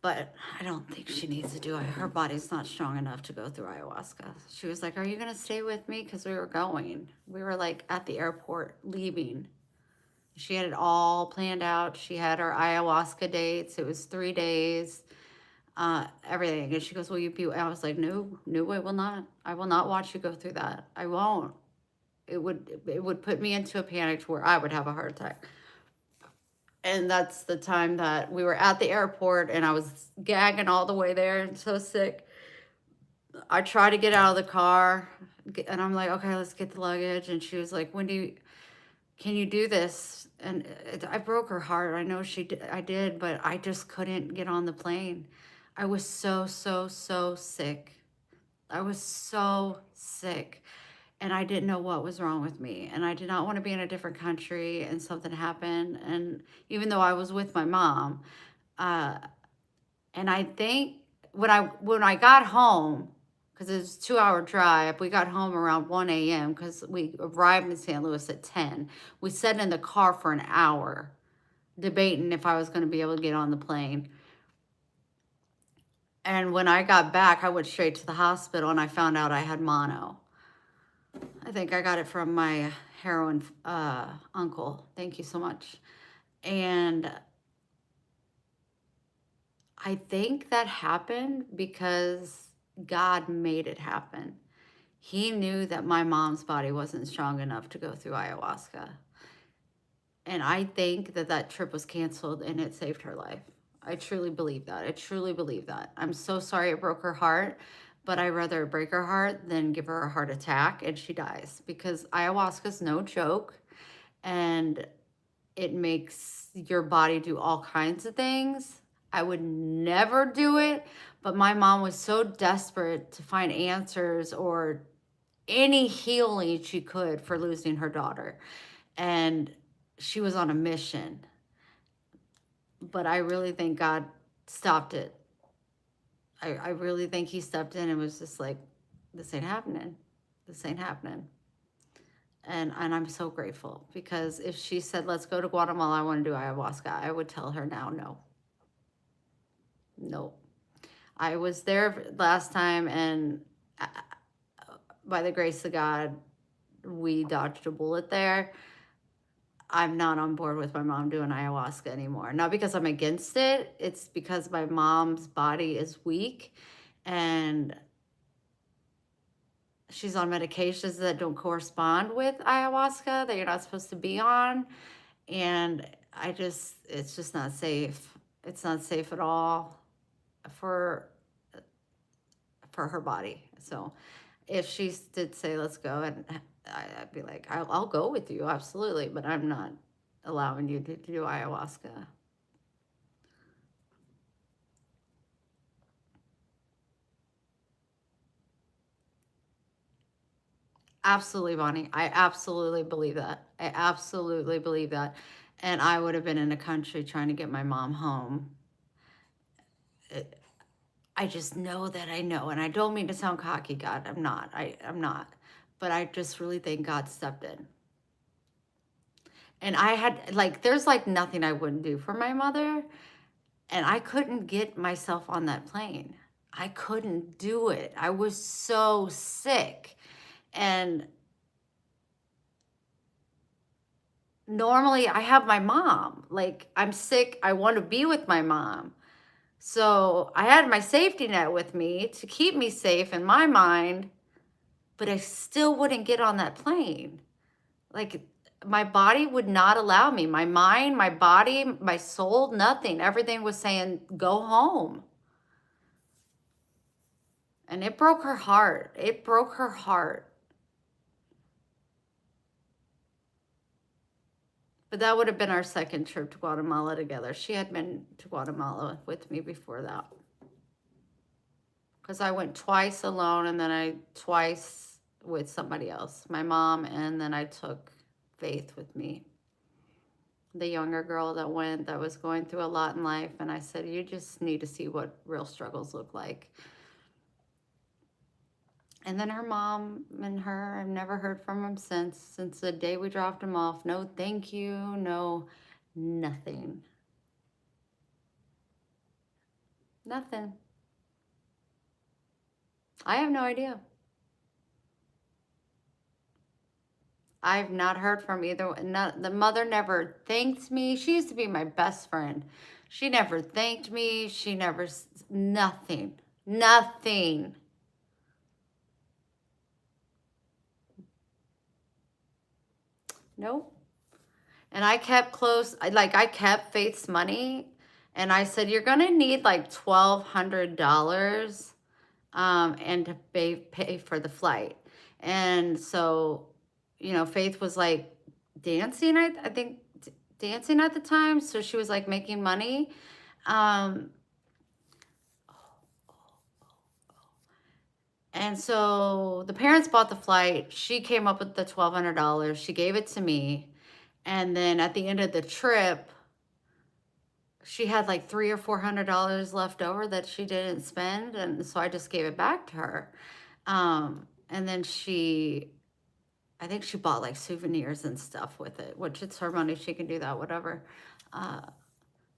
But I don't think she needs to do it. Her body's not strong enough to go through ayahuasca. She was like, are you going to stay with me? Because we were going. We were like at the airport leaving. She had it all planned out. She had her ayahuasca dates. It was 3 days. Everything. And she goes, will you be? I was like, no, I will not. I will not watch you go through that. I won't. It would put me into a panic to where I would have a heart attack. And that's the time that we were at the airport and I was gagging all the way there and so sick. I tried to get out of the car and I'm like, okay, let's get the luggage. And she was like, can you do this? And I broke her heart. I know I did, but I just couldn't get on the plane. I was so sick. I was so sick and I didn't know what was wrong with me. And I did not want to be in a different country and something happened. And even though I was with my mom, uh, and I think when I got home, because it was a 2 hour drive, we got home around 1 a.m. because we arrived in St. Louis at 10. We sat in the car for an hour debating if I was going to be able to get on the plane. And when I got back, I went straight to the hospital and I found out I had mono. I think I got it from my heroin uncle. Thank you so much. And I think that happened because God made it happen. He knew that my mom's body wasn't strong enough to go through ayahuasca. And I think that that trip was canceled and it saved her life. I truly believe that. I truly believe that. I'm so sorry it broke her heart, but I'd rather it break her heart than give her a heart attack and she dies, because ayahuasca's no joke and it makes your body do all kinds of things. I would never do it, but my mom was so desperate to find answers or any healing she could for losing her daughter. And she was on a mission. But I really think God stopped it. I really think he stepped in and was just like, this ain't happening. This ain't happening. And I'm so grateful, because if she said, let's go to Guatemala, I want to do ayahuasca, I would tell her now, no. No. I was there last time, and by the grace of God, we dodged a bullet there. I'm not on board with my mom doing ayahuasca anymore. Not because I'm against it. It's because my mom's body is weak and she's on medications that don't correspond with ayahuasca, that you're not supposed to be on. And it's just not safe. It's not safe at all for her body. So if she did say, let's go, and I'd be like, I'll go with you, absolutely, but I'm not allowing you to do ayahuasca. Absolutely, Bonnie. I absolutely believe that. I absolutely believe that. And I would have been in a country trying to get my mom home. I just know that I know. And I don't mean to sound cocky, God. I'm not. I'm not. But I just really think God stepped in. And I had, like, there's like nothing I wouldn't do for my mother. And I couldn't get myself on that plane. I couldn't do it. I was so sick. And normally I have my mom. Like, I'm sick. I want to be with my mom. So I had my safety net with me to keep me safe in my mind, but I still wouldn't get on that plane. Like, my body would not allow me. My mind, my body, my soul, nothing. Everything was saying, go home. And it broke her heart. It broke her heart. But that would have been our second trip to Guatemala together. She had been to Guatemala with me before that. Because I went twice alone, and then twice with somebody else, my mom, and then I took Faith with me, the younger girl that was going through a lot in life. And I said, you just need to see what real struggles look like. And then her mom and her, I've never heard from them since the day we dropped them off. No thank you, no nothing. Nothing. I have no idea. I've not heard from either. The mother never thanked me. She used to be my best friend. She never thanked me. She never, nothing. Nothing. Nope. And I kept close. I kept Faith's money. And I said, you're going to need like $1,200 and to pay for the flight. And so, you know, Faith was like dancing, I think dancing at the time. So she was like making money. And And so the parents bought the flight. She came up with the $1,200. She gave it to me. And then at the end of the trip, she had like $300 or $400 left over that she didn't spend. And so I just gave it back to her. And then I think she bought like souvenirs and stuff with it, which it's her money. She can do that, whatever.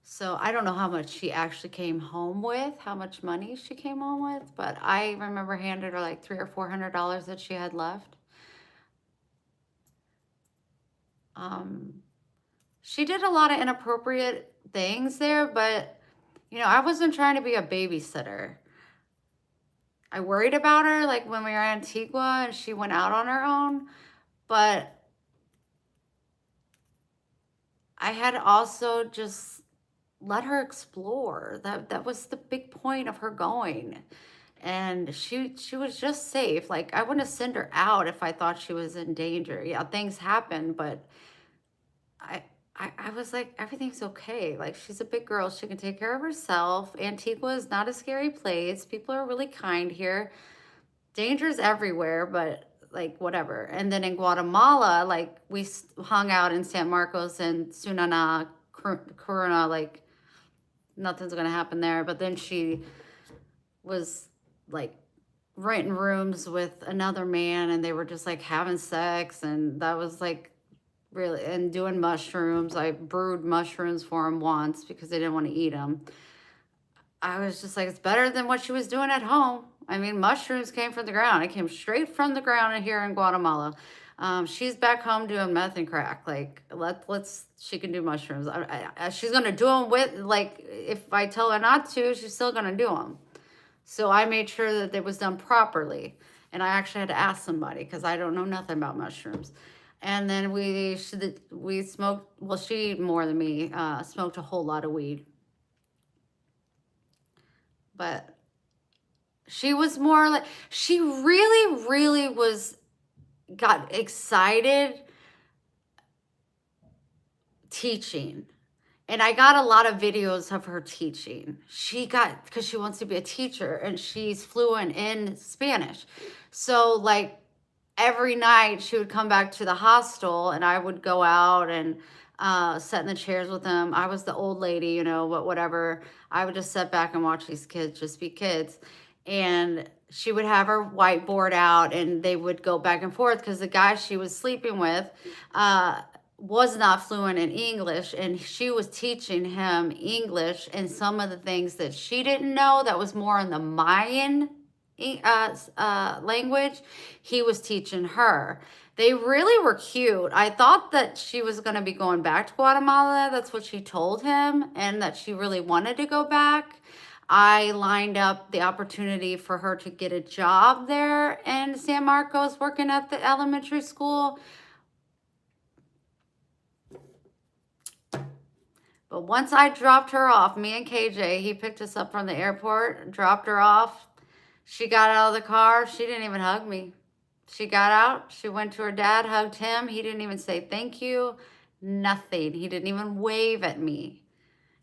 So I don't know how much she actually came home with, how much money she came home with, but I remember handed her like $300 or $400 that she had left. She did a lot of inappropriate things there, but you know, I wasn't trying to be a babysitter. I worried about her like when we were in Antigua and she went out on her own, but I had also just let her explore. That was the big point of her going. And she was just safe. Like I wouldn't send her out if I thought she was in danger. Yeah, things happen, but I was like, everything's okay. Like she's a big girl. She can take care of herself. Antigua is not a scary place. People are really kind here. Danger's everywhere, but like whatever. And then in Guatemala, like we hung out in San Marcos and Sunana, Corona, like nothing's gonna happen there. But then she was like renting rooms with another man and they were just like having sex, and that was like really, and doing mushrooms. I brewed mushrooms for him once because they didn't want to eat them. I was just like, it's better than what she was doing at home. I mean, mushrooms came from the ground. It came straight from the ground in here in Guatemala. She's back home doing meth and crack. Like, she can do mushrooms. She's going to do them with, like, if I tell her not to, she's still going to do them. So I made sure that it was done properly. And I actually had to ask somebody because I don't know nothing about mushrooms. And then we smoked, well, she more than me, smoked a whole lot of weed. But she was more like, she really, really got excited teaching. And I got a lot of videos of her teaching. Because she wants to be a teacher and she's fluent in Spanish. So like every night she would come back to the hostel and I would go out and sit in the chairs with them. I was the old lady, you know, but whatever. I would just sit back and watch these kids just be kids. And she would have her whiteboard out and they would go back and forth because the guy she was sleeping with was not fluent in English, and she was teaching him English and some of the things that she didn't know that was more in the Mayan language. He was teaching her. They really were cute. I thought that she was going to be going back to Guatemala. That's what she told him, and that she really wanted to go back. I lined up the opportunity for her to get a job there in San Marcos working at the elementary school. But once I dropped her off, me and KJ, he picked us up from the airport, dropped her off. She got out of the car. She didn't even hug me. She got out. She went to her dad, hugged him. He didn't even say thank you. Nothing. He didn't even wave at me.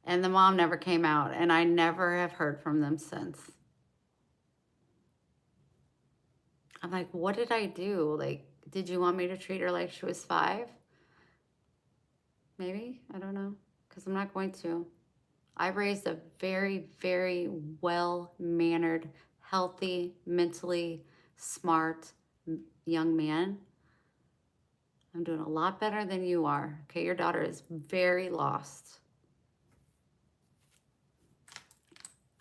And the mom never came out. And I never have heard from them since. I'm like, what did I do? Like, did you want me to treat her like she was 5? Maybe. I don't know. Because I'm not going to. I raised a very, very well-mannered, healthy, mentally smart young man. I'm doing a lot better than you are. Okay, your daughter is very lost.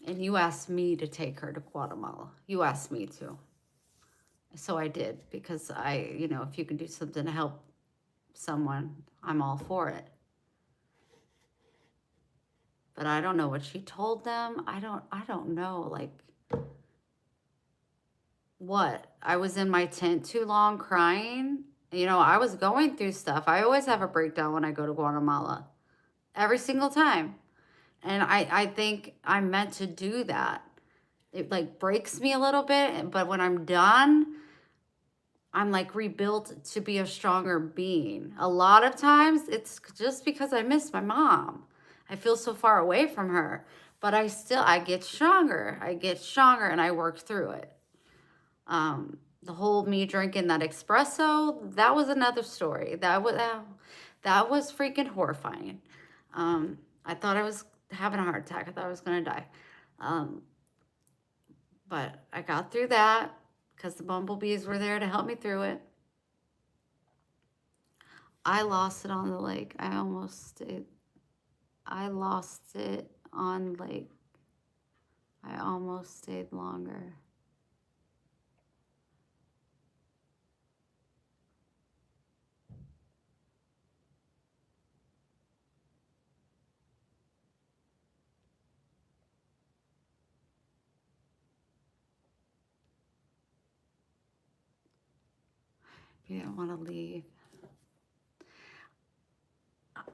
And you asked me to take her to Guatemala. You asked me to. So I did, because if you can do something to help someone, I'm all for it. But I don't know what she told them. I don't know, like, what? I was in my tent too long crying. You know, I was going through stuff. I always have a breakdown when I go to Guatemala. Every single time. And I think I'm meant to do that. It like breaks me a little bit, but when I'm done, I'm like rebuilt to be a stronger being. A lot of times it's just because I miss my mom. I feel so far away from her, but I get stronger. I get stronger and I work through it. The whole me drinking that espresso, that was another story. That was freaking horrifying. I thought I was having a heart attack. I thought I was gonna die. Um, but I got through that because the bumblebees were there to help me through it. I lost it on the lake. I lost it on lake. I almost stayed longer. You didn't want to leave.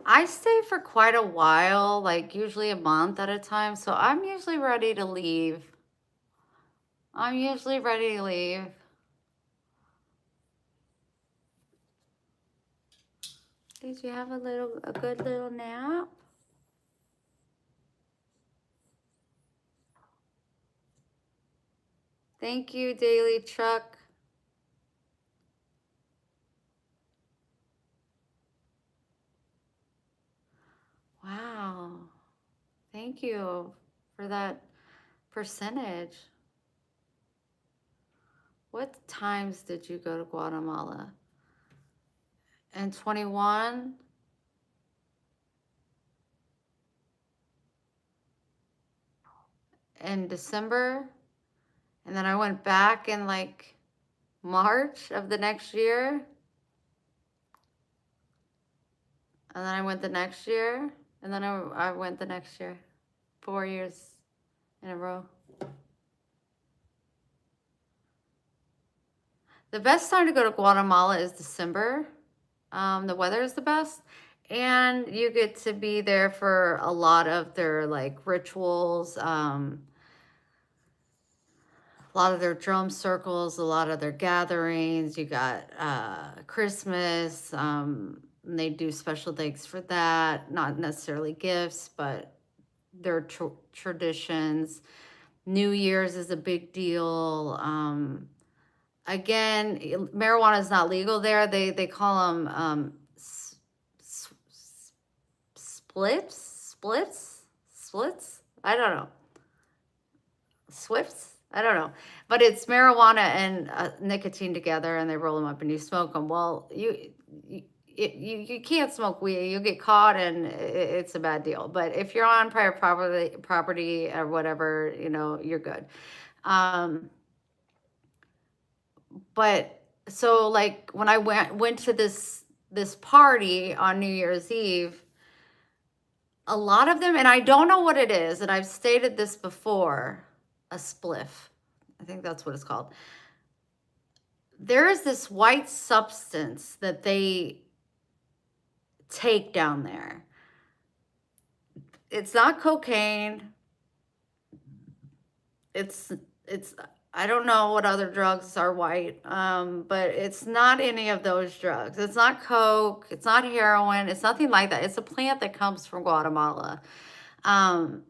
I stay for quite a while, like usually a month at a time, so I'm usually ready to leave. I'm usually ready to leave. Did you have a good little nap? Thank you, Daily Truck. Wow. Thank you for that percentage. What times did you go to Guatemala? In 21? In December? And then I went back in like March of the next year. And then I went the next year. And then I went the next year. 4 years in a row. The best time to go to Guatemala is December. The weather is the best. And you get to be there for a lot of their like rituals. A lot of their drum circles, a lot of their gatherings. You got Christmas. They do special things for that. Not necessarily gifts, but their traditions. New Year's is a big deal. Again, marijuana is not legal there. They call them splits. I don't know. Swifts. I don't know, but it's marijuana and nicotine together, and they roll them up and you smoke them. Well, you can't smoke weed. You get caught, and it's a bad deal. But if you're on private property or whatever, you're good. But so like when I went to this party on New Year's Eve, a lot of them, and I don't know what it is, and I've stated this before, a spliff. I think that's what it's called. There is this white substance that they take down there. It's not cocaine. It's I don't know what other drugs are white, but it's not any of those drugs. It's not coke. It's not heroin. It's nothing like that. It's a plant that comes from Guatemala. And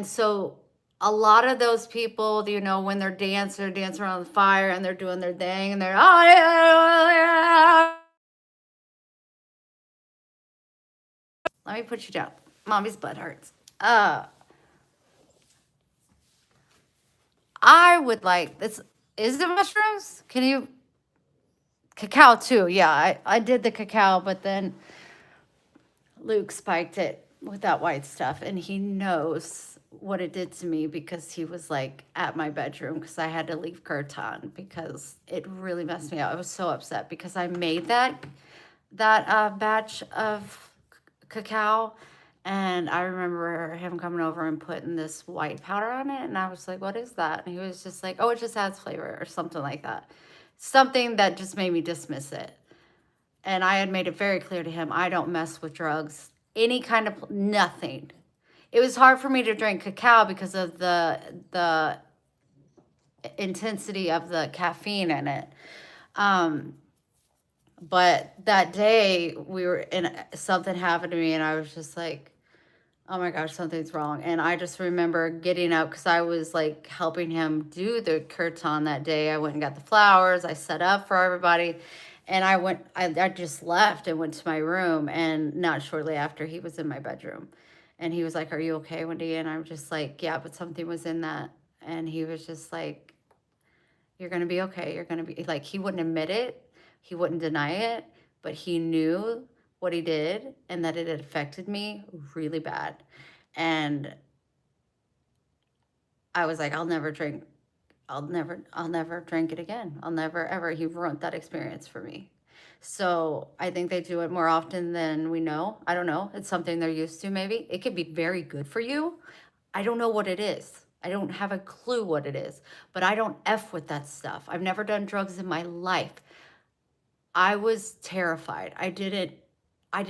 so a lot of those people, when they're dancing around the fire and they're doing their thing and they're, oh, yeah. Let me put you down. Mommy's butt hurts. I would like this. Is it mushrooms? Can you? Cacao too. Yeah, I did the cacao, but then Luke spiked it with that white stuff, and he knows what it did to me because he was like at my bedroom because I had to leave curtain because it really messed me up. I was so upset because I made that batch of cacao. And I remember him coming over and putting this white powder on it. And I was like, what is that? And he was just like, oh, it just adds flavor or something like that. Something that just made me dismiss it. And I had made it very clear to him, I don't mess with drugs. Any kind of, nothing. It was hard for me to drink cacao because of the intensity of the caffeine in it. But that day something happened to me and I was just like, oh my gosh, something's wrong. And I just remember getting up because I was like helping him do the kirtan that day. I went and got the flowers. I set up for everybody. And I just left and went to my room. And not shortly after, he was in my bedroom. And he was like, are you okay, Wendy? And I'm just like, yeah, but something was in that. And he was just like, you're going to be okay. You're going to be like, he wouldn't admit it. He wouldn't deny it. But he knew what he did and that it had affected me really bad. And I was like, I'll never drink it again. I'll never, ever. He ruined that experience for me. So I think they do it more often than we know. I don't know. It's something they're used to, maybe. It could be very good for you. I don't know what it is. I don't have a clue what it is, but I don't F with that stuff. I've never done drugs in my life. I was terrified. I did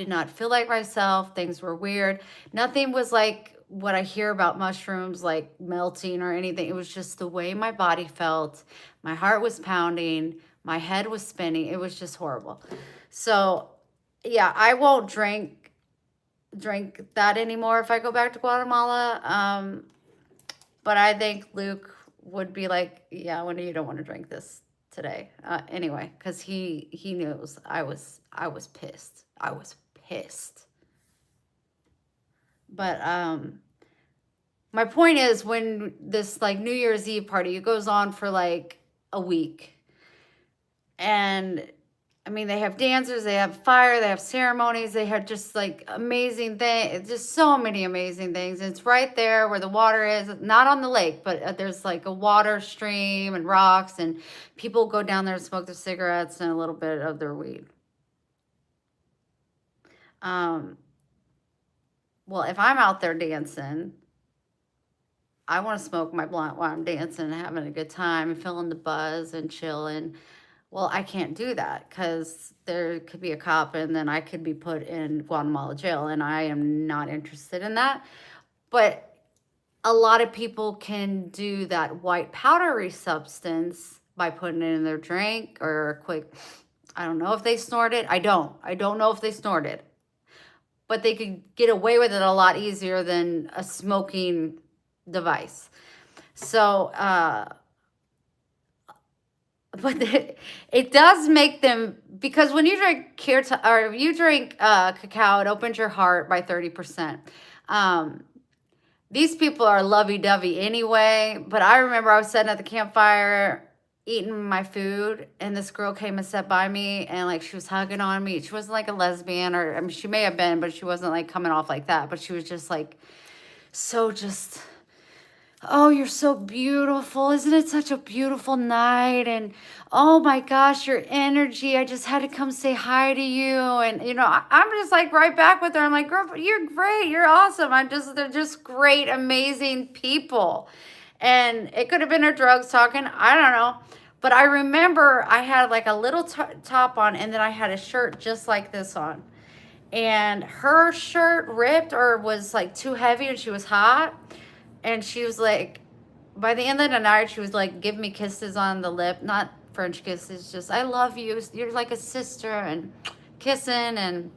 not feel like myself. Things were weird. Nothing was like what I hear about mushrooms, like melting or anything. It was just the way my body felt. My heart was pounding. My head was spinning. It was just horrible. So yeah, I won't drink that anymore if I go back to Guatemala. But I think Luke would be like, yeah, Wendy, you don't want to drink this today. Anyway, because he knows I was pissed. I was pissed. But my point is, when this like New Year's Eve party, it goes on for like a week. And I mean, they have dancers, they have fire, they have ceremonies, they have just like amazing things, just so many amazing things. And it's right there where the water is, not on the lake, but there's like a water stream and rocks, and people go down there and smoke their cigarettes and a little bit of their weed. Well, if I'm out there dancing, I want to smoke my blunt while I'm dancing and having a good time and feeling the buzz and chilling. Well, I can't do that because there could be a cop and then I could be put in Guatemala jail, and I am not interested in that. But a lot of people can do that white powdery substance by putting it in their drink or a quick, I don't know if they snort it. I don't know if they snort it. But they could get away with it a lot easier than a smoking device. So, but it does make them, because when you drink kirtan, or if you drink cacao, it opens your heart by 30%. These people are lovey-dovey anyway, but I remember I was sitting at the campfire eating my food, and this girl came and sat by me, and like she was hugging on me. She wasn't like a lesbian, or I mean, she may have been, but she wasn't like coming off like that. But she was just like, so just, oh, you're so beautiful. Isn't it such a beautiful night? And oh my gosh, your energy. I just had to come say hi to you. And, you know, I'm just like right back with her. I'm like, girl, you're great. You're awesome. They're just great, amazing people. And it could have been her drugs talking. I don't know. But I remember I had like a little top on, and then I had a shirt just like this on. And her shirt ripped or was like too heavy, and she was hot. And she was like, by the end of the night, she was like, give me kisses on the lip, not French kisses, just, I love you. You're like a sister, and kissing.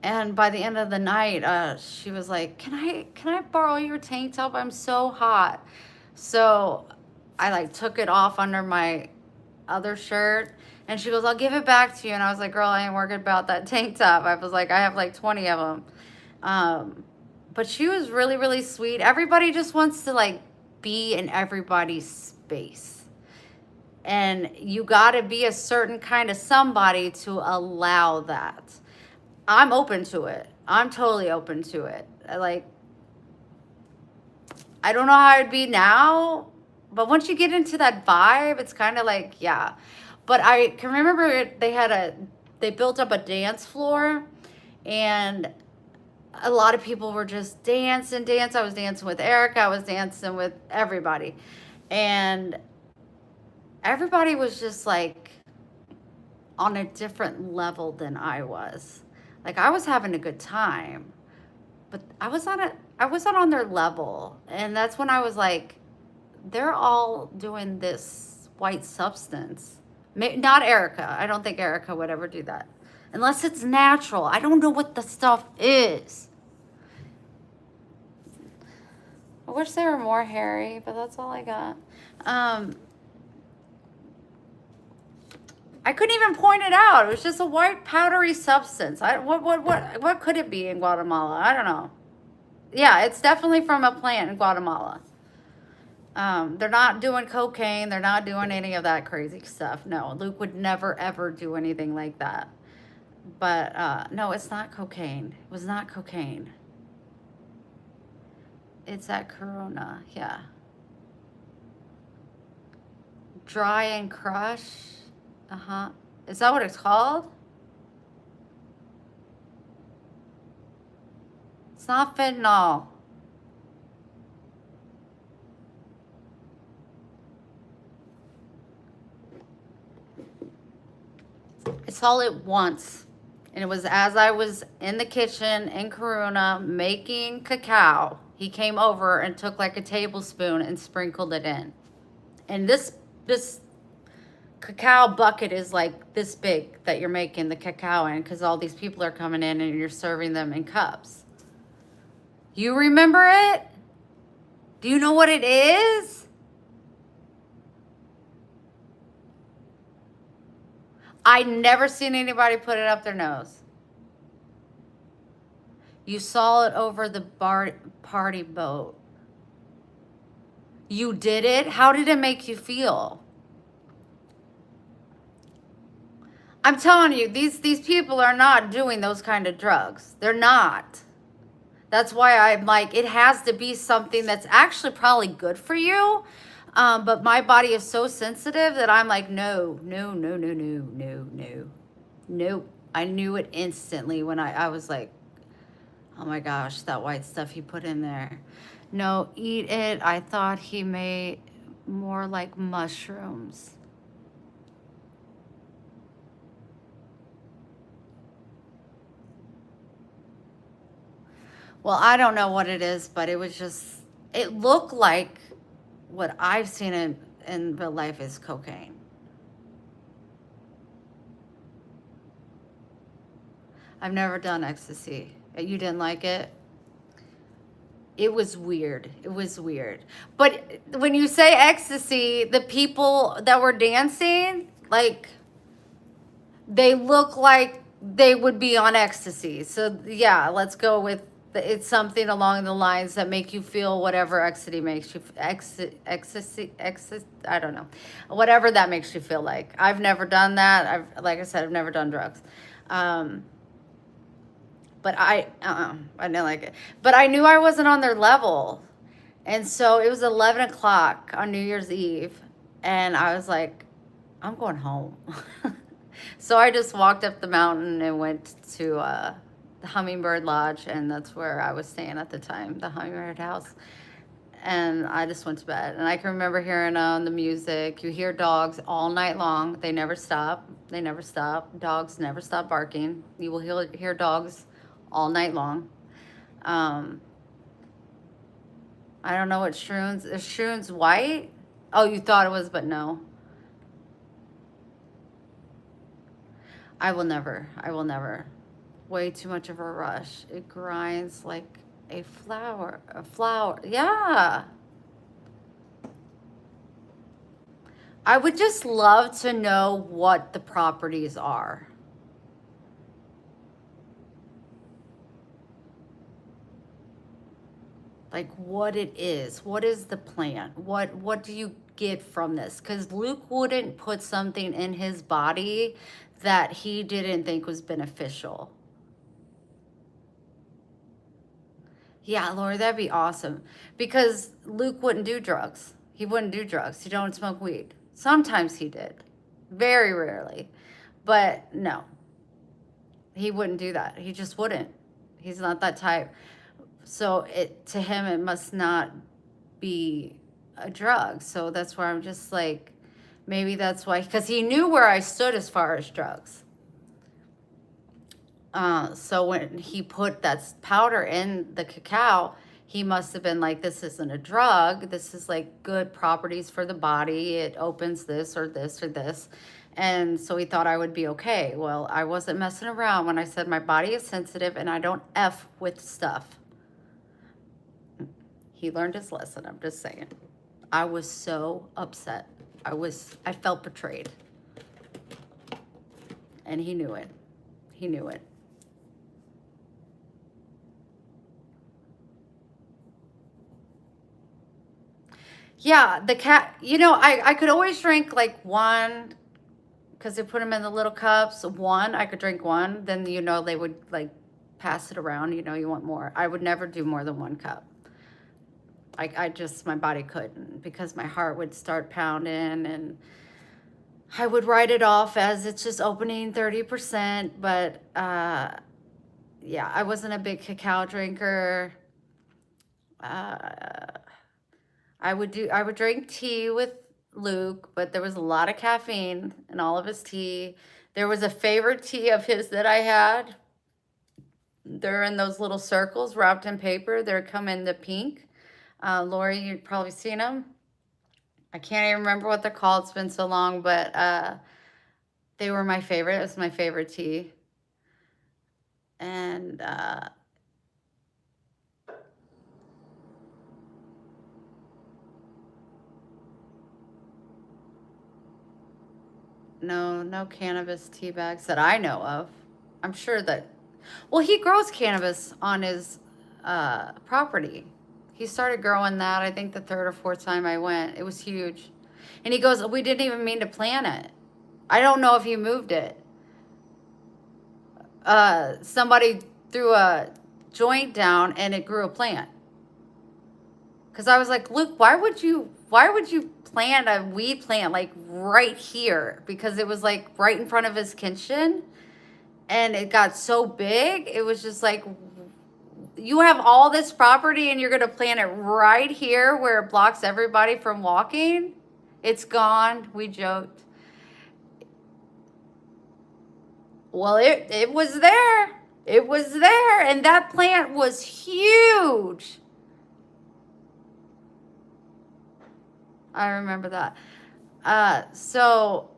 And by the end of the night, she was like, can I borrow your tank top? I'm so hot. So I like took it off under my other shirt, and she goes, I'll give it back to you. And I was like, girl, I ain't worried about that tank top. I was like, I have like 20 of them. But she was really, really sweet. Everybody just wants to like be in everybody's space. And you got to be a certain kind of somebody to allow that. I'm open to it. I'm totally open to it. I don't know how I'd be now, but once you get into that vibe, it's kind of like, yeah. But I can remember they built up a dance floor, and a lot of people were just dance. I was dancing with Erica. I was dancing with everybody. And everybody was just like on a different level than I was. Like, I was having a good time, but I wasn't on their level. And that's when I was like, they're all doing this white substance. Not Erica. I don't think Erica would ever do that. Unless it's natural. I don't know what the stuff is. I wish they were more hairy, but that's all I got. I couldn't even point it out. It was just a white powdery substance. What could it be in Guatemala? I don't know. Yeah, it's definitely from a plant in Guatemala. They're not doing cocaine. They're not doing any of that crazy stuff. No, Luke would never, ever do anything like that. But no, it's not cocaine. It was not cocaine. It's at Corona, yeah. Dry and crush. Uh-huh. Is that what it's called? It's not fentanyl. It's all at once. And it was as I was in the kitchen in Corona making cacao, he came over and took like a tablespoon and sprinkled it in. And this cacao bucket is like this big that you're making the cacao in, because all these people are coming in and you're serving them in cups. You remember it? Do you know what it is? I never seen anybody put it up their nose. You saw it over the party boat. You did it? How did it make you feel? I'm telling you, these people are not doing those kind of drugs. They're not. That's why I'm like, it has to be something that's actually probably good for you. But my body is so sensitive that I'm like, no. I knew it instantly when I was like, oh my gosh, that white stuff he put in there. No, eat it. I thought he made more like mushrooms. Well, I don't know what it is, but it was just, it looked like what I've seen in real life is cocaine. I've never done ecstasy. You didn't like it? It was weird. It was weird. But when you say ecstasy, the people that were dancing, like, they look like they would be on ecstasy. So yeah, let's go with it's something along the lines that make you feel whatever ecstasy makes you ecstasy. I don't know, whatever that makes you feel like. I've never done that. Like I said, I've never done drugs. But I didn't like it. But I knew I wasn't on their level. And so it was 11 o'clock on New Year's Eve. And I was like, I'm going home. So I just walked up the mountain and went to the Hummingbird Lodge. And that's where I was staying at the time, the Hummingbird House. And I just went to bed. And I can remember hearing the music. You hear dogs all night long. They never stop. They never stop. Dogs never stop barking. You will hear dogs all night long. I don't know what shrooms. Is shrooms white? Oh, you thought it was, but no. I will never. Way too much of a rush. It grinds like a flower. Yeah. I would just love to know what the properties are. Like what it is. What is the plant? What do you get from this? Because Luke wouldn't put something in his body that he didn't think was beneficial. Yeah, Lori, that'd be awesome. Because Luke wouldn't do drugs. He wouldn't do drugs. He don't smoke weed. Sometimes he did. Very rarely. But no. He wouldn't do that. He just wouldn't. He's not that type. So to him, it must not be a drug. So that's where I'm just like, maybe that's why, because he knew where I stood as far as drugs. So when he put that powder in the cacao, he must have been like, this isn't a drug. This is like good properties for the body. It opens this or this or this. And so he thought I would be okay. Well, I wasn't messing around when I said my body is sensitive and I don't F with stuff. He learned his lesson. I'm just saying. I was so upset. I felt betrayed. And he knew it. He knew it. Yeah, the cat, I could always drink like one, because they put them in the little cups. One, I could drink one. Then, they would like pass it around. You want more. I would never do more than one cup. My body couldn't, because my heart would start pounding and I would write it off as it's just opening 30%. But yeah, I wasn't a big cacao drinker. I would drink tea with Luke, but there was a lot of caffeine in all of his tea. There was a favorite tea of his that I had. They're in those little circles wrapped in paper. They come in the pink. Lori, you've probably seen them. I can't even remember what they're called. It's been so long, but they were my favorite. It was my favorite tea. And no cannabis tea bags that I know of. I'm sure that, well, he grows cannabis on his property. He started growing that, I think, the third or fourth time I went. It was huge. And he goes, we didn't even mean to plant it. I don't know if he moved it. Somebody threw a joint down and it grew a plant. Because I was like, Luke, why would you plant a weed plant like right here? Because it was like right in front of his kitchen. And it got so big, it was just like, you have all this property and you're going to plant it right here where it blocks everybody from walking? It's gone. We joked. Well, it was there. It was there. And that plant was huge. I remember that. So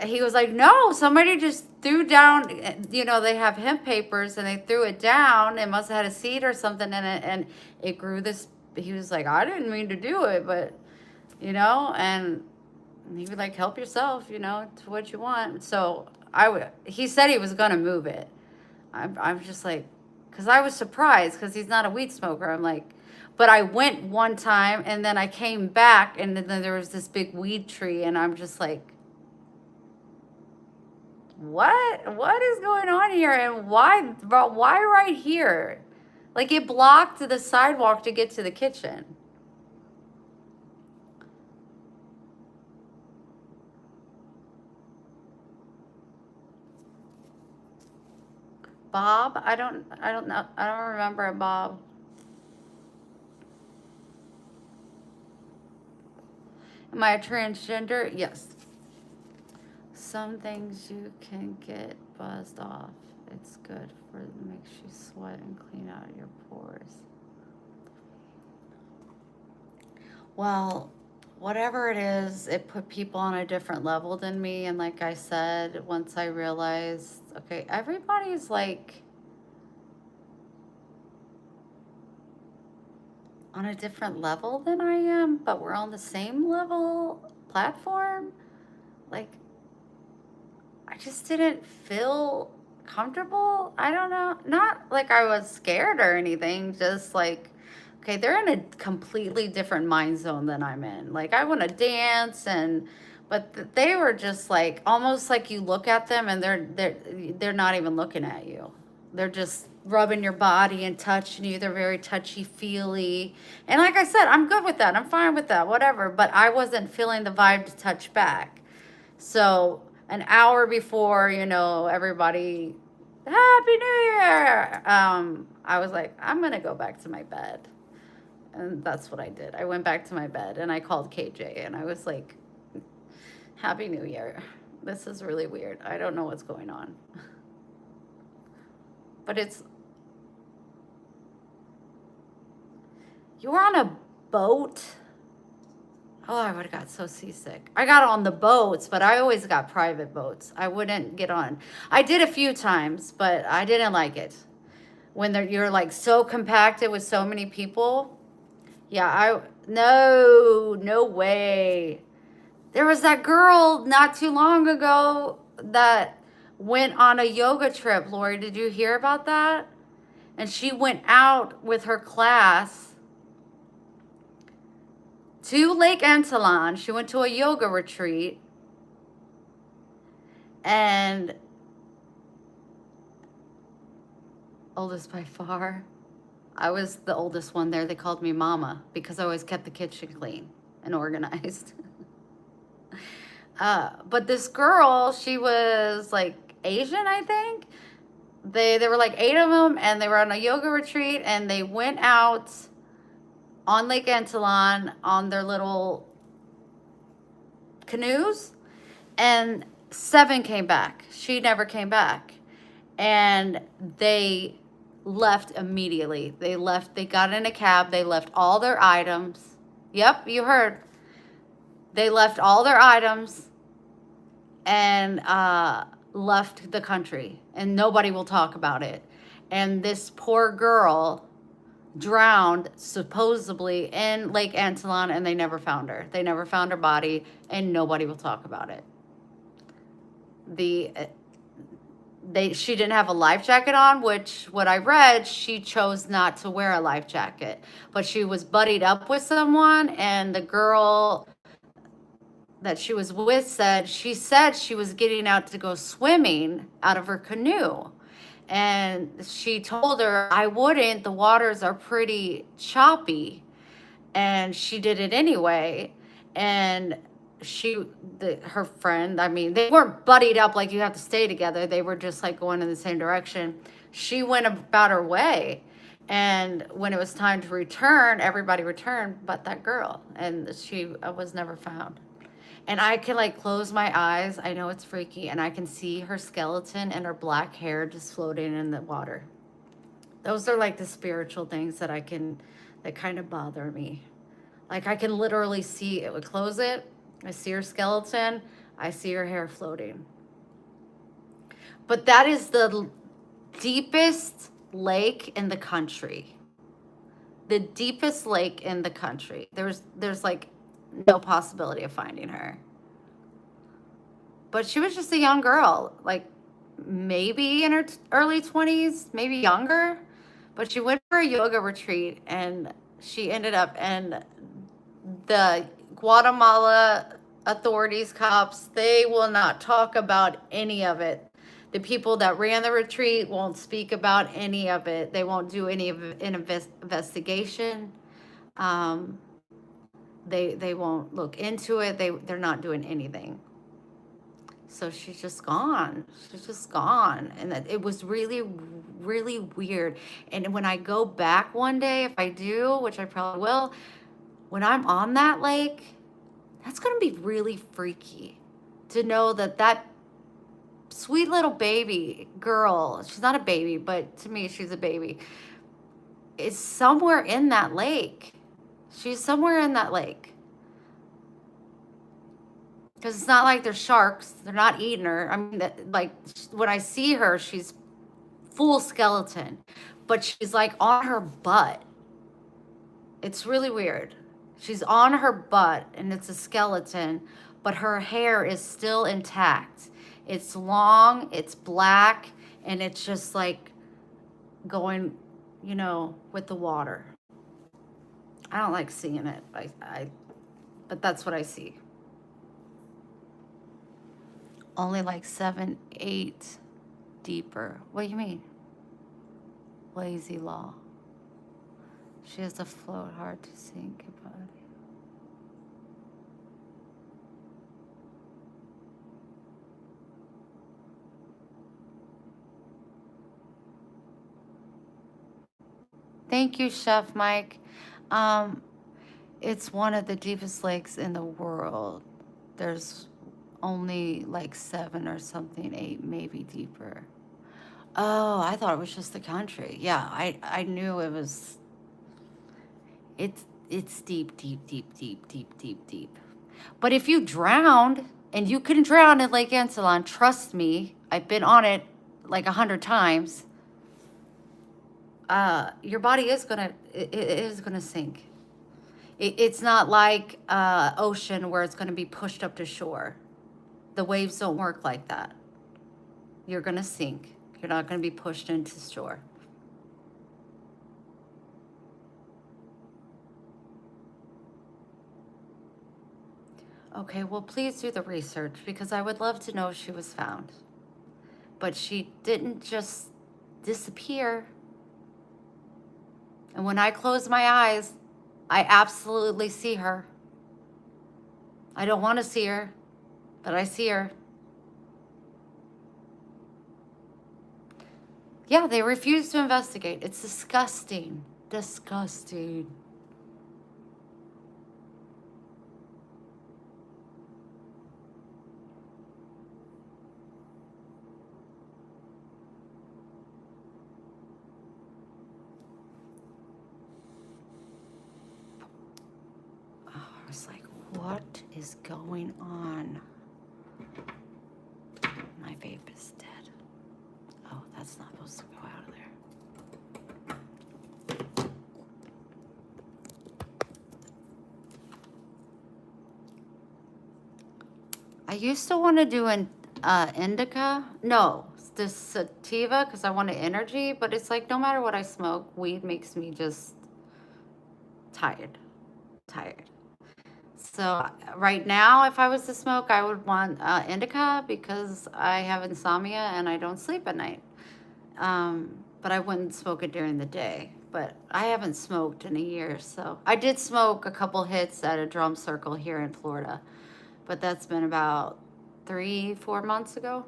he was like, no, somebody just threw down, they have hemp papers and they threw it down. It must have had a seed or something in it. And it grew this. He was like, I didn't mean to do it, but, and he would like, help yourself, to what you want. So he said he was going to move it. I'm just like, because I was surprised because he's not a weed smoker. I'm like, but I went one time and then I came back and then there was this big weed tree and I'm just like, what is going on here? And why right here? Like, it blocked the sidewalk to get to the kitchen. Bob? I don't know. I don't remember a Bob. Am I a transgender? Yes. Some things you can get buzzed off. It's good for it makes you sweat and clean out your pores. Well, whatever it is, it put people on a different level than me. And like I said, once I realized, okay, everybody's like on a different level than I am, but we're on the same level platform. Like, I just didn't feel comfortable. I don't know. Not like I was scared or anything. Just like, okay, they're in a completely different mind zone than I'm in. Like, I want to dance but they were just like, almost like you look at them and they're not even looking at you. They're just rubbing your body and touching you. They're very touchy-feely. And like I said, I'm good with that. I'm fine with that, whatever. But I wasn't feeling the vibe to touch back. So an hour before, everybody, Happy New Year, I was like, I'm going to go back to my bed. And that's what I did. I went back to my bed and I called KJ and I was like, Happy New Year. This is really weird. I don't know what's going on. But you were on a boat? Oh, I would have got so seasick. I got on the boats, but I always got private boats. I wouldn't get on. I did a few times, but I didn't like it. When you're like so compacted with so many people, Yeah, no way. There was that girl not too long ago that went on a yoga trip. Lori, did you hear about that? And she went out with her class to Lake Antelan. She went to a yoga retreat. And oldest by far, I was the oldest one there. They called me Mama because I always kept the kitchen clean and organized. But this girl, she was like Asian, I think. There were like 8 of them, and they were on a yoga retreat, and they went out on Lake Antelan on their little canoes, and 7 came back. She never came back. And they left immediately. They got in a cab, they left all their items. Yep, you heard. They left all their items and left the country, and nobody will talk about it. And this poor girl drowned supposedly in Lake Antelan, and they never found her. They never found her body, and nobody will talk about it. She didn't have a life jacket on, which what I read, she chose not to wear a life jacket, but she was buddied up with someone, and the girl that she was with said she was getting out to go swimming out of her canoe. And she told her, I wouldn't, the waters are pretty choppy. And she did it anyway. And her friend, I mean, they weren't buddied up like you have to stay together. They were just like going in the same direction. She went about her way. And when it was time to return, everybody returned but that girl. And she was never found. And I can like close my eyes. I know it's freaky. And I can see her skeleton and her black hair just floating in the water. Those are like the spiritual things that kind of bother me. Like I can literally see it. Would close it. I see her skeleton. I see her hair floating. But that is the deepest lake in the country. The deepest lake in the country. There's like no possibility of finding her. But she was just a young girl, like maybe in her early 20s, maybe younger. But she went for a yoga retreat, and she ended up, and the Guatemala authorities, cops, they will not talk about any of it. The people that ran the retreat won't speak about any of it. They won't do any of an investigation. They won't look into it. They're not doing anything. So she's just gone. And it was really, really weird. And when I go back one day, if I do, which I probably will, when I'm on that lake, that's going to be really freaky to know that sweet little baby girl, she's not a baby, but to me, she's a baby, is somewhere in that lake. She's somewhere in that lake. Because it's not like they're sharks. They're not eating her. I mean, like, when I see her, she's full skeleton. But she's, like, on her butt. It's really weird. She's on her butt, and it's a skeleton. But her hair is still intact. It's long, it's black, and it's just, like, going, with the water. I don't like seeing it. But that's what I see. Only like 7, 8 deeper. What do you mean? Lazy law. She has to float hard to sink. Thank you, Chef Mike. It's one of the deepest lakes in the world. There's only like 7 or something, 8 maybe deeper. Oh, I thought it was just the country. Yeah, I knew it was. It's deep, deep, deep, deep, deep, deep, deep. But if you drowned, and you can drown in Lake Antelan, trust me, I've been on it like 100 times. Your body is gonna sink. It's not like ocean where it's going to be pushed up to shore. The waves don't work like that. You're going to sink. You're not going to be pushed into shore. Okay, well, please do the research because I would love to know if she was found. But she didn't just disappear. And when I close my eyes, I absolutely see her. I don't want to see her, but I see her. Yeah, they refuse to investigate. It's disgusting. Disgusting. Oh, I was like, what is going on? My vape is dead. Oh, that's not supposed to go out of there. I used to want to do an indica. No, the sativa because I wanted energy, but it's like no matter what I smoke, weed makes me just tired. So right now, if I was to smoke, I would want indica because I have insomnia and I don't sleep at night. But I wouldn't smoke it during the day. But I haven't smoked in a year, so I did smoke a couple hits at a drum circle here in Florida, but that's been about 3-4 months ago.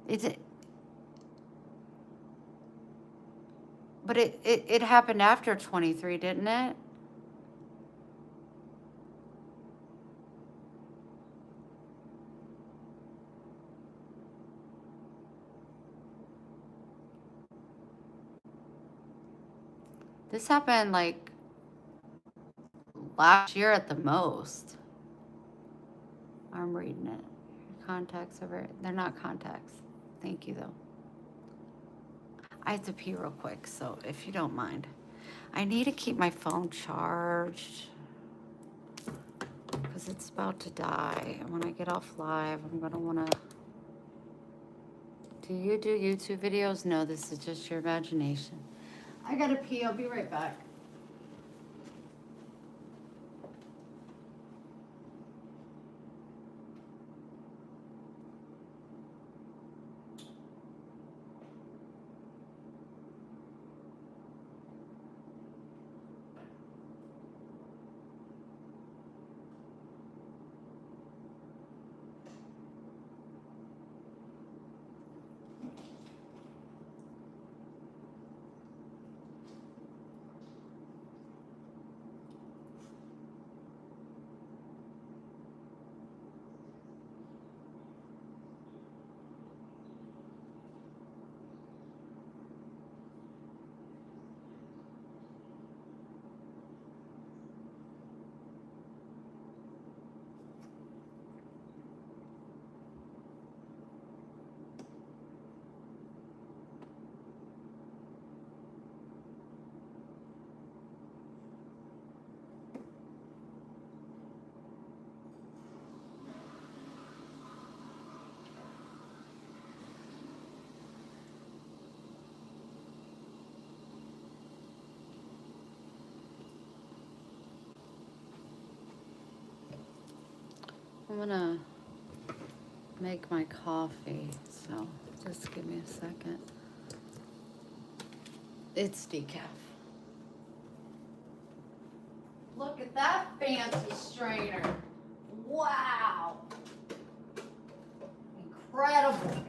It's but it happened after 23, didn't it? This happened like last year at the most. I'm reading it. Contacts over. They're not contacts. Thank you though. I have to pee real quick, so if you don't mind. I need to keep my phone charged because it's about to die. And when I get off live, I'm gonna wanna. Do you do YouTube videos? No, this is just your imagination. I gotta pee. I'll be right back. I'm gonna make my coffee, so just give me a second. It's decaf. Look at that fancy strainer. Wow. Incredible.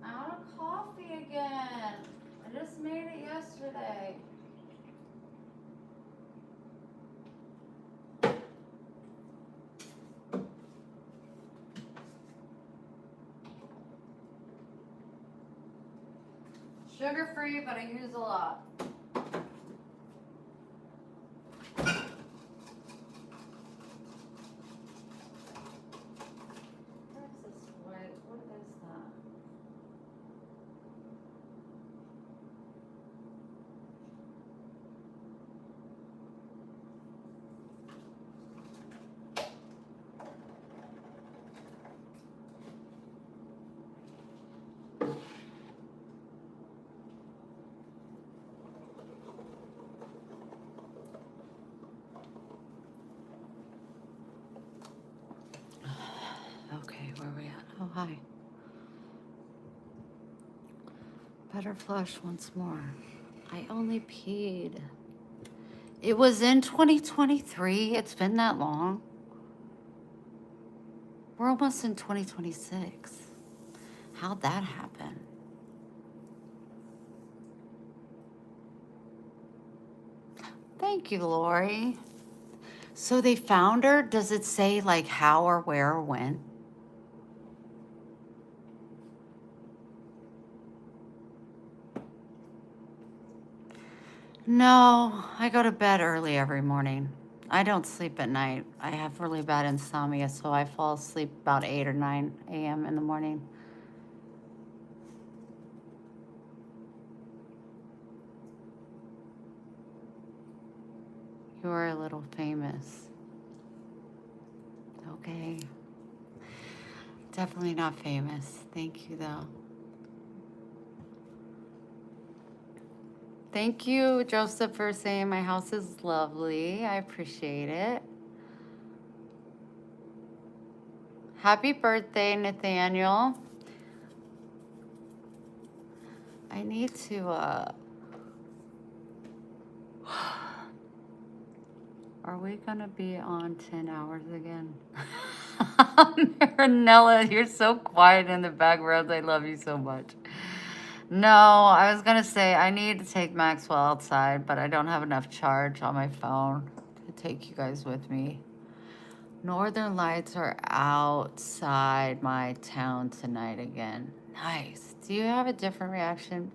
I'm out of coffee again. I just made it yesterday. Sugar free, but I use a lot. Better flush once more. I only peed. It was in 2023. It's been that long. We're almost in 2026. How'd that happen? Thank you, Lori. So they found her? Does it say like how or where or when? No, I go to bed early every morning. I don't sleep at night. I have really bad insomnia, so I fall asleep about 8 or 9 a.m. in the morning. You are a little famous. Okay. Definitely not famous. Thank you, though. Thank you, Joseph, for saying my house is lovely. I appreciate it. Happy birthday, Nathaniel. I need to, are we gonna be on 10 hours again? Marinella, you're so quiet in the background. I love you so much. No, I was gonna say I need to take Maxwell outside, but I don't have enough charge on my phone to take you guys with me. Northern Lights are outside my town tonight again. Nice. Do you have a different reaction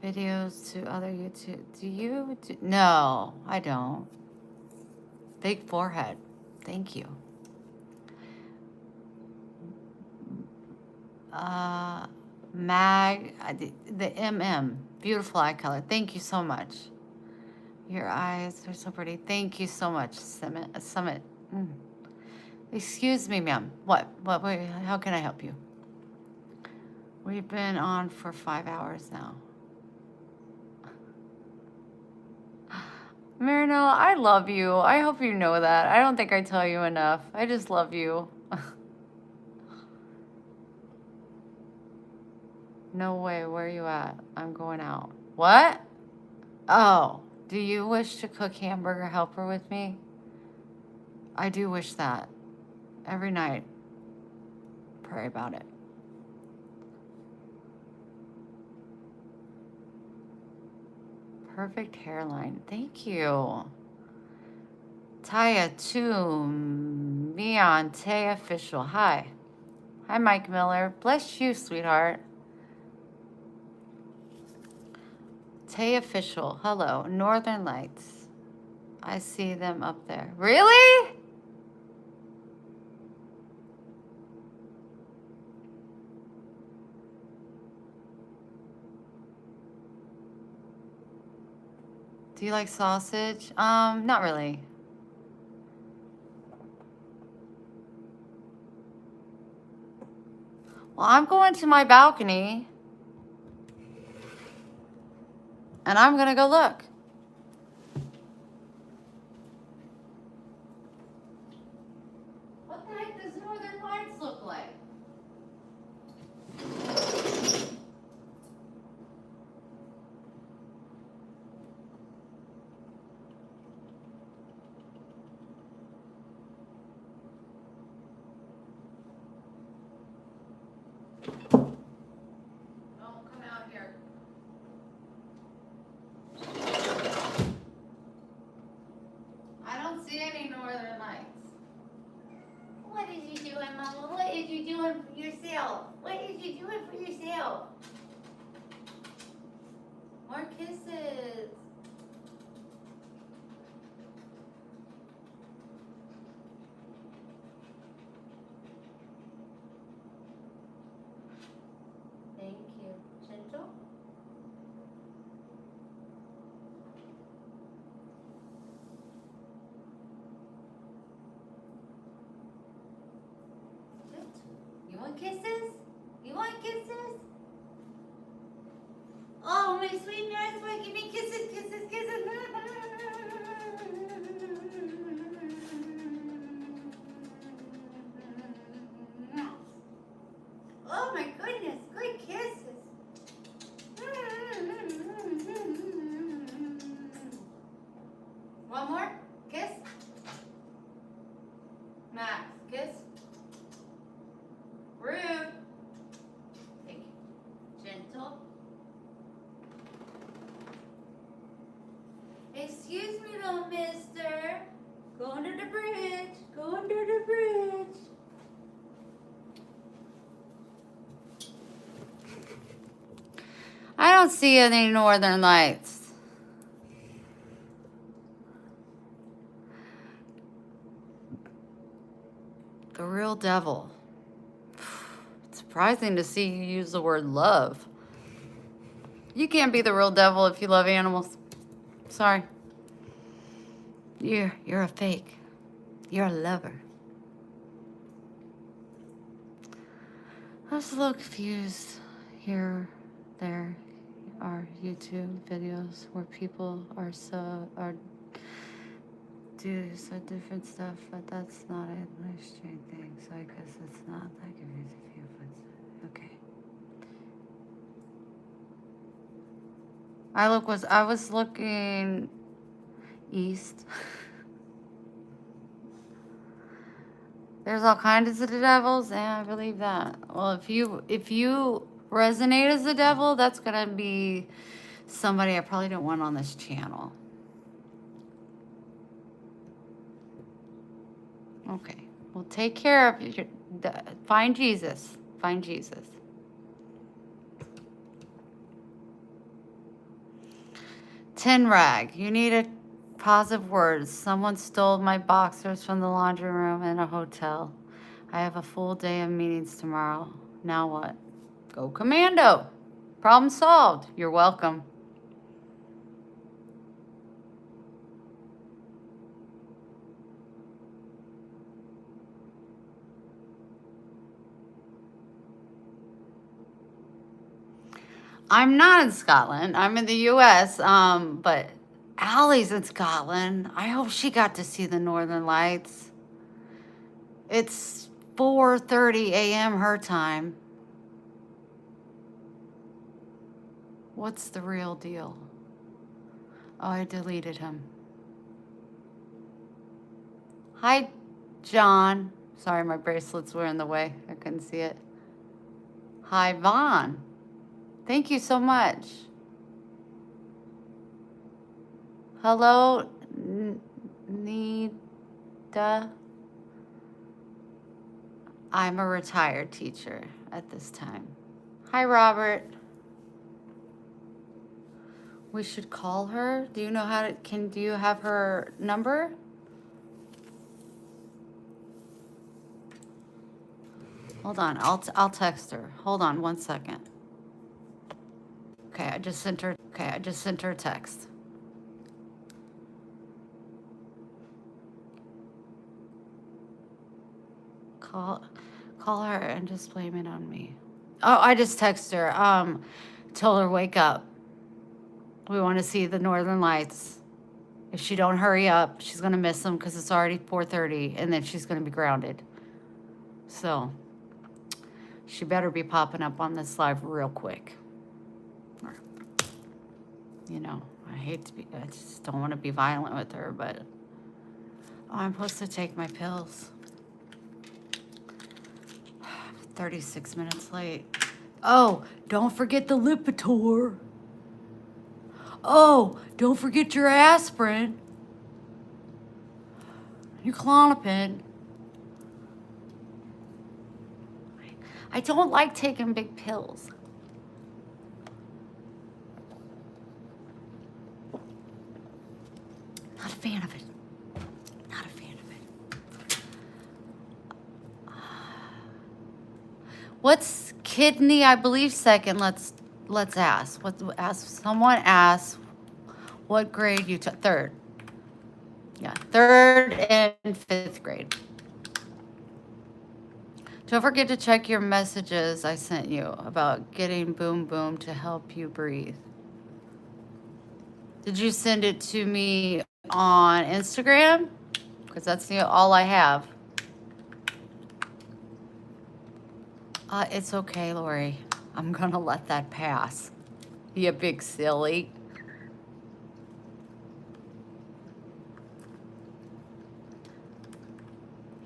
videos to other YouTube? No, I don't. Big forehead. Thank you. The MM. Beautiful eye color. Thank you so much. Your eyes are so pretty. Thank you so much, Summit. Excuse me, ma'am. What, how can I help you? We've been on for 5 hours now. Marinella, I love you. I hope you know that. I don't think I tell you enough. I just love you. No way. Where are you at? I'm going out. What? Oh, do you wish to cook hamburger helper with me? I do wish that. Every night. Pray about it. Perfect hairline. Thank you. Taya 2, Mion, Tay Official. Hi. Hi, Mike Miller. Bless you, sweetheart. Tay Official. Hello. Northern Lights. I see them up there. Really? Do you like sausage? Not really. Well, I'm going to my balcony. And I'm gonna go look. What the heck does Northern Lights look like? Don't come out here. I don't see any Northern Lights. What is you doing, Mama? What is you doing for yourself? What is you doing for yourself? More kisses. Thank you. Gentle? You want kisses? You want kisses? Oh, my sweet nurse, boy, give me kisses, kisses, kisses. Oh my goodness, good kisses. Excuse me though, mister. Go under the bridge. Go under the bridge. I don't see any northern lights. The real devil. It's surprising to see you use the word love. You can't be the real devil if you love animals. Sorry. You're a fake. You're a lover. I was a little confused. Here, there are YouTube videos where people are do so different stuff, but that's not a live stream thing, so I guess it's not that confusing for you, but okay. I was looking east. There's all kinds of devils, and I believe that. Well, if you resonate as the devil, that's gonna be somebody I probably don't want on this channel. Okay, well, take care of your. Find Jesus. Find Jesus. Tin rag. You need a positive words. Someone stole my boxers from the laundry room in a hotel. I have a full day of meetings tomorrow. Now what? Go commando. Problem solved. You're welcome. I'm not in Scotland. I'm in the U.S., but Allie's in Scotland. I hope she got to see the Northern Lights. It's 4:30 a.m. her time. What's the real deal? Oh, I deleted him. Hi, John. Sorry, my bracelets were in the way. I couldn't see it. Hi, Vaughn. Thank you so much. Hello, Nita. I'm a retired teacher at this time. Hi, Robert. We should call her. Do you know how to, do you have her number? Hold on, I'll text her. Hold on 1 second. Okay, I just sent her a text. Call her and just blame it on me. Oh, I just texted her. Told her wake up. We want to see the Northern Lights. If she don't hurry up, she's gonna miss them because it's already 4:30, and then she's gonna be grounded. So she better be popping up on this live real quick. You know, I just don't want to be violent with her, but I'm supposed to take my pills. 36 minutes late. Oh, don't forget the Lipitor. Oh, don't forget your aspirin. Your Klonopin. I don't like taking big pills. Not a fan of it. Not a fan of it. What's kidney? I believe second. Let's ask. Someone asked what grade you took. Third. Yeah, 3rd and 5th grade. Don't forget to check your messages I sent you about getting Boom Boom to help you breathe. Did you send it to me on Instagram? Because that's all I have. It's okay, Lori. I'm gonna let that pass. You big silly.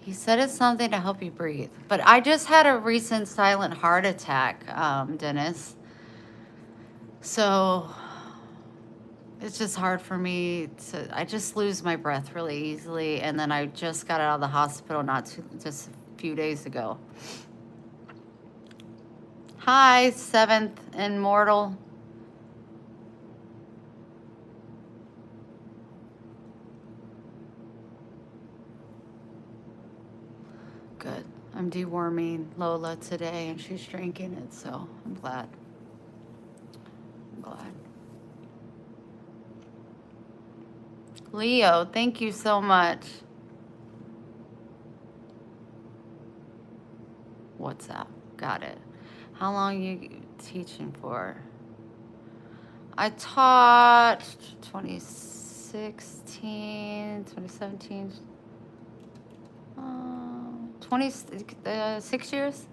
He said it's something to help you breathe. But I just had a recent silent heart attack, Dennis. So It's just hard for me I just lose my breath really easily. And then I just got out of the hospital just a few days ago. Hi, Seventh Immortal. Good. I'm deworming Lola today and she's drinking it, so I'm glad. I'm glad. Leo, thank you so much. What's up? Got it. How long you teaching for? I taught 2016, 2017, 6 years,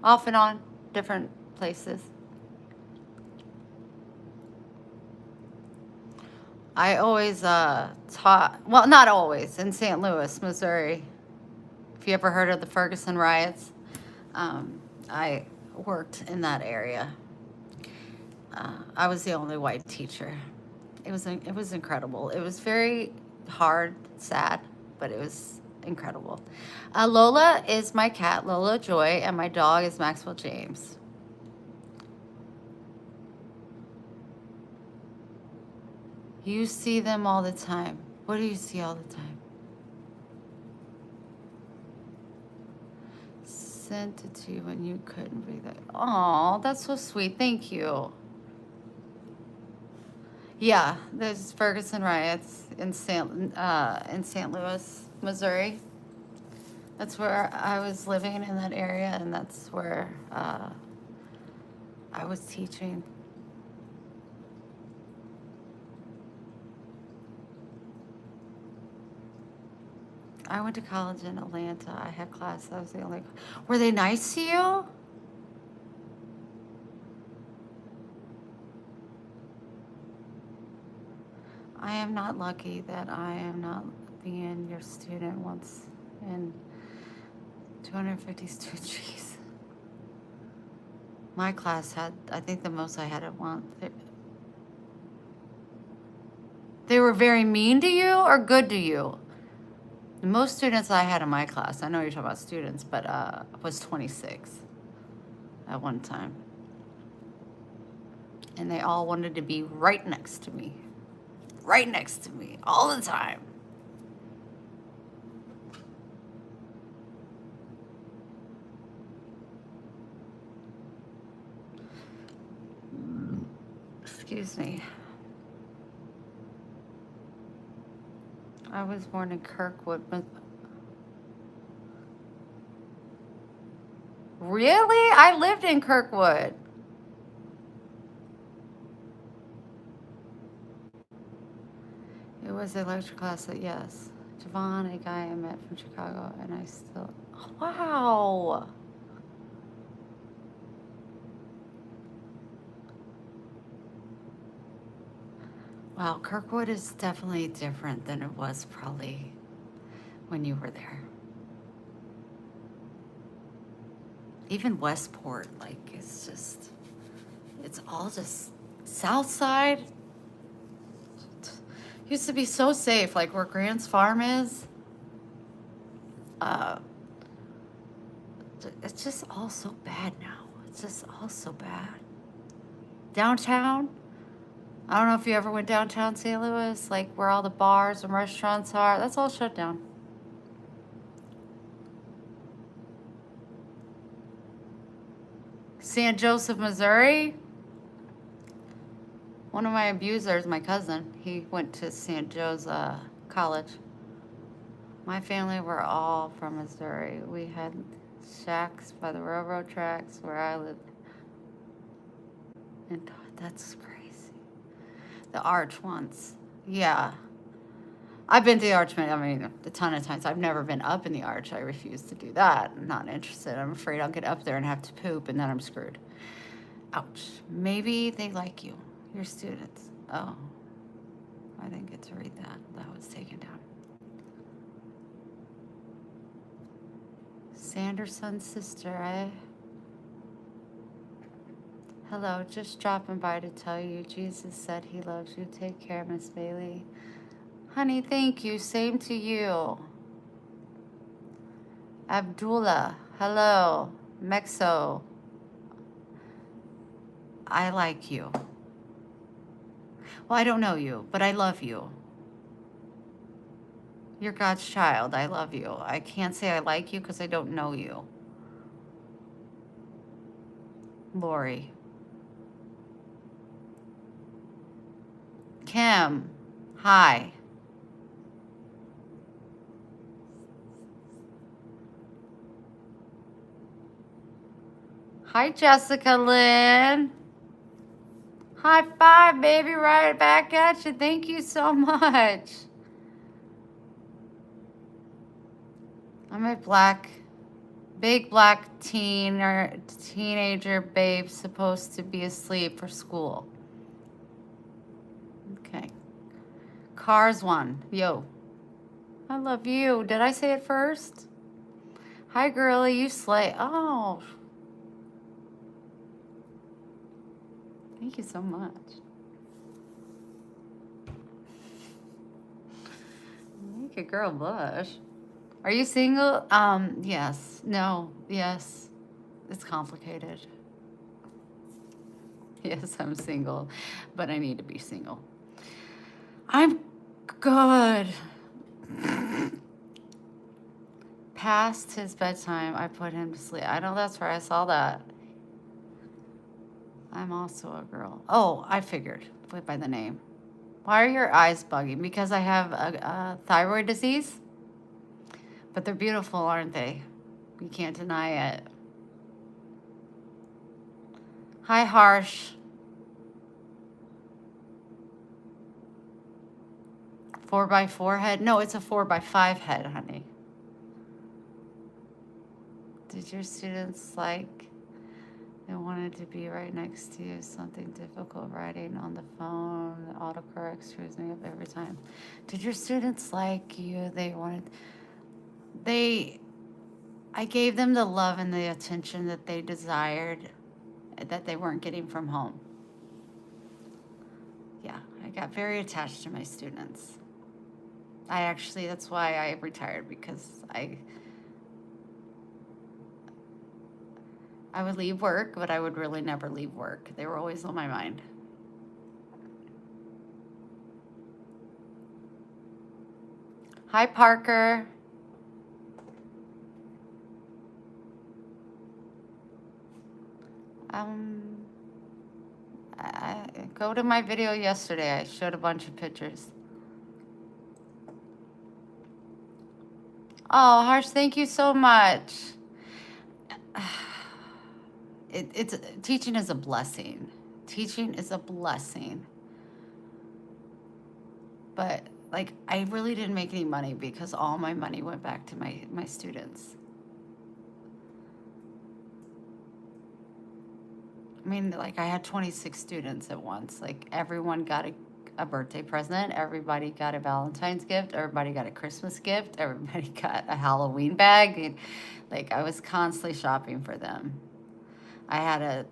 off and on, different places. I always taught, well, not always, in St. Louis, Missouri. If you ever heard of the Ferguson riots, I worked in that area. I was the only white teacher. It was incredible. It was very hard, sad, but it was incredible. Lola is my cat, Lola Joy, and my dog is Maxwell James. You see them all the time. What do you see all the time? Sent it to you when you couldn't be there. Oh, that's so sweet. Thank you. Yeah, there's Ferguson riots in St. Louis, Missouri. That's where I was living in that area, and that's where I was teaching. I went to college in Atlanta. I had class. I was the only. Were they nice to you? I am not lucky that I am not being your student once in 250 students. Jeez. My class had, I think the most I had at once. They were very mean to you or good to you? The most students I had in my class, I know you're talking about students, but was 26 at one time. And they all wanted to be right next to me. Right next to me, all the time. Excuse me. I was born in Kirkwood, but really? I lived in Kirkwood. It was a lecture class that, yes. Javon, a guy I met from Chicago, and I still, oh, wow. Wow, Kirkwood is definitely different than it was probably when you were there. Even Westport, like, it's all just South Side. Used to be so safe, like where Grant's Farm is. It's just all so bad now. It's just all so bad. Downtown, I don't know if you ever went downtown St. Louis, like where all the bars and restaurants are. That's all shut down. St. Joseph, Missouri. One of my abusers, my cousin, he went to St. Joe's college. My family were all from Missouri. We had shacks by the railroad tracks where I lived. And that's crazy. The Arch once. Yeah. I've been to the Arch, I mean, a ton of times. I've never been up in the Arch. I refuse to do that. I'm not interested. I'm afraid I'll get up there and have to poop, and then I'm screwed. Ouch. Maybe they like you, your students. Oh. I didn't get to read that. That was taken down. Sanderson's sister, eh? Hello, just dropping by to tell you Jesus said he loves you. Take care, Miss Bailey. Honey, thank you. Same to you. Abdullah, hello. Mexo, I like you. Well, I don't know you, but I love you. You're God's child. I love you. I can't say I like you because I don't know you. Lori. Kim, hi. Hi, Jessica Lynn. High five, baby, right back at you. Thank you so much. I'm a big black teen or teenager babe supposed to be asleep for school. Okay. Cars one. Yo. I love you. Did I say it first? Hi, girlie. You slay. Oh. Thank you so much. Make a girl blush. Are you single? Yes. No. Yes. It's complicated. Yes, I'm single, but I need to be single. I'm good. Past his bedtime, I put him to sleep. I know that's where I saw that. I'm also a girl. Oh, I figured by the name. Why are your eyes bugging? Because I have a thyroid disease? But they're beautiful, aren't they? You can't deny it. Hi, Harsh. 4x4 head? No, it's a 4x5 head, honey. Did your students like they wanted to be right next to you? Something difficult writing on the phone? The autocorrect screws me up every time. Did your students like you? I gave them the love and the attention that they desired that they weren't getting from home. Yeah, I got very attached to my students. That's why I retired, because I would leave work, but I would really never leave work. They were always on my mind. Hi, Parker. I go to my video yesterday. I showed a bunch of pictures. Oh, Harsh, thank you so much. Teaching is a blessing. Teaching is a blessing. But like, I really didn't make any money because all my money went back to my students. I mean, like, I had 26 students at once. Like, everyone got a birthday present. Everybody got a Valentine's gift. Everybody got a Christmas gift. Everybody got a Halloween bag. And, like, I was constantly shopping for them. I had a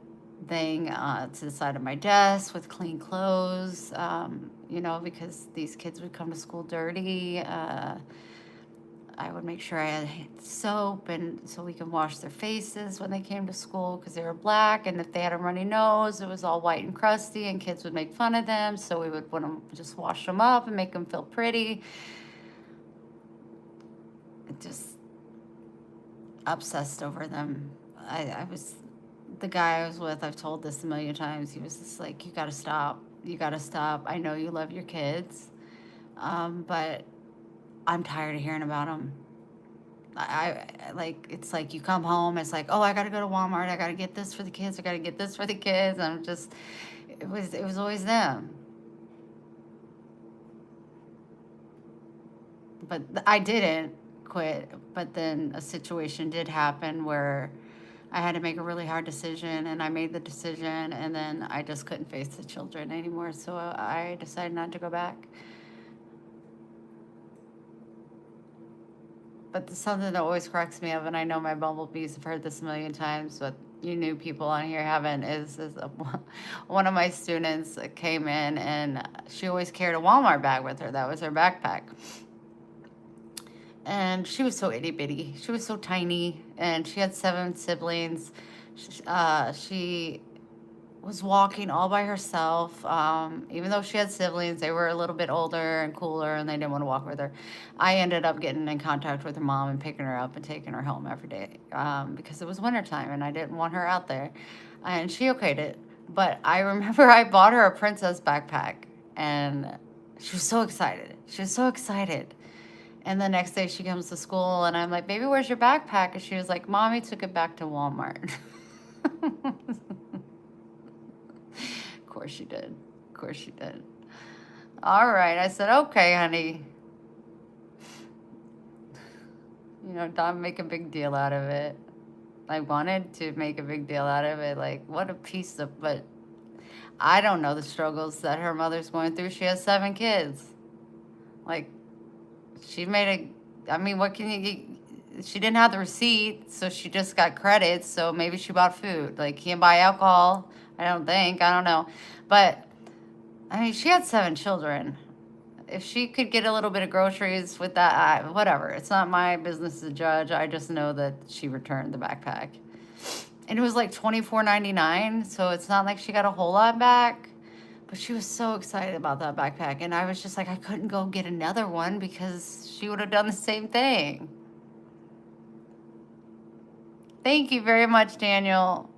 thing to the side of my desk with clean clothes, because these kids would come to school dirty. I would make sure I had soap and so we could wash their faces when they came to school because they were black, and if they had a runny nose, it was all white and crusty, and kids would make fun of them. So we would want to just wash them up and make them feel pretty. Just obsessed over them. The guy I was with, I've told this a million times, he was just like, you gotta stop. You gotta stop. I know you love your kids, but I'm tired of hearing about them. It's like you come home, it's like, oh, I gotta go to Walmart, I gotta get this for the kids, I gotta get this for the kids. It was always them. But I didn't quit, but then a situation did happen where I had to make a really hard decision, and I made the decision, and then I just couldn't face the children anymore, so I decided not to go back. But something that always cracks me up, and I know my bumblebees have heard this a million times, but you new people on here haven't, is one of my students came in and she always carried a Walmart bag with her. That was her backpack. And she was so itty bitty. She was so tiny, and she had 7 siblings. She was walking all by herself. Even though she had siblings, they were a little bit older and cooler, and they didn't want to walk with her. I ended up getting in contact with her mom and picking her up and taking her home every day because it was wintertime, and I didn't want her out there. And she okayed it. But I remember I bought her a princess backpack, and she was so excited. She was so excited. And the next day she comes to school, and I'm like, baby, where's your backpack? And she was like, Mommy took it back to Walmart. Of course she did. Of course she did. All right. I said, okay, honey. You know, don't make a big deal out of it. I wanted to make a big deal out of it. Like, what a piece of, but I don't know the struggles that her mother's going through. She has 7 kids. Like, she made I mean, what can she didn't have the receipt, so she just got credits, so maybe she bought food. Like, can't buy alcohol, I don't know. But, I mean, she had 7 children. If she could get a little bit of groceries with that, whatever. It's not my business to judge. I just know that she returned the backpack. And it was like $24.99, so it's not like she got a whole lot back. But she was so excited about that backpack. And I was just like, I couldn't go get another one because she would have done the same thing. Thank you very much, Daniel.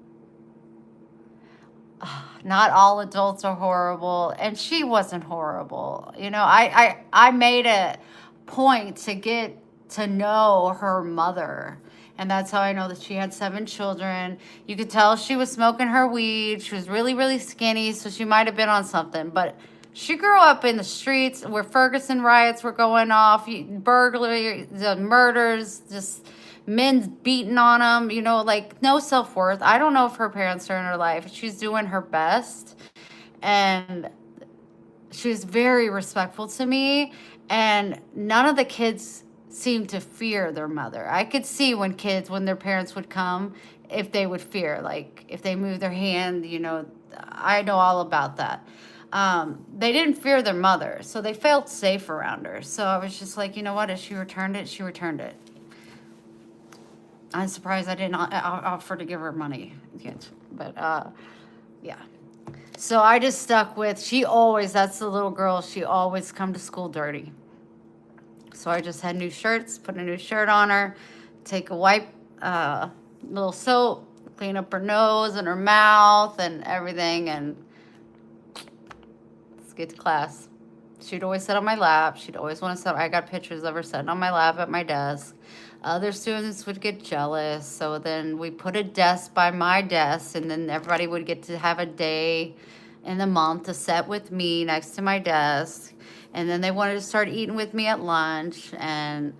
Not all adults are horrible. And she wasn't horrible. You know, I made a point to get to know her mother. And that's how I know that she had 7 children. You could tell she was smoking her weed. She was really, really skinny, so she might have been on something. But she grew up in the streets where Ferguson riots were going off, burglary, the murders, just men beating on them, you know, like no self-worth. I don't know if her parents are in her life. She's doing her best. And she was very respectful to me. And none of the kids seemed to fear their mother. I could see when their parents would come, if they would fear, like if they move their hand, you know, I know all about that. They didn't fear their mother, so they felt safe around her. So I was just like, you know what, if she returned it, she returned it. I'm surprised I didn't offer to give her money yet, but yeah. So I just stuck with, that's the little girl, she always come to school dirty. So I just had new shirts, put a new shirt on her, take a wipe, little soap, clean up her nose and her mouth and everything, and let's get to class. She'd always sit on my lap. She'd always want to sit. I got pictures of her sitting on my lap at my desk. Other students would get jealous. So then we put a desk by my desk, and then everybody would get to have a day in the month to sit with me next to my desk. And then they wanted to start eating with me at lunch, and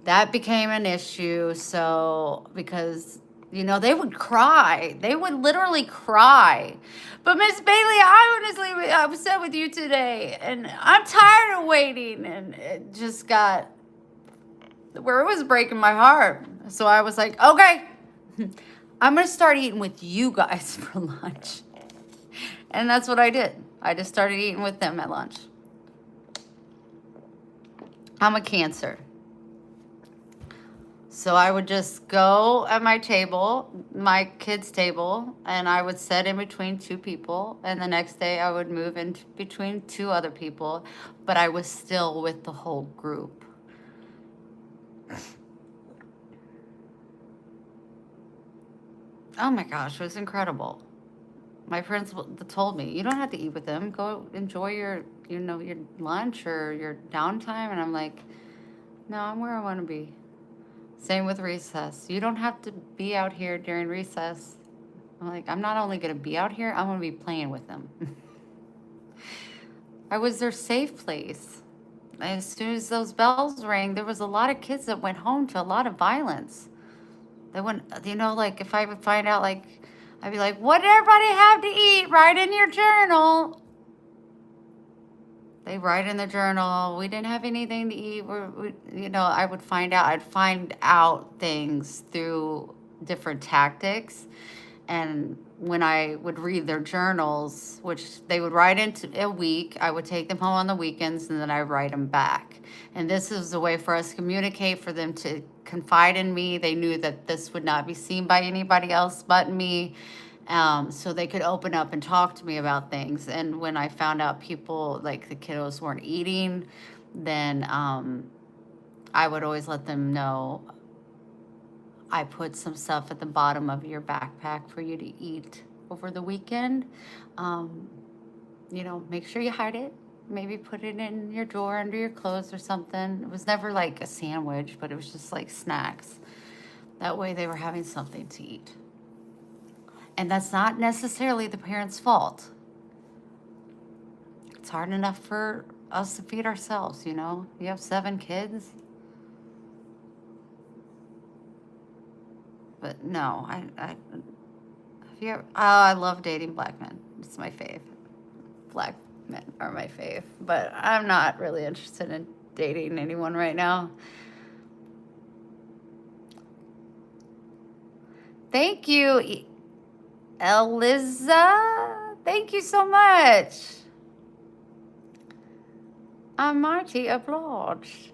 that became an issue. So, because, you know, they would cry. They would literally cry. But Miss Bailey, I'm honestly upset with you today, and I'm tired of waiting. And it just got where it was breaking my heart. So I was like, okay, I'm going to start eating with you guys for lunch. And that's what I did. I just started eating with them at lunch. I'm a Cancer. So I would just go at my table, my kids' table, and I would sit in between 2 people. And the next day I would move in between 2 other people, but I was still with the whole group. Oh my gosh, it was incredible. My principal told me, you don't have to eat with them. Go enjoy your lunch or your downtime. And I'm like, no, I'm where I want to be. Same with recess. You don't have to be out here during recess. I'm like, I'm not only going to be out here, I'm going to be playing with them. I was their safe place. As soon as those bells rang, there was a lot of kids that went home to a lot of violence. They went, you know, like if I would find out, like, I'd be like, what did everybody have to eat? Write in your journal. They write in the journal, we didn't have anything to eat. You know, I would find out. I'd find out things through different tactics. And when I would read their journals, which they would write into a week, I would take them home on the weekends and then I write them back. And this is a way for us to communicate, for them to confide in me. They knew that this would not be seen by anybody else but me. So they could open up and talk to me about things. And when I found out people, like the kiddos, weren't eating, then I would always let them know, I put some stuff at the bottom of your backpack for you to eat over the weekend. You know, make sure you hide it. Maybe put it in your drawer under your clothes or something. It was never like a sandwich, but it was just like snacks. That way they were having something to eat. And that's not necessarily the parents' fault. It's hard enough for us to feed ourselves, you know? You have 7 kids. But no, have you ever, oh, I love dating black men. It's my fave. Black men are my fave. But I'm not really interested in dating anyone right now. Thank you, Eliza. Thank you so much. I'm mighty obliged.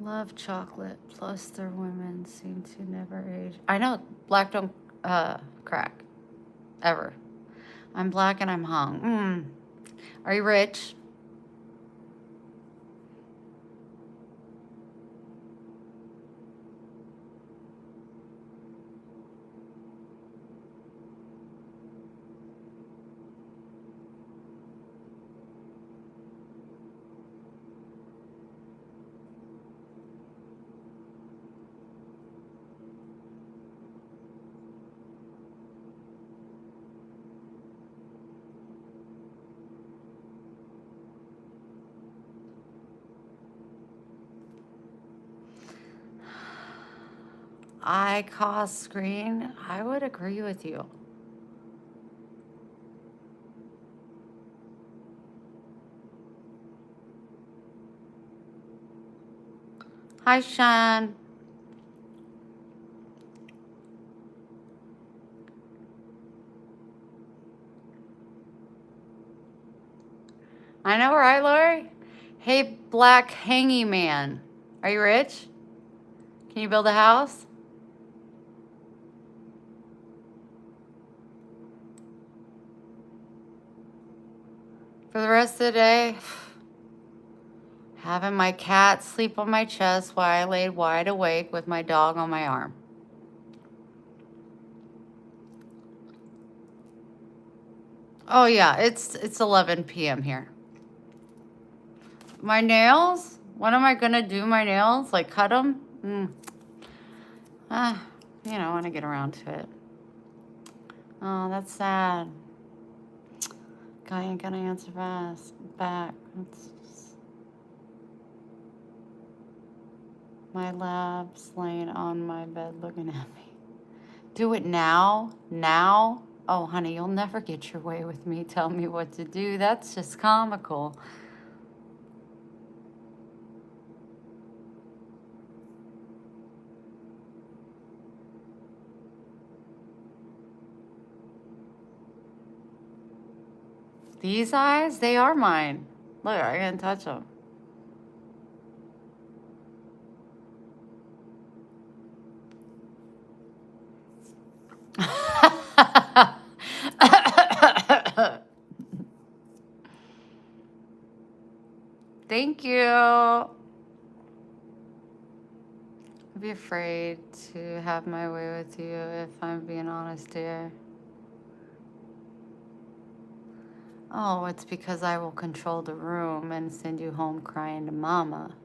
Love chocolate, plus their women seem to never age. I know black don't crack, ever. I'm black and I'm hung. Are you rich? I cost screen. I would agree with you. Hi, Sean. I know, right, Lori? Hey, black hangy man. Are you rich? Can you build a house? For the rest of the day, having my cat sleep on my chest while I laid wide awake with my dog on my arm. Oh yeah, it's 11 p.m. here. My nails? When am I gonna do my nails? Like cut them? You know, when I get around to it. Oh, that's sad. Guy ain't gonna answer back. It's just... My lab's laying on my bed looking at me. Do it now? Now? Oh, honey, you'll never get your way with me. Tell me what to do. That's just comical. These eyes, they are mine. Look, I can't touch them. Thank you. I'd be afraid to have my way with you, if I'm being honest here. Oh, it's because I will control the room and send you home crying to mama.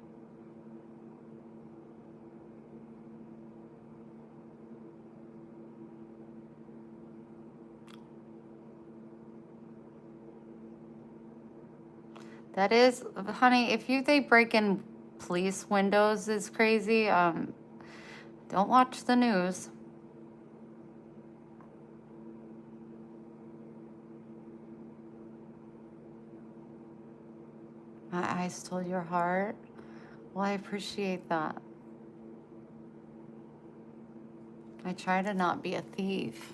That is, honey, if you think breaking police windows is crazy, don't watch the news. My eyes told your heart. Well, I appreciate that. I try to not be a thief.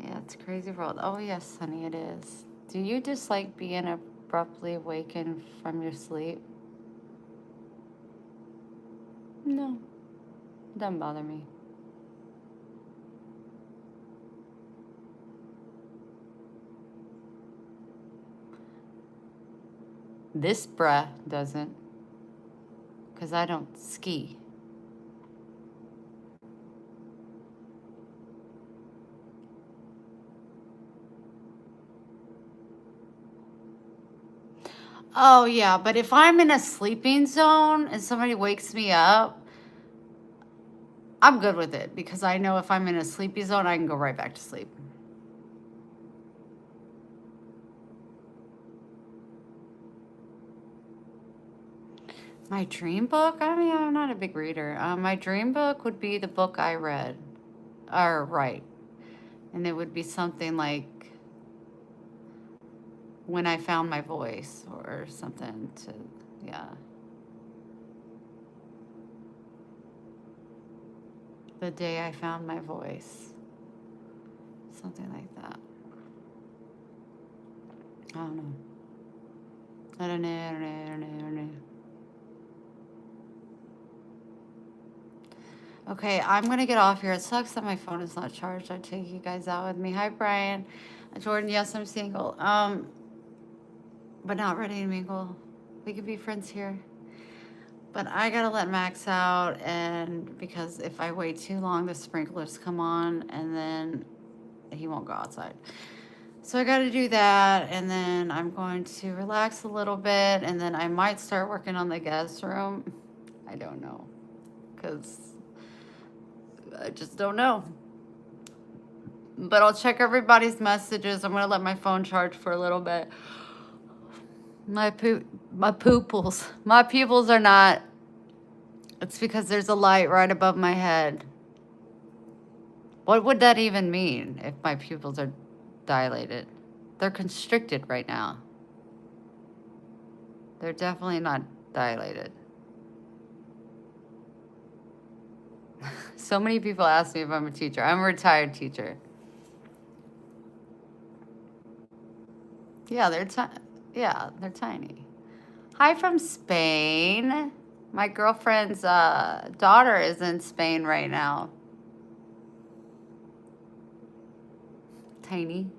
Yeah, it's a crazy world. Oh, yes, honey, it is. Do you dislike being abruptly awakened from your sleep? No, doesn't bother me. This bruh doesn't, because I don't ski. Oh, yeah, but if I'm in a sleeping zone and somebody wakes me up, I'm good with it because I know if I'm in a sleepy zone, I can go right back to sleep. My dream book? I mean, I'm not a big reader. My dream book would be the book I read, or write. And it would be something like When I Found My Voice or something to, yeah. The Day I Found My Voice. Something like that. I don't know. I don't know. Okay, I'm gonna get off here. It sucks that my phone is not charged. I take you guys out with me. Hi, Brian. Jordan, yes, I'm single. But not ready to mingle. We could be friends here. But I gotta let Max out, and because if I wait too long, the sprinklers come on, and then he won't go outside. So I gotta do that, and then I'm going to relax a little bit, and then I might start working on the guest room. I don't know, because I just don't know. But I'll check everybody's messages. I'm gonna let my phone charge for a little bit. My pupils are not. It's because there's a light right above my head. What would that even mean if my pupils are dilated? They're constricted right now. They're definitely not dilated. So many people ask me if I'm a teacher. I'm a retired teacher. Yeah, they're tiny. Hi from Spain. My girlfriend's daughter is in Spain right now. Tiny.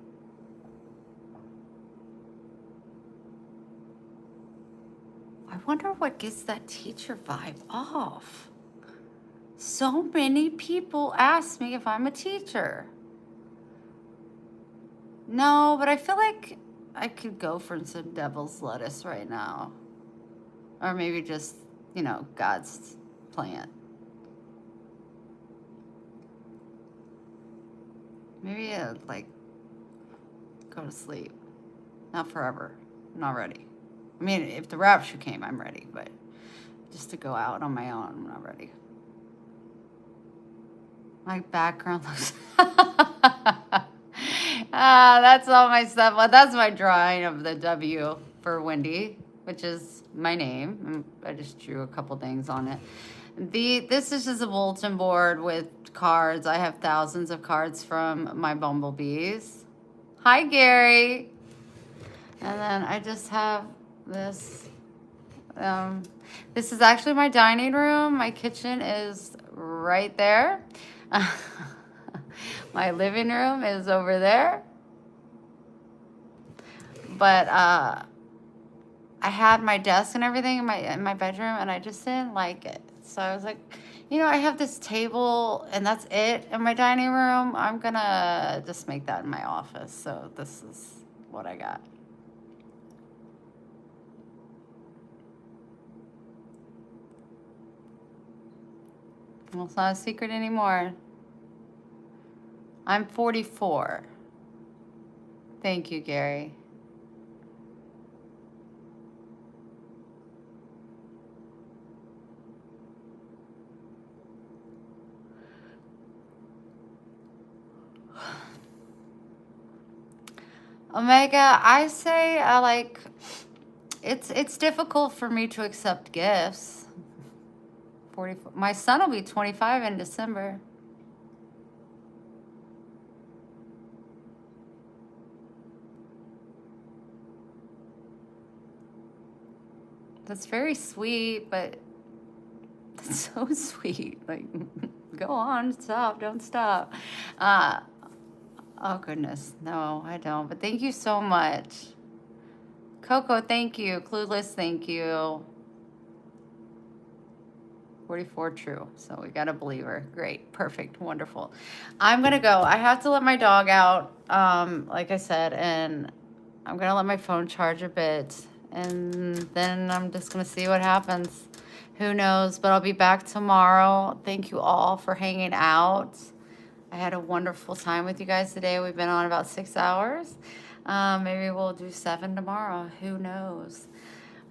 I wonder what gets that teacher vibe off. So many people ask me if I'm a teacher. No, but I feel like I could go for some devil's lettuce right now. Or maybe just, God's plant. Maybe go to sleep. Not forever. I'm not ready. I mean, if the rapture came, I'm ready. But just to go out on my own, I'm not ready. My background looks... that's all my stuff. Well, that's my drawing of the W for Wendy, which is my name. I just drew a couple things on it. This is just a bulletin board with cards. I have thousands of cards from my bumblebees. Hi, Gary. And then I just have this. This is actually my dining room. My kitchen is right there. My living room is over there. But I had my desk and everything in my bedroom, and I just didn't like it. So I was like, I have this table, and that's it in my dining room. I'm gonna just make that in my office. So this is what I got. Well, it's not a secret anymore. I'm 44. Thank you, Gary. Omega, I say I like it's difficult for me to accept gifts. 44. My son will be 25 in December. That's very sweet, but that's so sweet. Like, go on, stop, don't stop. Oh goodness, no, I don't. But thank you so much. Coco, thank you. Clueless, thank you. 44 true. So we got a believer. Great, perfect, wonderful. I'm gonna go. I have to let my dog out, like I said, and I'm gonna let my phone charge a bit, and then I'm just gonna see what happens. Who knows? But I'll be back tomorrow. Thank you all for hanging out. I had a wonderful time with you guys today. We've been on about 6 hours. Maybe we'll do 7 tomorrow. Who knows?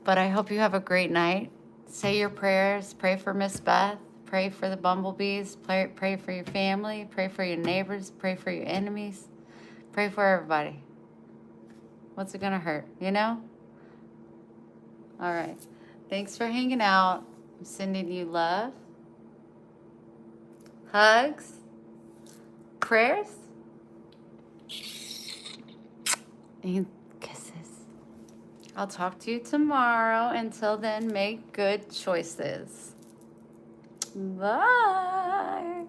But I hope you have a great night. Say your prayers. Pray for Miss Beth. Pray for the bumblebees. Pray for your family. Pray for your neighbors. Pray for your enemies. Pray for everybody. What's it going to hurt, you know? All right. Thanks for hanging out. I'm sending you love, hugs, prayers, and kisses. I'll talk to you tomorrow. Until then, make good choices. Bye.